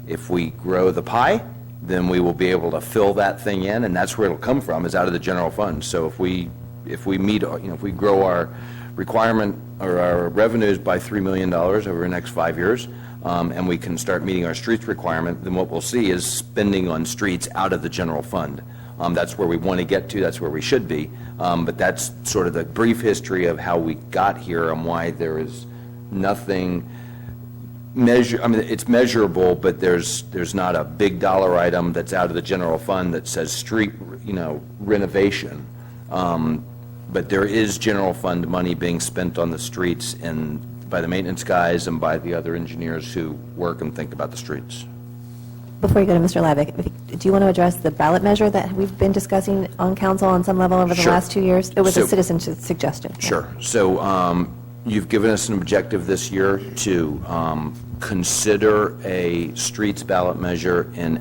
B: If we grow the pie, then we will be able to fill that thing in, and that's where it'll come from, is out of the general fund. So if we meet, if we grow our requirement or our revenues by $3 million over the next 5 years, and we can start meeting our streets requirement, then what we'll see is spending on streets out of the general fund. That's where we want to get to, that's where we should be, but that's sort of the brief history of how we got here and why there is nothing it's measurable, but there's not a big dollar item that's out of the general fund that says street, renovation. But there is general fund money being spent on the streets by the maintenance guys and by the other engineers who work and think about the streets.
E: Before you go to Mr. Levick, do you want to address the ballot measure that we've been discussing on council on some level over the
B: Sure.
E: last 2 years? It was a
B: So-
E: citizen suggestion.
B: Sure. So you've given us an objective this year to consider a streets ballot measure in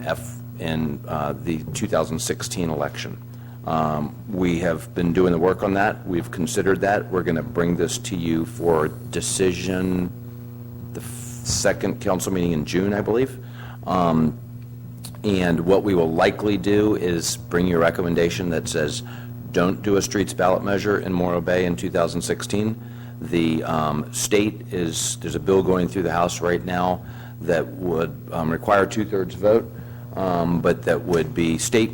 B: the 2016 election. We have been doing the work on that. We've considered that. We're going to bring this to you for decision the second council meeting in June, I believe. And what we will likely do is bring you a recommendation that says, don't do a streets ballot measure in Morro Bay in 2016. The there's a bill going through the House right now that would require 2/3 vote, but that would be state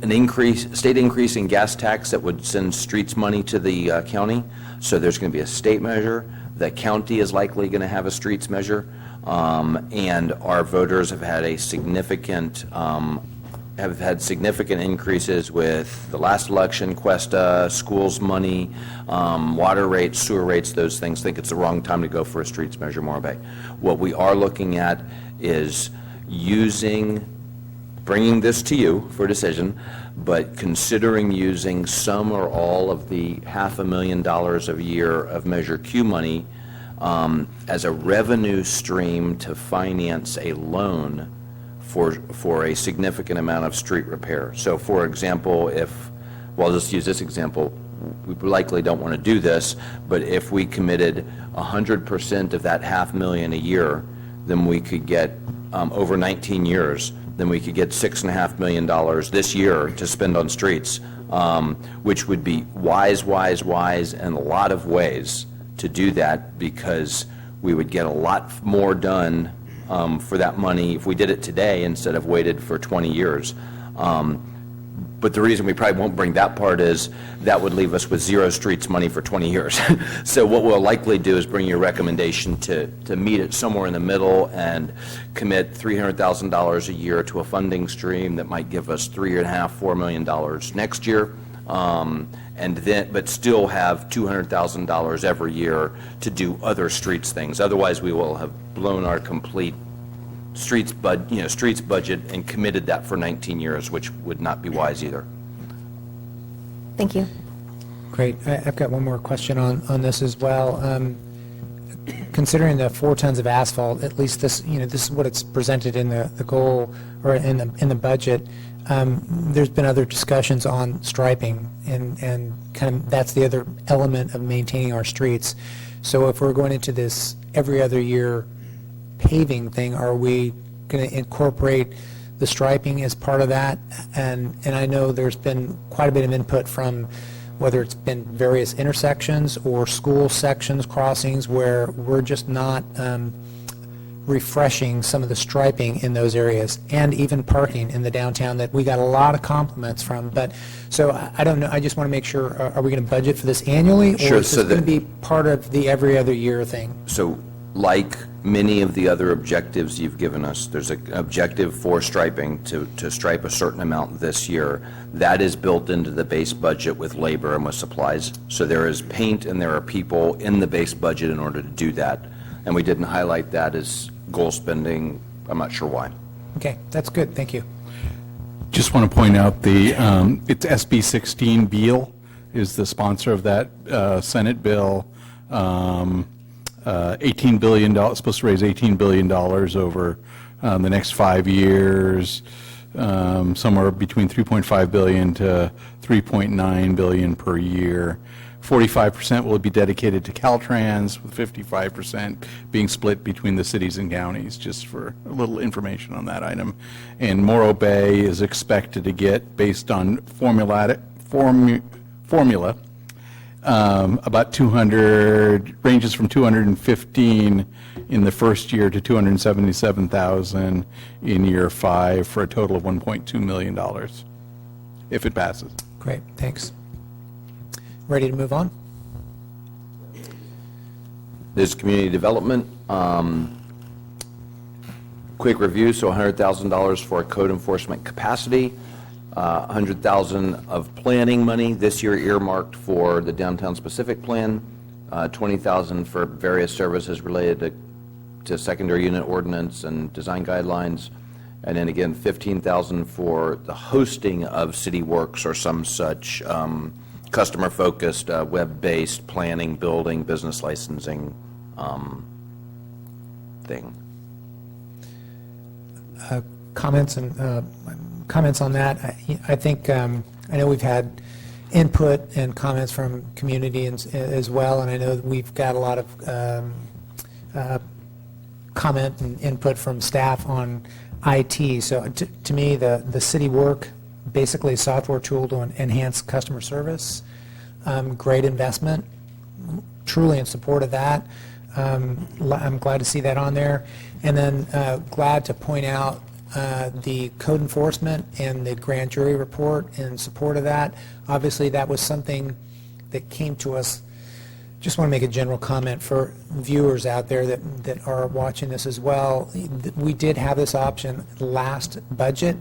B: increase in gas tax that would send streets money to the county. So there's going to be a state measure. The county is likely going to have a streets measure, and our voters have had significant increases with the last election, Cuesta, schools money, water rates, sewer rates, those things. Think it's the wrong time to go for a streets measure, Morro Bay. What we are looking at is bringing this to you for decision, but considering using some or all of the $500,000 a year of Measure Q money as a revenue stream to finance a loan for a significant amount of street repair. So for example, I'll just use this example, we likely don't want to do this, but if we committed 100% of that $500,000 a year, then we could get, over 19 years, then we could get $6.5 million this year to spend on streets, which would be wise in a lot of ways to do that, because we would get a lot more done for that money if we did it today instead of waited for 20 years. But the reason we probably won't bring that part is that would leave us with zero streets money for 20 years. So what we'll likely do is bring you a recommendation to meet it somewhere in the middle and commit $300,000 a year to a funding stream that might give us $3.5–4 million next year, but still have $200,000 every year to do other streets things. Otherwise, we will have blown our complete streets budget and committed that for 19 years, which would not be wise either.
E: Thank you.
A: Great. I've got one more question on this as well. Considering the 4 tons of asphalt, at least this is what it's presented in the goal or in the budget. There's been other discussions on striping, and kind of that's the other element of maintaining our streets. So if we're going into this every other year paving thing, are we going to incorporate the striping as part of that? And I know there's been quite a bit of input from whether it's been various intersections or school sections, crossings, where we're just not refreshing some of the striping in those areas, and even parking in the downtown that we got a lot of compliments from. But so I don't know, I just want to make sure, are we going to budget for this annually?
B: Sure,
A: or is this going to be part of the every other year thing?
B: So like many of the other objectives you've given us, there's an objective for striping to stripe a certain amount this year. That is built into the base budget with labor and with supplies. So there is paint and there are people in the base budget in order to do that. And we didn't highlight that as goal spending. I'm not sure why.
A: Okay, that's good, thank you.
J: Just want to point out it's SB 16 Beal is the sponsor of that Senate bill. $18 billion, supposed to raise $18 billion over the next 5 years, somewhere between $3.5 billion to $3.9 billion per year. 45% will be dedicated to Caltrans, with 55% being split between the cities and counties, just for a little information on that item. And Morro Bay is expected to get, based on formula, about 200, ranges from 215 in the first year to 277,000 in year 5, for a total of $1.2 million, if it passes.
A: Great, thanks. Ready to move on?
B: This is community development. Quick review, so $100,000 for code enforcement capacity, $100,000 of planning money this year earmarked for the downtown specific plan, $20,000 for various services related to secondary unit ordinance and design guidelines, and then again $15,000 for the hosting of city works or some such customer-focused, web-based planning, building, business licensing thing.
A: Comments on that? I think, I know we've had input and comments from community as well, and I know that we've got a lot of comment and input from staff on IT. So to me, the city work, basically a software tool to enhance customer service, great investment, truly in support of that. I'm glad to see that on there. And then glad to point out the code enforcement and the grand jury report in support of that. Obviously, that was something that came to us. Just want to make a general comment for viewers out there that are watching this as well. We did have this option last budget.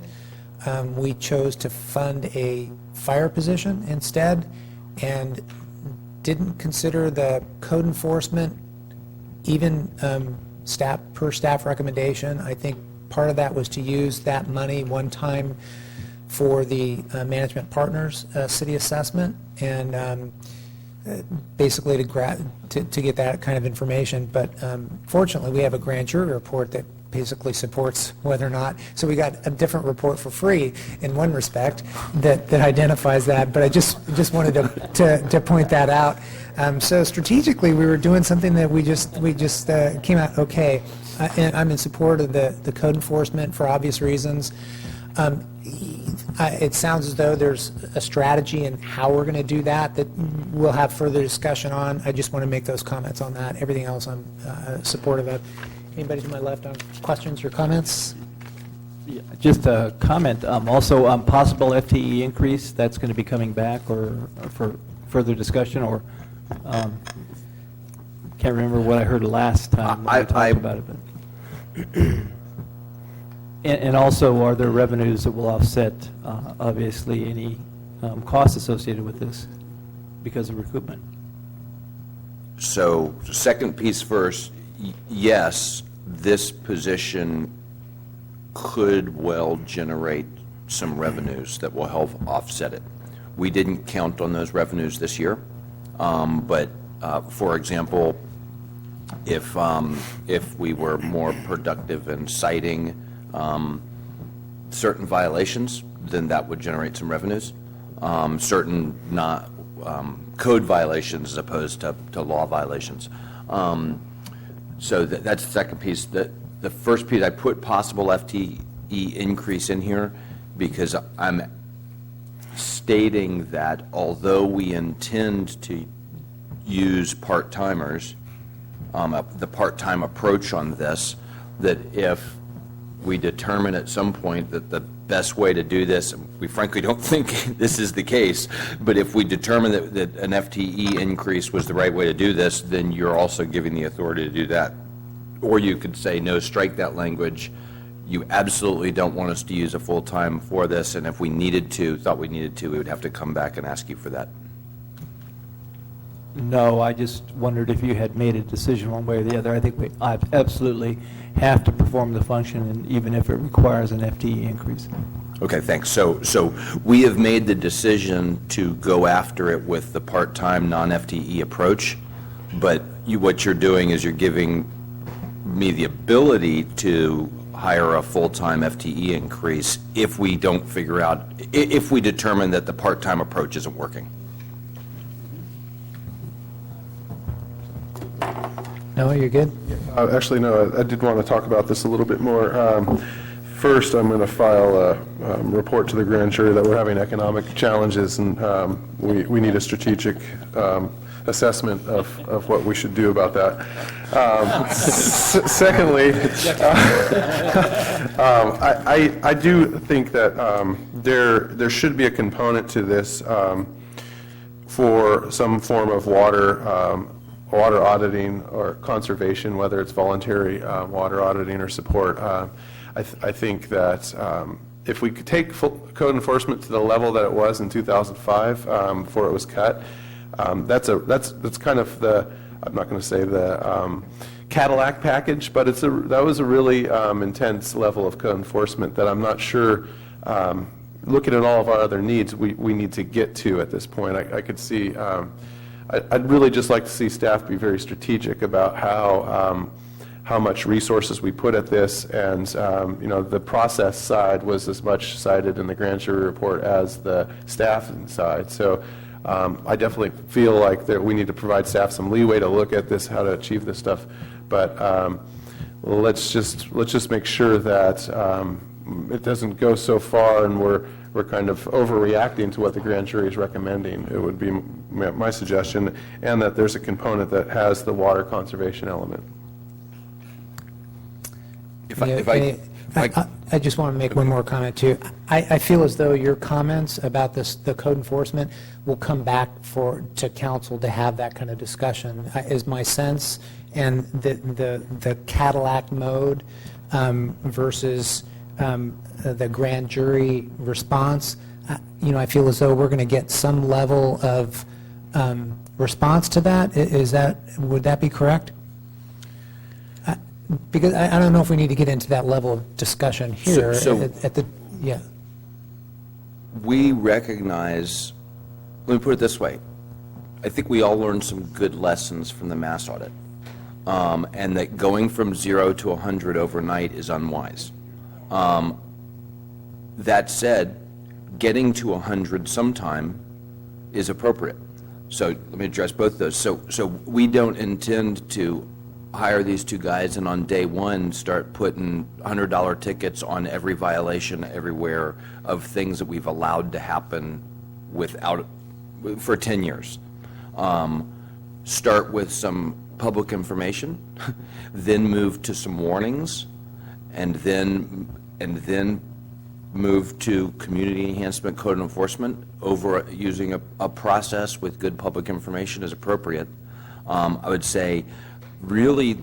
A: We chose to fund a fire position instead and didn't consider the code enforcement, even staff recommendation. I think part of that was to use that money one time for the management partners city assessment, and basically to get that kind of information. But fortunately, we have a grand jury report that basically supports whether or not, so we got a different report for free in one respect that identifies that. But I just wanted to point that out. So strategically, we were doing something that we just came out okay. And I'm in support of the code enforcement for obvious reasons. It sounds as though there's a strategy in how we're going to do that we'll have further discussion on. I just want to make those comments on that. Everything else I'm supportive of. Anybody to my left on questions or comments?
F: Yeah, just a comment. Also, possible FTE increase, that's going to be coming back or for further discussion, or can't remember what I heard last time when we talked about it. But and also, are there revenues that will offset, obviously, any costs associated with this because of recoupment?
B: So, second piece first, yes, this position could well generate some revenues that will help offset it. We didn't count on those revenues this year, but for example, if we were more productive in citing certain violations, then that would generate some revenues. Certain not code violations as opposed to law violations. So that's the second piece. The first piece, I put possible FTE increase in here because I'm stating that although we intend to use part-timers, the part-time approach on this, that if we determine at some point that the best way to do this, we frankly don't think this is the case, but if we determine that an FTE increase was the right way to do this, then you're also giving the authority to do that or you could say, no, strike that language. You absolutely don't want us to use a full-time for this, and if we thought we needed to, we would have to come back and ask you for that.
F: No, I just wondered if you had made a decision one way or the other. I think we absolutely have to perform the function, and even if it requires an FTE increase.
B: Okay, thanks. So we have made the decision to go after it with the part-time, non-FTE approach, but what you're doing is you're giving me the ability to hire a full-time FTE increase if we don't figure out, if we determine that the part-time approach isn't working.
A: No, you're good?
G: Actually, no, I did want to talk about this a little bit more. First, I'm going to file a report to the grand jury that we're having economic challenges, and we need a strategic assessment of what we should do about that. Secondly, I do think that there should be a component to this for some form of water auditing or conservation, whether it's voluntary water auditing or support. I think that if we could take code enforcement to the level that it was in 2005 before it was cut, that's kind of the, I'm not going to say the Cadillac package, but that was a really intense level of code enforcement that I'm not sure, looking at all of our other needs, we need to get to at this point. I could see, I'd really just like to see staff be very strategic about how much resources we put at this, and the process side was as much cited in the grand jury report as the staff side. So I definitely feel like that we need to provide staff some leeway to look at this, how to achieve this stuff. But let's just make sure that it doesn't go so far and we're kind of overreacting to what the grand jury is recommending. It would be my suggestion, and that there's a component that has the water conservation element.
A: I just want to make one more comment, too. I feel as though your comments about the code enforcement will come back to council to have that kind of discussion, is my sense. And the Cadillac mode versus the grand jury response, I feel as though we're going to get some level of response to that. Would that be correct? Because I don't know if we need to get into that level of discussion here. Yeah.
B: We recognize, let me put it this way, I think we all learned some good lessons from the mass audit, and that going from 0 to 100 overnight is unwise. That said, getting to 100 sometime is appropriate. So let me address both those. So we don't intend to hire these two guys and on day one start putting $100 tickets on every violation everywhere of things that we've allowed to happen for 10 years. Start with some public information, then move to some warnings, and then move to community enhancement code enforcement over using a process with good public information as appropriate. I would say really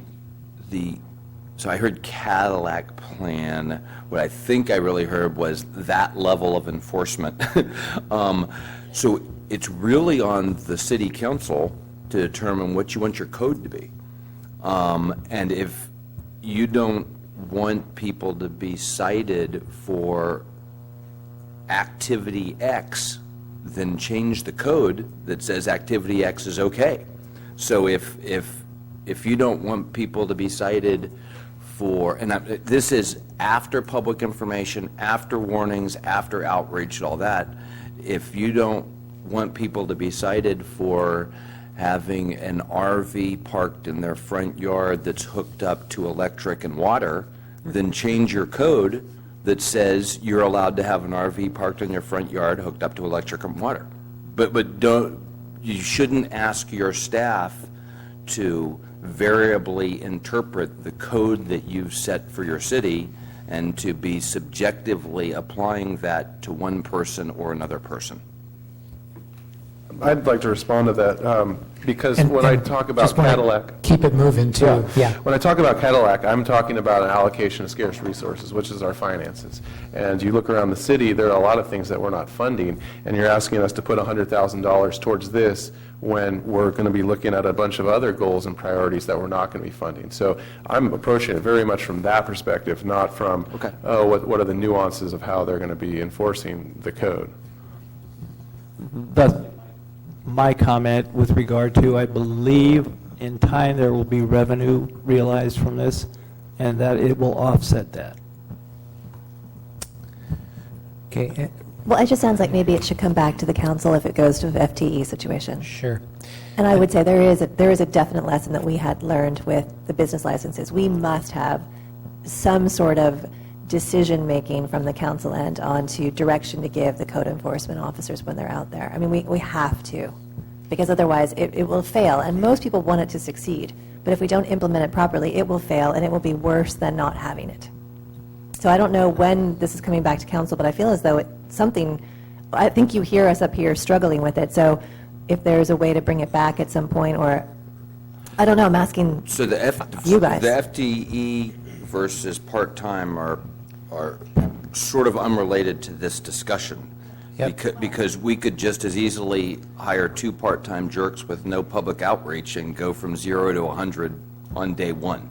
B: so I heard Cadillac plan. What I think I really heard was that level of enforcement. So it's really on the city council to determine what you want your code to be. And if you don't want people to be cited for activity X, then change the code that says activity X is okay. So if you don't want people to be cited for, and this is after public information, after warnings, after outreach, and all that, if you don't want people to be cited for having an RV parked in their front yard that's hooked up to electric and water, then change your code that says you're allowed to have an RV parked in your front yard hooked up to electric and water. But you shouldn't ask your staff to variably interpret the code that you've set for your city and to be subjectively applying that to one person or another person.
G: I'd like to respond to that, because when I talk about
A: Just wanna
G: Cadillac...
A: keep it moving, too. Yeah.
G: When I talk about Cadillac, I'm talking about an allocation of scarce resources, which is our finances. And you look around the city, there are a lot of things that we're not funding, and you're asking us to put $100,000 towards this when we're going to be looking at a bunch of other goals and priorities that we're not going to be funding. So I'm approaching it very much from that perspective, not from, what are the nuances of how they're going to be enforcing the code.
F: That's my comment with regard to, I believe in time there will be revenue realized from this, and that it will offset that.
A: Okay,
E: Well, it just sounds like maybe it should come back to the council if it goes to an FTE situation.
A: sure.
E: And I would say there is a definite lesson that we had learned with the business licenses. We must have some sort of decision-making from the council end on to direction to give the code enforcement officers when they're out there. I mean, we have to, because otherwise it will fail. And most people want it to succeed. But if we don't implement it properly, it will fail, and it will be worse than not having it. So I don't know when this is coming back to council, but I feel as though it's something, I think you hear us up here struggling with it. So if there's a way to bring it back at some point, or, I don't know, I'm asking
B: So
E: you guys.
B: the FTE versus part-time are sort of unrelated to this discussion.
A: Yep.
B: Because we could just as easily hire 2 part-time jerks with no public outreach and go from 0 to 100 on day 1.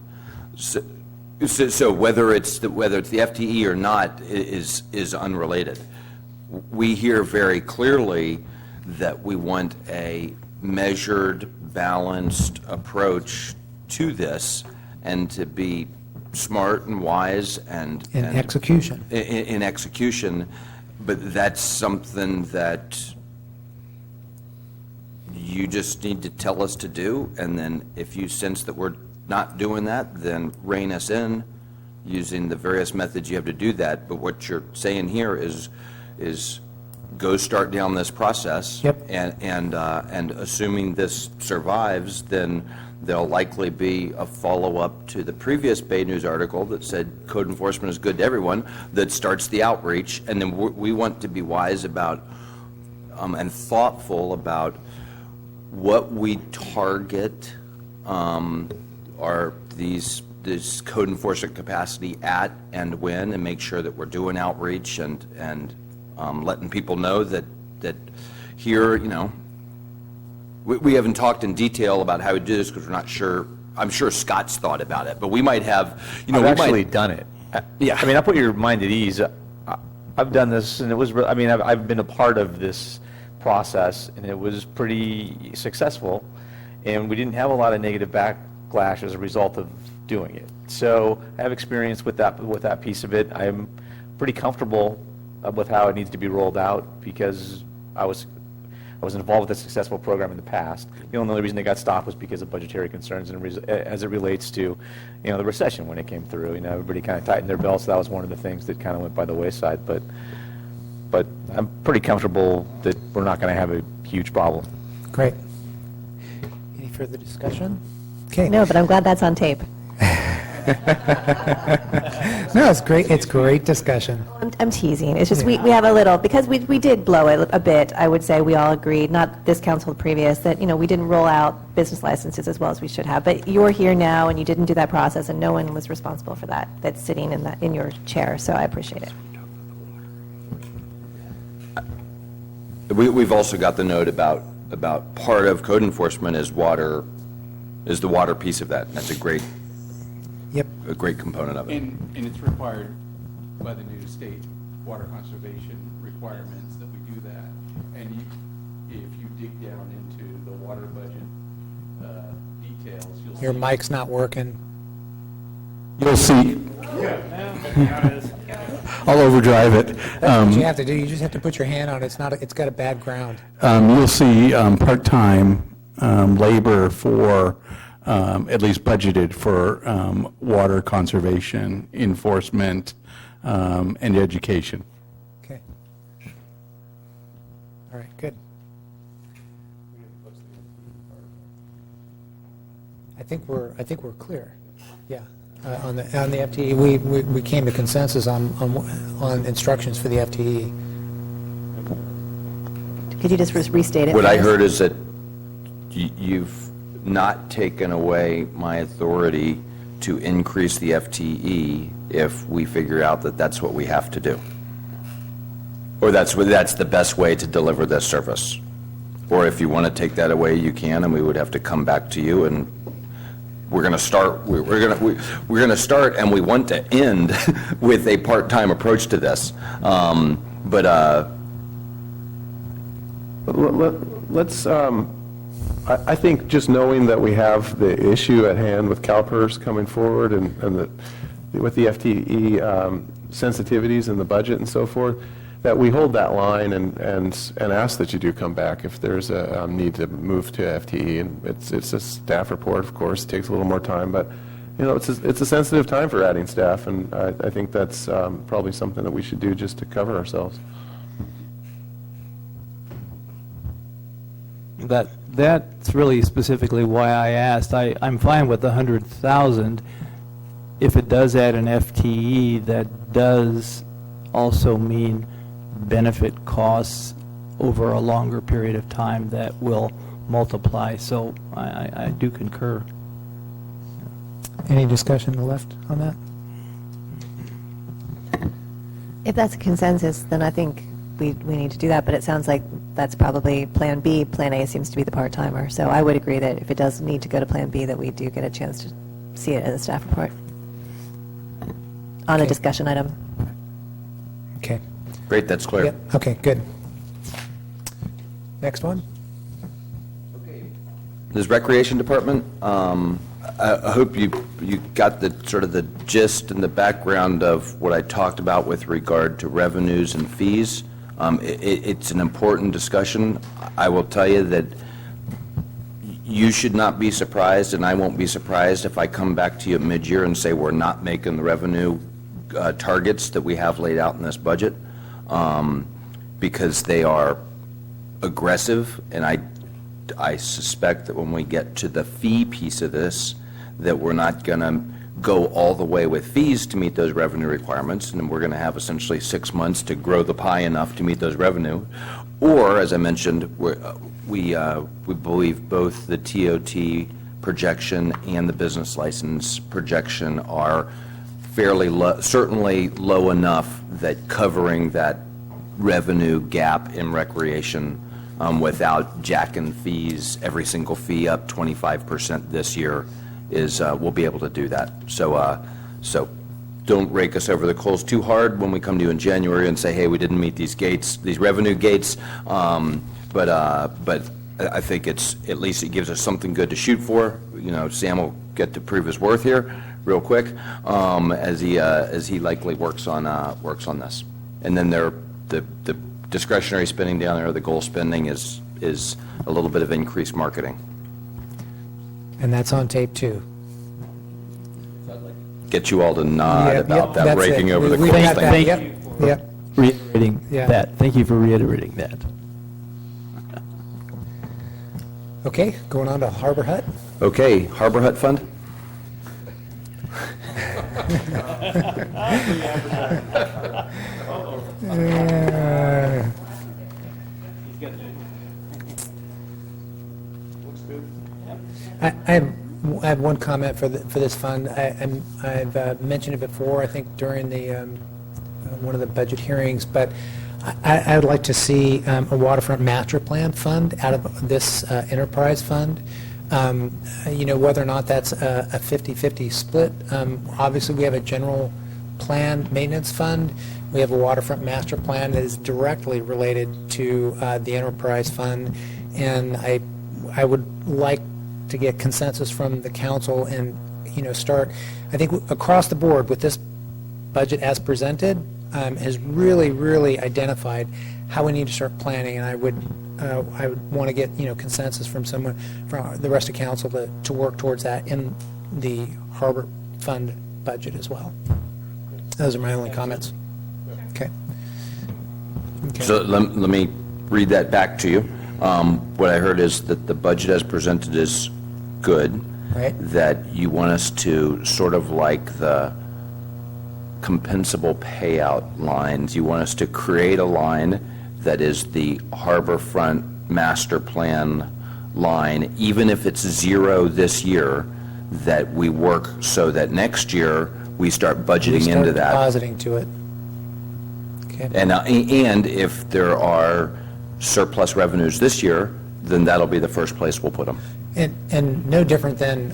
B: So whether it's the FTE or not is unrelated. We hear very clearly that we want a measured, balanced approach to this, and to be smart and wise and
A: In execution.
B: in execution. But that's something that you just need to tell us to do, and then if you sense that we're not doing that, then rein us in using the various methods you have to do that. But what you're saying here is go start down this process.
A: Yep.
B: And assuming this survives, then there'll likely be a follow-up to the previous Bay News article that said code enforcement is good to everyone, that starts the outreach. And then we want to be wise about and thoughtful about what we target are this code enforcement capacity at and when, and make sure that we're doing outreach and letting people know that here, we haven't talked in detail about how we do this because we're not sure. I'm sure Scott's thought about it, but we might have,
H: I've actually done it.
B: Yeah.
H: I mean, I put your mind at ease. I've done this, and it was, I've been a part of this process, and it was pretty successful, and we didn't have a lot of negative backlash as a result of doing it. So I have experience with that piece of it. I'm pretty comfortable with how it needs to be rolled out, because I was involved with a successful program in the past. The only reason it got stopped was because of budgetary concerns, and as it relates to, the recession when it came through. Everybody kind of tightened their belts. That was one of the things that kind of went by the wayside. But I'm pretty comfortable that we're not going to have a huge problem.
A: Great. Any further discussion? Okay.
E: No, but I'm glad that's on tape.
A: No, it's great. It's great discussion.
E: I'm teasing. It's just we have a little, because we did blow it a bit, I would say we all agreed, not this council, the previous, that, we didn't roll out business licenses as well as we should have. But you're here now, and you didn't do that process, and no one was responsible for that, that's sitting in your chair, so I appreciate it.
B: We've also got the note about part of code enforcement is the water piece of that. That's a great component of it.
J: And it's required by the new state water conservation requirements that we do that. And if you dig down into the water budget details, you'll see...
A: Your mic's not working.
J: You'll see. I'll overdrive it.
A: That's what you have to do. You just have to put your hand on it. It's got a bad ground.
J: You'll see part-time labor for, at least budgeted for water conservation, enforcement, and education.
A: Okay. All right, good. I think we're clear. Yeah. On the FTE, we came to consensus on instructions for the FTE.
E: Could you just restate it?
B: What
E: for
B: I
E: us?
B: heard is that you've not taken away my authority to increase the FTE if we figure out that that's what we have to do. Or that's the best way to deliver this service. Or if you want to take that away, you can, and we would have to come back to you, and we're going to start, we're going to start, and we want to end with a part-time approach to this.
G: Let's, I think just knowing that we have the issue at hand with CalPERS coming forward and with the FTE sensitivities in the budget and so forth, that we hold that line and ask that you do come back if there's a need to move to FTE. And it's a staff report, of course, it takes a little more time, but it's a sensitive time for adding staff, and I think that's probably something that we should do just to cover ourselves.
F: That's really specifically why I asked. I'm fine with the 100,000. If it does add an FTE, that does also mean benefit costs over a longer period of time that will multiply. So I do concur.
A: Any discussion left on that?
E: If that's a consensus, then I think we need to do that, but it sounds like that's probably Plan B. Plan A seems to be the part-timer. So I would agree that if it does need to go to Plan B, that we do get a chance to see it as a staff report on a
A: Okay.
E: discussion item.
A: Okay.
B: Great, that's clear.
A: Yep. Okay, good. Next one?
B: This Recreation Department, I hope you got the sort of the gist and the background of what I talked about with regard to revenues and fees. It's an important discussion. I will tell you that you should not be surprised, and I won't be surprised if I come back to you mid-year and say we're not making the revenue targets that we have laid out in this budget, because they are aggressive, and I suspect that when we get to the fee piece of this, that we're not going to go all the way with fees to meet those revenue requirements, and we're going to have essentially 6 months to grow the pie enough to meet those revenue. Or, as I mentioned, we believe both the TOT projection and the business license projection are fairly low, certainly low enough that covering that revenue gap in recreation without jacking fees, every single fee up 25% this year, we'll be able to do that. So don't rake us over the coals too hard when we come to you in January and say, hey, we didn't meet these gates, these revenue gates. But I think at least it gives us something good to shoot for. Sam will get to prove his worth here real quick as he likely works on this. And then the discretionary spending down there, the goal spending is a little bit of increased marketing.
A: And that's on tape, too.
B: Get you all to nod
A: Yep,
B: about
A: yep,
B: that
A: that's
B: raking
A: it.
B: over the
A: We
B: coals
A: got that,
B: thing.
A: yep, yep.
F: Reiterating
A: Yeah.
F: that. Thank you for reiterating that.
A: Okay, going on to Harbor Hut.
B: Okay, Harbor Hut Fund?
A: I have one comment for this fund. I've mentioned it before, I think during the one of the budget hearings, but I would like to see a waterfront master plan fund out of this enterprise fund. Whether or not that's a 50-50 split. Obviously, we have a general plan maintenance fund. We have a waterfront master plan that is directly related to the enterprise fund, and I would like to get consensus from the council and start. I think across the board with this budget as presented has really identified how we need to start planning, and I would want to get consensus from someone from the rest of council to work towards that in the harbor fund budget as well. Those are my only comments. Okay.
B: So let me read that back to you. What I heard is that the budget as presented is good.
A: Right.
B: That you want us to sort of like the compensable payout lines, you want us to create a line that is the Harborfront Master Plan line, even if it's zero this year, that we work so that next year we start budgeting
A: We start
B: into that.
A: depositing to it. Okay.
B: And if there are surplus revenues this year, then that'll be the first place we'll put them.
A: And no different than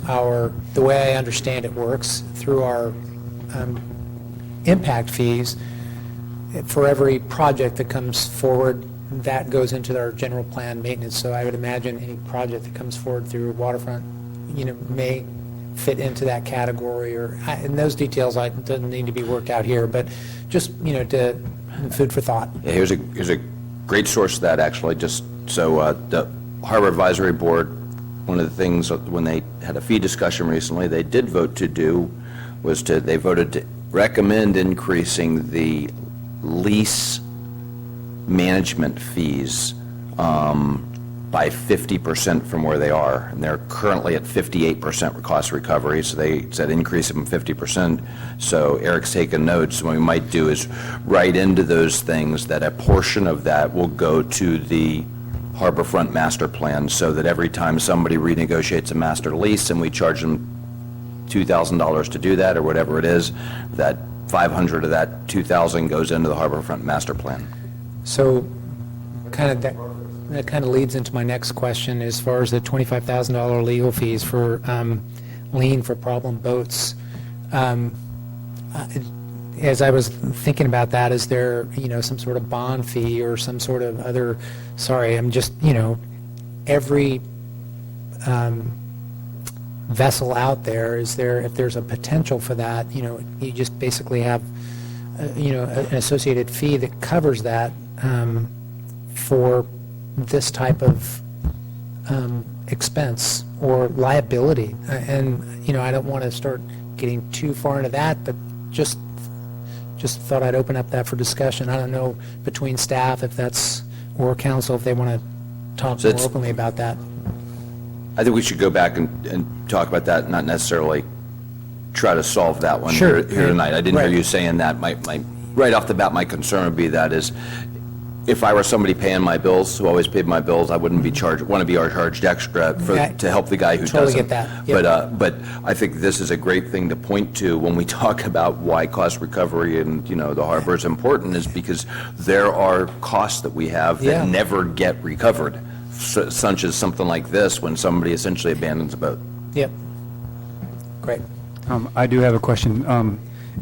A: the way I understand it works, through our impact fees, for every project that comes forward, that goes into our general plan maintenance. So I would imagine any project that comes forward through waterfront, may fit into that category, and those details doesn't need to be worked out here, but just, to food for thought.
B: Yeah, here's a great source of that, actually. Just so the Harbor Advisory Board, one of the things when they had a fee discussion recently, they did vote to do was they voted to recommend increasing the lease management fees by 50% from where they are, and they're currently at 58% cost recovery, so they said increase them 50%. So Eric's taken notes. What we might do is write into those things that a portion of that will go to the Harborfront Master Plan, so that every time somebody renegotiates a master lease and we charge them $2,000 to do that, or whatever it is, that $500 of that $2,000 goes into the Harborfront Master Plan.
A: So that kind of leads into my next question, as far as the $25,000 legal fees for lien for problem boats. As I was thinking about that, is there, some sort of bond fee or some sort of other, every vessel out there, if there's a potential for that, you just basically have, an associated fee that covers that for this type of expense or liability. And, I don't want to start getting too far into that, but just thought I'd open up that for discussion. I don't know between staff or council if they want to talk more openly about that.
B: I think we should go back and talk about that, not necessarily try to solve that one
A: Sure.
B: here tonight. I didn't
A: Right.
B: hear you saying that. Right off the bat, my concern would be that is, if I were somebody paying my bills, who always paid my bills, I wouldn't be want to be charged extra to help the guy who
A: Totally
B: doesn't.
A: get that. Yep.
B: But I think this is a great thing to point to when we talk about why cost recovery and, the harbor is important, is because there are costs that we have that
A: Yeah.
B: never get recovered, such as something like this, when somebody essentially abandons a boat.
A: Yep. Great.
D: I do have a question.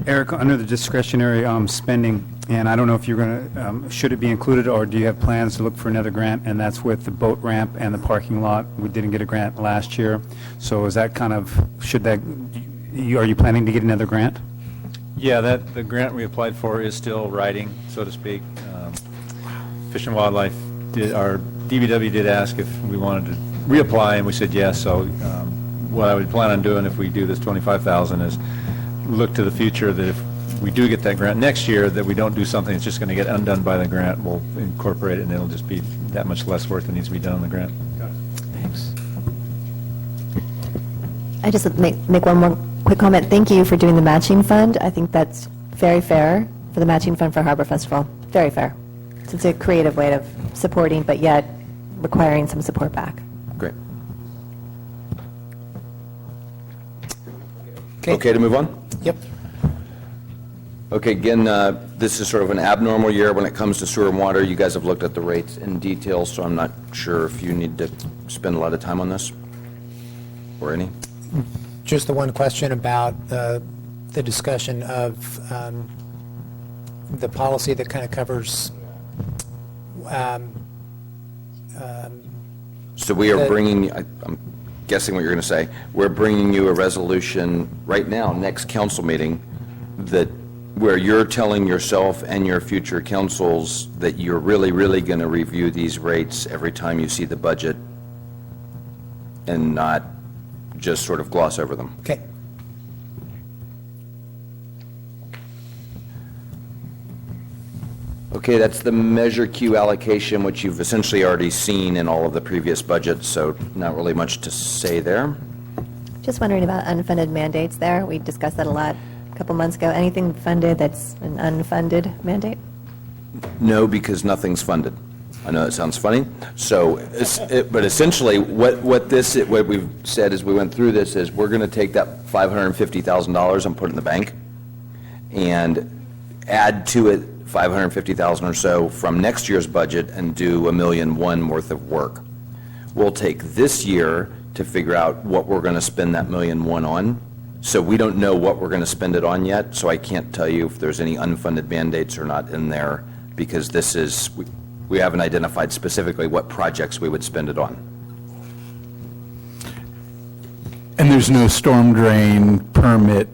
D: Eric, under the discretionary spending, and I don't know if you're going to, should it be included, or do you have plans to look for another grant, and that's with the boat ramp and the parking lot? We didn't get a grant last year, so is that are you planning to get another grant?
K: Yeah, the grant we applied for is still writing, so to speak. Fish and Wildlife our DBW did ask if we wanted to reapply, and we said yes. So what I would plan on doing if we do this 25,000 is look to the future, that if we do get that grant next year, that we don't do something that's just going to get undone by the grant. We'll incorporate it, and it'll just be that much less work that needs to be done on the grant.
A: Thanks.
E: I just make one more quick comment. Thank you for doing the matching fund. I think that's very fair for the matching fund for Harbor Festival. Very fair. It's a creative way of supporting, but yet requiring some support back.
B: Great. Okay to move on?
A: Yep.
B: Okay, again, this is sort of an abnormal year when it comes to sewer and water. You guys have looked at the rates in detail, so I'm not sure if you need to spend a lot of time on this, or any.
A: Just the one question about the discussion of the policy that kind of covers
B: So we are bringing, I'm guessing what you're going to say, we're bringing you a resolution right now, next council meeting, where you're telling yourself and your future councils that you're really, really going to review these rates every time you see the budget and not just sort of gloss over them.
A: Okay.
B: Okay, that's the Measure Q allocation, which you've essentially already seen in all of the previous budgets, so not really much to say there.
E: Just wondering about unfunded mandates there. We discussed that a lot a couple months ago. Anything funded that's an unfunded mandate?
B: No, because nothing's funded. I know that sounds funny. So, but essentially, what we've said as we went through this is we're going to take that $550,000 and put it in the bank and add to it $550,000 or so from next year's budget and do $1.1 million worth of work. We'll take this year to figure out what we're going to spend that $1.1 million on. So we don't know what we're going to spend it on yet, so I can't tell you if there's any unfunded mandates or not in there, because this is, we haven't identified specifically what projects we would spend it on.
J: And there's no storm drain permit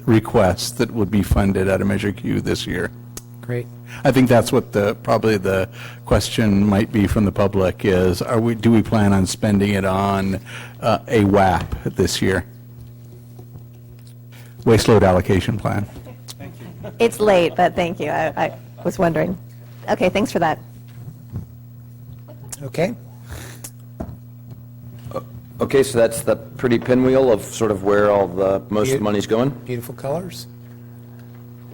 J: requests that would be funded out of Measure Q this year?
A: Great.
J: I think that's what probably the question might be from the public is, do we plan on spending it on a WAP this year? Waste load allocation plan.
E: It's late, but thank you. I was wondering. Okay, thanks for that.
A: Okay.
B: Okay, so that's the pretty pinwheel of sort of where all the most of the money's going.
A: Beautiful colors.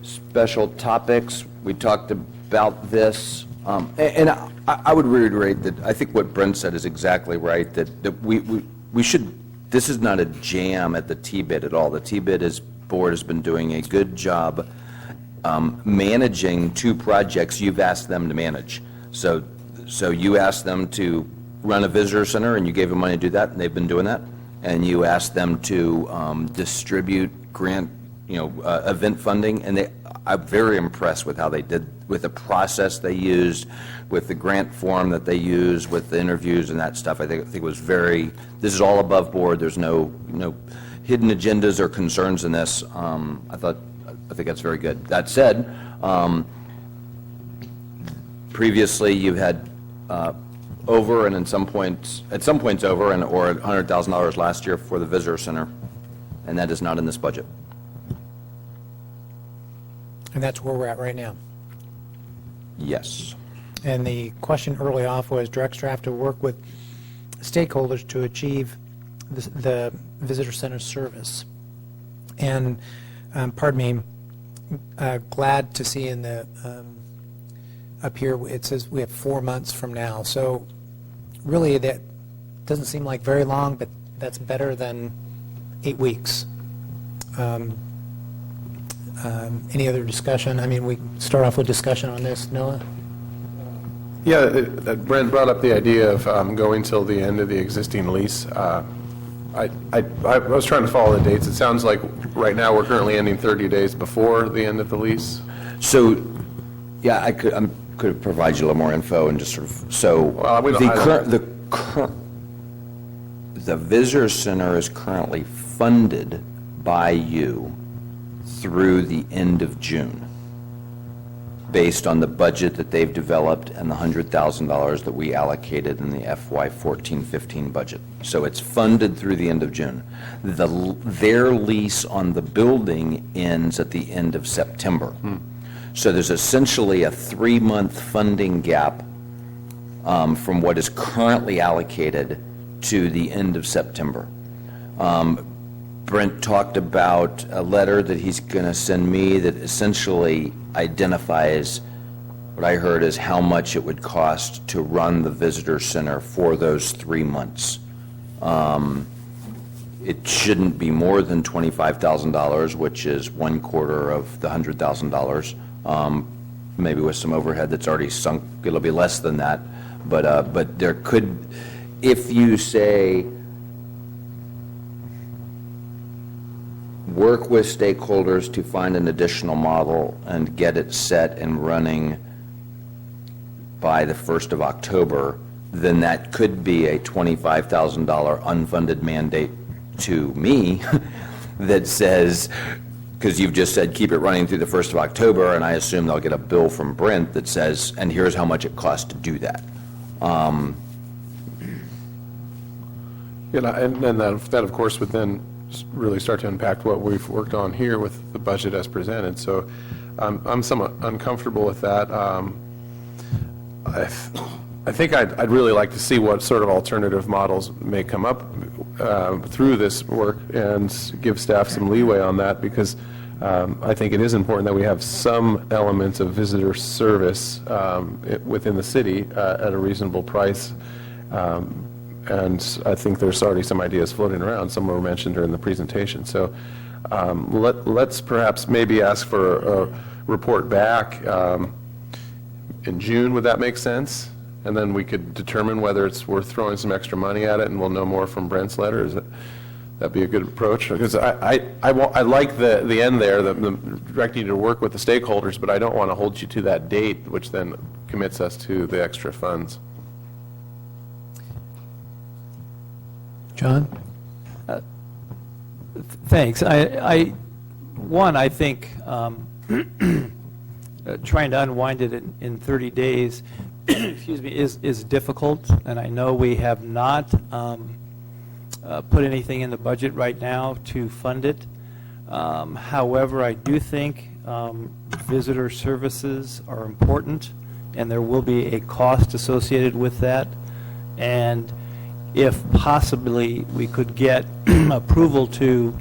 B: Special topics, we talked about this, and I would reiterate that I think what Brent said is exactly right, that we should, this is not a jam at the T-bid at all. The T-bid board has been doing a good job managing two projects you've asked them to manage. So you asked them to run a visitor center, and you gave them money to do that, and they've been doing that. And you asked them to distribute grant, event funding, and I'm very impressed with how they did, with the process they used, with the grant form that they used, with the interviews and that stuff. I think it was this is all above board. There's no hidden agendas or concerns in this. I think that's very good. That said, previously you've had over, and at some points over, or $100,000 last year for the visitor center, and that is not in this budget.
A: And that's where we're at right now.
B: Yes.
A: And the question early off was, direct staff to work with stakeholders to achieve the visitor center service. And, pardon me, glad to see in the, up here, it says we have 4 months from now. So really that doesn't seem like very long, but that's better than 8 weeks. Any other discussion? I mean, we start off with discussion on this. Noah?
G: Yeah, Brent brought up the idea of going till the end of the existing lease. I was trying to follow the dates. It sounds like right now we're currently ending 30 days before the end of the lease.
B: So, yeah, I could provide you a little more info and just sort of, so
G: Well, we don't-
B: the visitor center is currently funded by you through the end of June, based on the budget that they've developed and the $100,000 that we allocated in the FY 14-15 budget. So it's funded through the end of June. Their lease on the building ends at the end of September. So there's essentially a 3-month funding gap from what is currently allocated to the end of September. Brent talked about a letter that he's going to send me that essentially identifies what I heard is how much it would cost to run the visitor center for those 3 months. It shouldn't be more than $25,000, which is 1/4 of the $100,000. Maybe with some overhead that's already sunk, it'll be less than that. But there could, if you say, work with stakeholders to find an additional model and get it set and running by the 1st of October, then that could be a $25,000 unfunded mandate to me that says, because you've just said keep it running through the 1st of October, and I assume they'll get a bill from Brent that says, and here's how much it costs to do that.
G: And that, of course, would then really start to impact what we've worked on here with the budget as presented. So I'm somewhat uncomfortable with that. I think I'd really like to see what sort of alternative models may come up through this work and give staff some leeway on that, because I think it is important that we have some elements of visitor service within the city at a reasonable price. And I think there's already some ideas floating around. Some were mentioned during the presentation. So let's perhaps maybe ask for a report back in June. Would that make sense? And then we could determine whether it's worth throwing some extra money at it, and we'll know more from Brent's letter. Is that'd be a good approach? Because I like the end there, the directing you to work with the stakeholders, but I don't want to hold you to that date, which then commits us to the extra funds.
A: John?
F: Thanks. I think trying to unwind it in 30 days, excuse me, is difficult, and I know we have not put anything in the budget right now to fund it. However, I do think visitor services are important, and there will be a cost associated with that. And if possibly we could get approval to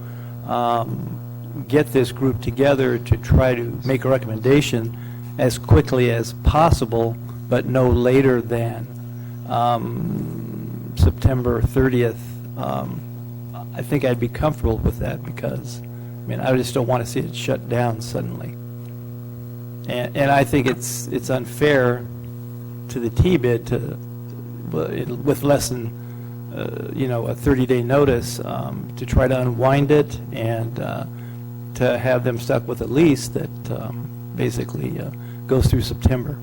F: get this group together to try to make a recommendation as quickly as possible, but no later than September 30th, I think I'd be comfortable with that, because, I mean, I just don't want to see it shut down suddenly. And I think it's unfair to the T-bid to, with less than, a 30-day notice, to try to unwind it and to have them stuck with a lease that basically goes through September.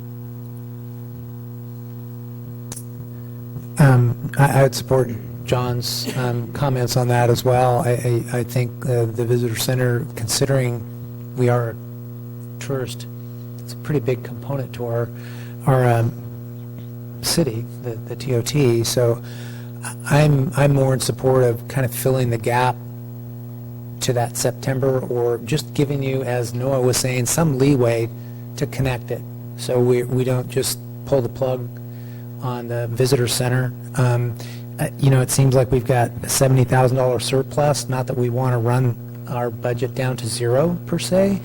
A: I would support John's comments on that as well. I think the visitor center, considering we are a tourist, it's a pretty big component to our city, the TOT. So I'm more in support of kind of filling the gap to that September, or just giving you, as Noah was saying, some leeway to connect it, so we don't just pull the plug on the visitor center. It seems like we've got a $70,000 surplus. Not that we want to run our budget down to zero per se,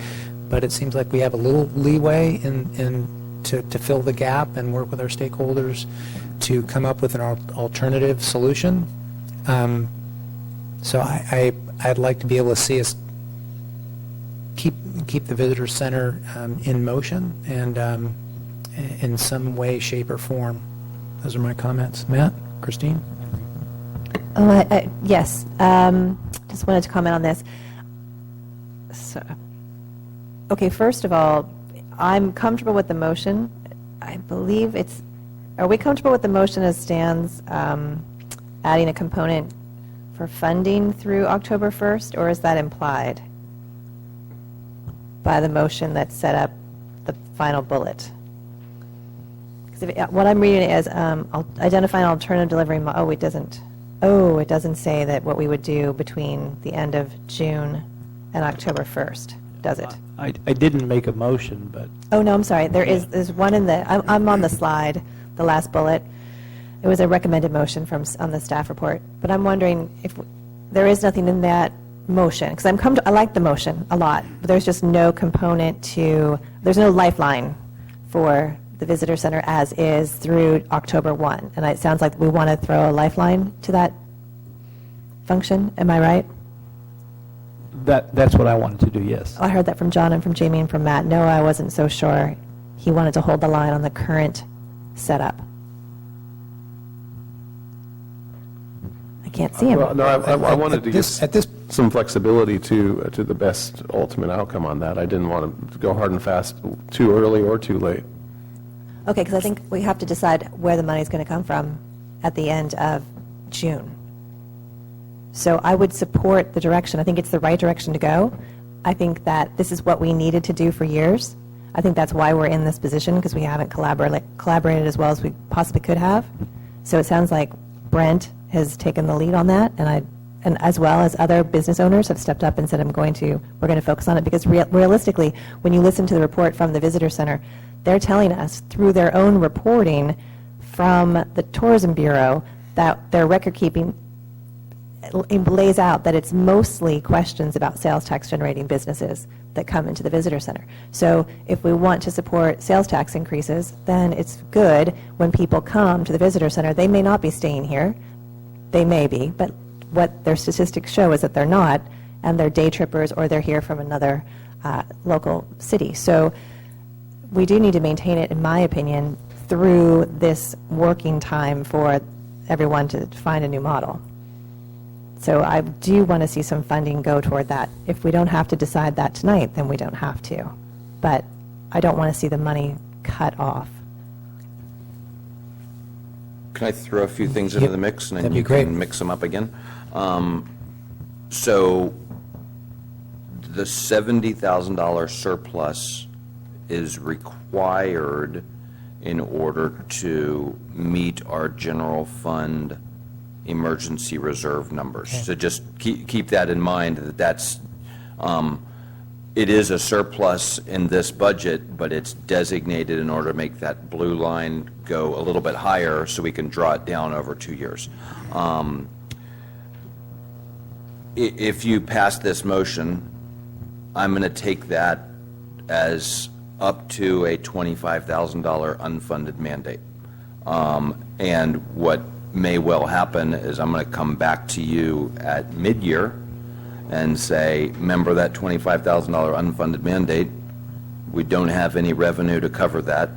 A: but it seems like we have a little leeway to fill the gap and work with our stakeholders to come up with an alternative solution. So I'd like to be able to see us keep the visitor center in motion and in some way, shape, or form. Those are my comments. Matt? Christine?
E: Yes. Just wanted to comment on this. So, okay, first of all, I'm comfortable with the motion. I believe are we comfortable with the motion as stands, adding a component for funding through October 1st, or is that implied by the motion that set up the final bullet? What I'm reading is identify an alternative delivery model. It doesn't say that what we would do between the end of June and October 1st, does it?
F: I didn't make a motion, but...
E: Oh, no, I'm sorry. There's one in the... I'm on the slide, the last bullet. It was a recommended motion on the staff report. But I'm wondering if there is nothing in that motion, because I like the motion a lot, but there's just no component there's no lifeline for the visitor center as is through October 1. And it sounds like we want to throw a lifeline to that function. Am I right?
F: That's what I wanted to do, yes.
E: I heard that from John and from Jamie and from Matt. No, I wasn't so sure. He wanted to hold the line on the current setup. I can't see him.
G: Well, no, I wanted to give some flexibility to the best ultimate outcome on that. I didn't want to go hard and fast too early or too late.
E: Okay, because I think we have to decide where the money is going to come from at the end of June. So I would support the direction. I think it's the right direction to go. I think that this is what we needed to do for years. I think that's why we're in this position, because we haven't collaborated as well as we possibly could have. So it sounds like Brent has taken the lead on that, and as well as other business owners have stepped up and said, we're going to focus on it, because realistically, when you listen to the report from the Visitor Center, they're telling us through their own reporting from the Tourism Bureau that their record keeping it lays out that it's mostly questions about sales tax generating businesses that come into the visitor center. So if we want to support sales tax increases, then it's good when people come to the visitor center. They may not be staying here. They may be, but what their statistics show is that they're not, and they're day trippers or they're here from another local city. So we do need to maintain it, in my opinion, through this working time for everyone to find a new model. So I do want to see some funding go toward that. If we don't have to decide that tonight, then we don't have to. But I don't want to see the money cut off.
B: Can I throw a few things into
A: Yep,
B: the mix, and then
A: that'd be
B: you
A: great.
B: can mix them up again? So the $70,000 surplus is required in order to meet our general fund emergency reserve numbers. So just keep that in mind, that it is a surplus in this budget, but it's designated in order to make that blue line go a little bit higher so we can draw it down over 2 years. If you pass this motion, I'm going to take that as up to a $25,000 unfunded mandate. And what may well happen is I'm going to come back to you at mid-year and say, remember that $25,000 unfunded mandate, we don't have any revenue to cover that,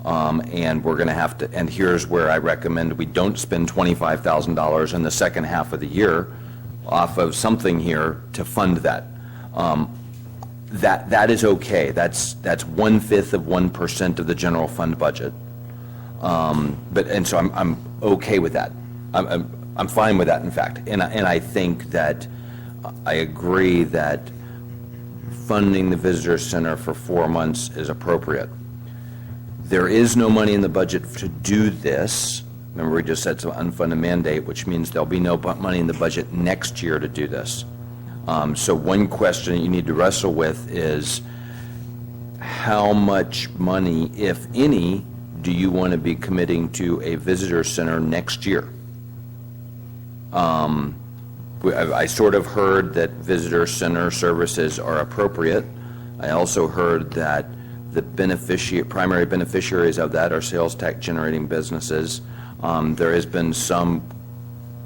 B: and we're going to have to, and here's where I recommend we don't spend $25,000 in the second half of the year off of something here to fund that. That is okay. That's 1/5 of 1% of the general fund budget. And so I'm okay with that. I'm fine with that, in fact. And I think that I agree that funding the visitor center for 4 months is appropriate. There is no money in the budget to do this. Remember, we just said it's an unfunded mandate, which means there'll be no money in the budget next year to do this. So one question you need to wrestle with is how much money, if any, do you want to be committing to a visitor center next year? I sort of heard that visitor center services are appropriate. I also heard that the primary beneficiaries of that are sales tax generating businesses. There has been some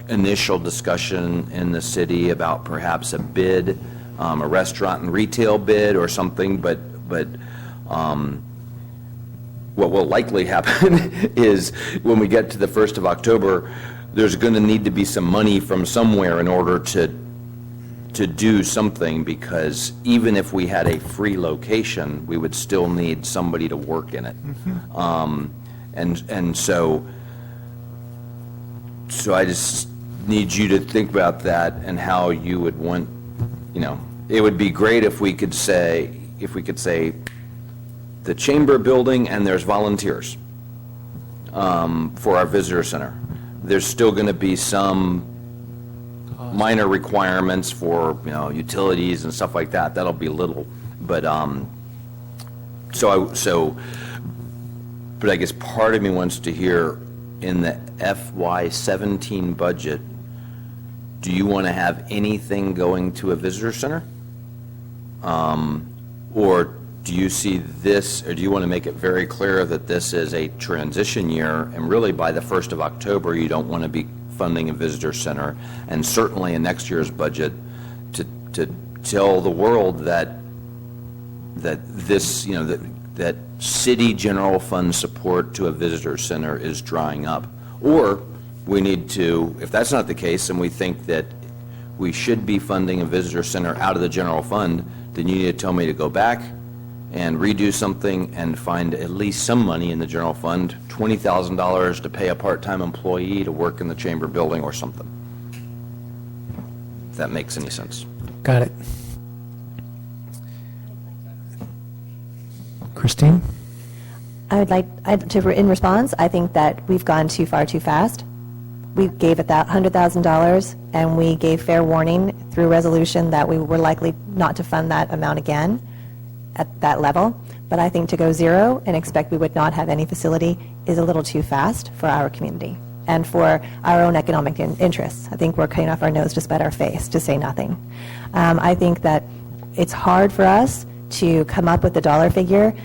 B: initial discussion in the city about perhaps a bid, a restaurant and retail bid or something, but what will likely happen is when we get to the 1st of October, there's going to need to be some money from somewhere in order to do something, because even if we had a free location, we would still need somebody to work in it. And so I just need you to think about that and how you would want, it would be great if we could say the chamber building and there's volunteers for our visitor center. There's still going to be some minor requirements for, utilities and stuff like that. That'll be little, but but I guess part of me wants to hear, in the FY17 budget, do you want to have anything going to a visitor center? Or do you see this, or do you want to make it very clear that this is a transition year, and really by the 1st of October, you don't want to be funding a visitor center, and certainly in next year's budget to tell the world that this, that city general fund support to a visitor center is drying up? Or we need to, if that's not the case, and we think that we should be funding a visitor center out of the general fund, then you need to tell me to go back and redo something and find at least some money in the general fund, $20,000 to pay a part-time employee to work in the chamber building or something. If that makes any sense.
A: Got it. Christine?
E: I would like to, in response, I think that we've gone too far too fast. We gave it that $100,000, and we gave fair warning through resolution that we were likely not to fund that amount again at that level. But I think to go zero and expect we would not have any facility is a little too fast for our community. and for our own economic interests. I think we're cutting off our nose to spite our face, to say nothing. I think that it's hard for us to come up with a dollar figure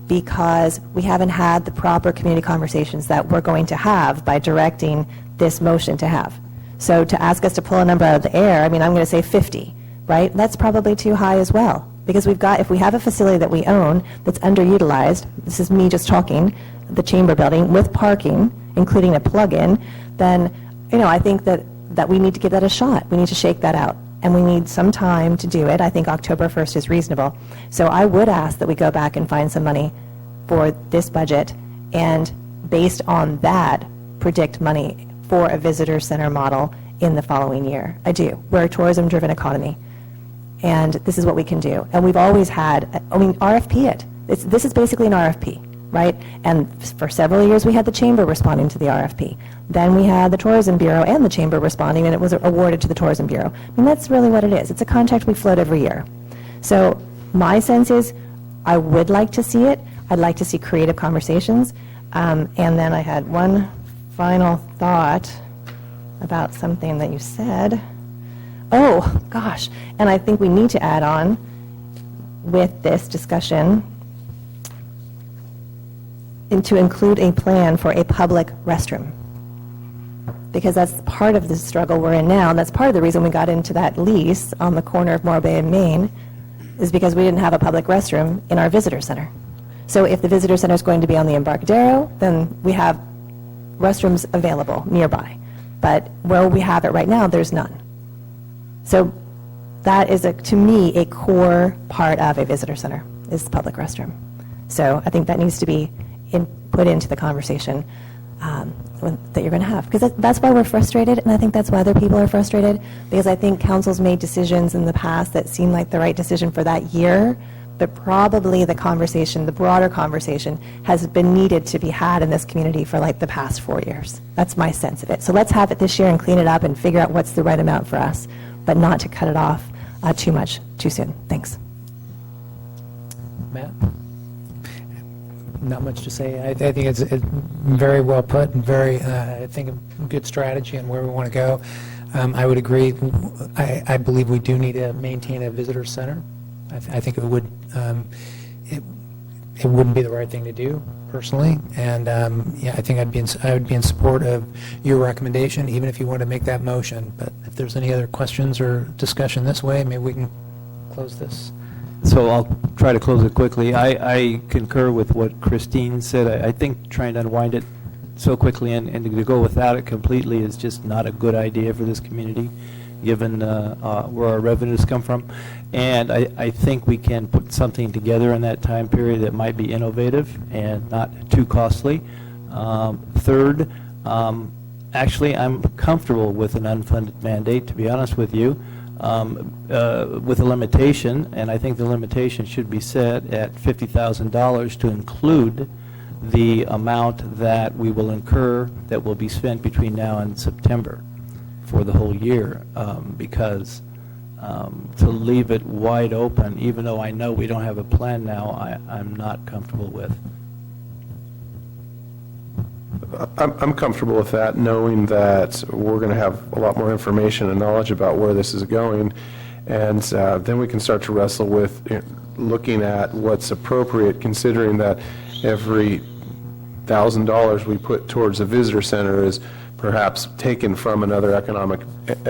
E: because we haven't had the proper community conversations that we're going to have by directing this motion to have. So to ask us to pull a number out of the air, I mean, I'm going to say 50, right? That's probably too high as well. Because if we have a facility that we own that's underutilized, this is me just talking, the chamber building, with parking, including a plug-in, then, I think that we need to give that a shot. We need to shake that out. And we need some time to do it. I think October 1st is reasonable. So I would ask that we go back and find some money for this budget, and based on that, predict money for a visitor center model in the following year. I do. We're a tourism-driven economy. And this is what we can do. And we've always had, RFP it. This is basically an RFP, right? And for several years, we had the chamber responding to the RFP. Then we had the Tourism Bureau and the chamber responding, and it was awarded to the Tourism Bureau. That's really what it is. It's a contract we float every year. So my sense is I would like to see it. I'd like to see creative conversations. And then I had one final thought about something that you said. Oh, gosh. And I think we need to add on with this discussion and to include a plan for a public restroom. Because that's part of the struggle we're in now, and that's part of the reason we got into that lease on the corner of Morro Bay and Main, is because we didn't have a public restroom in our visitor center. So if the visitor center is going to be on the Embarcadero, then we have restrooms available nearby. But where we have it right now, there's none. So that is, to me, a core part of a visitor center, is the public restroom. So I think that needs to be put into the conversation that you're going to have. Because that's why we're frustrated, and I think that's why other people are frustrated, because I think council's made decisions in the past that seem like the right decision for that year, but probably the conversation, the broader conversation, has been needed to be had in this community for like the past 4 years. That's my sense of it. So let's have it this year and clean it up and figure out what's the right amount for us, but not to cut it off too much, too soon. Thanks.
A: Matt? Not much to say. I think it's very well put and very, I think, a good strategy and where we want to go. I would agree. I believe we do need to maintain a visitor center. I think it would, it wouldn't be the right thing to do personally. And yeah, I think I would be in support of your recommendation, even if you want to make that motion. But if there's any other questions or discussion this way, maybe we can close this.
F: So I'll try to close it quickly. I concur with what Christine said. I think trying to unwind it so quickly and to go without it completely is just not a good idea for this community, given where our revenues come from. And I think we can put something together in that time period that might be innovative and not too costly. Third, actually, I'm comfortable with an unfunded mandate, to be honest with you. With a limitation, and I think the limitation should be set at $50,000 to include the amount that we will incur that will be spent between now and September for the whole year, because to leave it wide open, even though I know we don't have a plan now, I'm not comfortable with.
G: I'm comfortable with that, knowing that we're going to have a lot more information and knowledge about where this is going, and then we can start to wrestle with looking at what's appropriate, considering that every $1,000 we put towards a visitor center is perhaps taken from another economic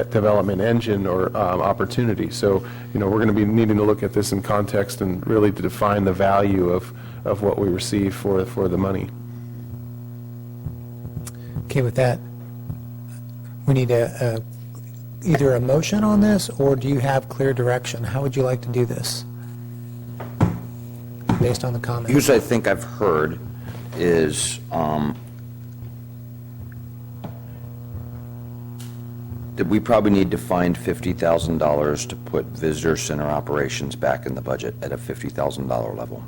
G: development engine or opportunity. So, we're going to be needing to look at this in context and really to define the value of what we receive for the money.
A: Okay, with that, we need either a motion on this, or do you have clear direction? How would you like to do this, based on the comments?
B: Here's what I think I've heard is that we probably need to find $50,000 to put visitor center operations back in the budget at a $50,000 level.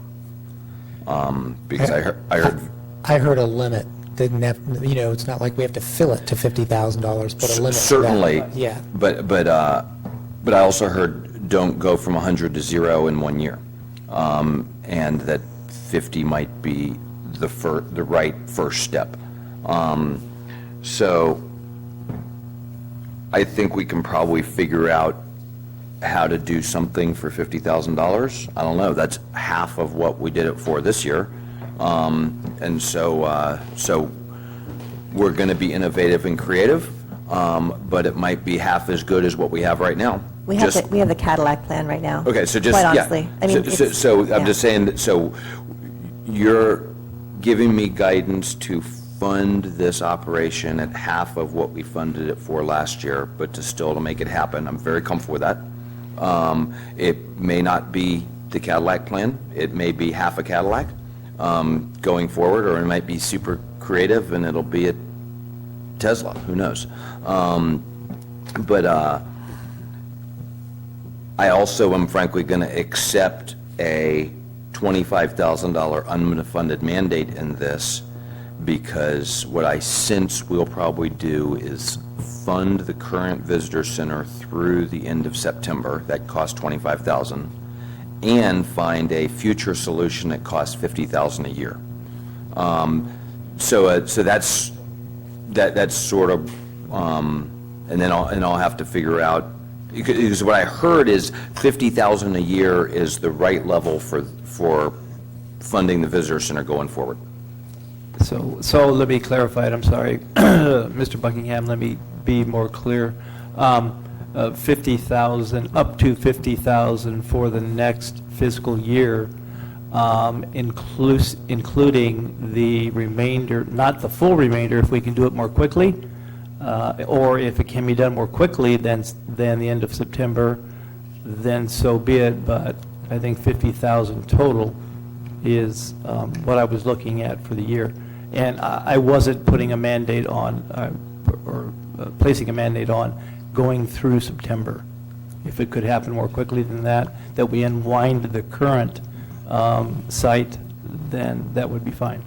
B: Because
A: I heard a limit. Didn't have, it's not like we have to fill it to $50,000, but a limit.
B: Certainly.
A: To that. Yeah.
B: But I also heard don't go from 100 to 0 in 1 year, and that 50 might be the right first step. So I think we can probably figure out how to do something for $50,000. I don't know, that's half of what we did it for this year. And so we're going to be innovative and creative, but it might be half as good as what we have right now.
E: We have the Cadillac plan right now.
B: Okay, so just,
E: Quite
B: yeah.
E: honestly. I mean,
B: So I'm
E: yeah.
B: just saying, that so you're giving me guidance to fund this operation at half of what we funded it for last year, but to make it happen. I'm very comfortable with that. It may not be the Cadillac plan. It may be half a Cadillac going forward, or it might be super creative and it'll be a Tesla. Who knows? But I also am frankly going to accept a $25,000 unfunded mandate in this, because what I sense we'll probably do is fund the current visitor center through the end of September. That costs $25,000, and find a future solution that costs $50,000 a year. So that's sort of, and then I'll have to figure out, because what I heard is $50,000 a year is the right level for funding the visitor center going forward.
F: So let me clarify it, I'm sorry. Mr. Buckingham, let me be more clear. 50,000, up to 50,000 for the next fiscal year, including the remainder, not the full remainder, if we can do it more quickly, or if it can be done more quickly than the end of September, then so be it, but I think 50,000 total is what I was looking at for the year. And I wasn't putting a mandate on, or placing a mandate on going through September. If it could happen more quickly than that we unwind the current site, then that would be fine.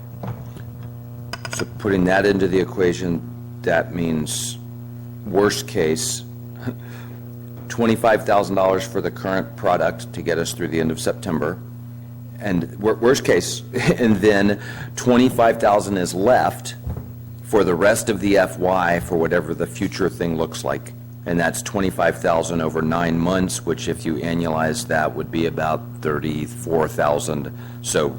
B: So putting that into the equation, that means worst case, $25,000 for the current product to get us through the end of September. And worst case, and then $25,000 is left for the rest of the FY for whatever the future thing looks like. And that's $25,000 over 9 months, which if you annualize that would be about $34,000. So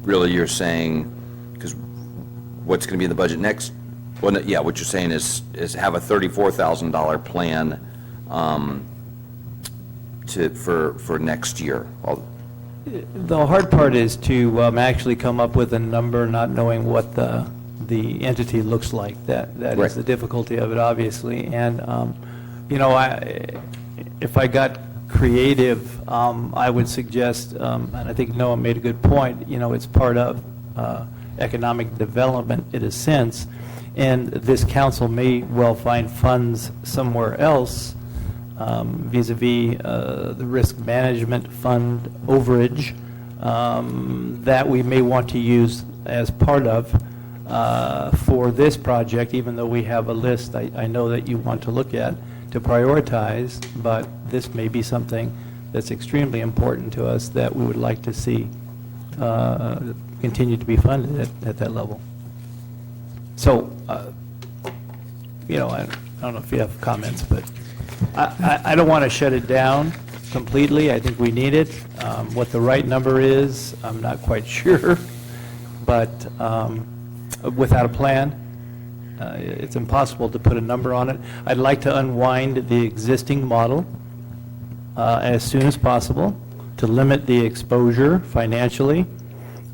B: really you're saying, because what's going to be in the budget next? Well, yeah, what you're saying is have a $34,000 plan for next year.
F: The hard part is to actually come up with a number, not knowing what the entity looks like. That
B: Right.
F: is the difficulty of it, obviously. And if I got creative, I would suggest, and I think Noah made a good point. It's part of economic development in a sense, and this council may well find funds somewhere else. Vis-a-vis the risk management fund overage that we may want to use as part of for this project, even though we have a list I know that you want to look at to prioritize, but this may be something that's extremely important to us that we would like to see continue to be funded at that level. So, I don't know if you have comments, but I don't want to shut it down completely. I think we need it. What the right number is, I'm not quite sure, but without a plan, it's impossible to put a number on it. I'd like to unwind the existing model as soon as possible to limit the exposure financially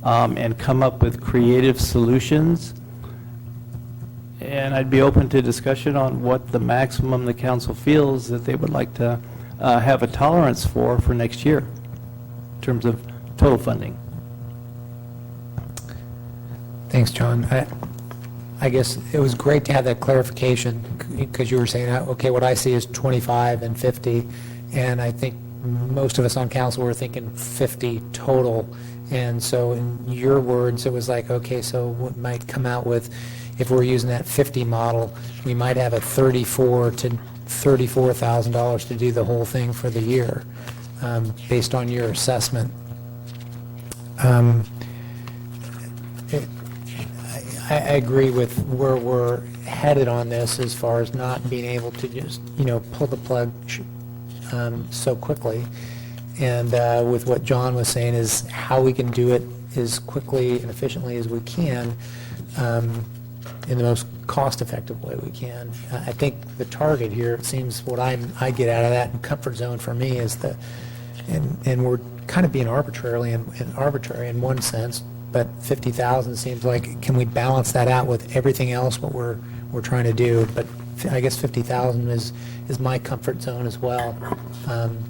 F: and come up with creative solutions. And I'd be open to discussion on what the maximum the council feels that they would like to have a tolerance for next year in terms of total funding.
A: Thanks, John. I guess it was great to have that clarification, because you were saying, okay, what I see is 25 and 50, and I think most of us on council were thinking 50 total. And so in your words, it was like, okay, so what might come out with, if we're using that 50 model, we might have a $34,000 to $34,000 to do the whole thing for the year, based on your I agree with where we're headed on this as far as not being able to just, pull the plug so quickly. And with what John was saying is how we can do it as quickly and efficiently as we can in the most cost-effective way we can. I think the target here, it seems what I get out of that and comfort zone for me is and we're kind of being arbitrary in one sense, but 50,000 seems like, can we balance that out with everything else what we're trying to do? But I guess 50,000 is my comfort zone as well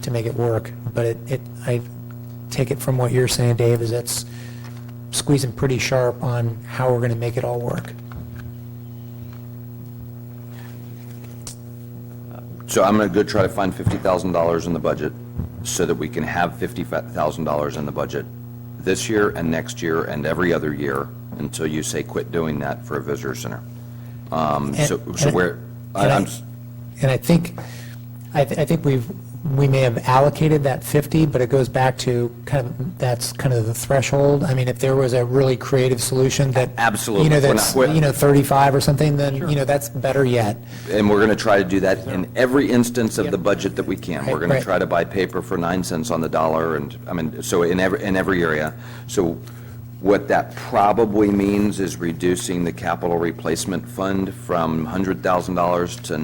A: to make it work. But I take it from what you're saying, Dave, is it's squeezing pretty sharp on how we're going to make it all work.
B: So I'm going to go try to find $50,000 in the budget so that we can have $50,000 in the budget this year and next year and every other year until you say quit doing that for a visitor center.
A: I think we may have allocated that 50, but it goes back to that's kind of the threshold. I mean, if there was a really creative solution that
B: absolutely,
A: that's 35 or something, then that's better yet.
B: And we're going to try to do that in every instance of the budget that we can. We're going to try to buy paper for 9 cents on the dollar, and so in every area. So what that probably means is reducing the capital replacement fund from $100,000 to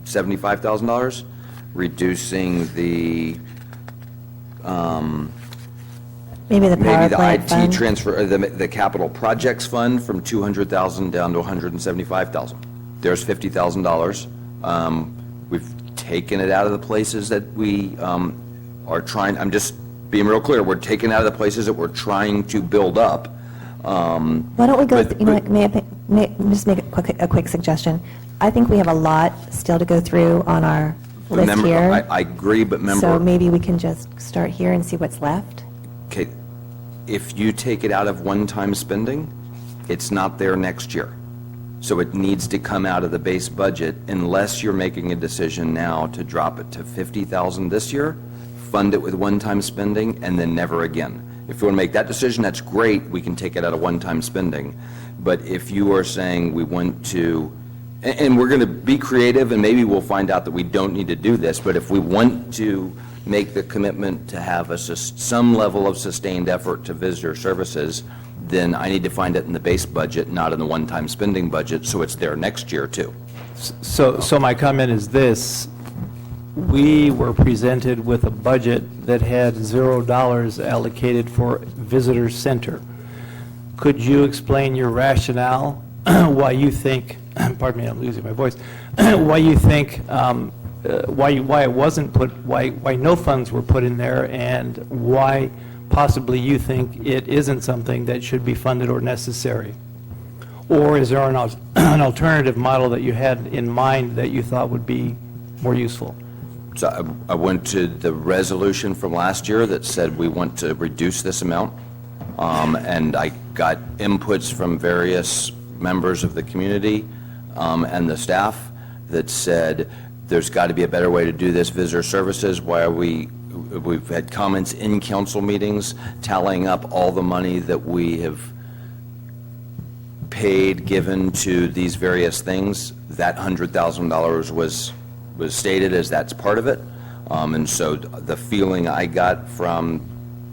B: $75,000. Reducing the
E: maybe the power
B: maybe the
E: plant
B: IT
E: fund.
B: transfer, the capital projects fund from $200,000 down to $175,000. There's $50,000. We've taken it out of the places that we are trying. I'm just being real clear. We're taking it out of the places that we're trying to build up.
E: Why don't we go? May I just make a quick suggestion? I think we have a lot still to go through on our list here.
B: I agree, but remember.
E: So maybe we can just start here and see what's left.
B: Okay, if you take it out of one-time spending, it's not there next year. So it needs to come out of the base budget unless you're making a decision now to drop it to $50,000 this year, fund it with one-time spending, and then never again. If you want to make that decision, that's great. We can take it out of one-time spending. But if you are saying we want to, and we're going to be creative, and maybe we'll find out that we don't need to do this, but if we want to make the commitment to have some level of sustained effort to visitor services, then I need to find it in the base budget, not in the one-time spending budget, so it's there next year too.
F: So my comment is this: we were presented with a budget that had $0 allocated for visitor center. Could you explain your rationale why you think, pardon me, I'm losing my voice, why you think, why it wasn't put, why no funds were put in there, and why possibly you think it isn't something that should be funded or necessary? Or is there an alternative model that you had in mind that you thought would be more useful?
B: So I went to the resolution from last year that said we want to reduce this amount, and I got inputs from various members of the community and the staff that said there's got to be a better way to do this. Visitor services, we've had comments in council meetings tallying up all the money that we have paid, given to these various things. That $100,000 was stated as that's part of it. And so the feeling I got from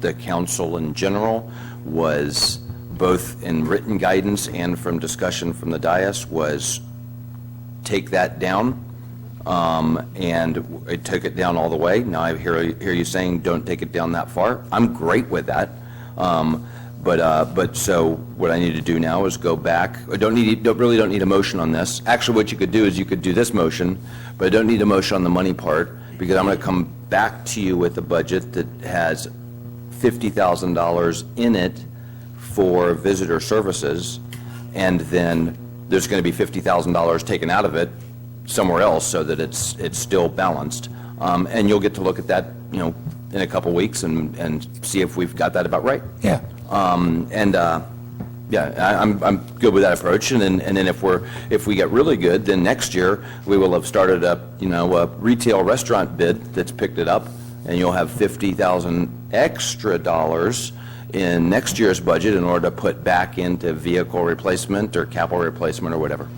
B: the council in general was, both in written guidance and from discussion from the dais, was take that down. And it took it down all the way. Now I hear you saying don't take it down that far. I'm great with that. But so what I need to do now is go back. I don't need a motion on this. Actually, what you could do is you could do this motion, but I don't need a motion on the money part, because I'm going to come back to you with a budget that has $50,000 in it for visitor services, and then there's going to be $50,000 taken out of it somewhere else so that it's still balanced. And you'll get to look at that, in a couple weeks and see if we've got that about right.
A: Yeah.
B: I'm good with that approach. And then if we get really good, then next year we will have started a retail restaurant bid that's picked it up, and you'll have $50,000 extra dollars in next year's budget in order to put back into vehicle replacement or capital replacement or whatever.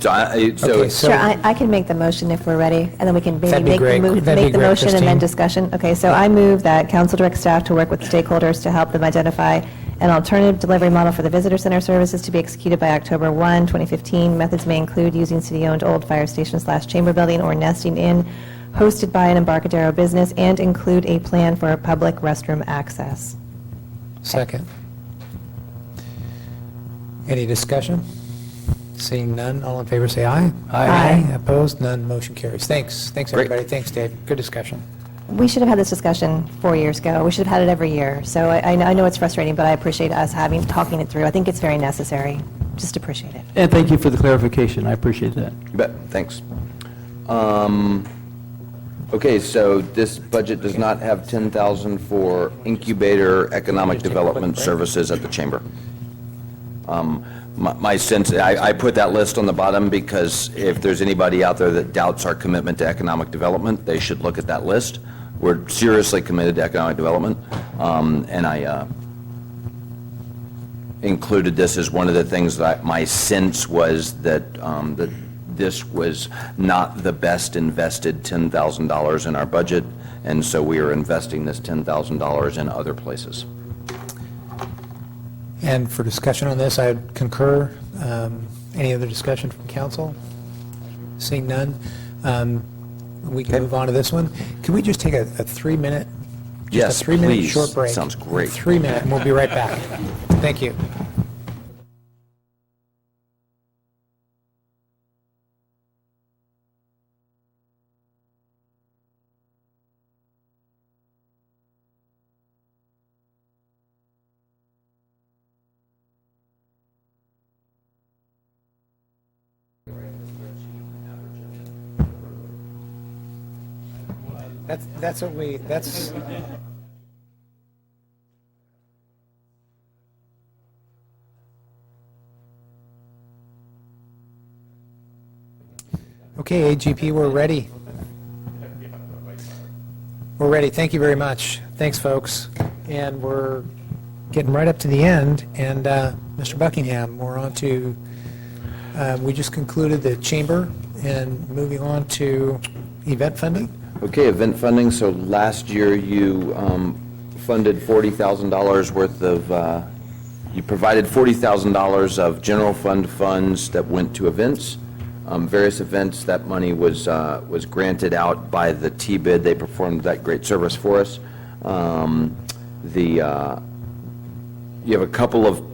B: So,
A: Okay, so-
E: Sure, I can make the motion if we're ready, and then we can maybe
A: That'd be
E: make the
A: great.
E: move,
A: That'd be
E: make the
A: great,
E: motion and then
A: Christine.
E: discussion. Okay, so I move that council direct staff to work with stakeholders to help them identify an alternative delivery model for the visitor center services to be executed by October 1, 2015. Methods may include using city-owned old fire station/chamber building or nesting in, hosted by an Embarcadero business, and include a plan for public restroom access.
A: Second. Any discussion? Seeing none, all in favor say aye.
E: Aye.
A: Opposed, none, motion carries. Thanks,
B: Great.
A: everybody. Thanks, Dave. Good discussion.
E: We should have had this discussion 4 years ago. We should have had it every year. So I know it's frustrating, but I appreciate us talking it through. I think it's very necessary. Just appreciate it.
F: And thank you for the clarification. I appreciate that.
B: You bet, thanks. Okay, so this budget does not have 10,000 for incubator economic development services at the chamber. My sense, I put that list on the bottom because if there's anybody out there that doubts our commitment to economic development, they should look at that list. We're seriously committed to economic development, and I included this as one of the things that my sense was that that this was not the best invested $10,000 in our budget, and so we are investing this $10,000 in other places.
A: And for discussion on this, I would concur. Any other discussion from council? Seeing none, we can move on to this one. Can we just take a 3-minute?
B: Yes,
A: a 3-minute
B: please.
A: short break?
B: Sounds great.
A: 3 minute, and we'll be right back. Thank you. That's what that's. Okay, AGP, we're ready. We're ready. Thank you very much. Thanks, folks. And we're getting right up to the end. And Mr. Buckingham, we're on to, we just concluded the chamber and moving on to event funding.
B: Okay, event funding. So last year you funded $40,000 worth of, you provided $40,000 of general fund funds that went to events. Various events, that money was granted out by the T-bid. They performed that great service for us. You have a couple of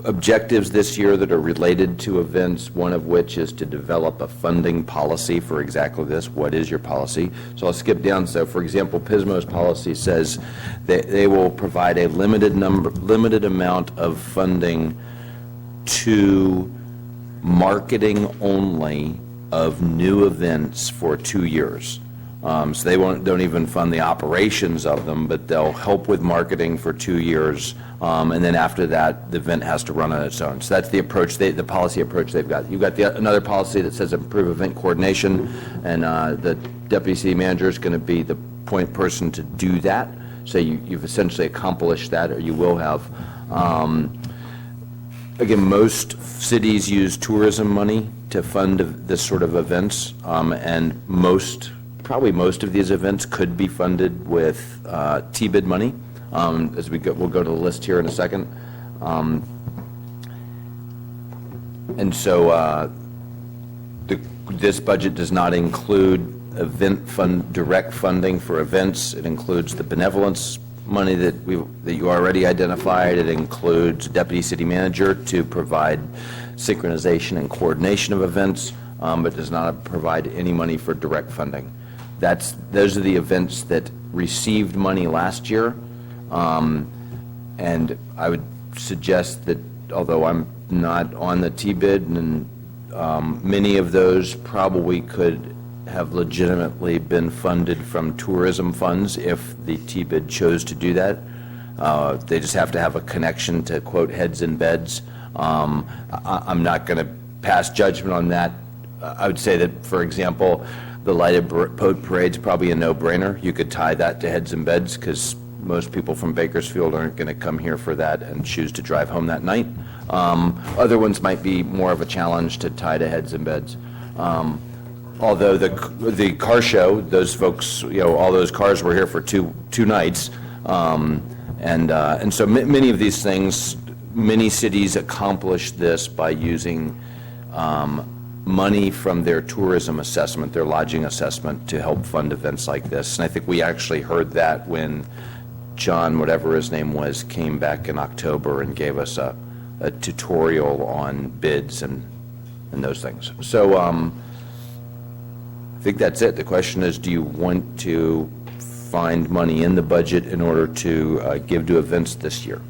B: objectives this year that are related to events, one of which is to develop a funding policy for exactly this. What is your policy? So I'll skip down. So, for example, Pismo's policy says that they will provide a limited amount of funding to marketing only of new events for 2 years. So they don't even fund the operations of them, but they'll help with marketing for 2 years, and then after that, the event has to run on its own. So that's the approach, the policy approach they've got. You've got another policy that says improve event coordination, and the deputy city manager is going to be the point person to do that. So you've essentially accomplished that, or you will have. Again, most cities use tourism money to fund this sort of events, and probably most of these events could be funded with T-bid money. As we'll go to the list here in a second. And so this budget does not include direct funding for events. It includes the benevolence money that you already identified. It includes deputy city manager to provide synchronization and coordination of events, but does not provide any money for direct funding. Those are the events that received money last year, and I would suggest that, although I'm not on the T-bid, and many of those probably could have legitimately been funded from tourism funds if the T-bid chose to do that. They just have to have a connection to, quote, heads and beds. I'm not going to pass judgment on that. I would say that, for example, the lighted boat parade's probably a no-brainer. You could tie that to heads and beds because most people from Bakersfield aren't going to come here for that and choose to drive home that night. Other ones might be more of a challenge to tie to heads and beds. Although the car show, those folks, all those cars were here for two nights. And so many of these things, many cities accomplish this by using money from their tourism assessment, their lodging assessment, to help fund events like this. And I think we actually heard that when John, whatever his name was, came back in October and gave us a tutorial on bids and those things. So I think that's it. The question is, do you want to find money in the budget in order to give to events this year?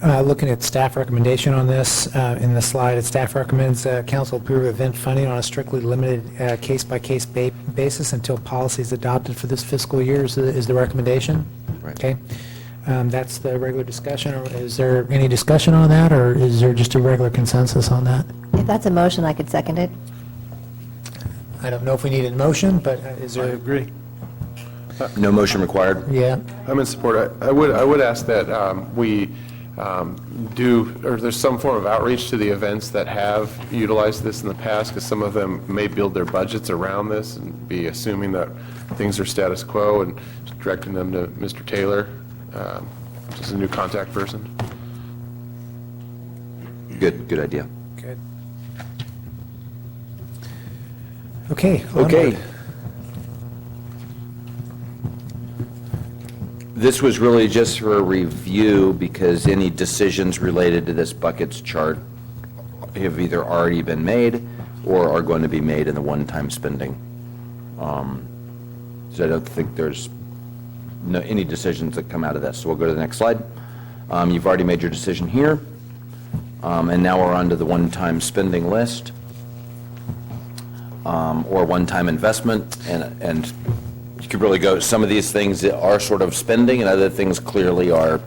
A: Looking at staff recommendation on this, in the slide, staff recommends council approve event funding on a strictly limited case-by-case basis until policy is adopted for this fiscal year is the recommendation.
B: Right.
A: Okay. That's the regular discussion. Or is there any discussion on that, or is there just a regular consensus on that?
E: If that's a motion, I could second it.
A: I don't know if we need a motion, but is there?
K: I agree.
B: No motion required?
A: Yeah.
G: I'm in support. I would ask that we there's some form of outreach to the events that have utilized this in the past, because some of them may build their budgets around this and be assuming that things are status quo, and directing them to Mr. Taylor, which is a new contact person.
B: Good idea.
A: Good. Okay.
B: Okay.
A: onward.
B: This was really just for a review, because any decisions related to this buckets chart have either already been made or are going to be made in the one-time spending. So I don't think there's any decisions that come out of this. So we'll go to the next slide. You've already made your decision here. And now we're on to the one-time spending list, or one-time investment. And you could really go, some of these things are sort of spending, and other things clearly are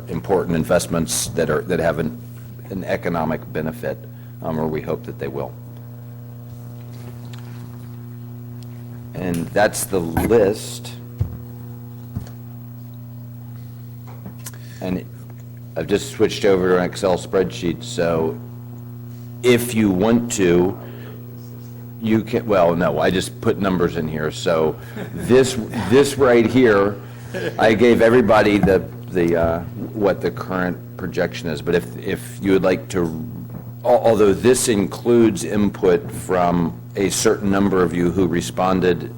B: important investments that have an economic benefit, or we hope that they will. And that's the list. And I've just switched over to an Excel spreadsheet, so if you want to, you can, well, no, I just put numbers in here. So this right here, I gave everybody what the current projection is. But if you would like to, although this includes input from a certain number of you who responded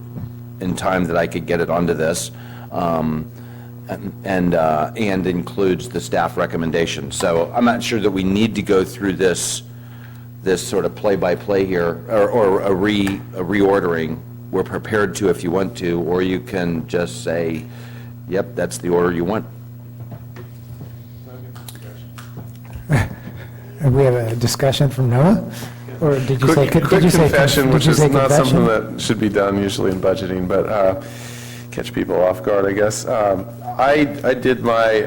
B: in time that I could get it onto this, and includes the staff recommendation. So I'm not sure that we need to go through this sort of play-by-play here, or a reordering. We're prepared to if you want to, or you can just say, yep, that's the order you want.
A: We have a discussion from Noah? Or did you say?
G: Quick
A: did you say
G: confession, which
A: did you
G: is
A: say
G: not
A: confession?
G: something that should be done usually in budgeting, but catch people off guard, I guess. I did my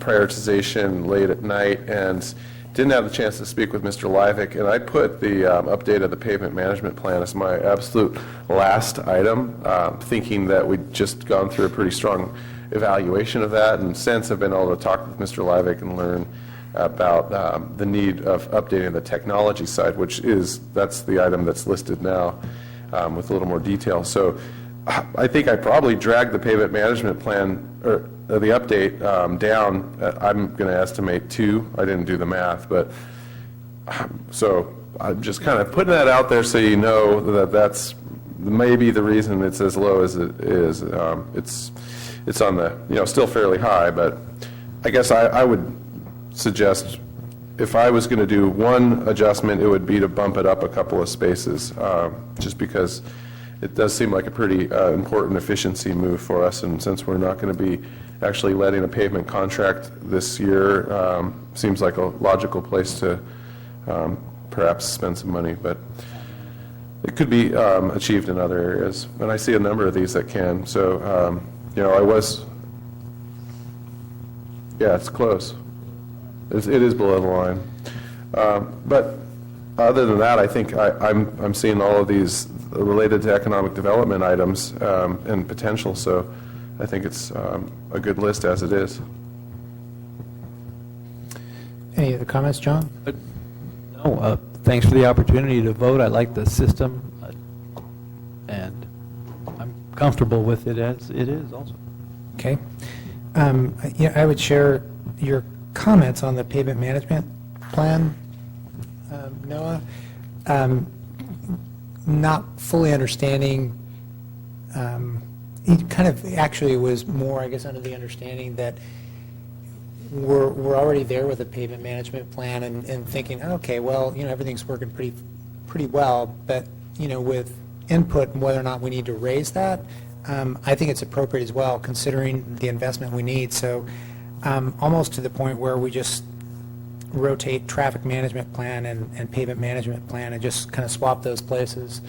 G: prioritization late at night and didn't have the chance to speak with Mr. Livick, and I put the update of the pavement management plan as my absolute last item, thinking that we'd just gone through a pretty strong evaluation of that, and since I've been able to talk with Mr. Livick and learn about the need of updating the technology side, that's the item that's listed now with a little more detail. So I think I probably dragged the pavement management plan, or the update, down. I'm going to estimate 2. I didn't do the math, but so I'm just kind of putting that out there so you know that that's maybe the reason it's as low as it is. It's on the, still fairly high, but I guess I would suggest if I was going to do one adjustment, it would be to bump it up a couple of spaces, just because it does seem like a pretty important efficiency move for us, and since we're not going to be actually letting a pavement contract this year, seems like a logical place to perhaps spend some money, but it could be achieved in other areas, and I see a number of these that can. So, it's close. It is below the line. But other than that, I think I'm seeing all of these related to economic development items and potential, so I think it's a good list as it is.
A: Any other comments, John?
F: No, thanks for the opportunity to vote. I like the system, and I'm comfortable with it as it is also.
A: Okay. Yeah, I would share your comments on the pavement management plan, Noah. Not fully understanding, it kind of actually was more, I guess, under the understanding that we're already there with a pavement management plan and thinking, okay, well, everything's working pretty well, but, with input and whether or not we need to raise that, I think it's appropriate as well, considering the investment we need. So almost to the point where we just rotate traffic management plan and pavement management plan and just kind of swap those places.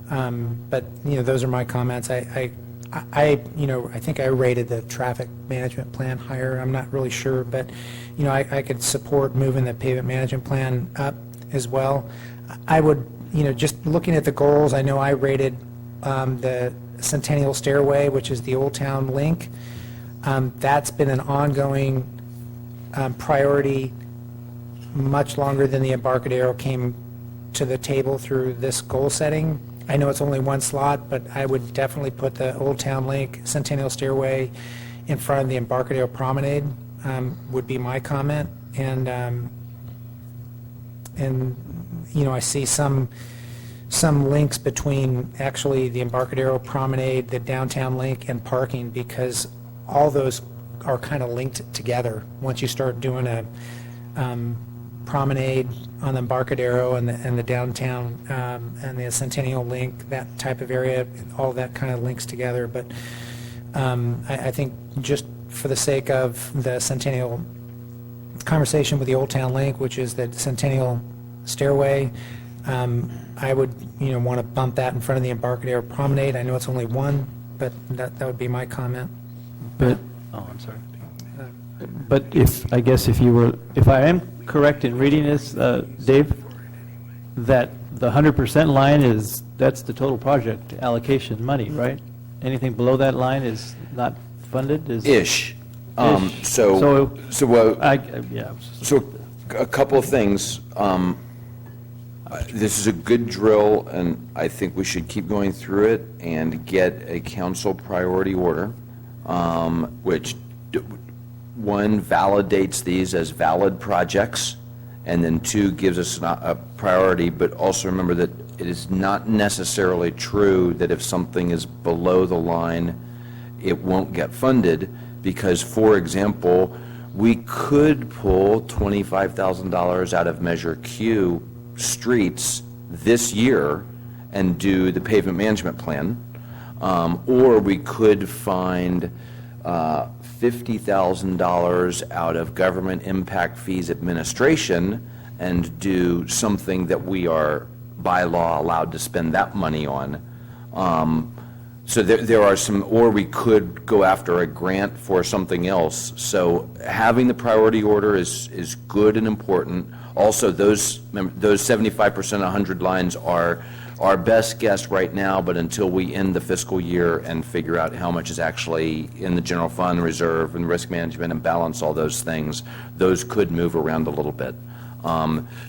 A: But, those are my comments. I think I rated the traffic management plan higher. I'm not really sure, but, I could support moving the pavement management plan up as well. I would, just looking at the goals, I know I rated the Centennial Stairway, which is the Old Town link. That's been an ongoing priority much longer than the Embarcadero came to the table through this goal setting. I know it's only one slot, but I would definitely put the Old Town Link, Centennial Stairway in front of the Embarcadero Promenade, would be my comment. And I see some links between actually the Embarcadero Promenade, the Downtown Link, and parking, because all those are kind of linked together. Once you start doing a promenade on the Embarcadero and the downtown and the Centennial Link, that type of area, all that kind of links together. But I think just for the sake of the Centennial conversation with the Old Town Link, which is the Centennial Stairway, I would want to bump that in front of the Embarcadero Promenade. I know it's only one, but that would be my comment.
F: But,
D: Oh, I'm sorry.
F: but if I am correct in reading this, Dave, that the 100% line that's the total project allocation money, right? Anything below that line is not funded?
B: Ish.
F: Ish.
B: So
F: Yeah.
B: a couple of things. This is a good drill, and I think we should keep going through it and get a council priority order, which, one, validates these as valid projects, and then two, gives us a priority, but also remember that it is not necessarily true that if something is below the line, it won't get funded, because, for example, we could pull $25,000 out of Measure Q streets this year and do the pavement management plan, or we could find $50,000 out of government impact fees administration and do something that we are by law allowed to spend that money on. So there are some, or we could go after a grant for something else. So having the priority order is good and important. Also, those 75%, 100 lines are our best guess right now, but until we end the fiscal year and figure out how much is actually in the general fund reserve and risk management and balance all those things, those could move around a little bit.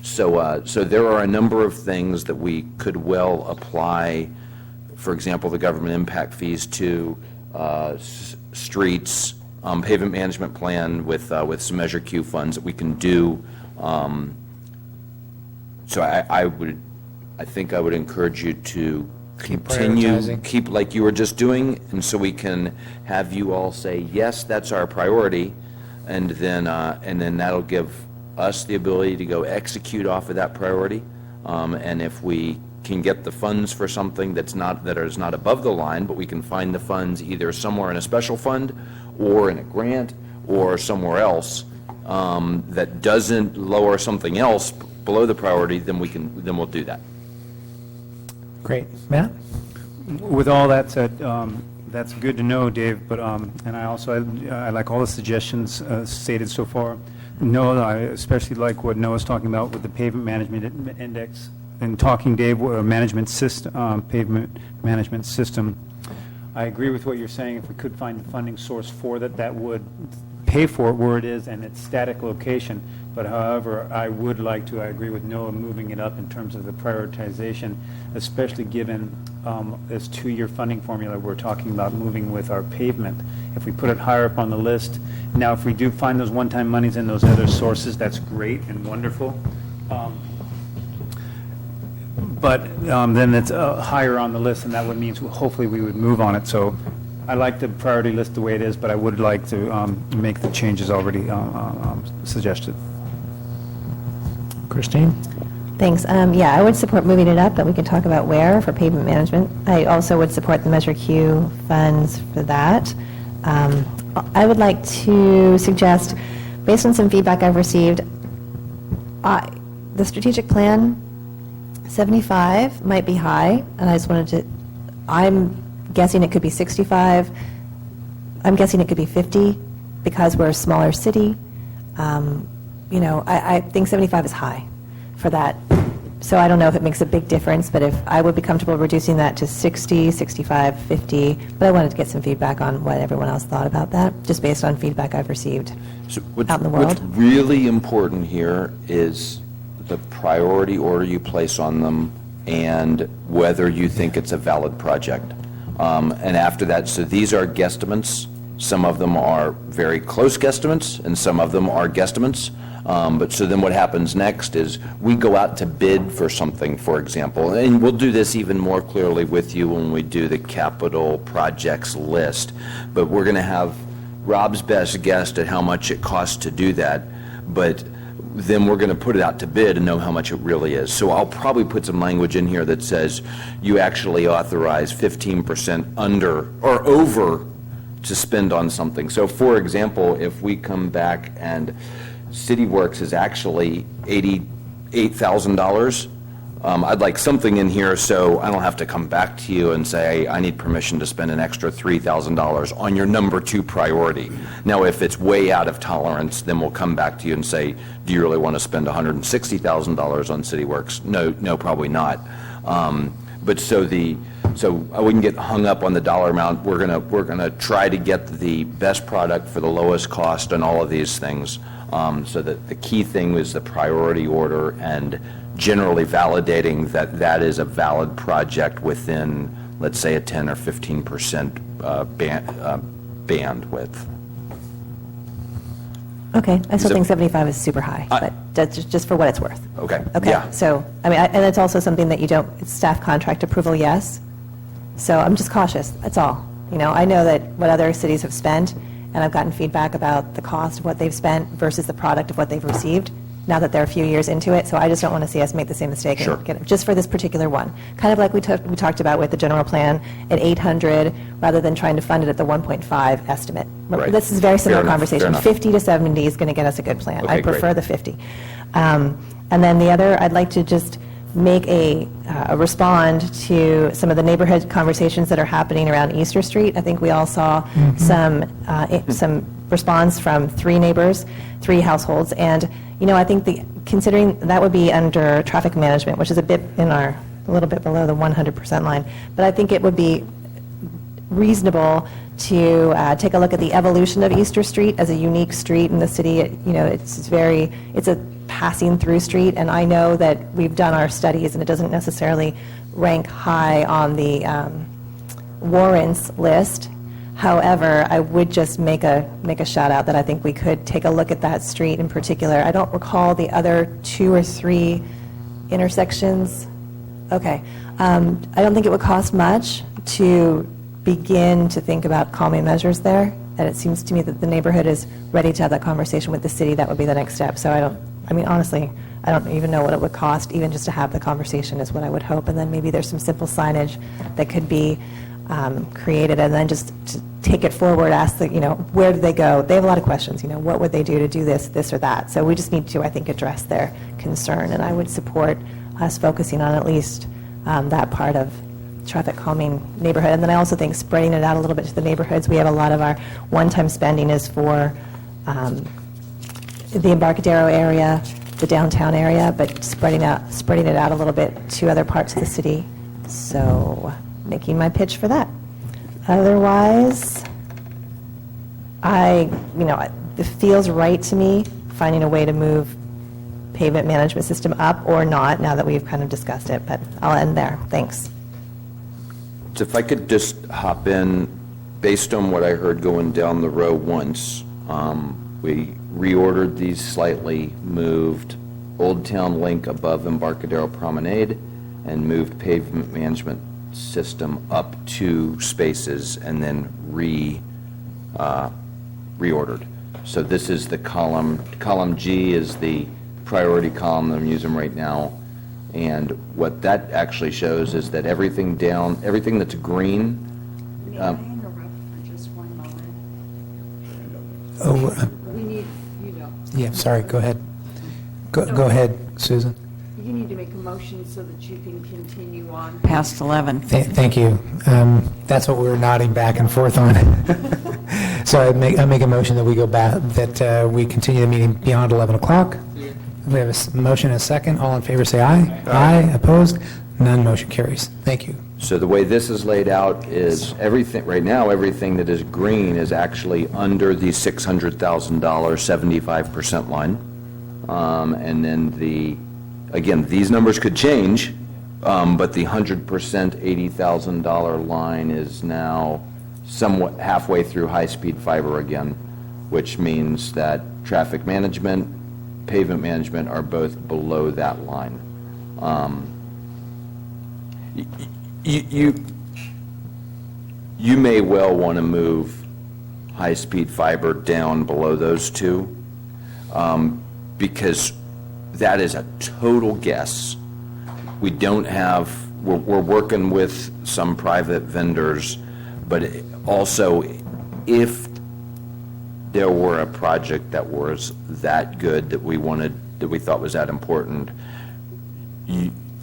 B: So there are a number of things that we could well apply, for example, the government impact fees to streets, pavement management plan with some Measure Q funds that we can do. So I think I would encourage you to continue, keep like you were just doing, and so we can have you all say, yes, that's our priority, and then that'll give us the ability to go execute off of that priority. And if we can get the funds for something that is not above the line, but we can find the funds either somewhere in a special fund or in a grant or somewhere else that doesn't lower something else below the priority, then we'll do that.
A: Great. Matt?
D: With all that said, that's good to know, Dave, but, and I like all the suggestions stated so far. Noah, I especially like what Noah's talking about with the pavement management index in talking, Dave, management system, pavement management system, I agree with what you're saying. If we could find the funding source for that, that would pay for it where it is and its static location. But however, I would like to, I agree with Noah, moving it up in terms of the prioritization, especially given this 2-year funding formula we're talking about moving with our pavement. If we put it higher up on the list, now if we do find those one-time monies in those other sources, that's great and wonderful. But then it's higher on the list, and that would mean hopefully we would move on it. So I like the priority list the way it is, but I would like to make the changes already suggested.
A: Christine?
E: Thanks. Yeah, I would support moving it up, but we can talk about where for pavement management. I also would support the Measure Q funds for that. I would like to suggest, based on some feedback I've received, the strategic plan, 75 might be high, and I just wanted to, I'm guessing it could be 65. I'm guessing it could be 50 because we're a smaller city. You know, I think 75 is high for that. So I don't know if it makes a big difference, but if I would be comfortable reducing that to 60, 65, 50, but I wanted to get some feedback on what everyone else thought about that, just based on feedback I've received out in the world.
B: What's really important here is the priority order you place on them and whether you think it's a valid project. And after that, so these are guesstimates. Some of them are very close guesstimates, and some of them are guesstimates. But so then what happens next is we go out to bid for something, for example, and we'll do this even more clearly with you when we do the capital projects list. But we're going to have Rob's best guess at how much it costs to do that, but then we're going to put it out to bid and know how much it really is. So I'll probably put some language in here that says you actually authorize 15% under or over to spend on something. So for example, if we come back and CityWorks is actually $88,000, I'd like something in here so I don't have to come back to you and say, I need permission to spend an extra $3,000 on your number 2 priority. Now, if it's way out of tolerance, then we'll come back to you and say, do you really want to spend $160,000 on CityWorks? No, probably not. But so I wouldn't get hung up on the dollar amount. We're gonna try to get the best product for the lowest cost and all of these things. So that the key thing is the priority order and generally validating that that is a valid project within, let's say, a 10 or 15% bandwidth.
E: Okay, I still think 75 is super high, but that's just for what it's worth.
B: Okay.
E: Okay,
B: Yeah.
E: so, I mean, and it's also something that you don't, it's staff contract approval, yes. So I'm just cautious, that's all. You know, I know that what other cities have spent, and I've gotten feedback about the cost of what they've spent versus the product of what they've received, now that they're a few years into it, so I just don't want to see us make the same mistake.
B: Sure.
E: And get it, just for this particular one. Kind of like we talked about with the general plan at 800, rather than trying to fund it at the 1.5 estimate.
B: Right.
E: This is a very similar
B: Fair enough,
E: conversation.
B: fair enough.
E: 50 to 70 is going to get us a good plan.
B: Okay,
E: I prefer
B: great.
E: the 50. And then the other, I'd like to just make a respond to some of the neighborhood conversations that are happening around Easter Street. I think we all saw some response from 3 neighbors, 3 households, and you know, I think considering that would be under traffic management, which is a little bit below the 100% line, but I think it would be reasonable to take a look at the evolution of Easter Street as a unique street in the city. You know, it's a passing through street, and I know that we've done our studies, and it doesn't necessarily rank high on the warrants list. However, I would just make a shout out that I think we could take a look at that street in particular. I don't recall the other 2 or 3 intersections. Okay. I don't think it would cost much to begin to think about calming measures there, and it seems to me that the neighborhood is ready to have that conversation with the city. That would be the next step. So honestly, I don't even know what it would cost even just to have the conversation is what I would hope, and then maybe there's some simple signage that could be created, and then just to take it forward, ask where do they go? They have a lot of questions, what would they do to do this or that? So we just need to, I think, address their concern, and I would support us focusing on at least that part of traffic calming neighborhood. And then I also think spreading it out a little bit to the neighborhoods. We have a lot of our one-time spending is for the Embarcadero area, the downtown area, but spreading it out a little bit to other parts of the city. So making my pitch for that. Otherwise, it feels right to me, finding a way to move pavement management system up or not, now that we've kind of discussed it, but I'll end there. Thanks.
B: So if I could just hop in, based on what I heard going down the row once, we reordered these slightly, moved Old Town Link above Embarcadero Promenade, and moved pavement management system up 2 spaces, and then reordered. So this is the column G is the priority column that I'm using right now. And what that actually shows is that everything that's green.
L: May I interrupt for just one moment?
A: Oh,
L: We need, you know,
A: yeah, sorry, go ahead. Go ahead, Susan.
L: you need to make a motion so that you can continue on past 11.
A: Thank you. That's what we were nodding back and forth on. So I make a motion that we go back, that we continue the meeting beyond 11 o'clock. We have a motion and a second. All in favor, say aye. Aye. Opposed? None. Motion carries. Thank you.
B: So the way this is laid out is everything, right now, everything that is green is actually under the $600,000 75% line. And then again, these numbers could change, but the 100% $80,000 line is now somewhat halfway through high-speed fiber again, which means that traffic management, pavement management are both below that line. You may well want to move high-speed fiber down below those two, because that is a total guess. We're working with some private vendors, but also if there were a project that was that good that we thought was that important,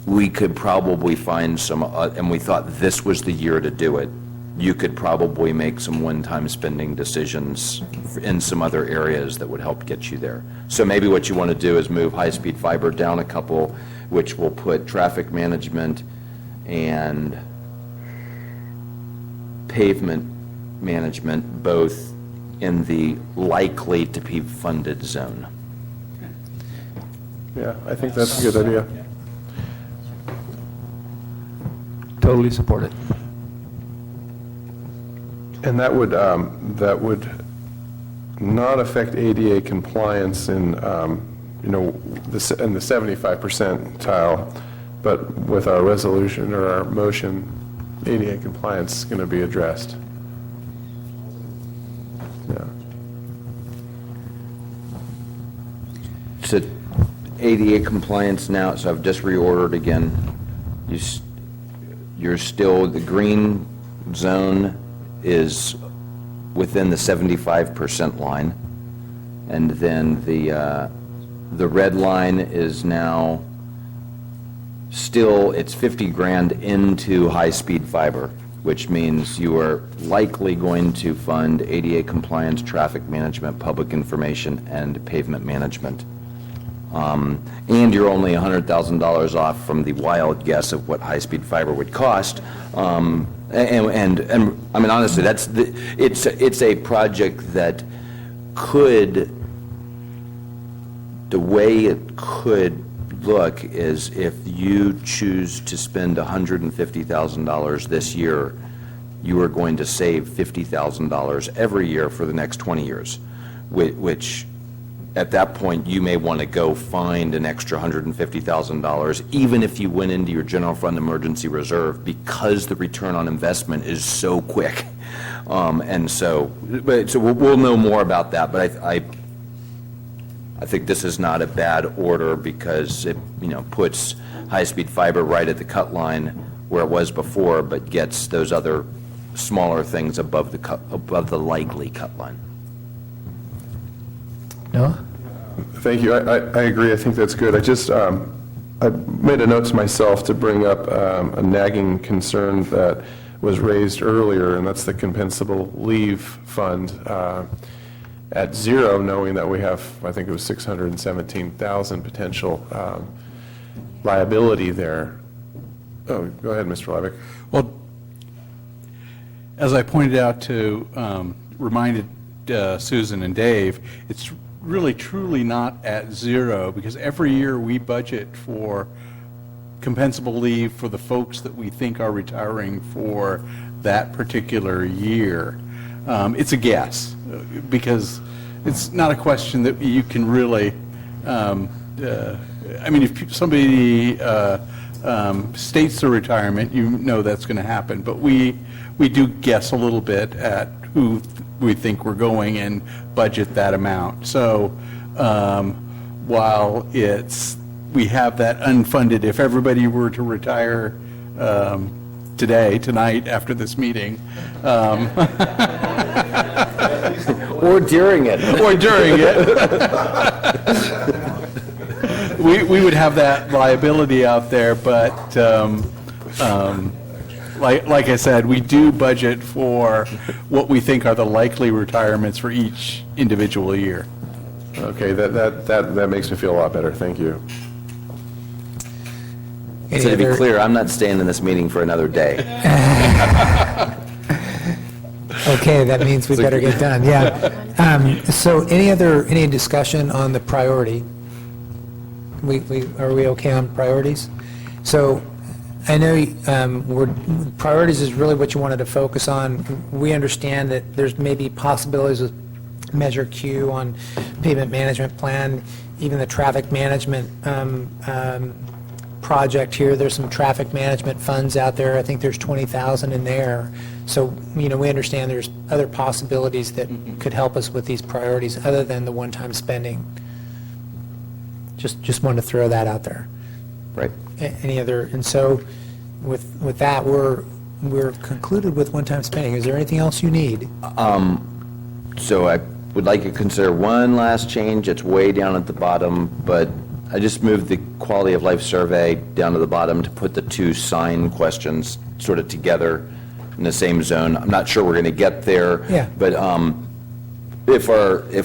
B: we could probably find some, and we thought this was the year to do it. You could probably make some one-time spending decisions in some other areas that would help get you there. So maybe what you want to do is move high-speed fiber down a couple, which will put traffic management and pavement management both in the likely to be funded zone.
G: Yeah, I think that's a good idea.
F: Totally support it.
G: And that would not affect ADA compliance in, in the 75% tile, but with our resolution or our motion, ADA compliance is going to be addressed. Yeah.
B: So ADA compliance now, so I've just reordered again. You're still, the green zone is within the 75% line, and then the red line is now still, it's 50 grand into high-speed fiber, which means you are likely going to fund ADA compliance, traffic management, public information, and pavement management. And you're only $100,000 off from the wild guess of what high-speed fiber would cost. And I mean, honestly, it's a project that could, the way it could look is if you choose to spend $150,000 this year, you are going to save $50,000 every year for the next 20 years, which at that point, you may want to go find an extra $150,000, even if you went into your general fund emergency reserve, because the return on investment is so quick. And so we'll know more about that, but I think this is not a bad order because it, puts high-speed fiber right at the cut line where it was before, but gets those other smaller things above the likely cut line.
A: Noah?
G: Thank you. I agree. I think that's good. I made a note to myself to bring up a nagging concern that was raised earlier, and that's the compensable leave fund. at zero, knowing that we have, I think it was 617,000 potential liability there. Oh, go ahead, Mr. Levick.
J: Well, as I pointed out reminded Susan and Dave, it's really truly not at zero, because every year we budget for compensable leave for the folks that we think are retiring for that particular year. It's a guess, because it's not a question that you can really, I mean, if somebody states their retirement, you know that's going to happen, but we do guess a little bit at who we think we're going and budget that amount. So while we have that unfunded, if everybody were to retire tonight, after this meeting.
B: Or during it.
J: Or during it. We would have that liability out there, but like I said, we do budget for what we think are the likely retirements for each individual year.
G: Okay, that makes me feel a lot better. Thank you.
B: So to be clear, I'm not staying in this meeting for another day.
A: Okay, that means we better get done, yeah. So any discussion on the priority? Are we okay on priorities? So I know priorities is really what you wanted to focus on. We understand that there's maybe possibilities with Measure Q on pavement management plan, even the traffic management project here. There's some traffic management funds out there. I think there's 20,000 in there. So, we understand there's other possibilities that could help us with these priorities other than the one-time spending. Just wanted to throw that out there.
B: Right.
A: Any other, and so with that, we're concluded with one-time spending. Is there anything else you need?
B: So I would like to consider one last change. It's way down at the bottom, but I just moved the quality of life survey down to the bottom to put the two sign questions sort of together in the same zone. I'm not sure we're going to get there.
A: Yeah.
B: But if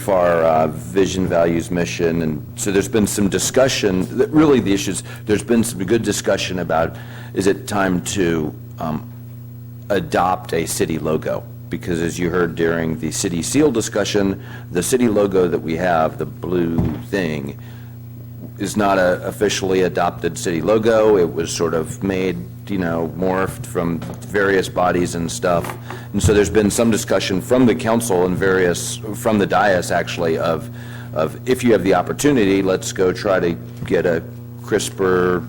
B: our vision, values, mission, and so there's been some discussion, really the issues, there's been some good discussion about, is it time to adopt a city logo? Because as you heard during the city seal discussion, the city logo that we have, the blue thing, is not a officially adopted city logo. It was sort of made, morphed from various bodies and stuff. And so there's been some discussion from the council and from the dais actually, of if you have the opportunity, let's go try to get a crisper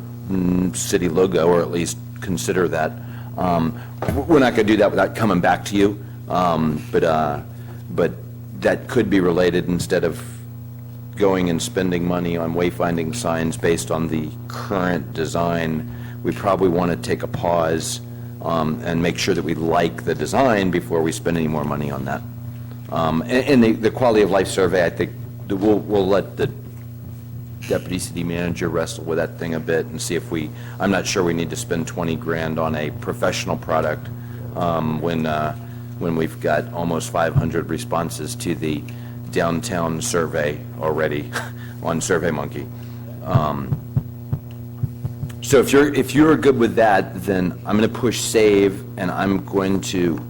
B: city logo, or at least consider that. We're not going to do that without coming back to you, but that could be related. Instead of going and spending money on wayfinding signs based on the current design, we probably want to take a pause and make sure that we like the design before we spend any more money on that. And the quality of life survey, I think we'll let the deputy city manager wrestle with that thing a bit and see if I'm not sure we need to spend 20 grand on a professional product when we've got almost 500 responses to the downtown survey already on SurveyMonkey. So if you're good with that, then I'm going to push save, and I'm going to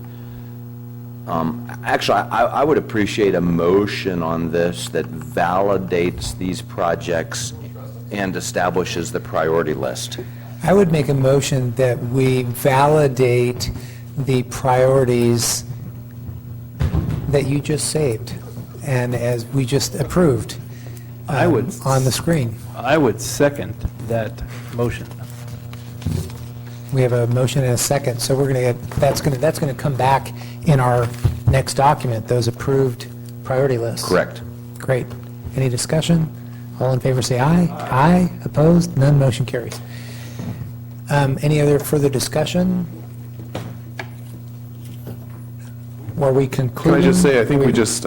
B: actually I would appreciate a motion on this that validates these projects and establishes the priority list.
A: I would make a motion that we validate the priorities that you just saved and as we just approved on the screen.
F: I would second that motion.
A: We have a motion and a second, so we're going to that's going to come back in our next document, those approved priority lists.
B: Correct.
A: Great. Any discussion? All in favor say aye. Aye. Opposed? None. Motion carries. Any other further discussion? Were we concluding?
G: Can I just say, I think we just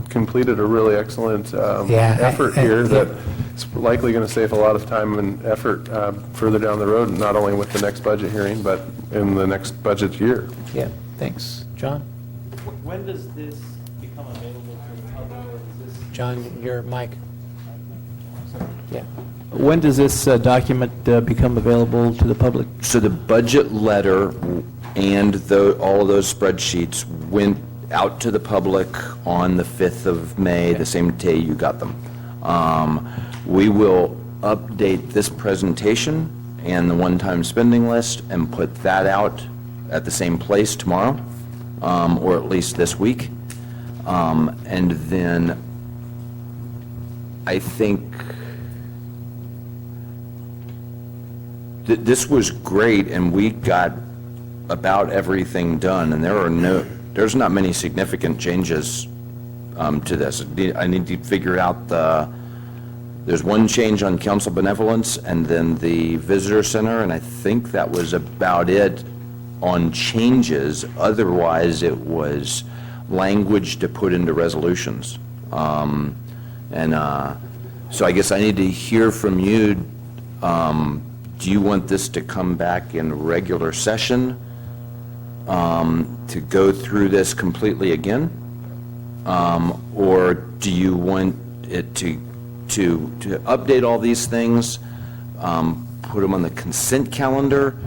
G: completed a really excellent effort here that's likely going to save a lot of time and effort further down the road, not only with the next budget hearing, but in the next budget year.
A: Yeah, thanks. John?
F: When does this become available to the public?
A: John, your mic. Yeah.
F: When does this document become available to the public?
B: So the budget letter and all of those spreadsheets went out to the public on the 5th of May, the same day you got them. We will update this presentation and the one-time spending list and put that out at the same place tomorrow, or at least this week. And then I think this was great, and we got about everything done, and there's not many significant changes to this. I need to figure out there's one change on council benevolence and then the visitor center, and I think that was about it on changes. Otherwise, it was language to put into resolutions. So I guess I need to hear from you. Do you want this to come back in regular session to go through this completely again? Or do you want it to update all these things, put them on the consent calendar,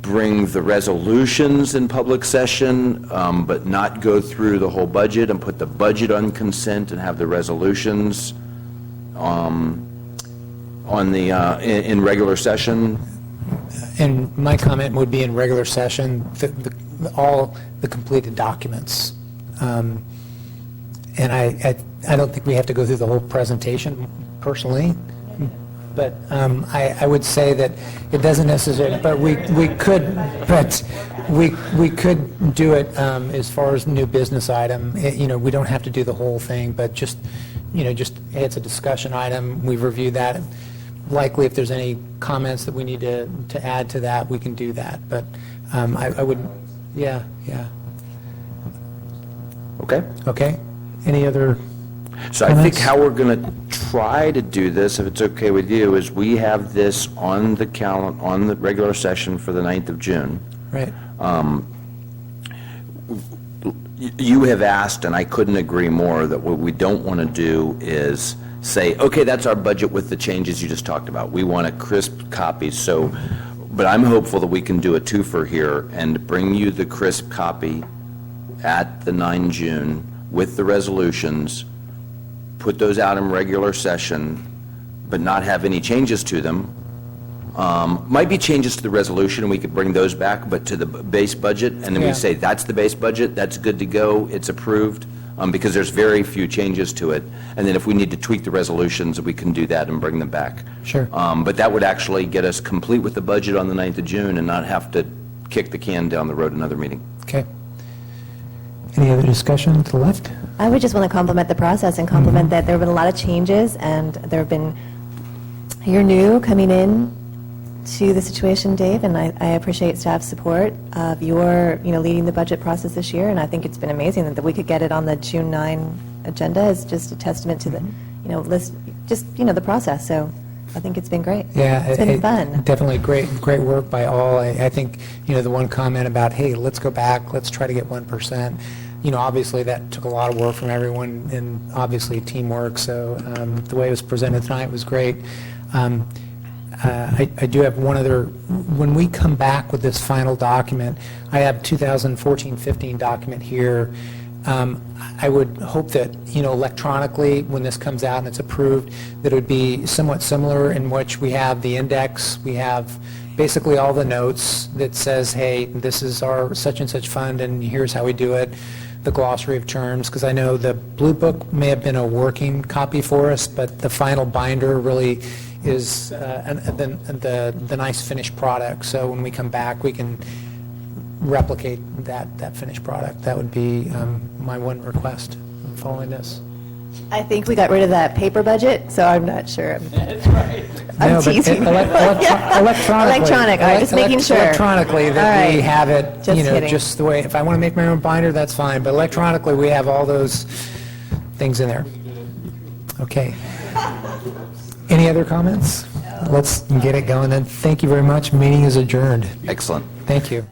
B: bring the resolutions in public session, but not go through the whole budget, and put the budget on consent and have the resolutions in regular session?
A: And my comment would be in regular session, all the completed documents. And I don't think we have to go through the whole presentation personally, but I would say that it doesn't necessarily, but we could do it as far as new business item. We don't have to do the whole thing, but just it's a discussion item. We've reviewed that. Likely, if there's any comments that we need to add to that, we can do that. But I would, yeah.
B: Okay.
A: Okay. Any other
B: So
A: comments?
B: I think how we're going to try to do this, if it's okay with you, is we have this on the calendar, on the regular session for the 9th of June.
A: Right.
B: You have asked, and I couldn't agree more, that what we don't want to do is say, okay, that's our budget with the changes you just talked about. We want a crisp copy. But I'm hopeful that we can do a twofer here and bring you the crisp copy at the 9 June with the resolutions, put those out in regular session, but not have any changes to them. Might be changes to the resolution, and we could bring those back, but to the base budget, and then we
A: Yeah.
B: say, that's the base budget, that's good to go, it's approved, because there's very few changes to it. And then if we need to tweak the resolutions, we can do that and bring them back.
A: Sure.
B: But that would actually get us complete with the budget on the 9th of June and not have to kick the can down the road another meeting.
A: Okay. Any other discussion to the left?
E: I would just want to compliment the process and compliment that there have been a lot of changes, and there have been, you're new coming in to the situation, Dave, and I appreciate staff's support of your, leading the budget process this year, and I think it's been amazing that we could get it on the June 9 agenda is just a testament to the, list, just, the process, so I think it's been great.
A: Yeah.
E: It's been fun.
A: Definitely great work by all. I think, the one comment about, hey, let's go back, let's try to get 1%. Obviously that took a lot of work from everyone, and obviously teamwork, so the way it was presented tonight was great. I do have one other, when we come back with this final document, I have 2014-15 document here. I would hope that, electronically, when this comes out and it's approved, that it would be somewhat similar, in which we have the index, we have basically all the notes that says, hey, this is our such and such fund, and here's how we do it, the glossary of terms, because I know the Blue Book may have been a working copy for us, but the final binder really is the nice finished product. So when we come back, we can replicate that finished product. That would be my one request following this.
E: I think we got rid of that paper budget, so I'm not sure. That's right. I'm
A: No, but
E: teasing.
A: electronically.
E: Electronic, all right, just making sure.
A: Electronically, that
E: All
A: we
E: right.
A: have it,
E: Just kidding.
A: just the way, if I want to make my own binder, that's fine, but electronically, we have all those things in there. Okay. Any other comments? Let's get it going then. Thank you very much. Meeting is adjourned.
B: Excellent.
A: Thank you.